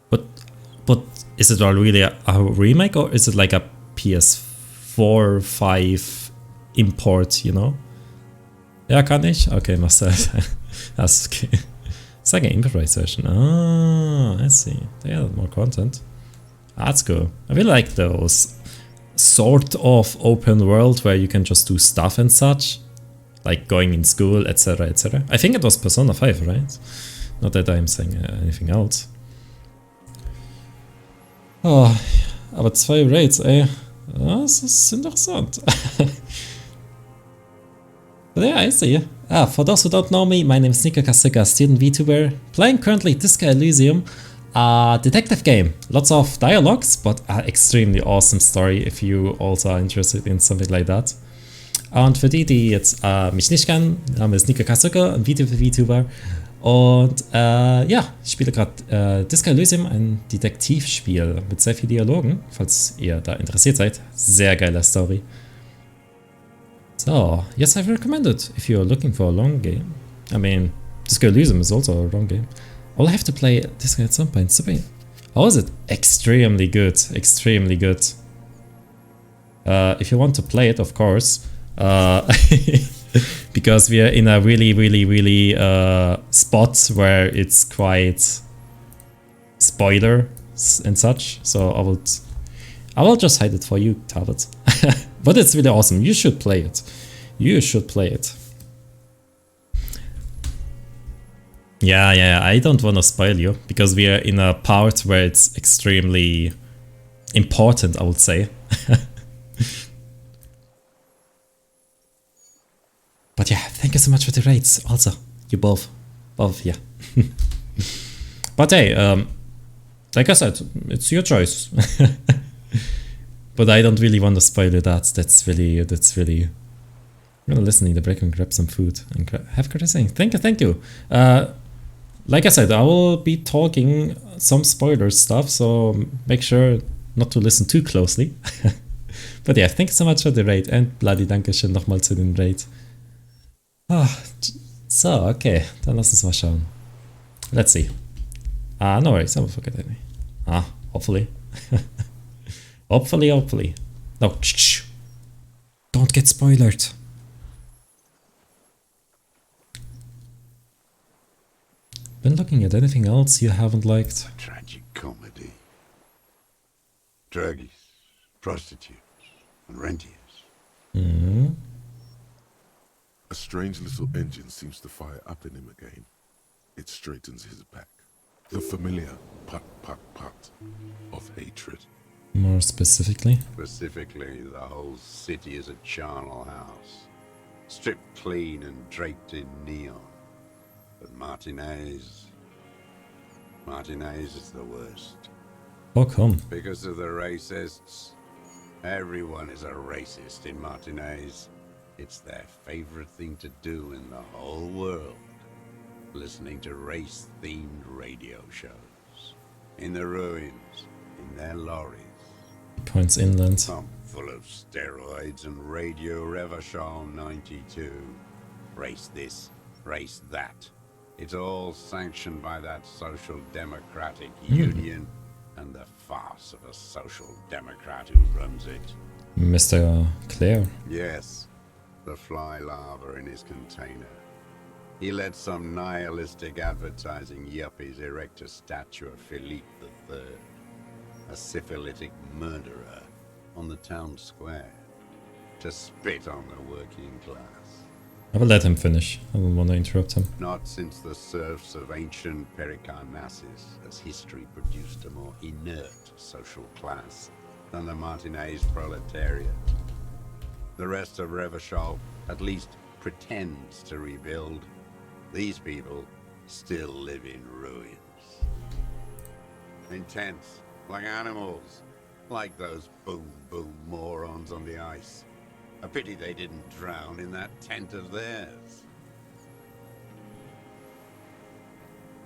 But is it really a remake or is it like a PS4 5 import, you know? Ja, kann ich? Okay, machst du das. That's okay. It's like an improvisation. Oh, I see. They added more content. That's cool. I really like those sort of open world where you can just do stuff and such. Like going in school, etc, etc. I think it was Persona 5, right? Not that I'm saying anything else. Oh, aber 2 Raids, ey. Das ist interessant. But yeah, I see. For those who don't know me, my name is Niko, Kazuko, student Vtuber, playing currently Disco Elysium, a detective game. Lots of dialogues, but an extremely awesome story if you also are interested in something like that. Und für die jetzt mich nicht kennen, mein Name ist Niko Kazuko, ein Vtuber. Und ja, ich spiele gerade Disco Elysium, ein Detektivspiel mit sehr vielen Dialogen, falls ihr da interessiert seid. Sehr geiler Story. So, yes, I recommend it if you're looking for a long game. I mean, Disco Elysium is also a long game. I'll have to play this at some point. How is it? Extremely good. Extremely good. If you want to play it, of course. Because we are in a really spot where it's quite spoiler and such. So I will just hide it for you, Tablet. But it's really awesome. You should play it. You should play it. Yeah, I don't want to spoil you, because we are in a part where it's extremely important, I would say. But yeah, thank you so much for the raids, also. You both, yeah. But hey, like I said, it's your choice. But I don't really want to spoil you that. That's really... I'm gonna listen in the break and grab some food and have a great day. Thank you. Like I said, I will be talking some spoiler stuff, so make sure not to listen too closely. But yeah, thank you so much for the raid and bloody Dankeschön nochmal zu den Raid. So, okay, dann lass uns mal schauen. Let's see. No worries, I won't forget any. Hopefully. Hopefully. No, shh. Don't get spoiled. Been looking at anything else you haven't liked? A tragic comedy. Druggies, prostitutes, and rentiers. A strange little engine seems to fire up in him again. It straightens his back. The familiar pat of hatred. More specifically? Specifically, the whole city is a charnel house. Stripped clean and draped in neon. But Martinez, Martinez is the worst. How come? Because of the racists. Everyone is a racist in Martinez. It's their favorite thing to do in the whole world. Listening to race-themed radio shows. In the ruins, in their lorries. Points inland. Some full of steroids and Radio Revachol 92. Race this, race that. It's all sanctioned by that Social Democratic Union and the farce of a Social Democrat who runs it. Mr. Claire. Yes, the fly larva in his container. He let some nihilistic advertising yuppies erect a statue of Philippe III, a syphilitic murderer, on the town square, to spit on the working class. I will let him finish. I don't want to interrupt him. Not since the serfs of ancient Pericarnassus has history produced a more inert social class than the Martinez proletariat. The rest of Revachol at least pretends to rebuild. These people still live in ruins. In tents, like animals, like those boom morons on the ice. A pity they didn't drown in that tent of theirs.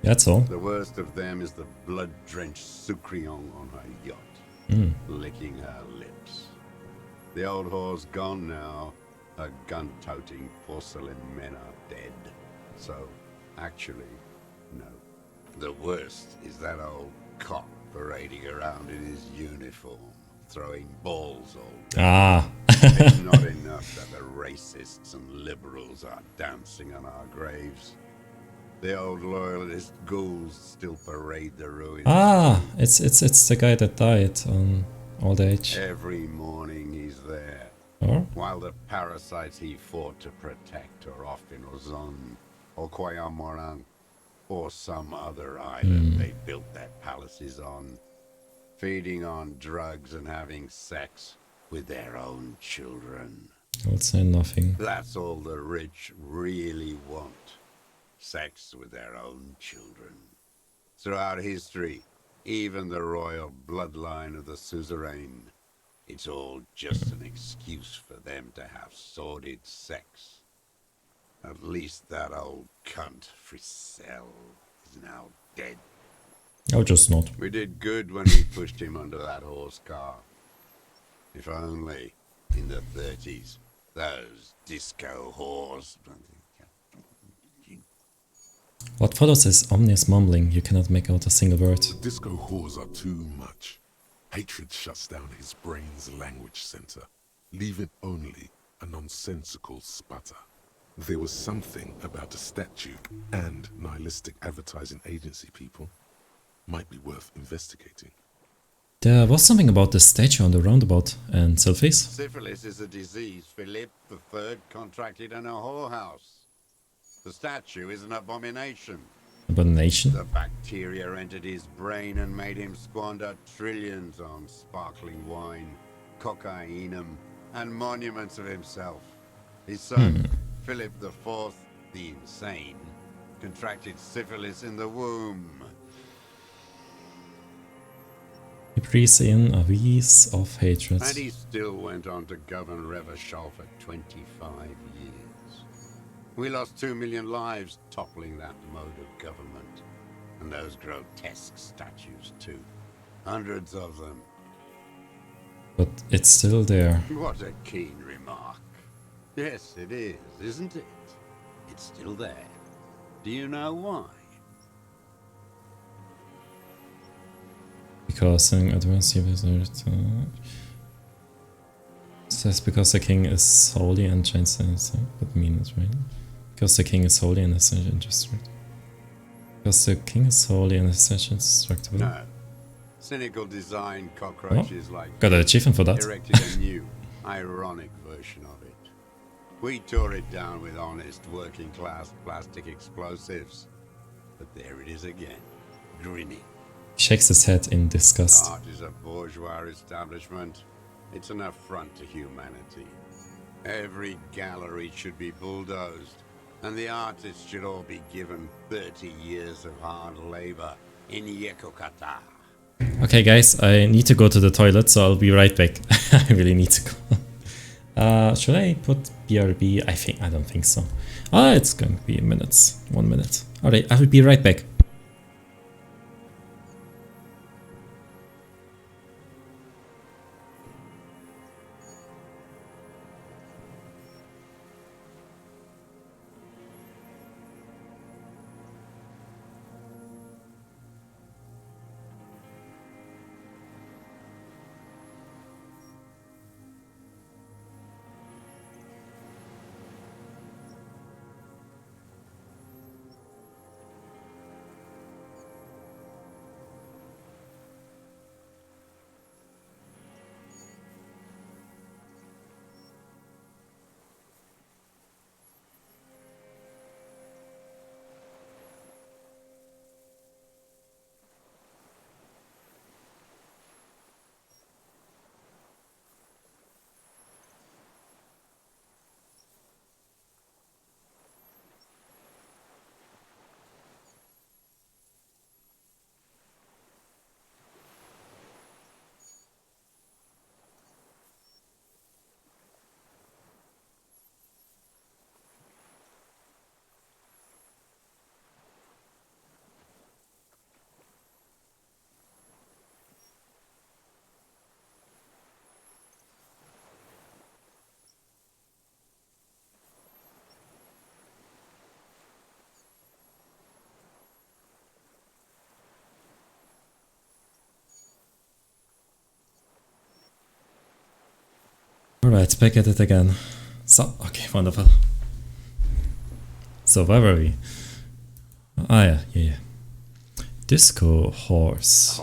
That's all. The worst of them is the blood-drenched Sucrion on her yacht, licking her lips. The old whore's gone now. Her gun-toting porcelain men are dead. So, actually, no. The worst is that old cop parading around in his uniform, throwing balls all day. Ah. It's not enough that the racists and liberals are dancing on our graves. The old loyalist ghouls still parade the ruins. Ah, it's the guy that died on old age. Every morning he's there. Oh? While the parasites he fought to protect are off in Ozon, or Koyamoran, or some other island they built their palaces on, feeding on drugs and having sex with their own children. I would say nothing. That's all the rich really want. Sex with their own children. Throughout history, even the royal bloodline of the suzerain, it's all just an excuse for them to have sordid sex. At least that old cunt, Frisell, is now dead. Oh, just not. We did good when we pushed him under that horse car. If only, in the 30s, those disco whores... What follows is ominous mumbling. You cannot make out a single word. The disco whores are too much. Hatred shuts down his brain's language center, leaving only a nonsensical sputter. There was something about the statue and nihilistic advertising agency people might be worth investigating. There was something about the statue on the roundabout and selfies. Syphilis is a disease Philippe III contracted in a whorehouse. The statue is an abomination. Abomination? The bacteria entered his brain and made him squander trillions on sparkling wine, cocainum, and monuments of himself. His son, Philip IV, the insane, contracted syphilis in the womb. He breathes in a wheeze of hatred. And he still went on to govern Revachol for 25 years. We lost 2 million lives toppling that mode of government. And those grotesque statues too. Hundreds of them. But it's still there. What a keen remark. Yes, it is, isn't it? It's still there. Do you know why? Because an advanced says because the king is holy and transcends. What means it, right? Because the king is holy and essentially indestructible. Because the king is holy and essentially indestructible. No. Cynical design cockroaches like got an achievement for that. erected a new, ironic version of it. We tore it down with honest, working-class plastic explosives. But there it is again, grinning. Shakes his head in disgust. Art is a bourgeois establishment. It's an affront to humanity. Every gallery should be bulldozed, and the artists should all be given 30 years of hard labor Okay, guys, I need to go to the toilet, so I'll be right back. I really need to go. Should I put BRB? I don't think so. It's going to be minutes. 1 minute. Alright, I will be right back. Alright, back at it again. So, okay, wonderful. So, where were we? Ah, yeah. Disco horse.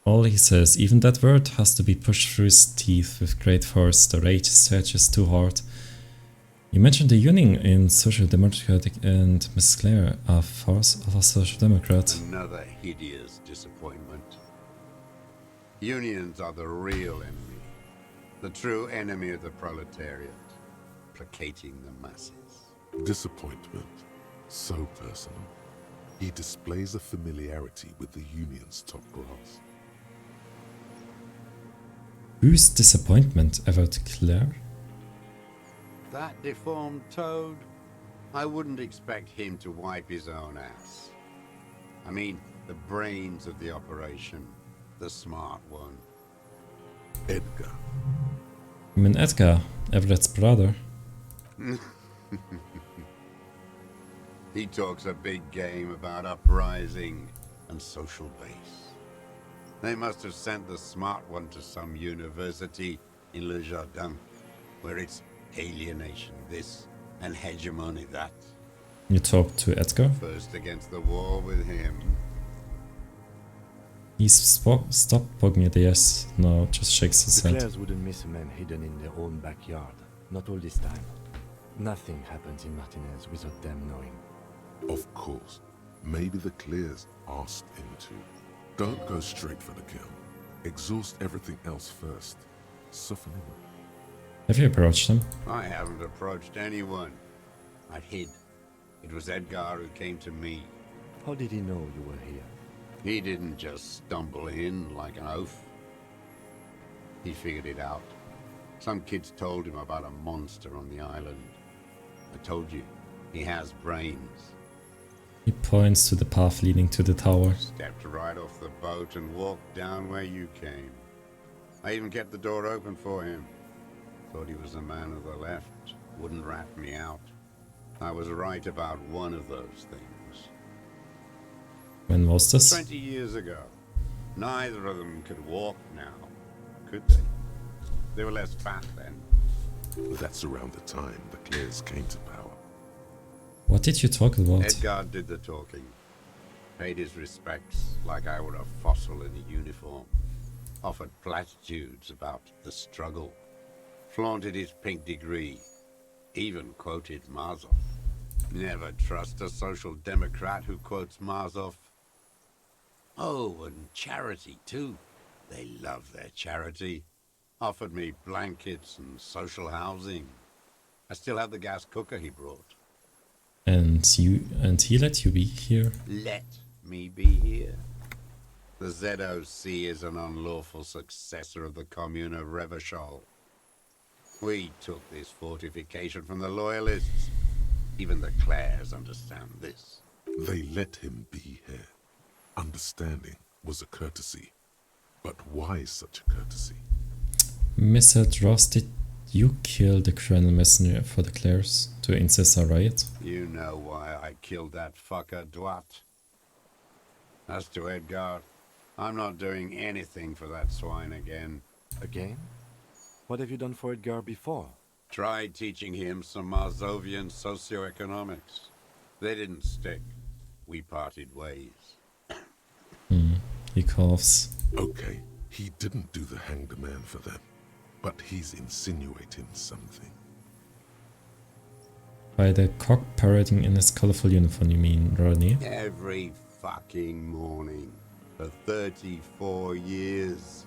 All he says, even that word has to be pushed through his teeth with great force. The rage surges too hard. You mentioned the union in Social Democratic and Miss Claire, a force of a Social Democrat. Another hideous disappointment. Unions are the real enemy. The true enemy of the proletariat, placating the masses. Disappointment, so personal. He displays a familiarity with the Union's top brass. Whose disappointment about Claire? That deformed toad? I wouldn't expect him to wipe his own ass. I mean, the brains of the operation, the smart one. Edgar. You mean Edgar, Everett's brother? He talks a big game about uprising and social base. They must have sent the smart one to some university in Le Jardin, where it's alienation this and hegemony that. You talked to Edgar? First against the wall with him. He's stopped poking at the yes. No, just shakes his The head. Clares wouldn't miss a man hidden in their own backyard. Not all this time. Nothing happens in Martinez without them knowing. Of course. Maybe the Clears asked him to. Don't go straight for the kill. Exhaust everything else first. Soften him. Have you approached him? I haven't approached anyone. I hid. It was Edgar who came to me. How did he know you were here? He didn't just stumble in like an oaf. He figured it out. Some kids told him about a monster on the island. I told you, he has brains. He points to the path leading to the tower. Stepped right off the boat and walked down where you came. I even kept the door open for him. Thought he was a man of the left. Wouldn't rat me out. I was right about one of those things. When was this? 20 years ago. Neither of them could walk now, could they? They were less fat then. That's around the time the Clears came to power. What did you talk about? Edgar did the talking. Paid his respects like I were a fossil in a uniform. Offered platitudes about the struggle. Flaunted his pink degree. Even quoted Marzov. Never trust a social democrat who quotes Marzov. Oh, and charity too. They love their charity. Offered me blankets and social housing. I still have the gas cooker he brought. And he let you be here? Let me be here? The ZOC is an unlawful successor of the Commune of Revachol. We took this fortification from the Loyalists. Even the Clares understand this. They let him be here. Understanding was a courtesy. But why such a courtesy? Mr. Dross, did you kill the Colonel Messenger for the Clares to insist a riot? You know why I killed that fucker, Dwat. As to Edgar, I'm not doing anything for that swine again. Again? What have you done for Edgar before? Tried teaching him some Marzovian socioeconomics. They didn't stick. We parted ways. He coughs. Okay, he didn't do the hanged man for them, but he's insinuating something. By the cock parading in his colorful uniform, you mean, Rodney? Every fucking morning for 34 years.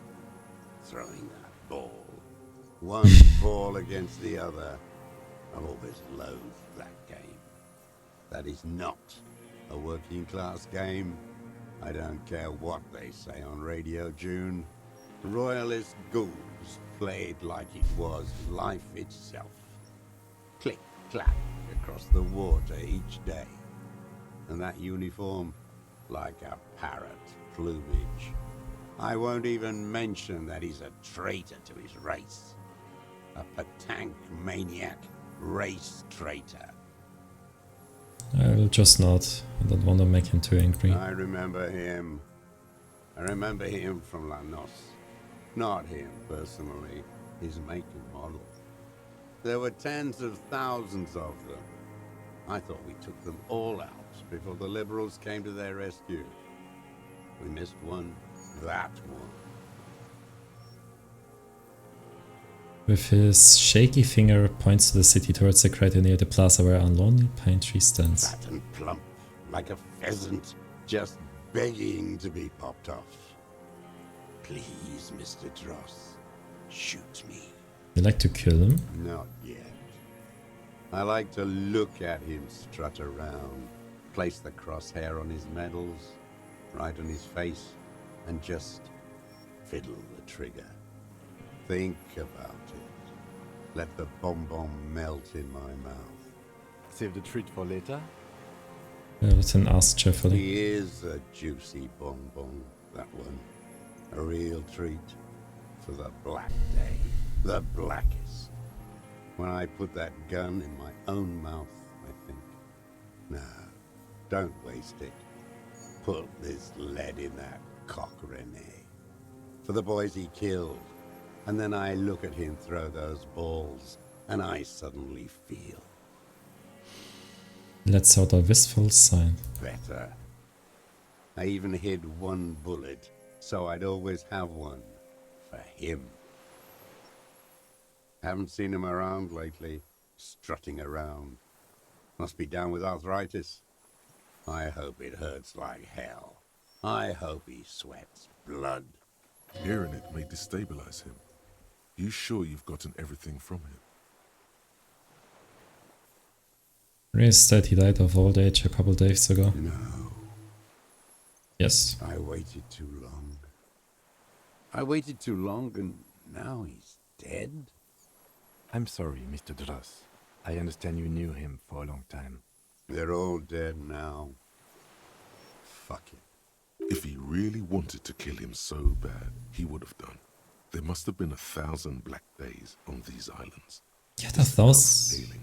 Throwing that ball. One ball against the other. I've always loathed that game. That is not a working class game. I don't care what they say on Radio June. Royalist ghouls played like it was life itself. Click, clack across the water each day. And that uniform, like a parrot plumage. I won't even mention that he's a traitor to his race. A Patank maniac race traitor. I'll just not. I don't want to make him too angry. I remember him. I remember him from Lanos. Not him personally, his make and model. There were tens of thousands of them. I thought we took them all out before the liberals came to their rescue. We missed one, that one. With his shaky finger, points to the city towards the crater near the plaza where a lonely pine tree stands. Fat and plump, like a pheasant, just begging to be popped off. Please, Mr. Dross, shoot me. You like to kill him? Not yet. I like to look at him strut around, place the crosshair on his medals, right on his face, and just fiddle the trigger. Think about it. Let the bonbon melt in my mouth. Save the treat for later? Let him ask cheerfully. He is a juicy bonbon, that one. A real treat for the black day. The blackest. When I put that gun in my own mouth, I think, no, don't waste it. Put this lead in that cock, Rene. For the boys he killed. And then I look at him throw those balls, and I suddenly feel Let's out a wistful sign. better. I even hid one bullet, so I'd always have one for him. Haven't seen him around lately, strutting around. Must be down with arthritis. I hope it hurts like hell. I hope he sweats blood. Hearing it may destabilize him. You sure you've gotten everything from him? Reyes said he died of old age a couple days ago. No. Yes. I waited too long. I waited too long and now he's dead? I'm sorry, Mr. Dross. I understand you knew him for a long time. They're all dead now. Fuck it. If he really wanted to kill him so bad, he would have done. There must have been 1,000 black days on these islands. You had 1,000.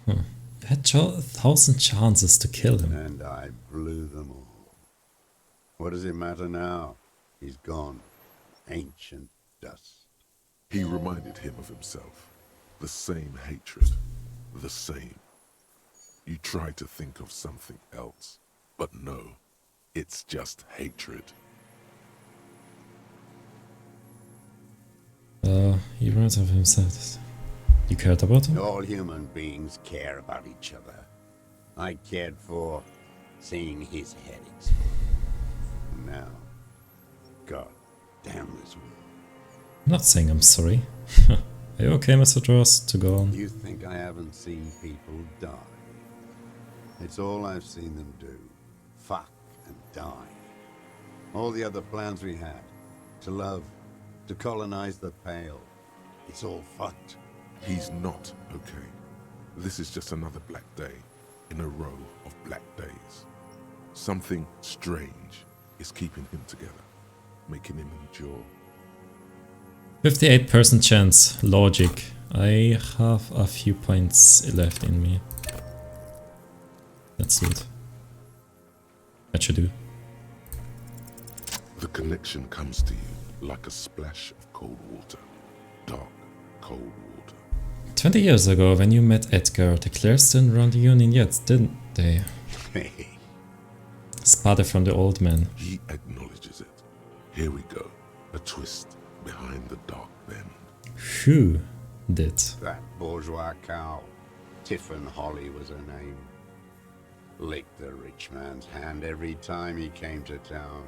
You had 1,000 chances to kill him. And I blew them all. What does it matter now? He's gone. Ancient dust. He reminded him of himself. The same hatred. The same. You try to think of something else, but no. It's just hatred. He reminds of himself. You cared about him? All human beings care about each other. I cared for seeing his head explode. Now, God damn this world. I'm not saying I'm sorry. Are you okay, Mr. Dross, to go on? You think I haven't seen people die? It's all I've seen them do. Fuck and die. All the other plans we had. To love. To colonize the Pale. It's all fucked. He's not okay. This is just another black day in a row of black days. Something strange is keeping him together, making him endure. 58% chance. Logic. I have a few points left in me. Let's do it. That should do. The connection comes to you like a splash of cold water. Dark, cold water. 20 years ago, when you met Edgar, the Clares didn't run the Union yet, didn't they? Spotted from the old man. He acknowledges it. Here we go. A twist behind the dark bend. Who did? That bourgeois cow. Tiffin Holly was her name. Licked the rich man's hand every time he came to town.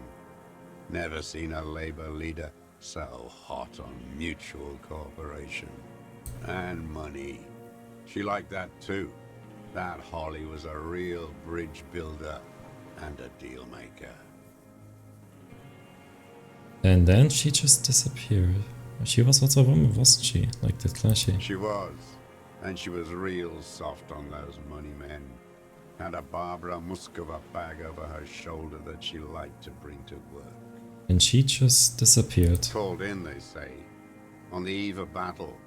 Never seen a labor leader so hot on mutual cooperation. And money. She liked that too. That Holly was a real bridge builder and a deal maker. And then she just disappeared. She was also a woman, wasn't she? Like the Clashy. She was. And she was real soft on those money men. Had a Barbara Muskova bag over her shoulder that she liked to bring to work. And she just disappeared. Called in, they say. On the eve of battle.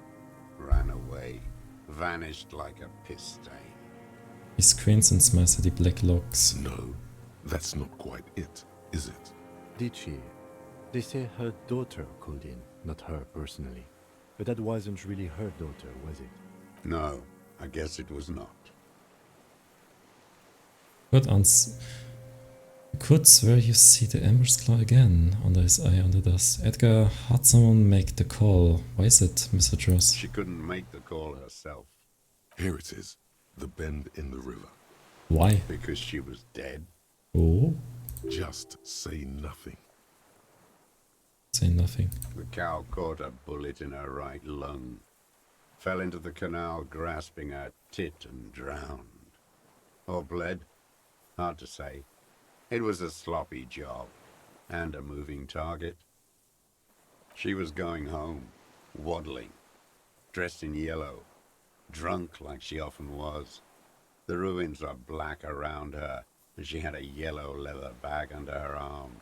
Ran away. Vanished like a piss stain. He screens and smiles at the black locks. No, that's not quite it, is it? Did she? They say her daughter called in, not her personally. But that wasn't really her daughter, was it? No, I guess it was not. Could swear you see the Ember's Claw again under his eye under dust. Edgar had someone make the call. Why is it, Mr. Dross? She couldn't make the call herself. Here it is. The bend in the river. Why? Because she was dead. Oh? Just say nothing. Say nothing. The cow caught a bullet in her right lung. Fell into the canal grasping her tit and drowned. Or bled. Hard to say. It was a sloppy job. And a moving target. She was going home. Waddling. Dressed in yellow. Drunk like she often was. The ruins are black around her, and she had a yellow leather bag under her arm.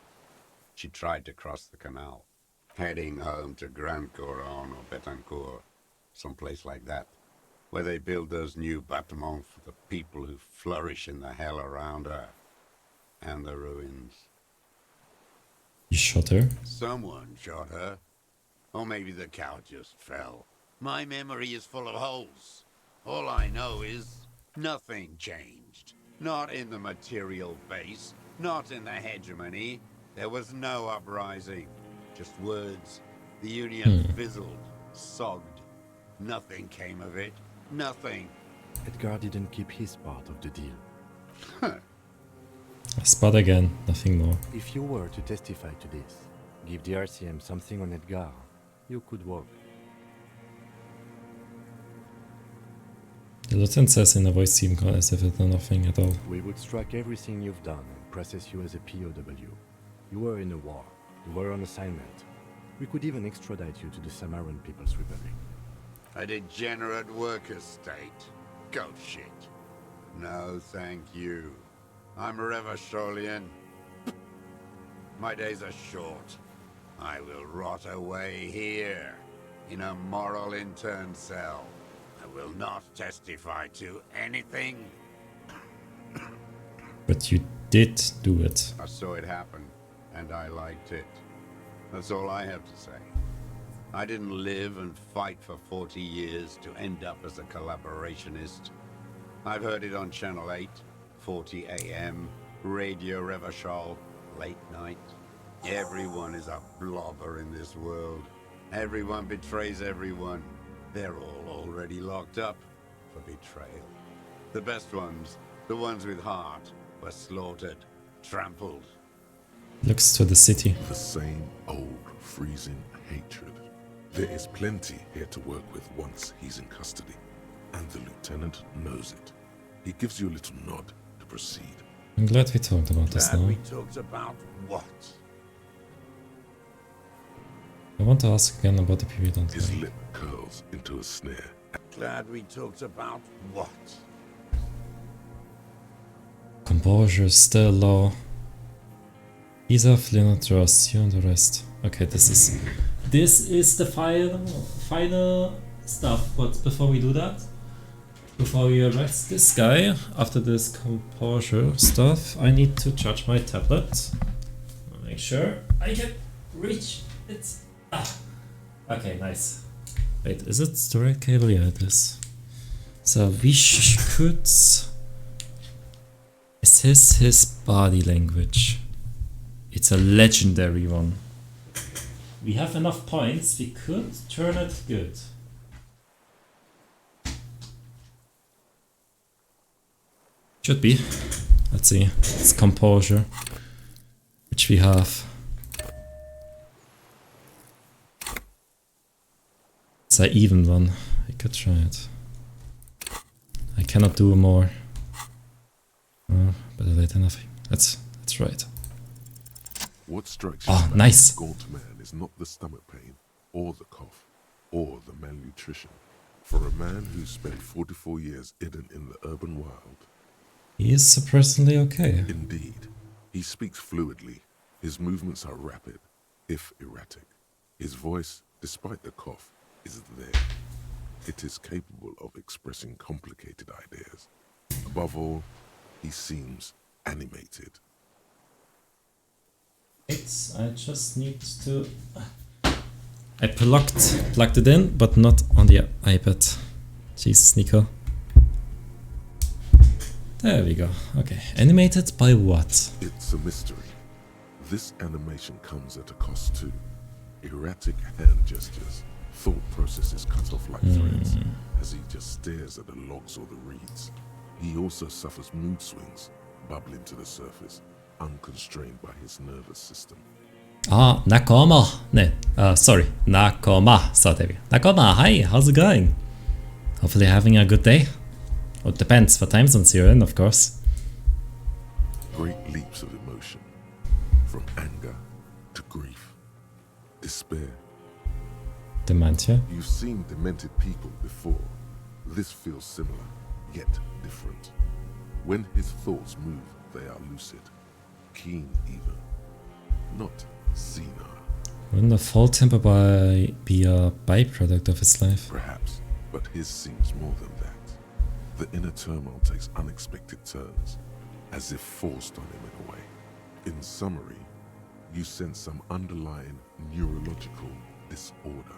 She tried to cross the canal, heading home to Grand Couronne or Betancourt, someplace like that, where they build those new bâtiments for the people who flourish in the hell around her, and the ruins. You shot her? Someone shot her. Or maybe the cow just fell. My memory is full of holes. All I know is nothing changed. Not in the material base, not in the hegemony. There was no uprising. Just words. The Union fizzled, sogged. Nothing came of it. Nothing. Edgar didn't keep his part of the deal. Spot again, nothing more. If you were to testify to this, give the RCM something on Edgar, you could walk. The lieutenant says in a voice team call as if it's nothing at all. We would strike everything you've done and process you as a POW. You were in a war. You were on assignment. We could even extradite you to the Samaran People's Republic. A degenerate worker state. Go shit. No, thank you. I'm Revacholian. My days are short. I will rot away here, in a moral intern cell. I will not testify to anything. But you did do it. I saw it happen, and I liked it. That's all I have to say. I didn't live and fight for 40 years to end up as a collaborationist. I've heard it on Channel 8, 40 AM, Radio Revachol, late night. Everyone is a blobber in this world. Everyone betrays everyone. They're all already locked up for betrayal. The best ones, the ones with heart, were slaughtered, trampled. Looks to the city. The same old freezing hatred. There is plenty here to work with once he's in custody. And the lieutenant knows it. He gives you a little nod proceed. I'm glad we talked about this Glad now. we talked about what? I want to ask again about the period on His time. lip curls into a sneer. Glad we talked about what? Composure, still low. Isa, Flynn, trust you and the rest. Okay, this is the final stuff. But before we do that, before we arrest this guy, after this composure stuff, I need to charge my tablet. Make sure I can reach it. Okay, nice. Wait, is it the right cable? Yeah, it is. So we could. Is his body language? It's a legendary one. We have enough points. We could turn it good. Should be. Let's see. It's composure, which we have. It's an even one. I could try it. I cannot do more. Oh, better late than nothing. That's right. What strikes Oh, you nice. Gaunt man is not the stomach pain, or the cough, or the malnutrition. For a man who spent 44 years hidden in the urban wild. He is surprisingly okay. Indeed. He speaks fluidly. His movements are rapid, if erratic. His voice, despite the cough, is there. It is capable of expressing complicated ideas. Above all, he seems animated. I just need to... I plugged it in, but not on the iPad. Jesus, Niko. There we go. Okay. Animated by what? It's a mystery. This animation comes at a cost too. Erratic hand gestures, thought processes cut off like threads, as he just stares at the logs or the reeds. He also suffers mood swings, bubbling to the surface, unconstrained by his nervous system. Ah, Nakoma. Sorry. Nakoma. So there we go. Nakoma, hi, how's it going? Hopefully having a good day. Well, it depends what time zones you're in, of course. Great leaps of emotion, from anger to grief, despair. Dementia. You've seen demented people before. This feels similar, yet different. When his thoughts move, they are lucid, keen even, not senile. Wouldn't a full temper be a byproduct of his life? Perhaps, but his seems more than that. The inner turmoil takes unexpected turns, as if forced on him in a way. In summary, you sense some underlying neurological disorder.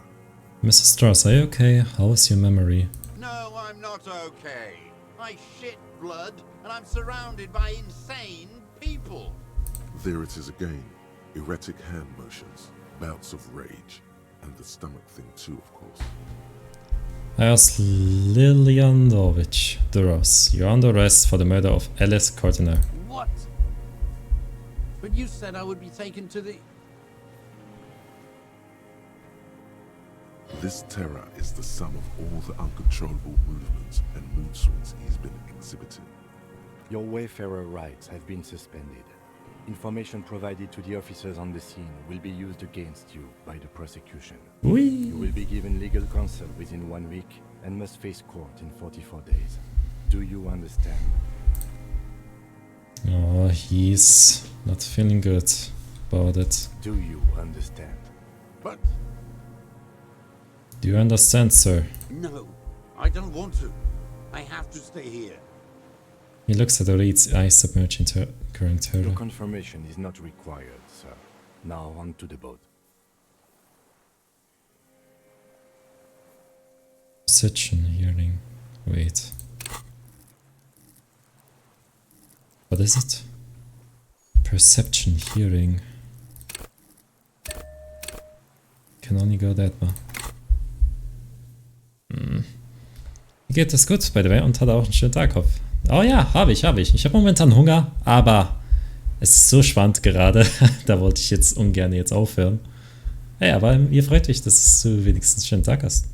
Mrs. Strauss, are you okay? How is your memory? No, I'm not okay. I shit blood, and I'm surrounded by insane people. There it is again. Erratic hand motions, bouts of rage, and the stomach thing too, of course. Ayos Liliandovich Duros, you're under arrest for the murder of Alice Cortiner. What? But you said I would be taken to the... This terror is the sum of all the uncontrollable movements and mood swings he's been exhibiting. Your Wayfarer rights have been suspended. Information provided to the officers on the scene will be used against you by the prosecution. Oui. You will be given legal counsel within 1 week and must face court in 44 days. Do you understand? Oh, he's not feeling good about it. Do you understand? But... Do you understand, sir? No, I don't want to. I have to stay here. He looks at the reeds, eyes submerged into current terror. Your confirmation is not required, sir. Now on to the boat. Perception, hearing. Wait. What is it? Perception, hearing. Can only go that way. Mir geht es gut, by the way, und hat auch einen schönen Tag auf. Oh ja, habe ich. Ich habe momentan Hunger, aber es ist so spannend gerade. Da wollte ich jetzt ungern jetzt aufhören. Hey, aber ihr freut euch, dass du wenigstens einen schönen Tag hast.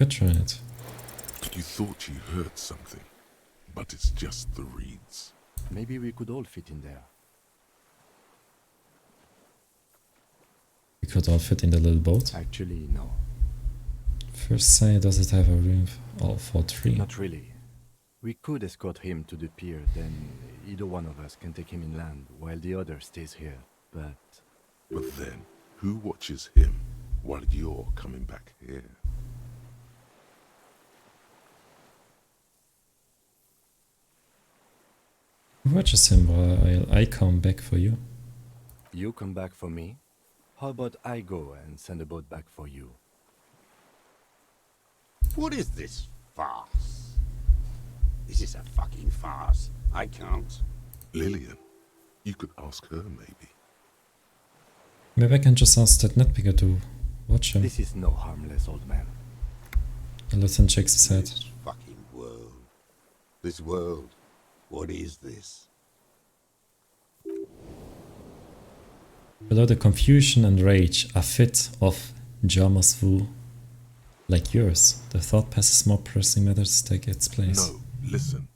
Could try it. You thought you heard something, but it's just the reeds. Maybe we could all fit in there. We could all fit in the little boat. Actually, no. First say, does it have a room all for 3? Not really. We could escort him to the pier, then either one of us can take him inland while the other stays here, but... But then, who watches him while you're coming back here? Who watches him while I come back for you? You come back for me? How about I go and send a boat back for you? What is this farce? This is a fucking farce. I can't. Lillian, you could ask her maybe. Maybe I can just ask that nitpicker to watch him. This is no harmless old man. Lieutenant shakes his head. This fucking world. This world. What is this? Below the confusion and rage, a fit of Jama's Vu. Like yours, the thought passes more pressing matters take its place. No, listen.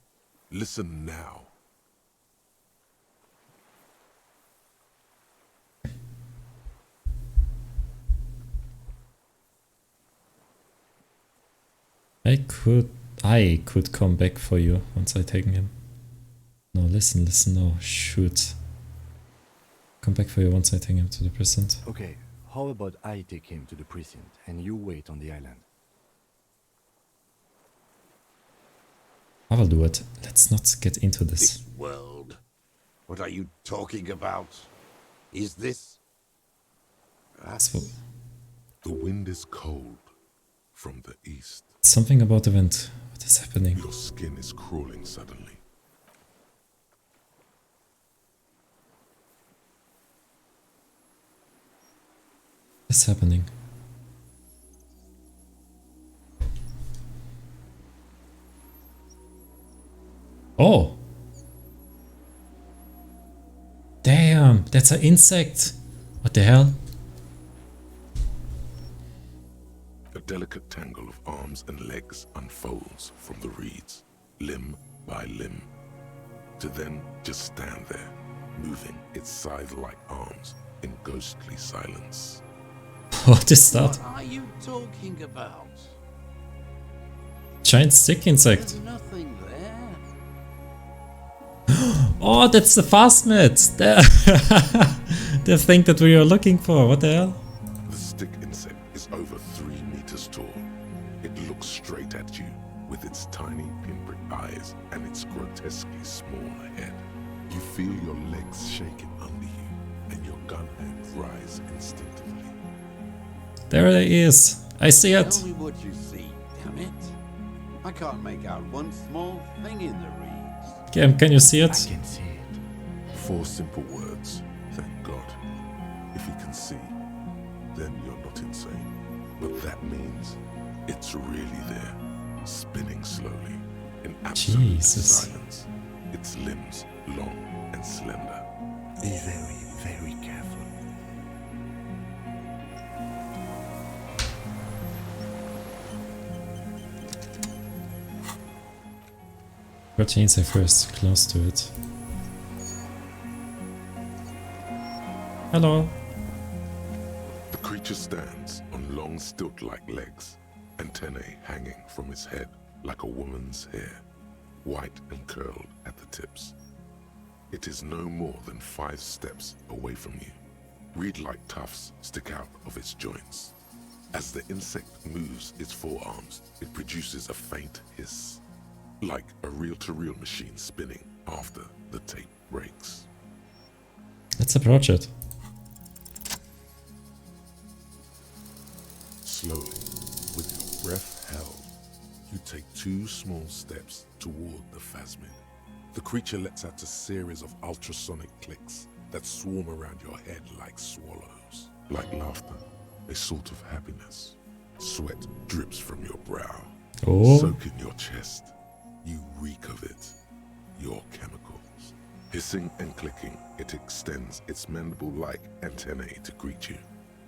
Listen now. I could come back for you once I taken him. No, listen, no, shoot. Come back for you once I take him to the precinct. Okay, how about I take him to the precinct and you wait on the island? I will do it. Let's not get into this. This world. What are you talking about? Is this... The wind is cold from the east. Something about the wind. What is happening? Your skin is crawling suddenly. What is happening? Oh! Damn, that's an insect! What the hell? A delicate tangle of arms and legs unfolds from the reeds, limb by limb, to then just stand there, moving its scythe-like arms in ghostly silence. What is that? What are you talking about? Giant stick insect. There's nothing there. Oh, that's the phasmid! The thing that we are looking for. What the hell? The stick insect is over 3 meters tall. It looks straight at you with its tiny pinprick eyes and its grotesquely small head. You feel your legs shaking under you and your gun hand rise instinctively. There it is. I see it. Tell me what you see, damn it. I can't make out one small thing in the reeds. Can you see it? I can see it. 4 simple words, thank God. If you can see, then you're not insane. But that means it's really there, spinning slowly, in absolute silence. Its limbs long and slender. Be very, very careful. Proteins are first close to it. Hello. The creature stands on long stilt-like legs, antennae hanging from its head like a woman's hair, white and curled at the tips. It is no more than 5 steps away from you. Reed-like tufts stick out of its joints. As the insect moves its forearms, it produces a faint hiss, like a reel-to-reel machine spinning after the tape breaks. Let's approach it. Slowly, with your breath held, you take 2 small steps toward the phasmid. The creature lets out a series of ultrasonic clicks that swarm around your head like swallows. Like laughter, a sort of happiness. Sweat drips from your brow, soak in your chest. You reek of it, your chemicals. Hissing and clicking, it extends its mandible-like antennae to greet you.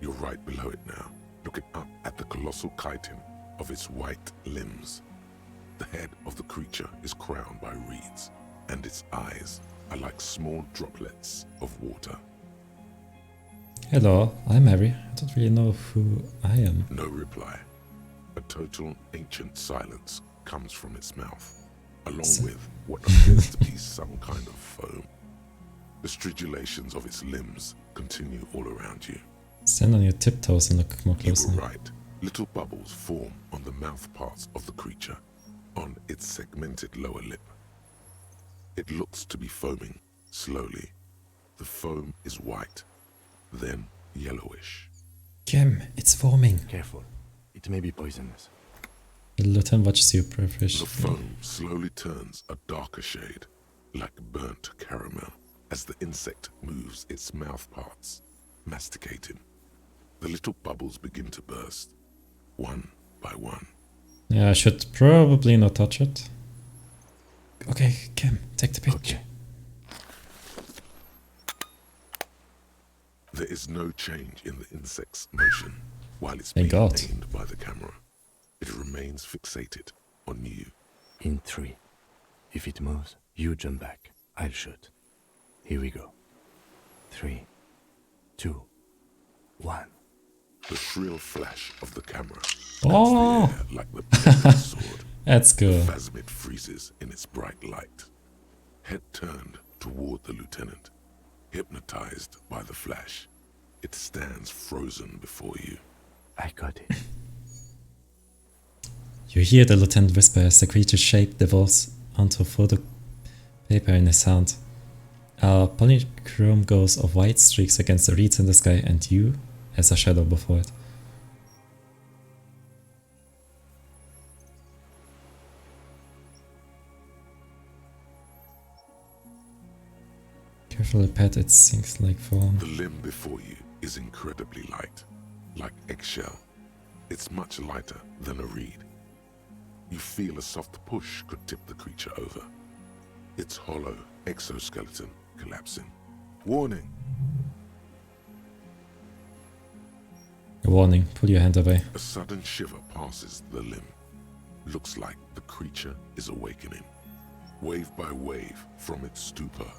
You're right below it now, looking up at the colossal chitin of its white limbs. The head of the creature is crowned by reeds, and its eyes are like small droplets of water. Hello, I'm Harry. I don't really know who I am. No reply. A total ancient silence comes from its mouth, along with what appears to be some kind of foam. The stridulations of its limbs continue all around you. Stand on your tiptoes and look more closely. You were right. Little bubbles form on the mouth parts of the creature, on its segmented lower lip. It looks to be foaming, slowly. The foam is white, then yellowish. Kim, it's forming. Careful. It may be poisonous. The lieutenant watches you preferably. The foam slowly turns a darker shade, like burnt caramel, as the insect moves its mouth parts, masticating. The little bubbles begin to burst, one by one. Yeah, I should probably not touch it. Okay, Kim, take the picture. Okay. There is no change in the insect's motion while it's Thank being God. aimed by the camera. It remains fixated on you. In 3. If it moves, you jump back. I'll shoot. Here we go. 3, 2, 1. The shrill flash of the camera Oh! the air like the blade of a sword. That's good. The phasmid freezes in its bright light. Head turned toward the lieutenant, hypnotized by the flash. It stands frozen before you. I got it. You hear the lieutenant whisper as the creature shape devolves onto a photo paper in his hand. A polychrome goes of white streaks against the reeds in the sky, and you as a shadow before it. Carefully pat it sinks like foam. The limb before you is incredibly light, like eggshell. It's much lighter than a reed. You feel a soft push could tip the creature over. Its hollow exoskeleton collapsing. Warning! A warning, pull your hand away. A sudden shiver passes the limb. Looks like the creature is awakening. Wave by wave from its stupor.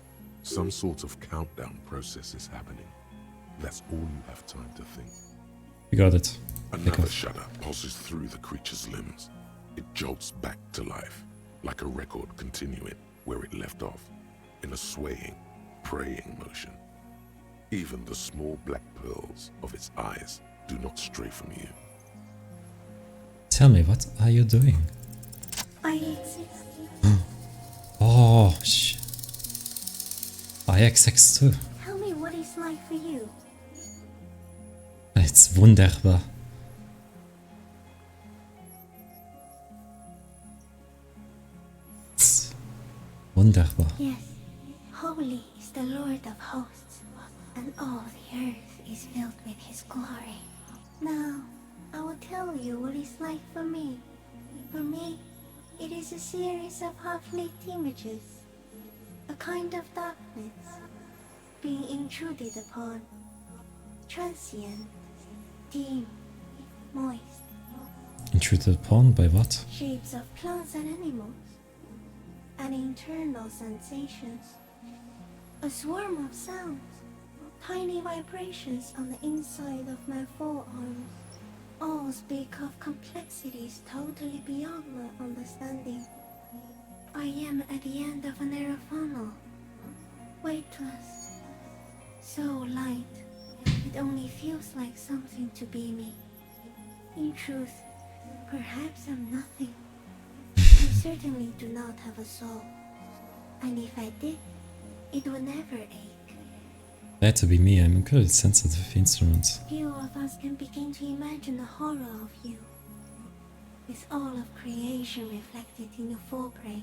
Some sort of countdown process is happening. That's all you have time to think. You got it. Another shudder pulses through the creature's limbs. It jolts back to life, like a record continuing where it left off, in a swaying, praying motion. Even the small black pearls of its eyes do not stray from you. Tell me, what are you doing? I exist. Oh, shit. I exist too. Tell me what it's like for you. It's wunderbar. It's wunderbar. Yes, holy is the Lord of hosts, and all the earth is filled with his glory. Now, I will tell you what it's like for me. For me, it is a series of half-lit images, a kind of darkness, being intruded upon, transient, dim, moist. Intruded upon by what? Shapes of plants and animals, and internal sensations. A swarm of sounds, tiny vibrations on the inside of my forearms. All speak of complexities totally beyond my understanding. I am at the end of a narrow funnel, weightless, so light, it only feels like something to be me. In truth, perhaps I'm nothing. I certainly do not have a soul, and if I did, it would never ache. That to be me, I'm a good sensitive instrument. Few of us can begin to imagine the horror of you, with all of creation reflected in your forebrain.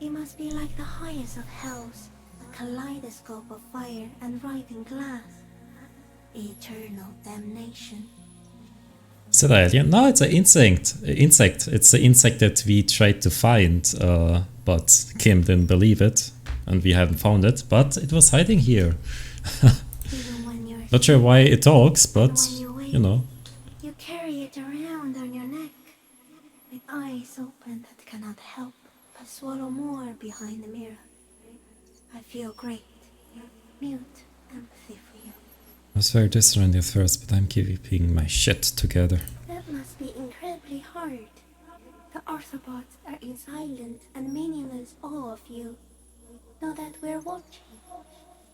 It must be like the highest of hells, a kaleidoscope of fire and writhing glass. Eternal damnation. Is that an alien? No, it's an insect. It's the insect that we tried to find, but Kim didn't believe it, and we haven't found it, but it was hiding here. Not sure why it talks, but, you know. You carry it around on your eyes open that cannot help but swallow more behind the mirror. I feel great, mute empathy for you. I was very disoriented at first, but I'm keeping my shit together. That must be incredibly hard. The Arthropods are in silent and meaningless awe of you. Know that we're watching.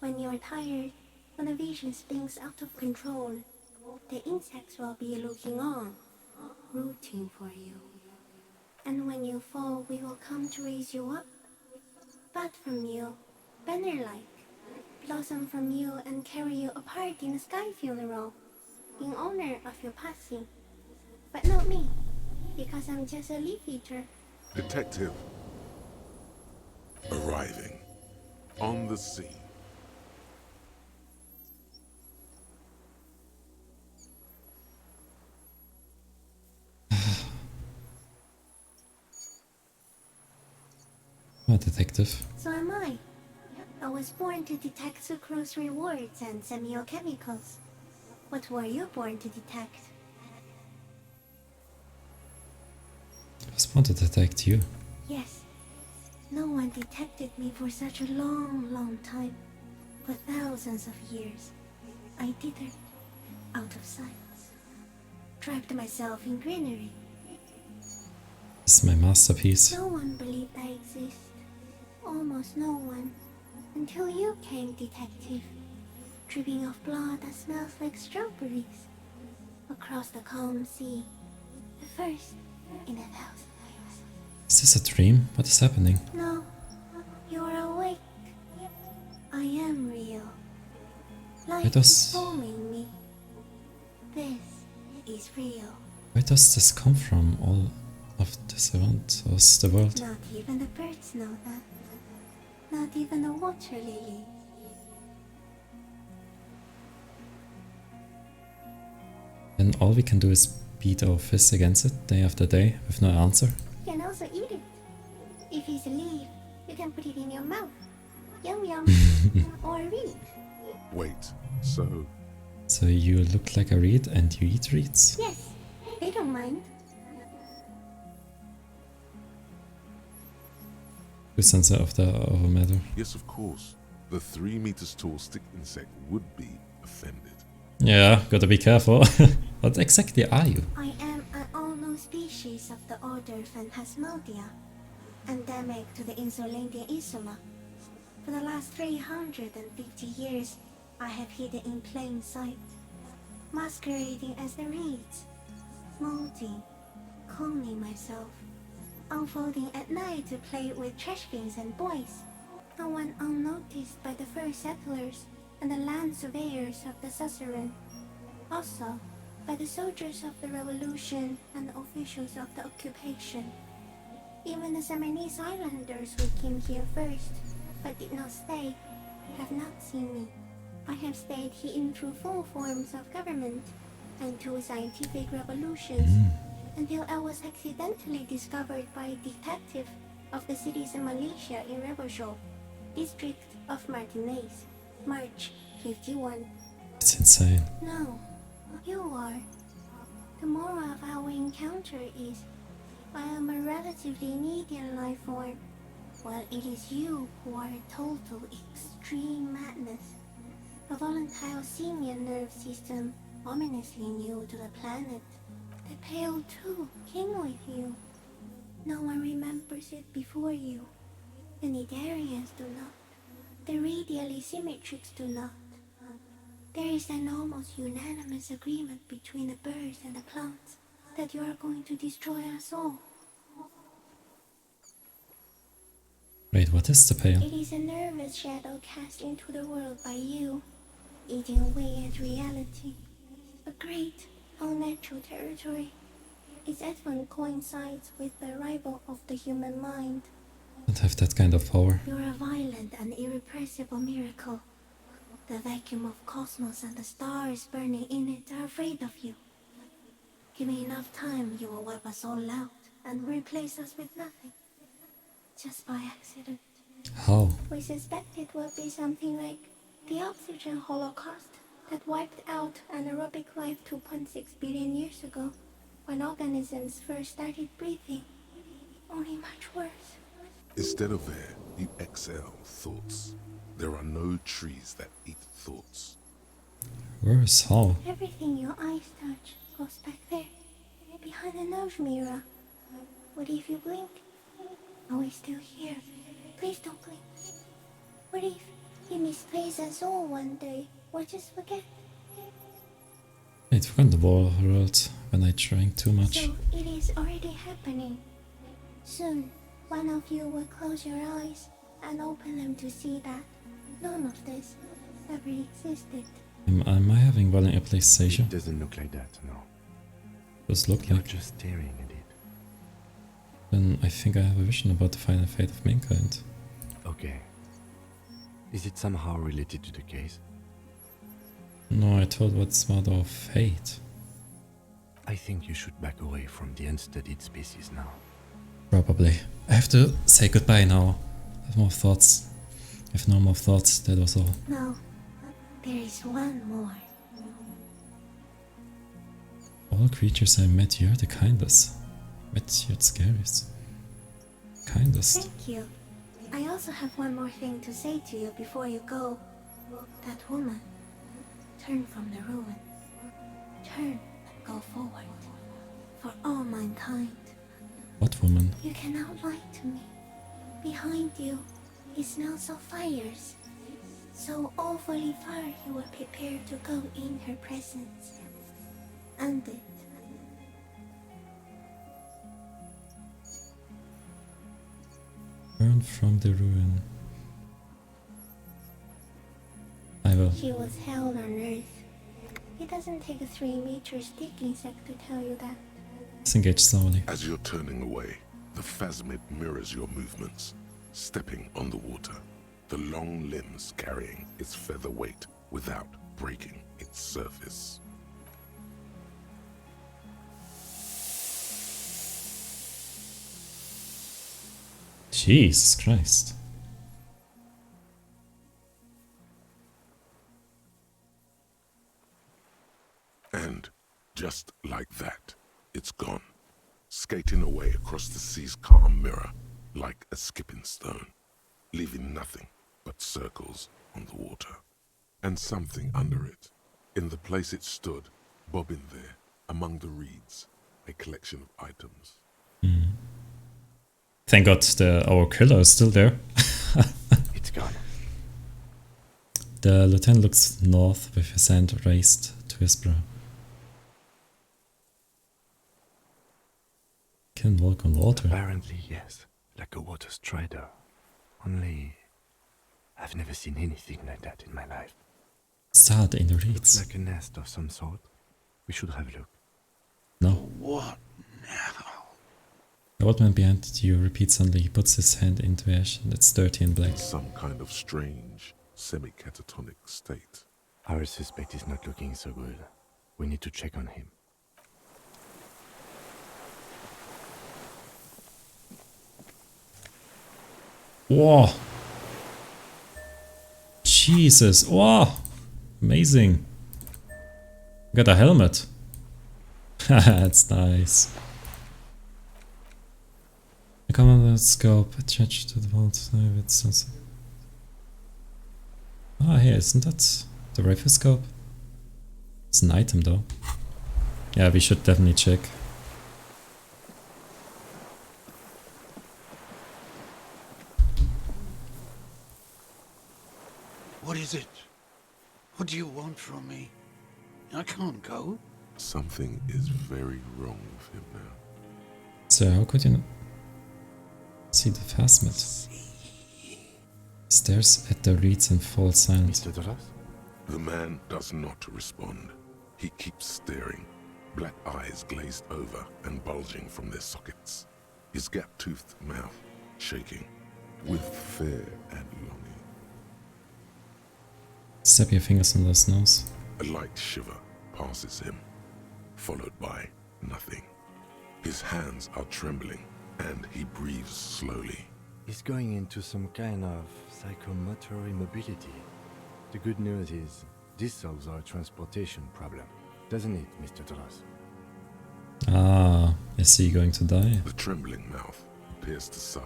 When you're tired, when the vision spins out of control, the insects will be looking on, rooting for you. And when you fall, we will come to raise you up. Bud from you, banner-like, blossom from you and carry you apart in a sky funeral, in honor of your passing. But not me, because I'm just a leaf eater. Detective. Arriving. On the scene. I'm a detective. So am I. I was born to detect sucrose rewards and semiochemicals. What were you born to detect? I was born to detect you. Yes. No one detected me for such a long time. For thousands of years. I did it out of sight. Trapped myself in greenery. This is my masterpiece. No one believed I exist. Almost no one. Until you came, detective. Dripping of blood that smells like strawberries. Across the calm sea. The first in 1,000 years. Is this a dream? What is happening? No. You're awake. I am real. Life is forming me. This is real. Where does this come from? All of this around us, the world? Not even the birds know that. Not even the water lily. And all we can do is beat our fists against it day after day with no answer. You can also eat it. If it's a leaf, you can put it in your mouth. Yum yum. Or read. Wait, so... So you look like a reed and you eat reeds? Yes, they don't mind. Good sense of the matter. Yes, of course. The 3 meters tall stick insect would be offended. Yeah, gotta be careful. What exactly are you? I am an unknown species of the order Phantasmodia, endemic to the Insulandian Insula. For the last 350 years, I have hidden in plain sight, masquerading as the reeds, molding, cloning myself, unfolding at night to play with trash bins and boys. No one unnoticed by the first settlers and the land surveyors of the suzerain. Also, by the soldiers of the revolution and the officials of the occupation. Even the Seminese islanders who came here first, but did not stay, have not seen me. I have stayed hidden through 4 forms of government and 2 scientific revolutions, until I was accidentally discovered by a detective of the citizen militia in Rebelshaw, district of Martinez, March 51. It's insane. No, you are. The moral of our encounter is, I am a relatively median life form, while it is you who are a total extreme madness. A volatile simian nerve system ominously new to the planet. The Pale too came with you. No one remembers it before you. The Nidarians do not. The radially symmetrics do not. There is an almost unanimous agreement between the birds and the plants that you are going to destroy us all. Wait, what is the Pale? It is a nervous shadow cast into the world by you, eating away at reality. A great, unnatural territory. Its advent coincides with the arrival of the human mind. Don't have that kind of power. You're a violent and irrepressible miracle. The vacuum of cosmos and the stars burning in it are afraid of you. Give me enough time, you will wipe us all out and replace us with nothing. Just by accident. How? We suspect it will be something like the oxygen holocaust that wiped out anaerobic life 2.6 billion years ago. when organisms first started breathing. Only much worse. Instead of air, you exhale thoughts. There are no trees that eat thoughts. Worse, how? Everything your eyes touch goes back there, behind the nose mirror. What if you blink? Are we still here? Please don't blink. What if you misplace us all one day, or just forget? It forgot the world when I drank too much. So it is already happening. Soon, one of you will close your eyes and open them to see that none of this ever existed. Am I having volume equalization? It doesn't look like that, no. Does look You're like. just staring at it. Then I think I have a vision about the final fate of mankind. Okay. Is it somehow related to the case? No, I told what's matter of fate. I think you should back away from the unstudied species now. Probably. I have to say goodbye now. I have more thoughts. I have no more thoughts, that was all. No, there is one more. All creatures I met, you're the kindest. Met, you're the scariest. Kindest. Thank you. I also have one more thing to say to you before you go. That woman. Turn from the ruin. Turn and go forward. For all mankind. What woman? You cannot lie to me. Behind you, he smells of fires. So awfully far you were prepared to go in her presence. And it. Turn from the ruin. I will. She was held on Earth. It doesn't take a 3-meter stick insect to tell you that. Disengage slowly. As you're turning away, the phasmid mirrors your movements, stepping on the water, the long limbs carrying its feather weight without breaking its surface. Jesus Christ. And just like that, it's gone, skating away across the sea's calm mirror like a skipping stone, leaving nothing but circles on the water. And something under it, in the place it stood, bobbing there, among the reeds, a collection of items. Thank God our killer is still there. It's gone. The lieutenant looks north with his hand raised to his brow. Can walk on water. Apparently, yes. Like a water strider. Only I've never seen anything like that in my life. Sad in the reeds. Looks like a nest of some sort. We should have a look. No. What now? The old man behind you repeats suddenly. He puts his hand into ash and it's dirty and black. Some kind of strange, semi-catatonic state. Our suspect is not looking so good. We need to check on him. Whoa! Jesus! Wow! Amazing! Got a helmet. That's nice. Come on, let's go. Attach to the vault. Ah, here, isn't that the rifle scope? It's an item though. Yeah, we should definitely check. What is it? What do you want from me? I can't go. Something is very wrong with him now. So how could you not see the phasmid? Stares at the reeds and falls silent. The man does not respond. He keeps staring, black eyes glazed over and bulging from their sockets. His gap-toothed mouth shaking with fear and longing. Step your fingers under his nose. A light shiver passes him, followed by nothing. His hands are trembling, and he breathes slowly. He's going into some kind of psychomotor immobility. The good news is, this solves our transportation problem, doesn't it, Mr. Dross? Ah, is he going to die? The trembling mouth appears to sigh.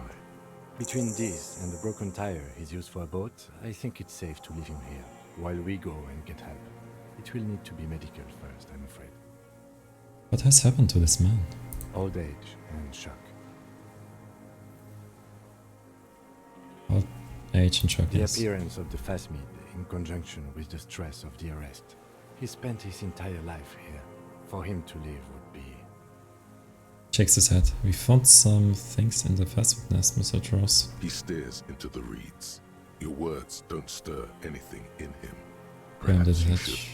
Between this and the broken tire he's used for a boat, I think it's safe to leave him here, while we go and get help. It will need to be medical first, I'm afraid. What has happened to this man? Old age and shock. Old age and shock, The yes. appearance of the Phasmid in conjunction with the stress of the arrest. He spent his entire life here. For him to leave would be... Shakes his head. We found some things in the Phasmid nest, Mr. Dross. He stares into the reeds. Your words don't stir anything in him. Grounded Perhaps you head. should.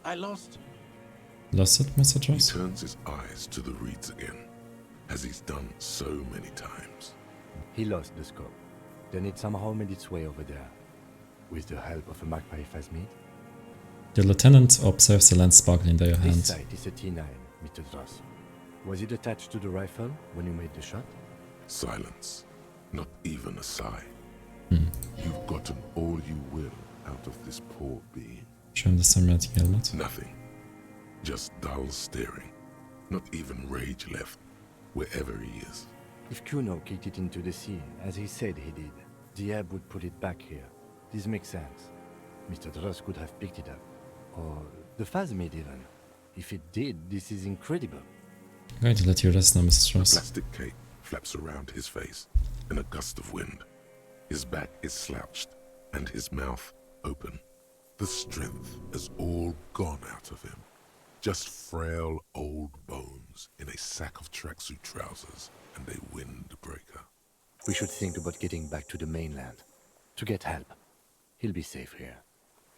I lost. Lost it, Mr. He Dross? turns his eyes to the reeds again, as he's done so many times. He lost the scope. Then it somehow made its way over there. With the help of a magpie Phasmid. The lieutenant observes the lens sparkle in their This hand. sight is a T9, Mr. Dross. Was it attached to the rifle when you made the shot? Silence. Not even a sigh. Hmm. You've gotten all you will out of this poor being. Show him the cinematic helmet. Nothing. Just dull staring. Not even rage left, wherever he is. If Kuno kicked it into the sea, as he said he did, the ebb would put it back here. This makes sense. Mr. Dross could have picked it up. Or the Phasmid even. If it did, this is incredible. I'm going to let you rest now, Mr. The Dross. plastic cape flaps around his face in a gust of wind. His back is slouched and his mouth open. The strength has all gone out of him. Just frail old bones in a sack of tracksuit trousers and a windbreaker. We should think about getting back to the mainland. To get help. He'll be safe here.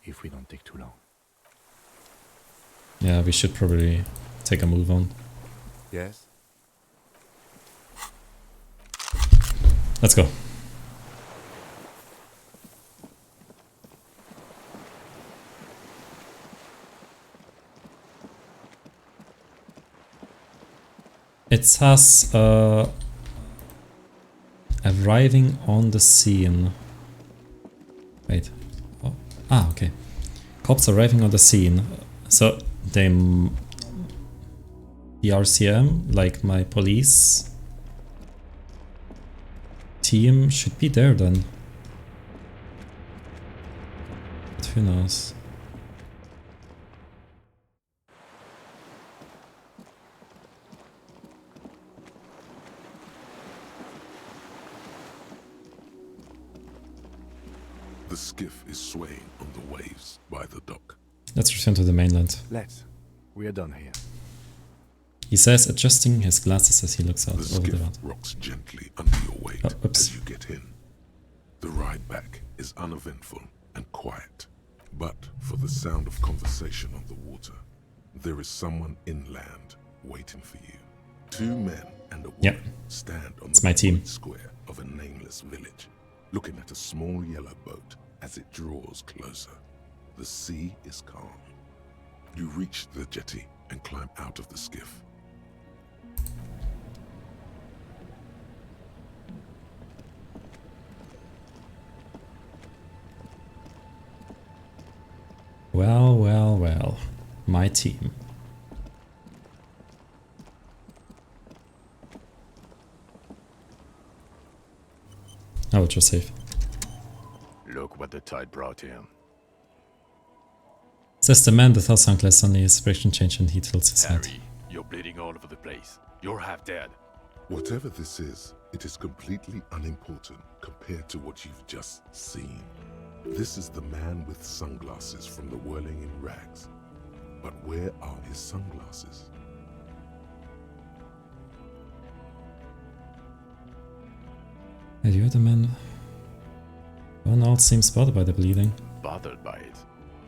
If we don't take too long. Yeah, we should probably take a move on. Yes? Let's go. It says arriving on the scene. Wait. Oh. Ah, okay. Cops arriving on the scene. So they... The RCM, like my police team, should be there then. But who knows? The skiff is swaying on the waves by the dock. Let's return to the mainland. Let's. We are done here. He says, adjusting his glasses as he looks out The over the skiff road. rocks gently under your weight Oh, oops. as you get in. The ride back is uneventful and quiet, but for the sound of conversation on the water, there is someone inland waiting for you. Two men and a woman Yep. stand on It's the my team. wooded square of a nameless village, looking at a small yellow boat as it draws closer. The sea is calm. You reach the jetty and climb out of the skiff. Well, well, well. My team. Oh, it was safe. Look what the tide brought in. Says the man that has sunglasses on, his expression changed and he tilts his head. Harry, you're bleeding all over the place. You're half dead. Whatever this is, it is completely unimportant compared to what you've just seen. This is the man with sunglasses from the Whirling in Rags. But where are his sunglasses? Hey, the other man... One all seems bothered by the bleeding. Bothered by it?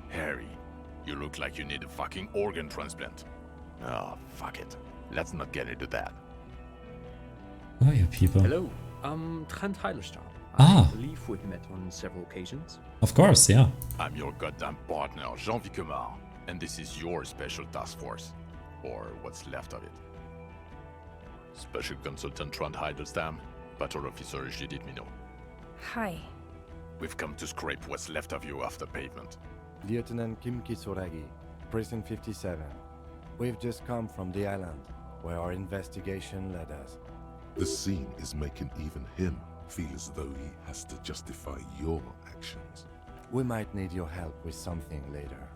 Harry, you look like you need a fucking organ transplant. Oh, fuck it. Let's not get into that. Who are you people? Hello, Trent Heilerstab. Ah. I believe we've met on several occasions. Of course, yeah. I'm your goddamn partner, Jean Vicomar, and this is your special task force. Or what's left of it. Special Consultant Trent Heidelstam, Patrol Officer Judith Minot. Hi. We've come to scrape what's left of you off the pavement. Lieutenant Kim Kisoragi, Prison 57. We've just come from the island, where our investigation led us. The scene is making even him feel as though he has to justify your actions. We might need your help with something later.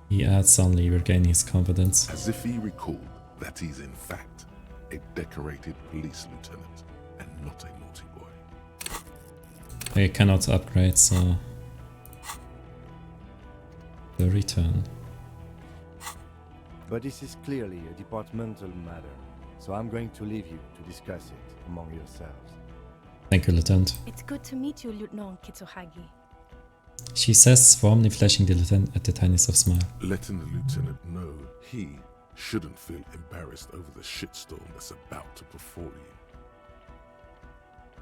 He adds suddenly regaining his confidence. As if he recalled that he's in fact a decorated police lieutenant and not a naughty boy. I cannot upgrade, so... the return. But this is clearly a departmental matter, so I'm going to leave you to discuss it among yourselves. Thank you, Lieutenant. It's good to meet you, Lieutenant Kitsuhagi. She says, warmly flashing the lieutenant at the tiniest of smile. Letting the lieutenant know he shouldn't feel embarrassed over the shitstorm that's about to befall you.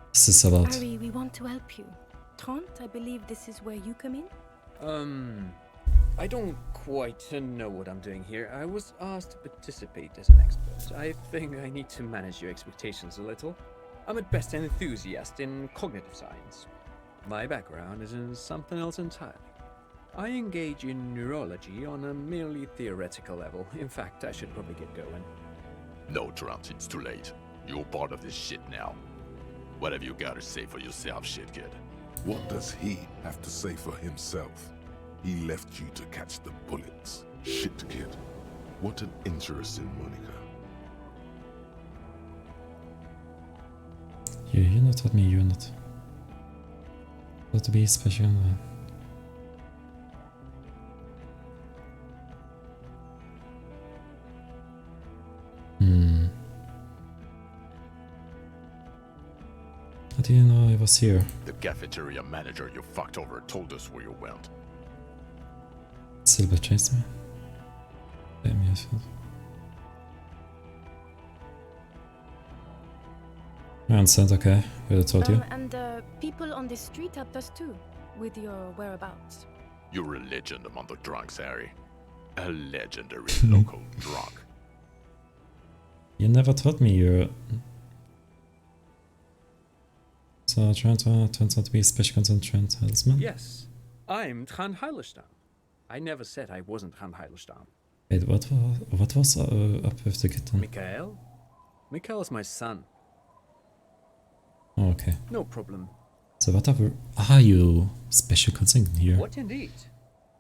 What's this about? Harry, we want to help you. Trant, I believe this is where you come in? I don't quite know what I'm doing here. I was asked to participate as an expert. I think I need to manage your expectations a little. I'm at best an enthusiast in cognitive science. My background is in something else entirely. I engage in neurology on a merely theoretical level. In fact, I should probably get going. No, Trant, it's too late. You're part of this shit now. What have you got to say for yourself, shit kid? What does he have to say for himself? He left you to catch the bullets. Shit kid. What an interesting Monica. You're not what me, you're not. Got to be special. How do you know I was here? The cafeteria manager you fucked over told us where you went. Silver chased me. Damn, yes. I understand, okay. What I told you. And people on the street helped us too, with your whereabouts. You're a legend among the drunks, Harry. A legendary local drunk. You never told me you're... So, Trant turns out to be a special concerned Trant Hellsman? Yes, I'm Trant Heilestam. I never said I wasn't Trant Heilestam. Wait, what was up with the kitten? Mikael? Mikael's my son. Oh, okay. No problem. So what are you special concerned here? What indeed?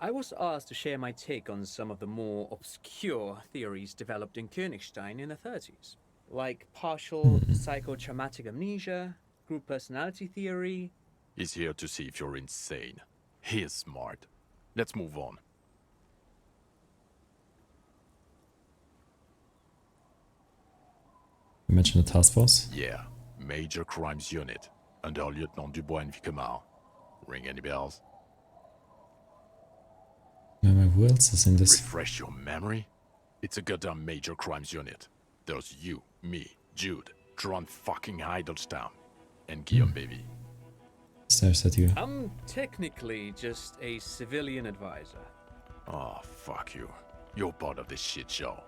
I was asked to share my take on some of the more obscure theories developed in Königstein in the 30s. Like partial psychotraumatic amnesia, group personality theory. He's here to see if you're insane. He is smart. Let's move on. You mentioned the task force? Yeah. Major Crimes Unit. Under Lieutenant Dubois and Vicomar. Ring any bells? Who else is in this? Refresh your memory? It's a goddamn Major Crimes Unit. There's you, me, Jude, Trant fucking Heidelstam, and Guillaume baby. Stares at you. I'm technically just a civilian advisor. Oh, fuck you. You're part of this shit show.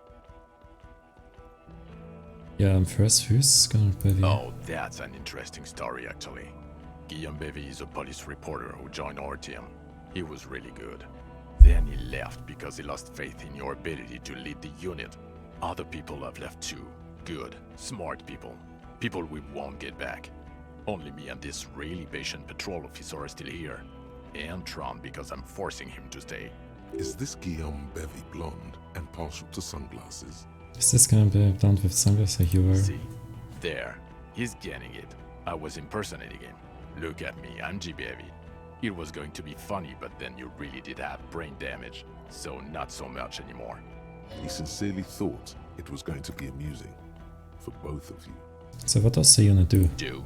Yeah, first, who's gonna be? Oh, that's an interesting story, actually. Guillaume Bevy is a police reporter who joined our team. He was really good. Then he left because he lost faith in your ability to lead the unit. Other people have left too. Good, smart people. People we won't get back. Only me and this really patient patrol officer are still here. And Trant because I'm forcing him to stay. Is this Guillaume Bevy blonde and partial to sunglasses? Is this gonna be blonde with sunglasses like you were? See? There. He's getting it. I was impersonating him. Look at me, I'm G Bevy. It was going to be funny, but then you really did have brain damage. So not so much anymore. He sincerely thought it was going to be amusing. For both of you. So what does the unit do?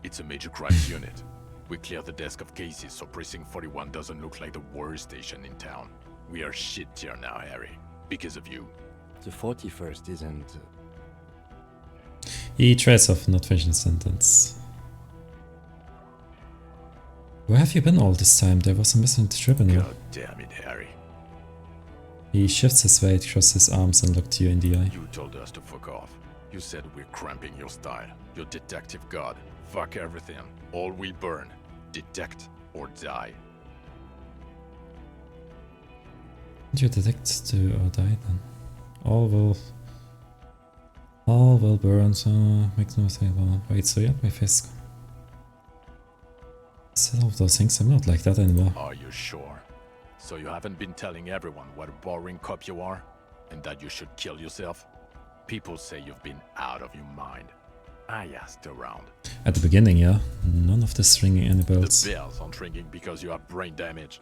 It's a major crimes unit. We clear the desk of cases so Precinct 41 doesn't look like the worst station in town. We are shit tier now, Harry. Because of you. The 41st isn't... He tries off not finishing sentence. Where have you been all this time? There was a missing tribunal. God damn it, Harry. He shifts his weight, crosses his arms and looked you in the eye. You told us to fuck off. You said we're cramping your style. Your detective god. Fuck everything. All we burn. Detect or die. Did you detect to or die then? All will burn, so makes no mistake. Wait, so yeah, my face. Instead of those things, I'm not like that anymore. Are you sure? So you haven't been telling everyone what a boring cop you are? And that you should kill yourself? People say you've been out of your mind. I asked around. At the beginning, yeah. None of this ringing any bells. The bells aren't ringing because you have brain damage.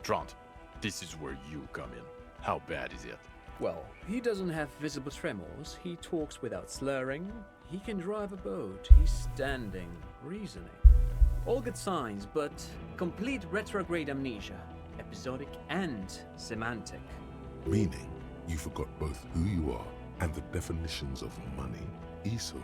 Trant, this is where you come in. How bad is it? Well, he doesn't have visible tremors, he talks without slurring, he can drive a boat, he's standing, reasoning. All good signs, but complete retrograde amnesia, episodic and semantic. Meaning, you forgot both who you are and the definitions of money, e-solar,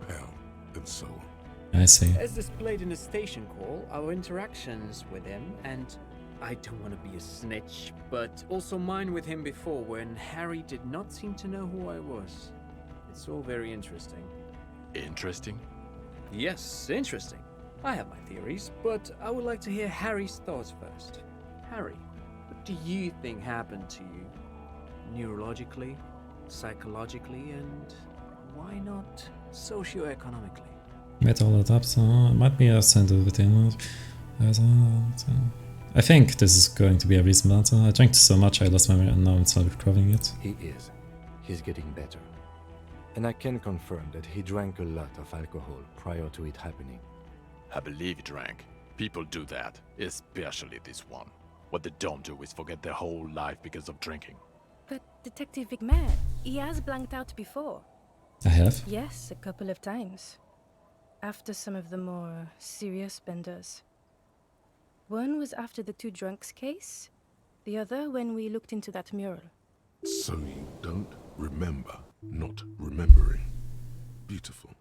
pound, and so on. I see. As displayed in the station call, our interactions with him, and I don't want to be a snitch, but also mine with him before when Harry did not seem to know who I was. It's all very interesting. Interesting? Yes, interesting. I have my theories, but I would like to hear Harry's thoughts first. Harry, what do you think happened to you? Neurologically, psychologically, and why not socioeconomically? Made all that up, so it might be a sensitivity. I think this is going to be a reasonable answer. I drank so much I lost memory and now it's not recovering it. He is. He's getting better. And I can confirm that he drank a lot of alcohol prior to it happening. I believe he drank. People do that, especially this one. What they don't do is forget their whole life because of drinking. But Detective Vigmer, he has blanked out before. I have? Yes, a couple of times. After some of the more serious benders. One was after the 2 drunks case, the other when we looked into that mural. So you don't remember not remembering. Beautiful.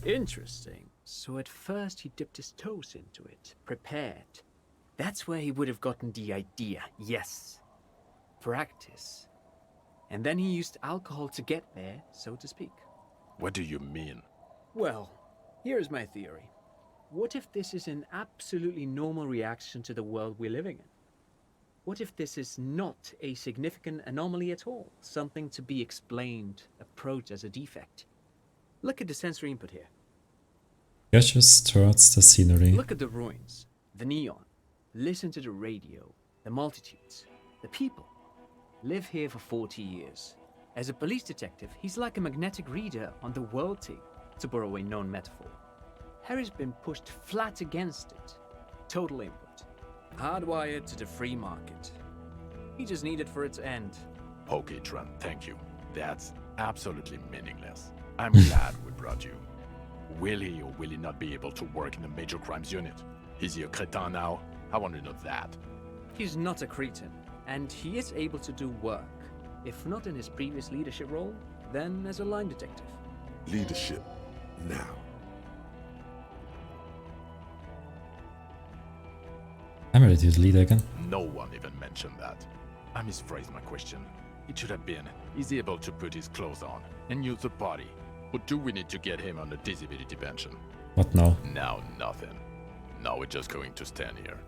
Interesting. So at first he dipped his toes into it, prepared. That's where he would have gotten the idea, yes. Practice. And then he used alcohol to get there, so to speak. What do you mean? Well, here's my theory. What if this is an absolutely normal reaction to the world we're living in? What if this is not a significant anomaly at all? Something to be explained, approached as a defect? Look at the sensory input here. Gestures towards the scenery. Look at the ruins, the neon. Listen to the radio, the multitudes, the people. Live here for 40 years. As a police detective, he's like a magnetic reader on the world tape, to borrow a known metaphor. Harry's been pushed flat against it. Total input. Hardwired to the free market. He just needed for it to end. Okay, Trent, thank you. That's absolutely meaningless. I'm glad we brought you. Will he or will he not be able to work in the major crimes unit? Is he a cretin now? I want to know that. He's not a cretin, and he is able to do work. If not in his previous leadership role, then as a line detective. Leadership. Now. I'm ready to lead again. No one even mentioned that. I misphrased my question. It should have been, is he able to put his clothes on and use the body? Or do we need to get him on a disability pension? What now? Now nothing. Now we're just going to stand here.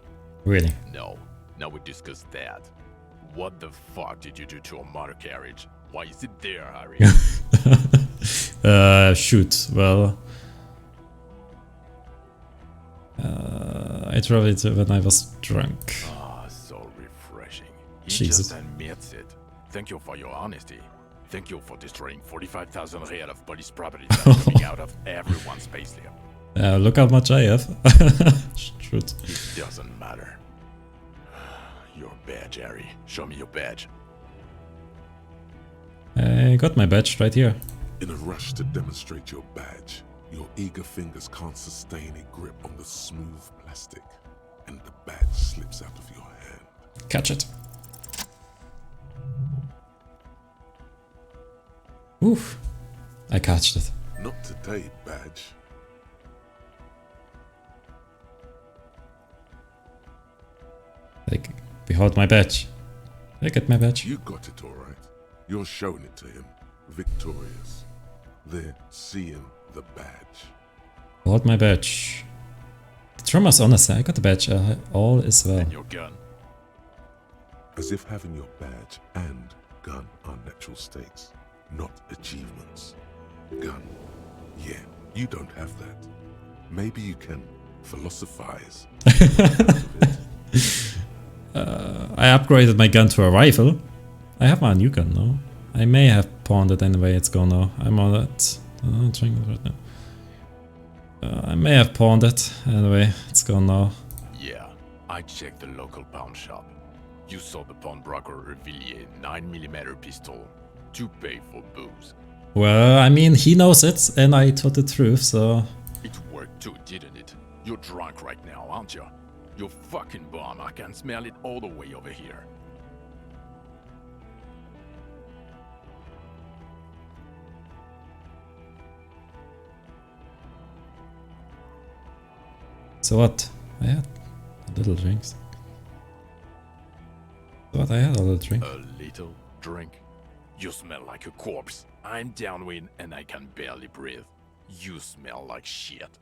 Really? No. Now we discuss that. What the fuck did you do to a motor carriage? Why is it there, Harry? Shoot. Well... I drove it when I was drunk. Ah, so refreshing. He Jesus. just admits it. Thank you for your honesty. Thank you for destroying 45,000 real of police property that's coming out of everyone's payslip. Look how much I have. Shoot. It doesn't matter. Your badge, Harry. Show me your badge. I got my badge right here. In a rush to demonstrate your badge, your eager fingers can't sustain a grip on the smooth plastic, and the badge slips out of your hand. Catch it. Oof. I catched it. Not today, badge. Like, behold my badge. Look at my badge. You got it all right. You're showing it to him. Victorious. They're seeing the badge. Behold my badge. The trauma's honest. I got the badge. All is well. And your gun. As if having your badge and gun are natural states, not achievements. Gun, yeah, you don't have that. Maybe you can philosophize. I upgraded my gun to a rifle. I have my new gun now. I may have pawned it anyway, it's gone now. I'm on it. I'm trying it right now. I may have pawned it. Anyway, it's gone now. Yeah, I checked the local pawn shop. You saw the pawnbroker reveal a 9mm pistol to pay for booze. Well, I mean, he knows it, and I told the truth, so... It worked too, didn't it? You're drunk right now, aren't you? You fucking bum, I can smell it all the way over here. So what? I had a little drinks. So what? I had a little drink. A little drink? You smell like a corpse. I'm downwind and I can barely breathe. You smell like shit.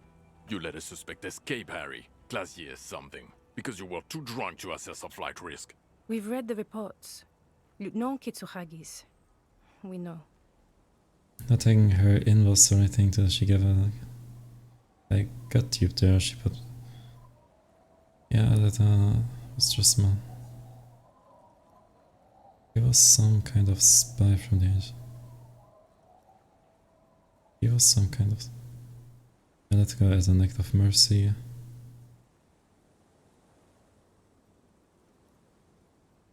You let a suspect escape, Harry. Classier something. Because you were too drunk to assess a flight risk. We've read the reports. Lieutenant Kitsuhagi's. We know. Nothing her in was or anything that she gave a... I got tube there, she put... Yeah, that was just man. He was some kind of spy from the edge. He was some kind of... I let go as an act of mercy.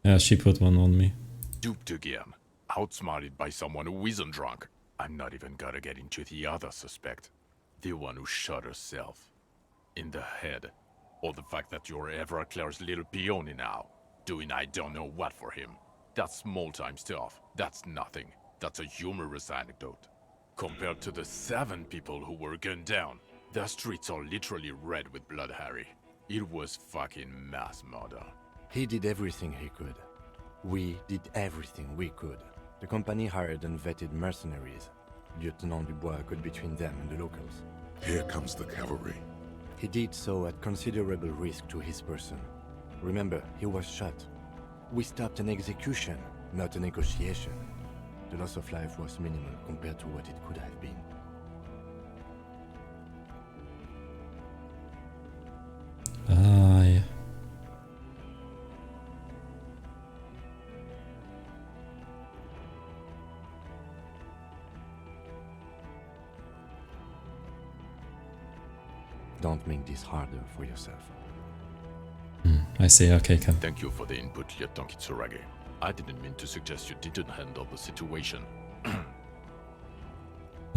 Yeah, she put one on me. Duped again. Outsmarted by someone who isn't drunk. I'm not even gonna get into the other suspect. The one who shot herself. In the head. Or the fact that you're Everclear's little peony now. Doing I don't know what for him. That's small-time stuff. That's nothing. That's a humorous anecdote. Compared to the 7 people who were gunned down, the streets are literally red with blood, Harry. It was fucking mass murder. He did everything he could. We did everything we could. The company hired and vetted mercenaries. Lieutenant Dubois got between them and the locals. Here comes the cavalry. He did so at considerable risk to his person. Remember, he was shot. We stopped an execution, not a negotiation. The loss of life was minimal compared to what it could have been. Yeah. Don't make this harder for yourself. I see, okay, Ken. Thank you for the input, Lieutenant Kitsuragi. I didn't mean to suggest you didn't handle the situation.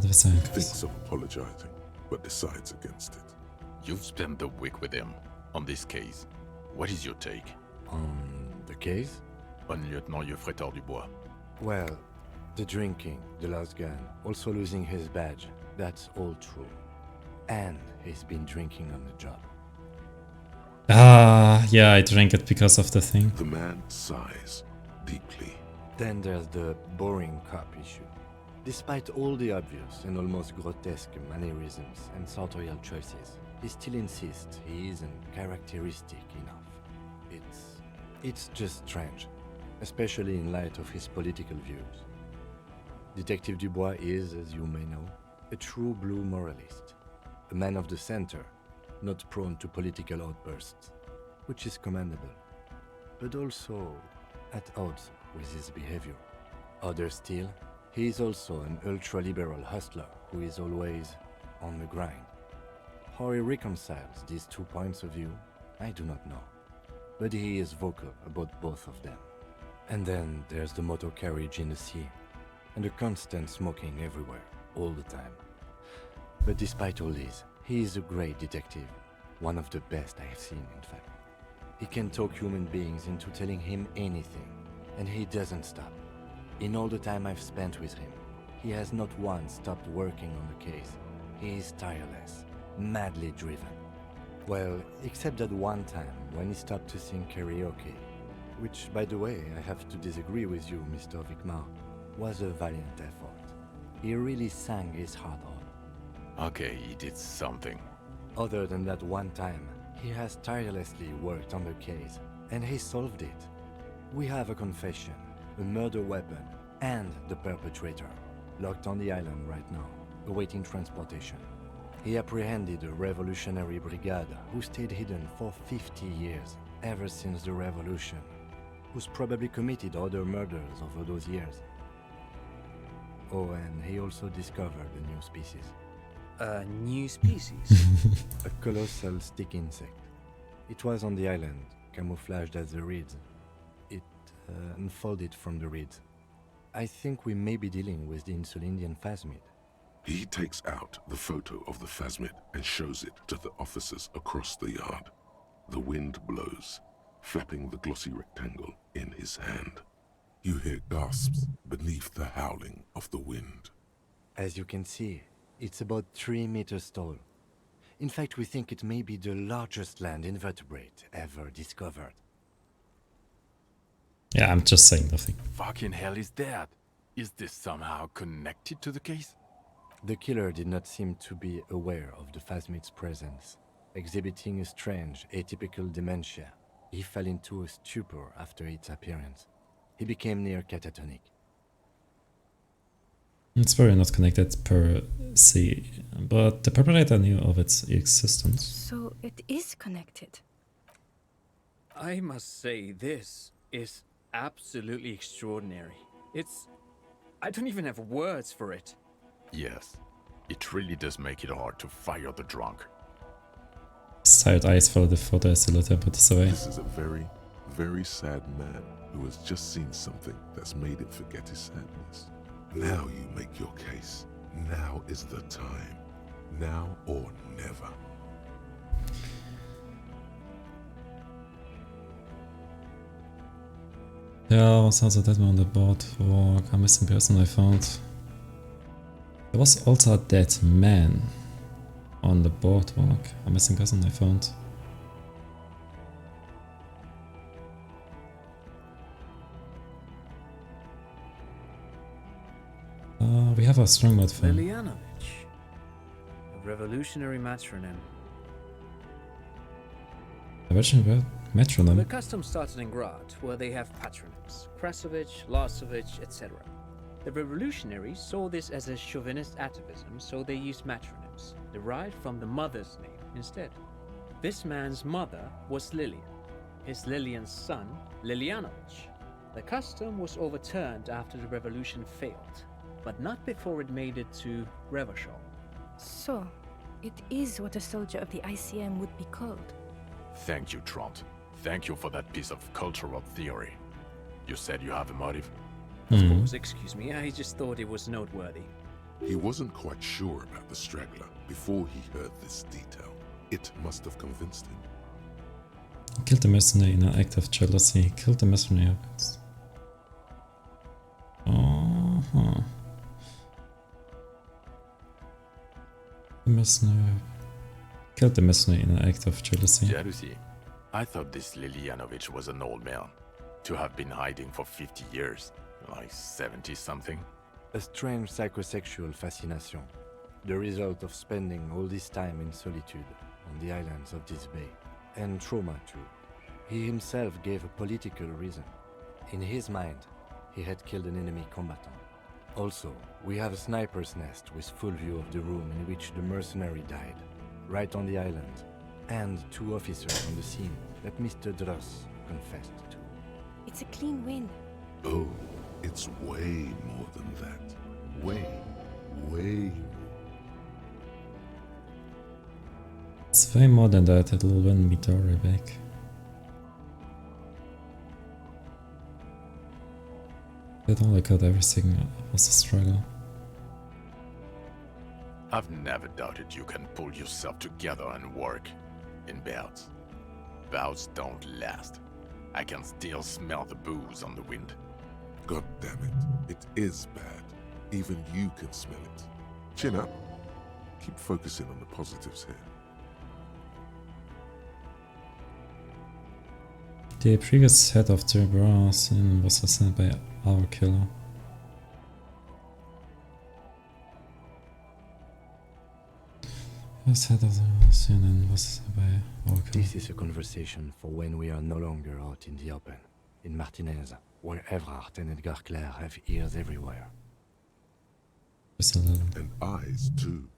Thinks of apologizing, but decides against it. You've spent the week with him on this case. What is your take? On the case? On Lieutenant Yefretor Dubois. Well, the drinking, the lost gun, also losing his badge, that's all true. And he's been drinking on the job. Ah, yeah, I drank it because of the thing. The man sighs deeply. Then there's the boring cop issue. Despite all the obvious and almost grotesque mannerisms and sartorial choices, he still insists he isn't characteristic enough. It's just strange, especially in light of his political views. Detective Dubois is, as you may know, a true blue moralist, a man of the center, not prone to political outbursts, which is commendable, but also at odds with his behavior. Other still, he is also an ultra-liberal hustler who is always on the grind. How he reconciles these 2 points of view, I do not know, but he is vocal about both of them. And then there's the motor carriage in the sea, and the constant smoking everywhere, all the time. But despite all this, he is a great detective, one of the best I have seen, in fact. He can talk human beings into telling him anything, and he doesn't stop. In all the time I've spent with him, he has not once stopped working on the case. He is tireless, madly driven. Well, except that one time when he stopped to sing karaoke, which, by the way, I have to disagree with you, Mr. Vicmar, was a valiant effort. He really sang his heart out. Okay, he did something. Other than that one time, he has tirelessly worked on the case, and he solved it. We have a confession, a murder weapon, and the perpetrator, locked on the island right now, awaiting transportation. He apprehended a revolutionary brigade who stayed hidden for 50 years, ever since the revolution, who's probably committed other murders over those years. Oh, and he also discovered a new species. A new species? A colossal stick insect. It was on the island, camouflaged as the reeds. It unfolded from the reeds. I think we may be dealing with the Insulindian phasmid. He takes out the photo of the phasmid and shows it to the officers across the yard. The wind blows, flapping the glossy rectangle in his hand. You hear gasps beneath the howling of the wind. As you can see, it's about 3 meters tall. In fact, we think it may be the largest land invertebrate ever discovered. Yeah, I'm just saying nothing. Fucking hell is that? Is this somehow connected to the case? The killer did not seem to be aware of the phasmid's presence. Exhibiting a strange, atypical dementia, he fell into a stupor after its appearance. He became near catatonic. It's very not connected per se, but the perpetrator knew of its existence. So it is connected. I must say, this is absolutely extraordinary. I don't even have words for it. Yes, it really does make it hard to fire the drunk. His tired eyes follow the photo as the letter put this away. This is a very, very sad man who has just seen something that's made him forget his sadness. Now you make your case. Now is the time. Now or never. There was also that one on the boardwalk, a missing person I found. There was also a dead man on the boardwalk, a missing person I found. We have a strong mod for Lilianovich. A revolutionary matronym. a revolutionary metronome. The custom started in Grad, where they have patronyms. Krasovich, Lasovich, etc. The revolutionaries saw this as a chauvinist atavism, so they used matronyms, derived from the mother's name instead. This man's mother was Lilian, his Lilian's son, Lilianovich. The custom was overturned after the revolution failed, but not before it made it to Revachol. So, it is what a soldier of the ICM would be called. Thank you, Trant. Thank you for that piece of cultural theory. You said you have a motive? Of course, excuse me, I just thought it was noteworthy. He wasn't quite sure about the straggler before he heard this detail. It must have convinced him. He killed the mercenary in an act of jealousy. He killed the mercenary. The mercenary killed the mercenary in an act of jealousy. Jealousy? I thought this Lilianovich was an old man. To have been hiding for 50 years. Like 70-something. A strange psychosexual fascination. The result of spending all this time in solitude on the islands of this bay. And trauma too. He himself gave a political reason. In his mind, he had killed an enemy combatant. Also, we have a sniper's nest with full view of the room in which the mercenary died, right on the island, and 2 officers on the scene that Mr. Dross confessed to. It's a clean win. Oh, it's way more than that. Way more. It's way more than that. It'll win me Dory back. That only cut everything was a struggle. I've never doubted you can pull yourself together and work. In bouts. Bouts don't last. I can still smell the booze on the wind. God damn it. It is bad. Even you can smell it. Chin up. Keep focusing on the positives here. The previous head of the brass was assassinated by our killer. Previous head of the brass was assassinated by our killer. This is a conversation for when we are no longer out in the open, in Martinez. where Evrard and Edgar Clare have ears everywhere. And eyes, too.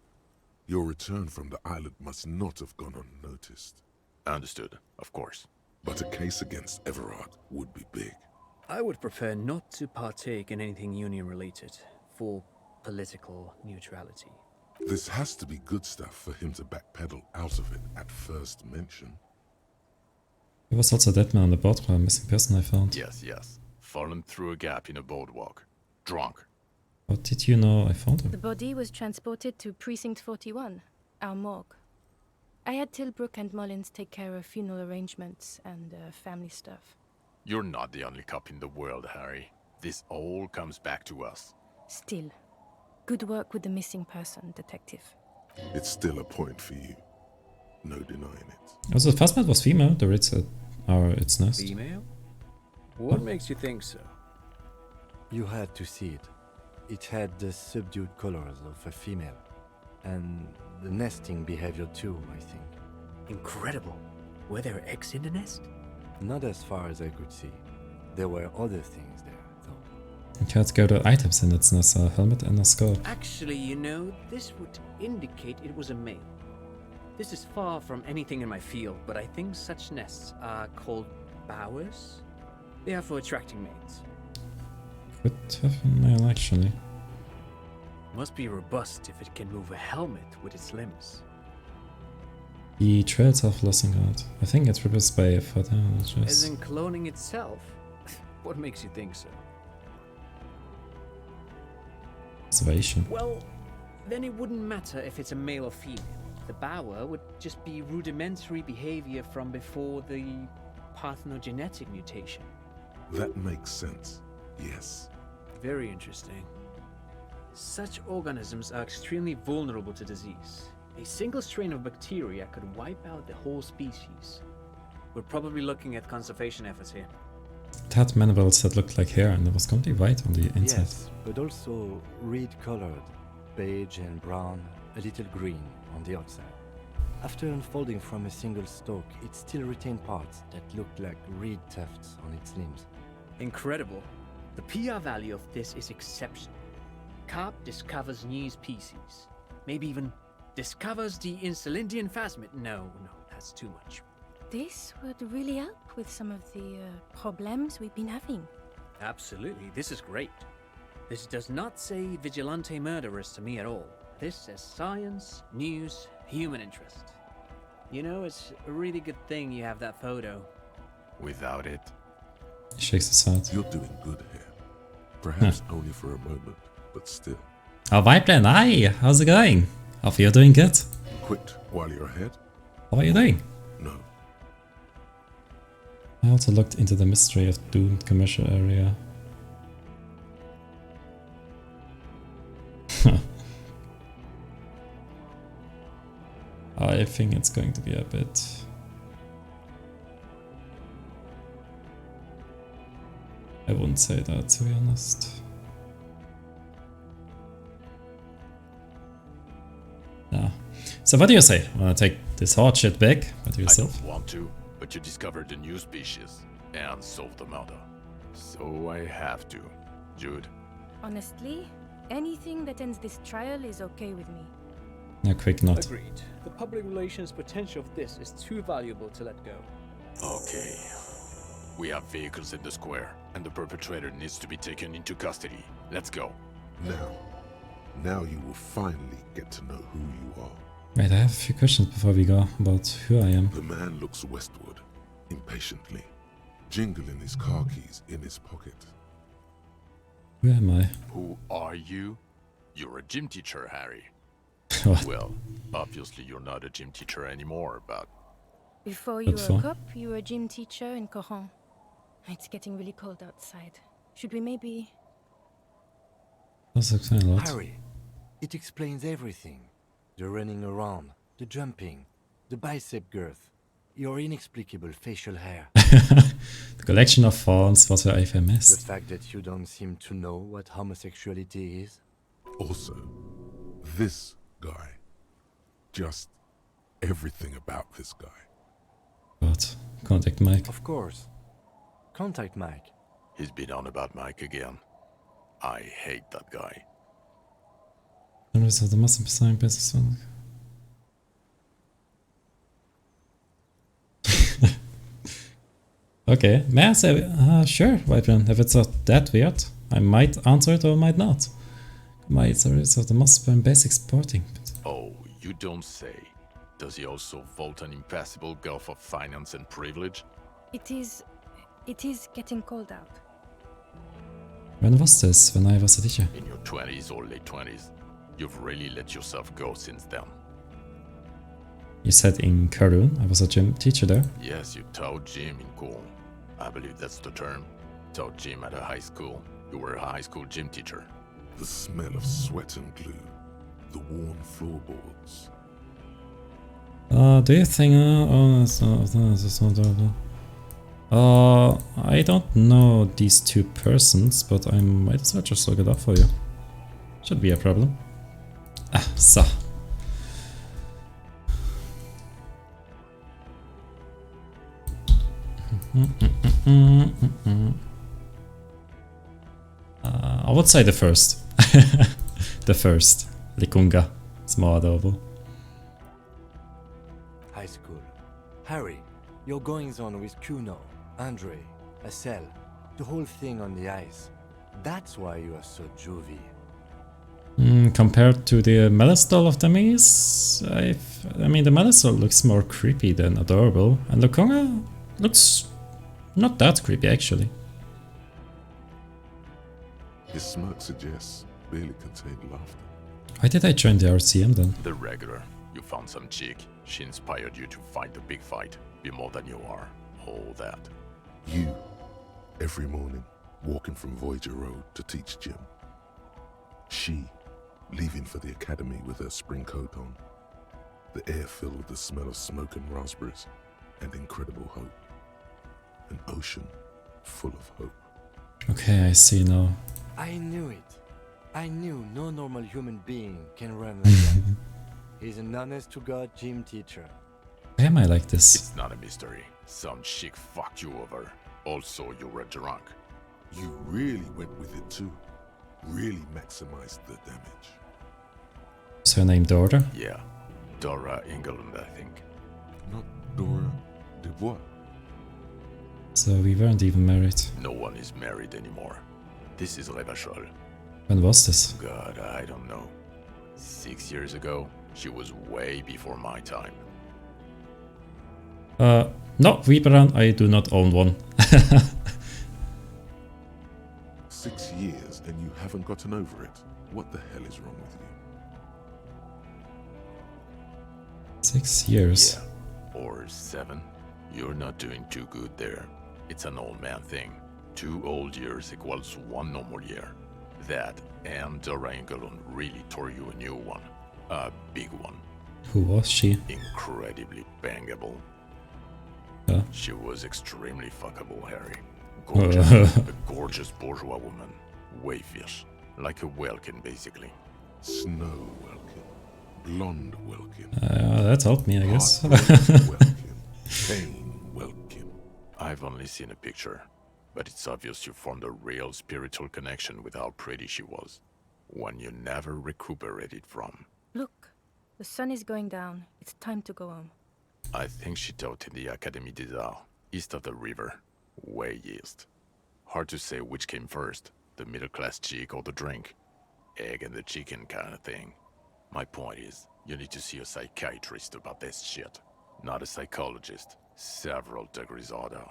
Your return from the island must not have gone unnoticed. Understood, of course. But a case against Everard would be big. I would prefer not to partake in anything Union-related, for political neutrality. This has to be good stuff for him to backpedal out of it at first mention. There was also that man on the boat for a missing person I found. Yes. Fallen through a gap in a boardwalk. Drunk. How did you know I found him? The body was transported to Precinct 41, our morgue. I had Tilbrook and Mullins take care of funeral arrangements and family stuff. You're not the only cop in the world, Harry. This all comes back to us. Still, good work with the missing person, detective. It's still a point for you. No denying it. Also, the first man was female, the Ritz its nest. Female? What makes you think so? You had to see it. It had the subdued colors of a female. And the nesting behavior too, I think. Incredible. Were there eggs in the nest? Not as far as I could see. There were other things there, though. You had to go to items in its nest, a helmet and a scarf. Actually, you know, this would indicate it was a male. This is far from anything in my field, but I think such nests are called bowers. They are for attracting mates. Could have been male, actually. Must be robust if it can move a helmet with its limbs. The trails of Lossingard. I think it's replaced by a photo. As in cloning itself? What makes you think so? Observation. Well, then it wouldn't matter if it's a male or female. The bower would just be rudimentary behavior from before the parthenogenetic mutation. That makes sense, yes. Very interesting. Such organisms are extremely vulnerable to disease. A single strain of bacteria could wipe out the whole species. We're probably looking at conservation efforts here. It had mandibles that looked like hair and it was completely white on the inside. Yes, but also reed-colored, beige and brown, a little green on the outside. After unfolding from a single stalk, it still retained parts that looked like reed tufts on its limbs. Incredible. The PR value of this is exceptional. Carp discovers new species. Maybe even discovers the Insulindian phasmid. No, that's too much. This would really help with some of the problems we've been having. Absolutely, this is great. This does not say vigilante murderers to me at all. This says science, news, human interest. You know, it's a really good thing you have that photo. Without it... He shakes his head. You're doing good here. Perhaps only for a moment, but still. Oh, Vipeland, hi! How's it going? Hope you're doing good. Quit while you're ahead? How are you doing? No. I also looked into the mystery of doomed commercial area. I think it's going to be a bit... I wouldn't say that, to be honest. Yeah. So what do you say? Wanna take this hard shit back by yourself? I don't want to, but you discovered a new species and solved the murder. So I have to. Jude. Honestly, anything that ends this trial is okay with me. A quick nod. Agreed. The public relations potential of this is too valuable to let go. Okay. We have vehicles in the square, and the perpetrator needs to be taken into custody. Let's go. Now you will finally get to know who you are. Wait, I have a few questions before we go about who I am. The man looks westward, impatiently, jingling his car keys in his pocket. Who am I? Who are you? You're a gym teacher, Harry. What? Well, obviously you're not a gym teacher anymore, but... Before you were a cop, you were a gym teacher in Coron. It's getting really cold outside. Should we maybe... That's explain a lot. Harry, it explains everything. The running around, the jumping, the bicep girth, your inexplicable facial hair. The collection of fawns was where I missed. The fact that you don't seem to know what homosexuality is. Also, this guy. Just everything about this guy. But contact Mike. Of course. Contact Mike. He's been on about Mike again. I hate that guy. Okay, may I say, sure, Vibrant, if it's not that weird, I might answer it or might not. My service of the must and basic sporting. Oh, you don't say. Does he also vault an impassable gulf of finance and privilege? It is getting cold out. When was this? When I was a teacher? In your 20s or late 20s. You've really let yourself go since then. You said in Kowloon, I was a gym teacher there. Yes, you taught gym in Kowloon. I believe that's the term. Taught gym at a high school. You were a high school gym teacher. The smell of sweat and glue. The worn floorboards. Do you think... I don't know these two persons, but I might as well just look it up for you. Should be a problem. Ah, so. I would say the first. The first. Likunga. It's more adorable. High school. Harry, your goings on with Kuno, Andre, Acel, the whole thing on the ice. That's why you are so juvie. Compared to the Melistol of the Mies, I mean the Melistol looks more creepy than adorable, and Likunga looks not that creepy actually. His smirk suggests barely contained laughter. Why did I join the RCM then? The regular. You found some chick. She inspired you to fight the big fight. Be more than you are. All that. You, every morning, walking from Voyager Road to teach gym. She, leaving for the academy with her spring coat on. The air filled with the smell of smoke and raspberries and incredible hope. An ocean full of hope. Okay, I see now. I knew it. I knew no normal human being can run like that. He's an honest-to-God gym teacher. Why am I like this? It's not a mystery. Some chick fucked you over. Also, you were drunk. You really went with it too. Really maximized the damage. Is her name Dora? Yeah. Dora England, I think. Not Dora Dubois. So we weren't even married. No one is married anymore. This is Revachol. When was this? God, I don't know. 6 years ago, she was way before my time. No, Viperan, I do not own one. 6 years and you haven't gotten over it. What the hell is wrong with you? 6 years. Yeah. Or 7. You're not doing too good there. It's an old man thing. 2 old years equals 1 normal year. That and Dora Engelund really tore you a new one. A big one. Who was she? Incredibly bangable. Huh? She was extremely fuckable, Harry. Gorgeous. A gorgeous bourgeois woman. Wayfish. Like a Welkin, basically. Snow Welkin. Blonde Welkin. That helped me, I guess. Welkin. Pain Welkin. I've only seen a picture, but it's obvious you formed a real spiritual connection with how pretty she was. One you never recuperated from. Look, the sun is going down. It's time to go home. I think she taught in the Académie des Arts, east of the river. Way east. Hard to say which came first, the middle-class chick or the drink. Egg and the chicken kind of thing. My point is, you need to see a psychiatrist about this shit. Not a psychologist. Several degrees harder.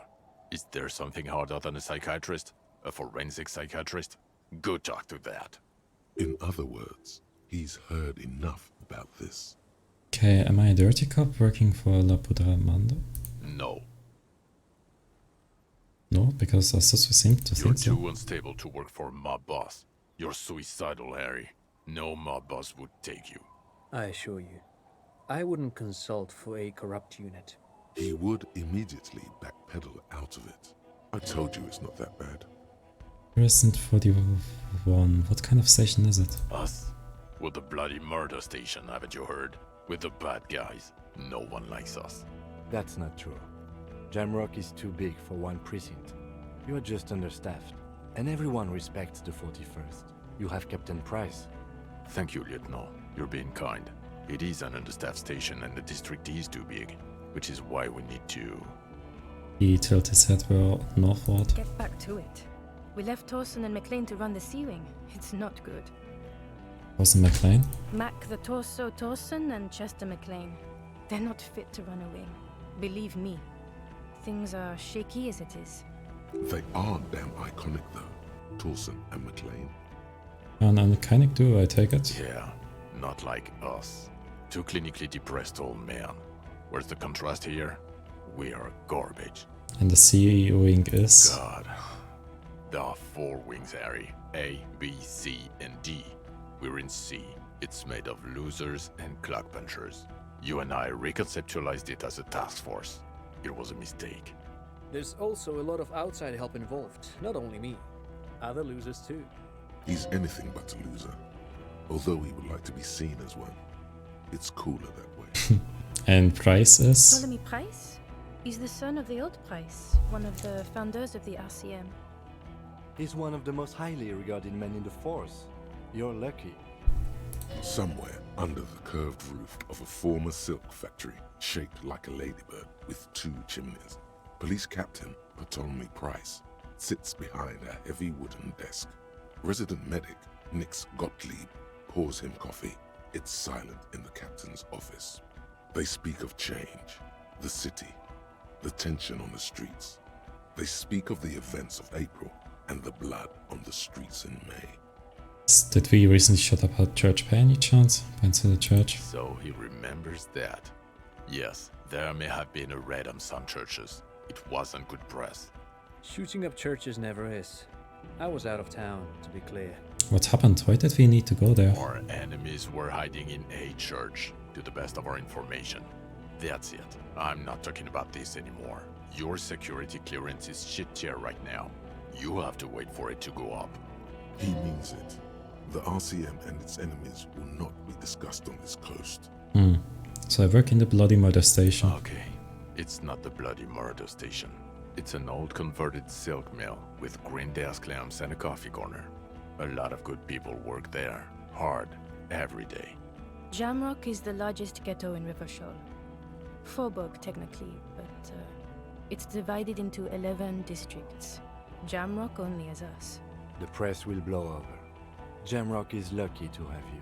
Is there something harder than a psychiatrist? A forensic psychiatrist? Go talk to that. In other words, he's heard enough about this. Okay, am I a dirty cop working for La Pudramando? No. No, because Asusu seemed to You're think so. too unstable to work for a mob boss. You're suicidal, Harry. No mob boss would take you. I assure you, I wouldn't consult for a corrupt unit. He would immediately backpedal out of it. I told you it's not that bad. Present 41. What kind of station is it? Us? We're the bloody murder station, haven't you heard? We're the bad guys. No one likes us. That's not true. Jamrock is too big for one precinct. You are just understaffed, and everyone respects the 41st. You have Captain Price. Thank you, Lieutenant. You're being kind. It is an understaffed station and the district is too big, which is why we need to... He tilted his head northward. Get back to it. We left Torsen and McLean to run the sea wing. It's not good. Wasn't McLean? Mac the Torso Torsen and Chester McLean. They're not fit to run a wing. Believe me. Things are shaky as it is. They are damn iconic though, Torsen and McLean. An iconic duo, I take it? Yeah, not like us. Two clinically depressed old men. Where's the contrast here? We are garbage. And the sea wing is? God. There are 4 wings, Harry. A, B, C, and D. We're in C. It's made of losers and clock punchers. You and I reconceptualized it as a task force. It was a mistake. There's also a lot of outside help involved, not only me. Other losers too. He's anything but a loser, although he would like to be seen as one. It's cooler that way. And Price is? Ptolemy Price? He's the son of the old Price, one of the founders of the RCM. He's one of the most highly regarded men in the force. You're lucky. Somewhere under the curved roof of a former silk factory, shaped like a ladybird with 2 chimneys, Police Captain Ptolemy Price sits behind a heavy wooden desk. Resident medic Nix Gottlieb pours him coffee. It's silent in the captain's office. They speak of change, the city, the tension on the streets. They speak of the events of April and the blood on the streets in May. Did we recently shut up at church by any chance? Went to the church? So he remembers that. Yes, there may have been a raid on some churches. It wasn't good press. Shooting up churches never is. I was out of town, to be clear. What happened? Why did we need to go there? Our enemies were hiding in a church, to the best of our information. That's it. I'm not talking about this anymore. Your security clearance is shit tier right now. You have to wait for it to go up. He means it. The RCM and its enemies will not be discussed on this coast. So I work in the Bloody Murder Station. Okay. It's not the Bloody Murder Station. It's an old converted silk mill with green desk lamps and a coffee corner. A lot of good people work there, hard, every day. Jamrock is the largest ghetto in Rivershaw. Faubourg, technically, but it's divided into 11 districts. Jamrock only has us. The press will blow over. Jamrock is lucky to have you,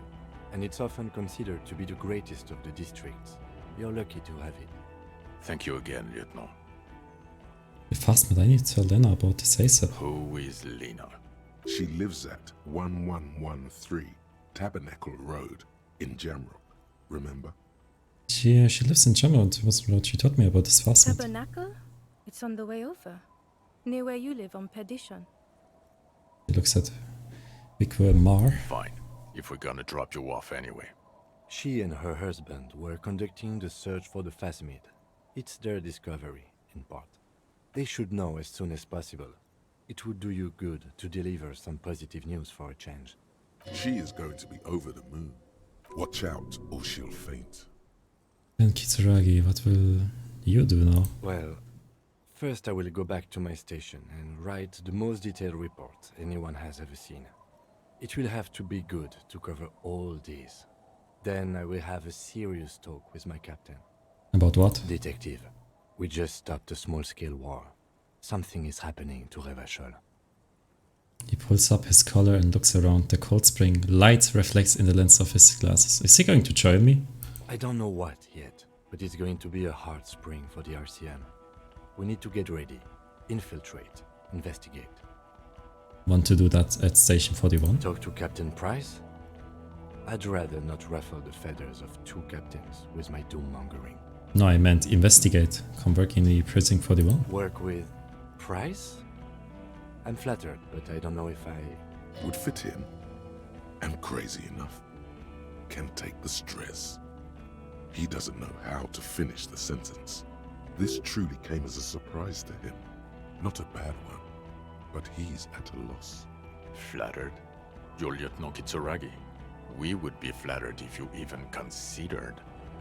and it's often considered to be the greatest of the districts. You're lucky to have it. Thank you again, Lieutenant. Hur fast med dig till Lena about this ASAP? Who is Lena? She lives at 1113 Tabernacle Road in Jamrock. Remember? She lives in Jamrock. Was what she told me about this fast. Tabernacle? It's on the way over. Near where you live on Perdition. He looks at Vic Mar. Fine, if we're gonna drop you off anyway. She and her husband were conducting the search for the Phasmid. It's their discovery, in part. They should know as soon as possible. It would do you good to deliver some positive news for a change. She is going to be over the moon. Watch out or she'll faint. And Kitsuragi, what will you do now? Well, first I will go back to my station and write the most detailed report anyone has ever seen. It will have to be good to cover all these. Then I will have a serious talk with my captain. About what? Detective, we just stopped a small-scale war. Something is happening to Revachol. He pulls up his collar and looks around. The cold spring light reflects in the lens of his glasses. Is he going to join me? I don't know what yet, but it's going to be a hard spring for the RCM. We need to get ready, infiltrate, investigate. Want to do that at Station 41? Talk to Captain Price? I'd rather not ruffle the feathers of 2 captains with my doom-mongering. No, I meant investigate. Come work in the Precinct 41. Work with Price? I'm flattered, but I don't know if I... Would fit in. Am crazy enough. Can take the stress. He doesn't know how to finish the sentence. This truly came as a surprise to him. Not a bad one, but he's at a loss. Flattered? You're Lieutenant Kitsuragi. We would be flattered if you even considered.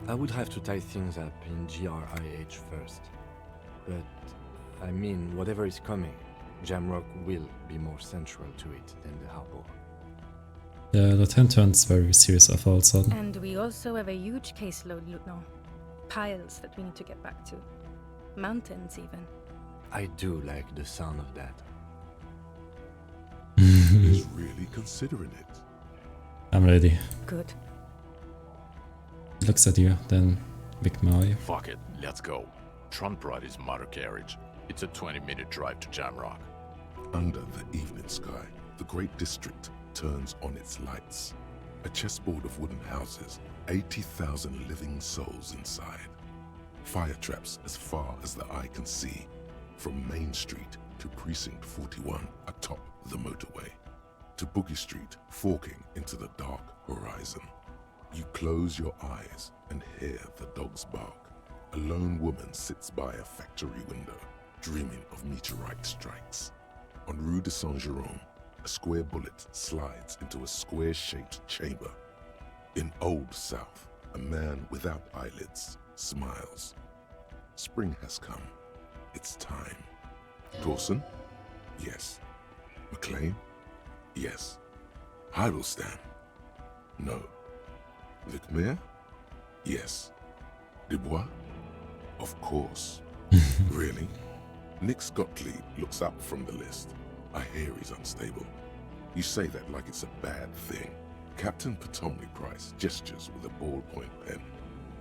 I would have to tie things up in GRIH first. But, I mean, whatever is coming, Jamrock will be more central to it than the harbor. Yeah, the 10 turns very serious all of a sudden. And we also have a huge caseload, Lieutenant. Piles that we need to get back to. Mountains, even. I do like the sound of that. He's really considering it. I'm ready. Good. He looks at you, then Big Mario. Fuck it, let's go. Trump brought his motor carriage. It's a 20-minute drive to Jamrock. Under the evening sky, the great district turns on its lights. A chessboard of wooden houses, 80,000 living souls inside. Fire traps as far as the eye can see, from Main Street to Precinct 41 atop the motorway, to Boogie Street forking into the dark horizon. You close your eyes and hear the dogs bark. A lone woman sits by a factory window, dreaming of meteorite strikes. On Rue de Saint-Jérôme, a square bullet slides into a square-shaped chamber. In Old South, a man without eyelids smiles. Spring has come. It's time. Dawson? Yes. McLean? Yes. Heidelstein? No. Vicmere? Yes. Dubois? Of course. Really? Nick Gottlieb looks up from the list. I hear he's unstable. You say that like it's a bad thing. Captain Potomac Price gestures with a ballpoint pen.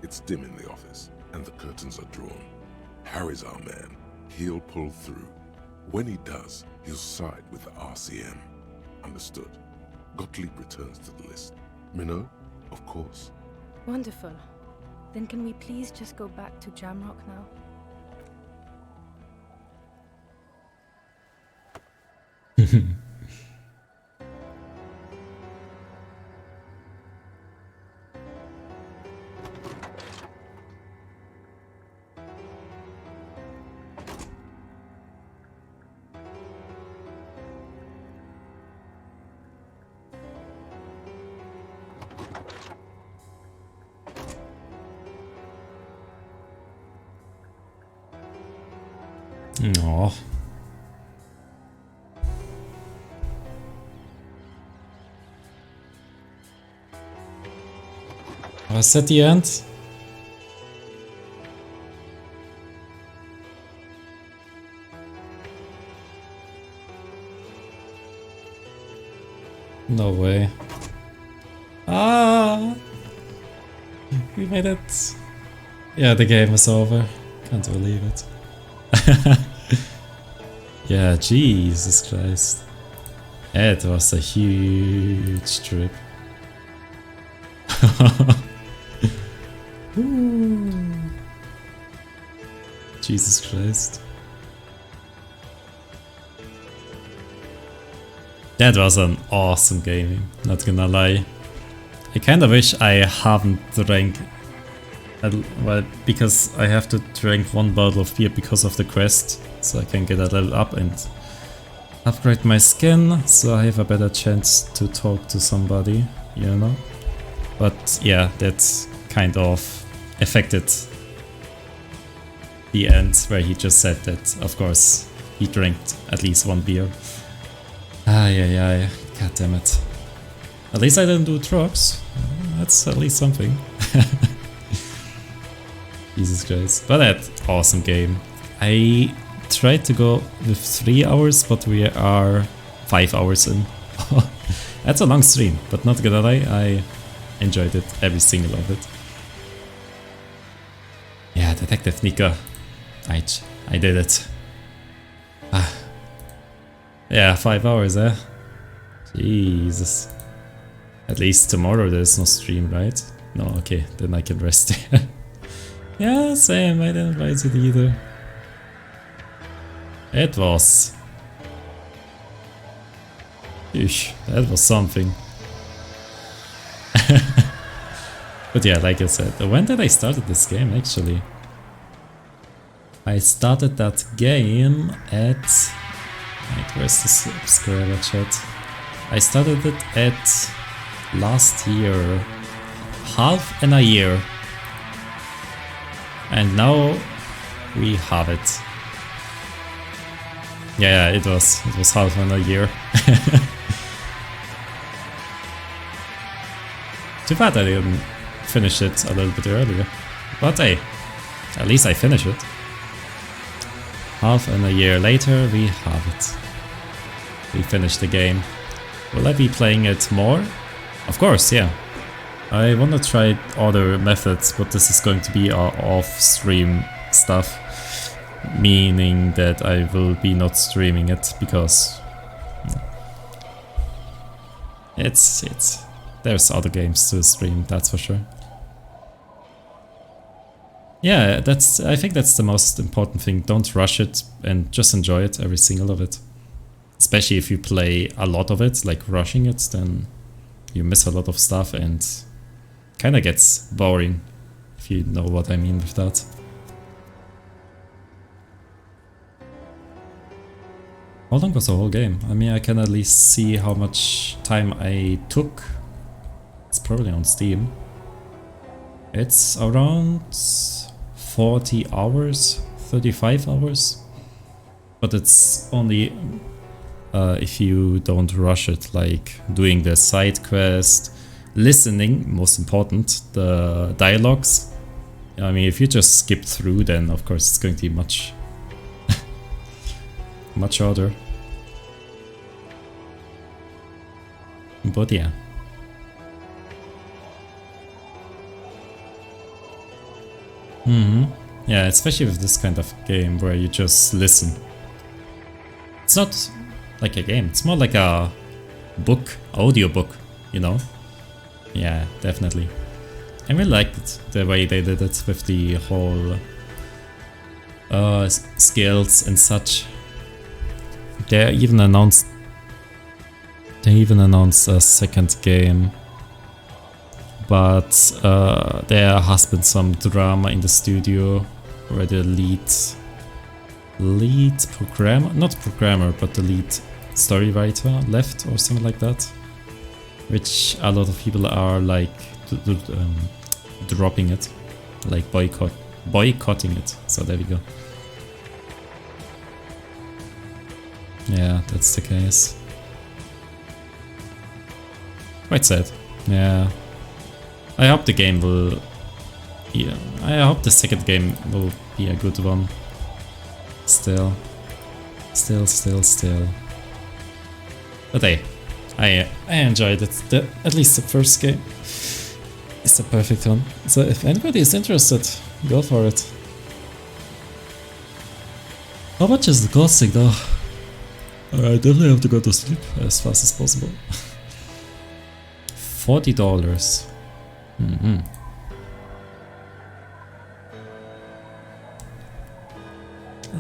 It's dim in the office, and the curtains are drawn. Harry's our man. He'll pull through. When he does, he'll side with the RCM. Understood. Gottlieb returns to the list. Minot? Of course. Wonderful. Then can we please just go back to Jamrock now? Aw. Was that the end? No way. Ah! We made it. Yeah, the game is over. Can't believe it. Yeah, Jesus Christ. It was a huge trip. Jesus Christ. That was an awesome game, not gonna lie. I kinda wish I haven't drank, well, because I have to drink one bottle of beer because of the quest, so I can get a level up and upgrade my skin, so I have a better chance to talk to somebody, you know? But yeah, that kind of affected the end, where he just said that, of course, he drank at least one beer. Ay, god damn it. At least I didn't do drugs. That's at least something. Jesus Christ. But that awesome game. I tried to go with 3 hours, but we are 5 hours in. That's a long stream, but not gonna lie, I enjoyed it, every single of it. Yeah, Detective Niko. I did it. Yeah, 5 hours, eh? Jesus. At least tomorrow there's no stream, right? No, okay, then I can rest. Yeah, same, I didn't write it either. It was... Eesh, that was something. But yeah, like I said, when did I started this game actually? I started that game at... Wait, where's the subscriber chat? I started it at last year. Half in a year. And now we have it. Yeah, it was half in a year. Too bad I didn't finish it a little bit earlier. But hey, at least I finished it. Half in a year later, we have it. We finished the game. Will I be playing it more? Of course, yeah. I want to try other methods, but this is going to be off-stream stuff. Meaning that I will be not streaming it, because there's other games to stream, that's for sure. Yeah, I think that's the most important thing. Don't rush it and just enjoy it, every single of it. Especially if you play a lot of it, like rushing it, then you miss a lot of stuff and kinda gets boring, if you know what I mean with that. How long was the whole game? I mean, I can at least see how much time I took. It's probably on Steam. It's around 40 hours, 35 hours. But it's only if you don't rush it, like doing the side quest, listening, most important, the dialogues. I mean, if you just skip through, then of course it's going to be much harder. But yeah. Yeah, especially with this kind of game where you just listen. It's not like a game, it's more like a book, audiobook, you know? Yeah, definitely. I really liked the way they did it with the whole skills and such. They even announced a second game, but there has been some drama in the studio where the lead programmer, not programmer, but the lead story writer left or something like that, which a lot of people are like dropping it, like boycotting it. So there we go. Yeah, that's the case. Quite sad. Yeah. I hope the game will... Yeah, I hope the second game will be a good one. Still. But hey, I enjoyed it. At least the first game is a perfect one. So if anybody is interested, go for it. How much is it costing though? I definitely have to go to sleep as fast as possible. $40.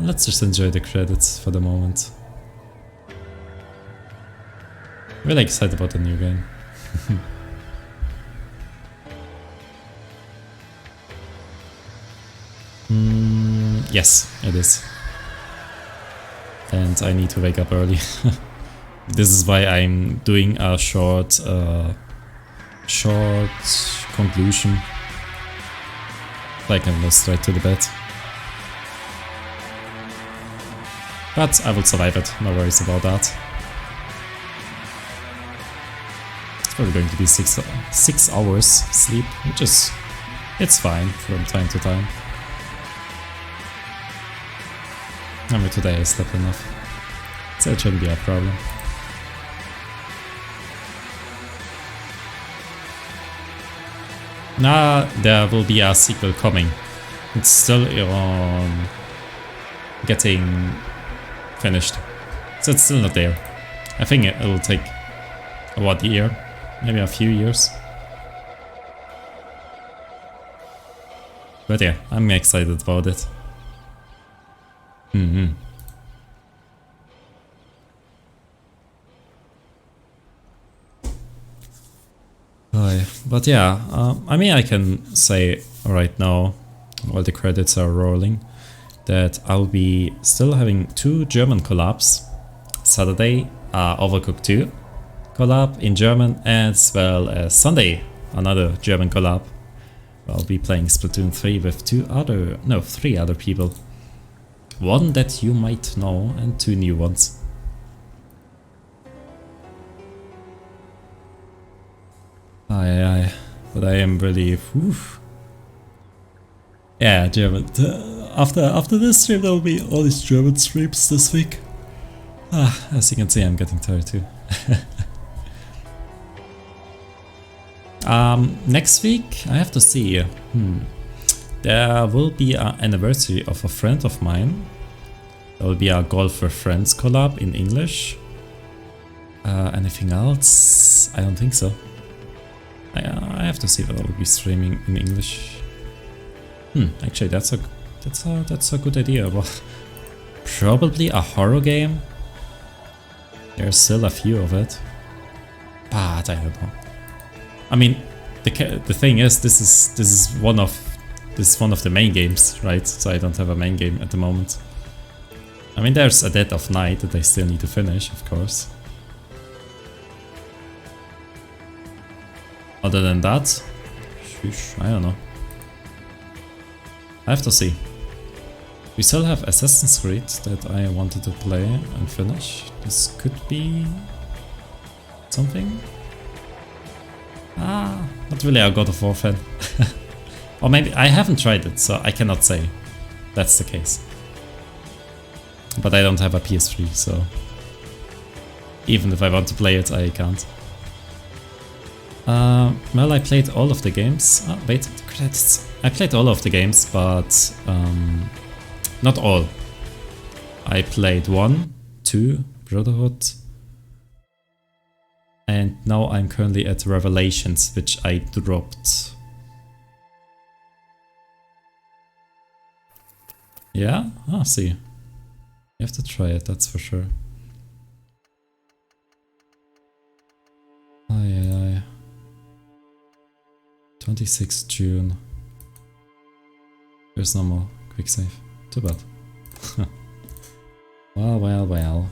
Let's just enjoy the credits for the moment. Really excited about the new game. Yes, it is. And I need to wake up early. This is why I'm doing a short conclusion. So I can go straight to the bed. But I will survive it, no worries about that. It's probably going to be 6 hours sleep, which is... it's fine from time to time. I mean, today I slept enough, so it shouldn't be a problem. Nah, there will be a sequel coming. It's still getting finished, so it's still not there. I think it'll take a year, maybe a few years. But yeah, I'm excited about it. But yeah, I mean, I can say right now, while the credits are rolling, that I'll be still having 2 German collabs. Saturday, Overcooked 2 collab in German, as well as Sunday, another German collab. I'll be playing Splatoon 3 with 3 other people. one that you might know and 2 new ones. Aye, but I am really... Whew. Yeah, German. After this stream there will be all these German streams this week. As you can see, I'm getting tired too. Next week, I have to see. There will be an anniversary of a friend of mine. There will be a Golf with Friends collab in English. Anything else? I don't think so. I have to see that I will be streaming in English. Actually, that's a good idea. But probably a horror game. There's still a few of it, but I don't know. I mean, the thing is, this is one of the main games, right? So I don't have a main game at the moment. I mean, there's A Dead of Night that I still need to finish, of course. Other than that, I don't know. I have to see. We still have Assassin's Creed that I wanted to play and finish. This could be something. Not really a God of War fan. Or maybe I haven't tried it, so I cannot say that's the case. But I don't have a PS3, so even if I want to play it, I can't. Well, I played all of the games. Oh, wait, credits. I played all of the games, but not all. I played 1, 2, Brotherhood, and now I'm currently at Revelations, which I dropped. Yeah? Ah, see. You have to try it, that's for sure. Aye. 26 June. There's no more quick save. Too bad. Well.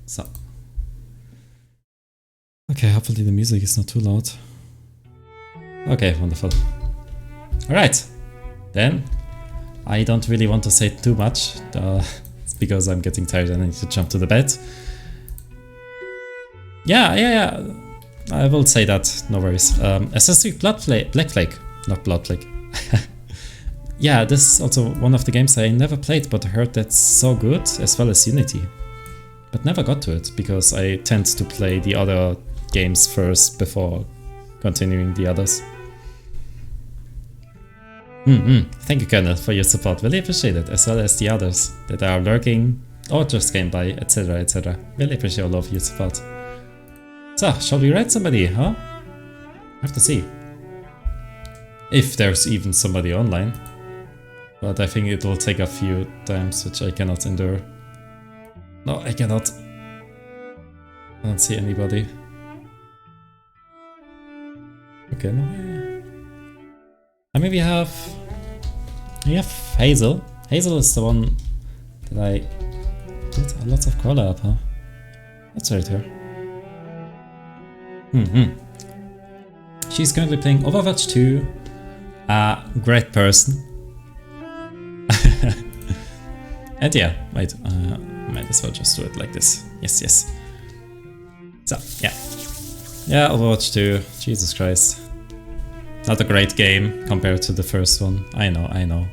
So. Okay, hopefully the music is not too loud. Okay, wonderful. Alright. Then, I don't really want to say too much. It's because I'm getting tired and I need to jump to the bed. Yeah. I will say that, no worries. Assassin's Creed Black Flag. Not Blood Flag. Yeah, this is also one of the games I never played, but heard that's so good, as well as Unity. But never got to it, because I tend to play the other games first before continuing the others. Thank you, Colonel, for your support. Really appreciate it, as well as the others that are lurking or just came by, etc, etc. Really appreciate all of your support. So, shall we raid somebody, huh? I have to see. If there's even somebody online. But I think it will take a few times, which I cannot endure. No, I cannot. I don't see anybody. Okay, no. I mean, we have Hazel. Hazel is the one that I did a lot of collab, huh? That's right here. She's currently playing Overwatch 2. A great person. And yeah, might as well just do it like this. Yes. So, yeah. Yeah, Overwatch 2. Jesus Christ. Not a great game compared to the first one. I know.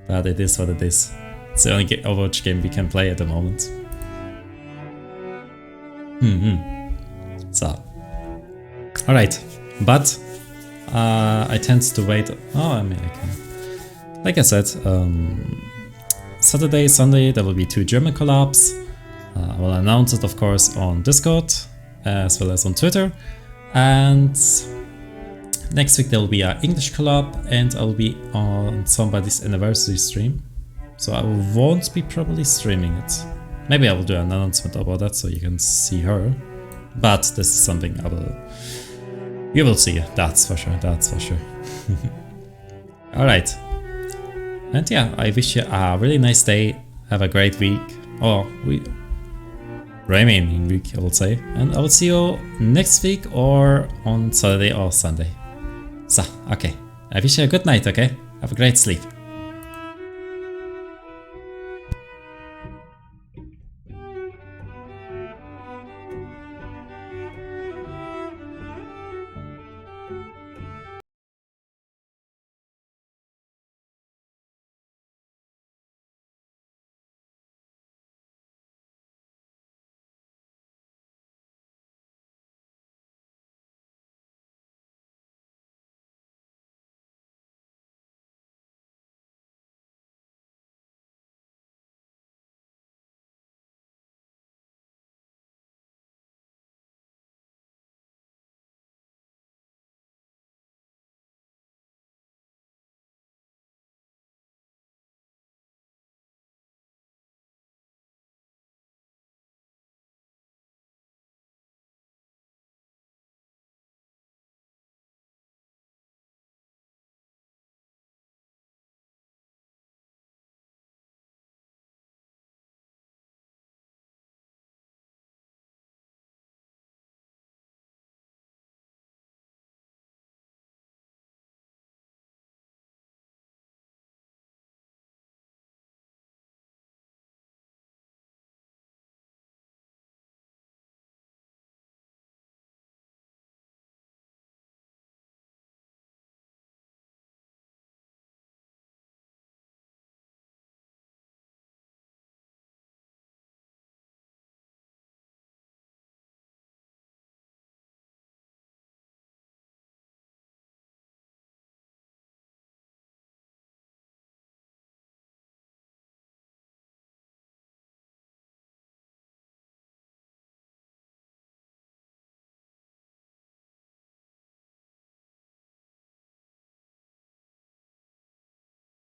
But it is what it is. It's the only Overwatch game we can play at the moment. So. Alright. But I tend to wait. Oh, I mean, I can. Like I said, Saturday, Sunday, there will be 2 German collabs. I will announce it, of course, on Discord, as well as on Twitter. And next week there will be an English collab, and I will be on somebody's anniversary stream. So I won't be probably streaming it. Maybe I will do an announcement about that so you can see her. But this is something you will see, that's for sure. Alright. And yeah, I wish you a really nice day. Have a great week. Or remaining week, I would say. And I will see you next week or on Saturday or Sunday. So, okay. I wish you a good night, okay? Have a great sleep.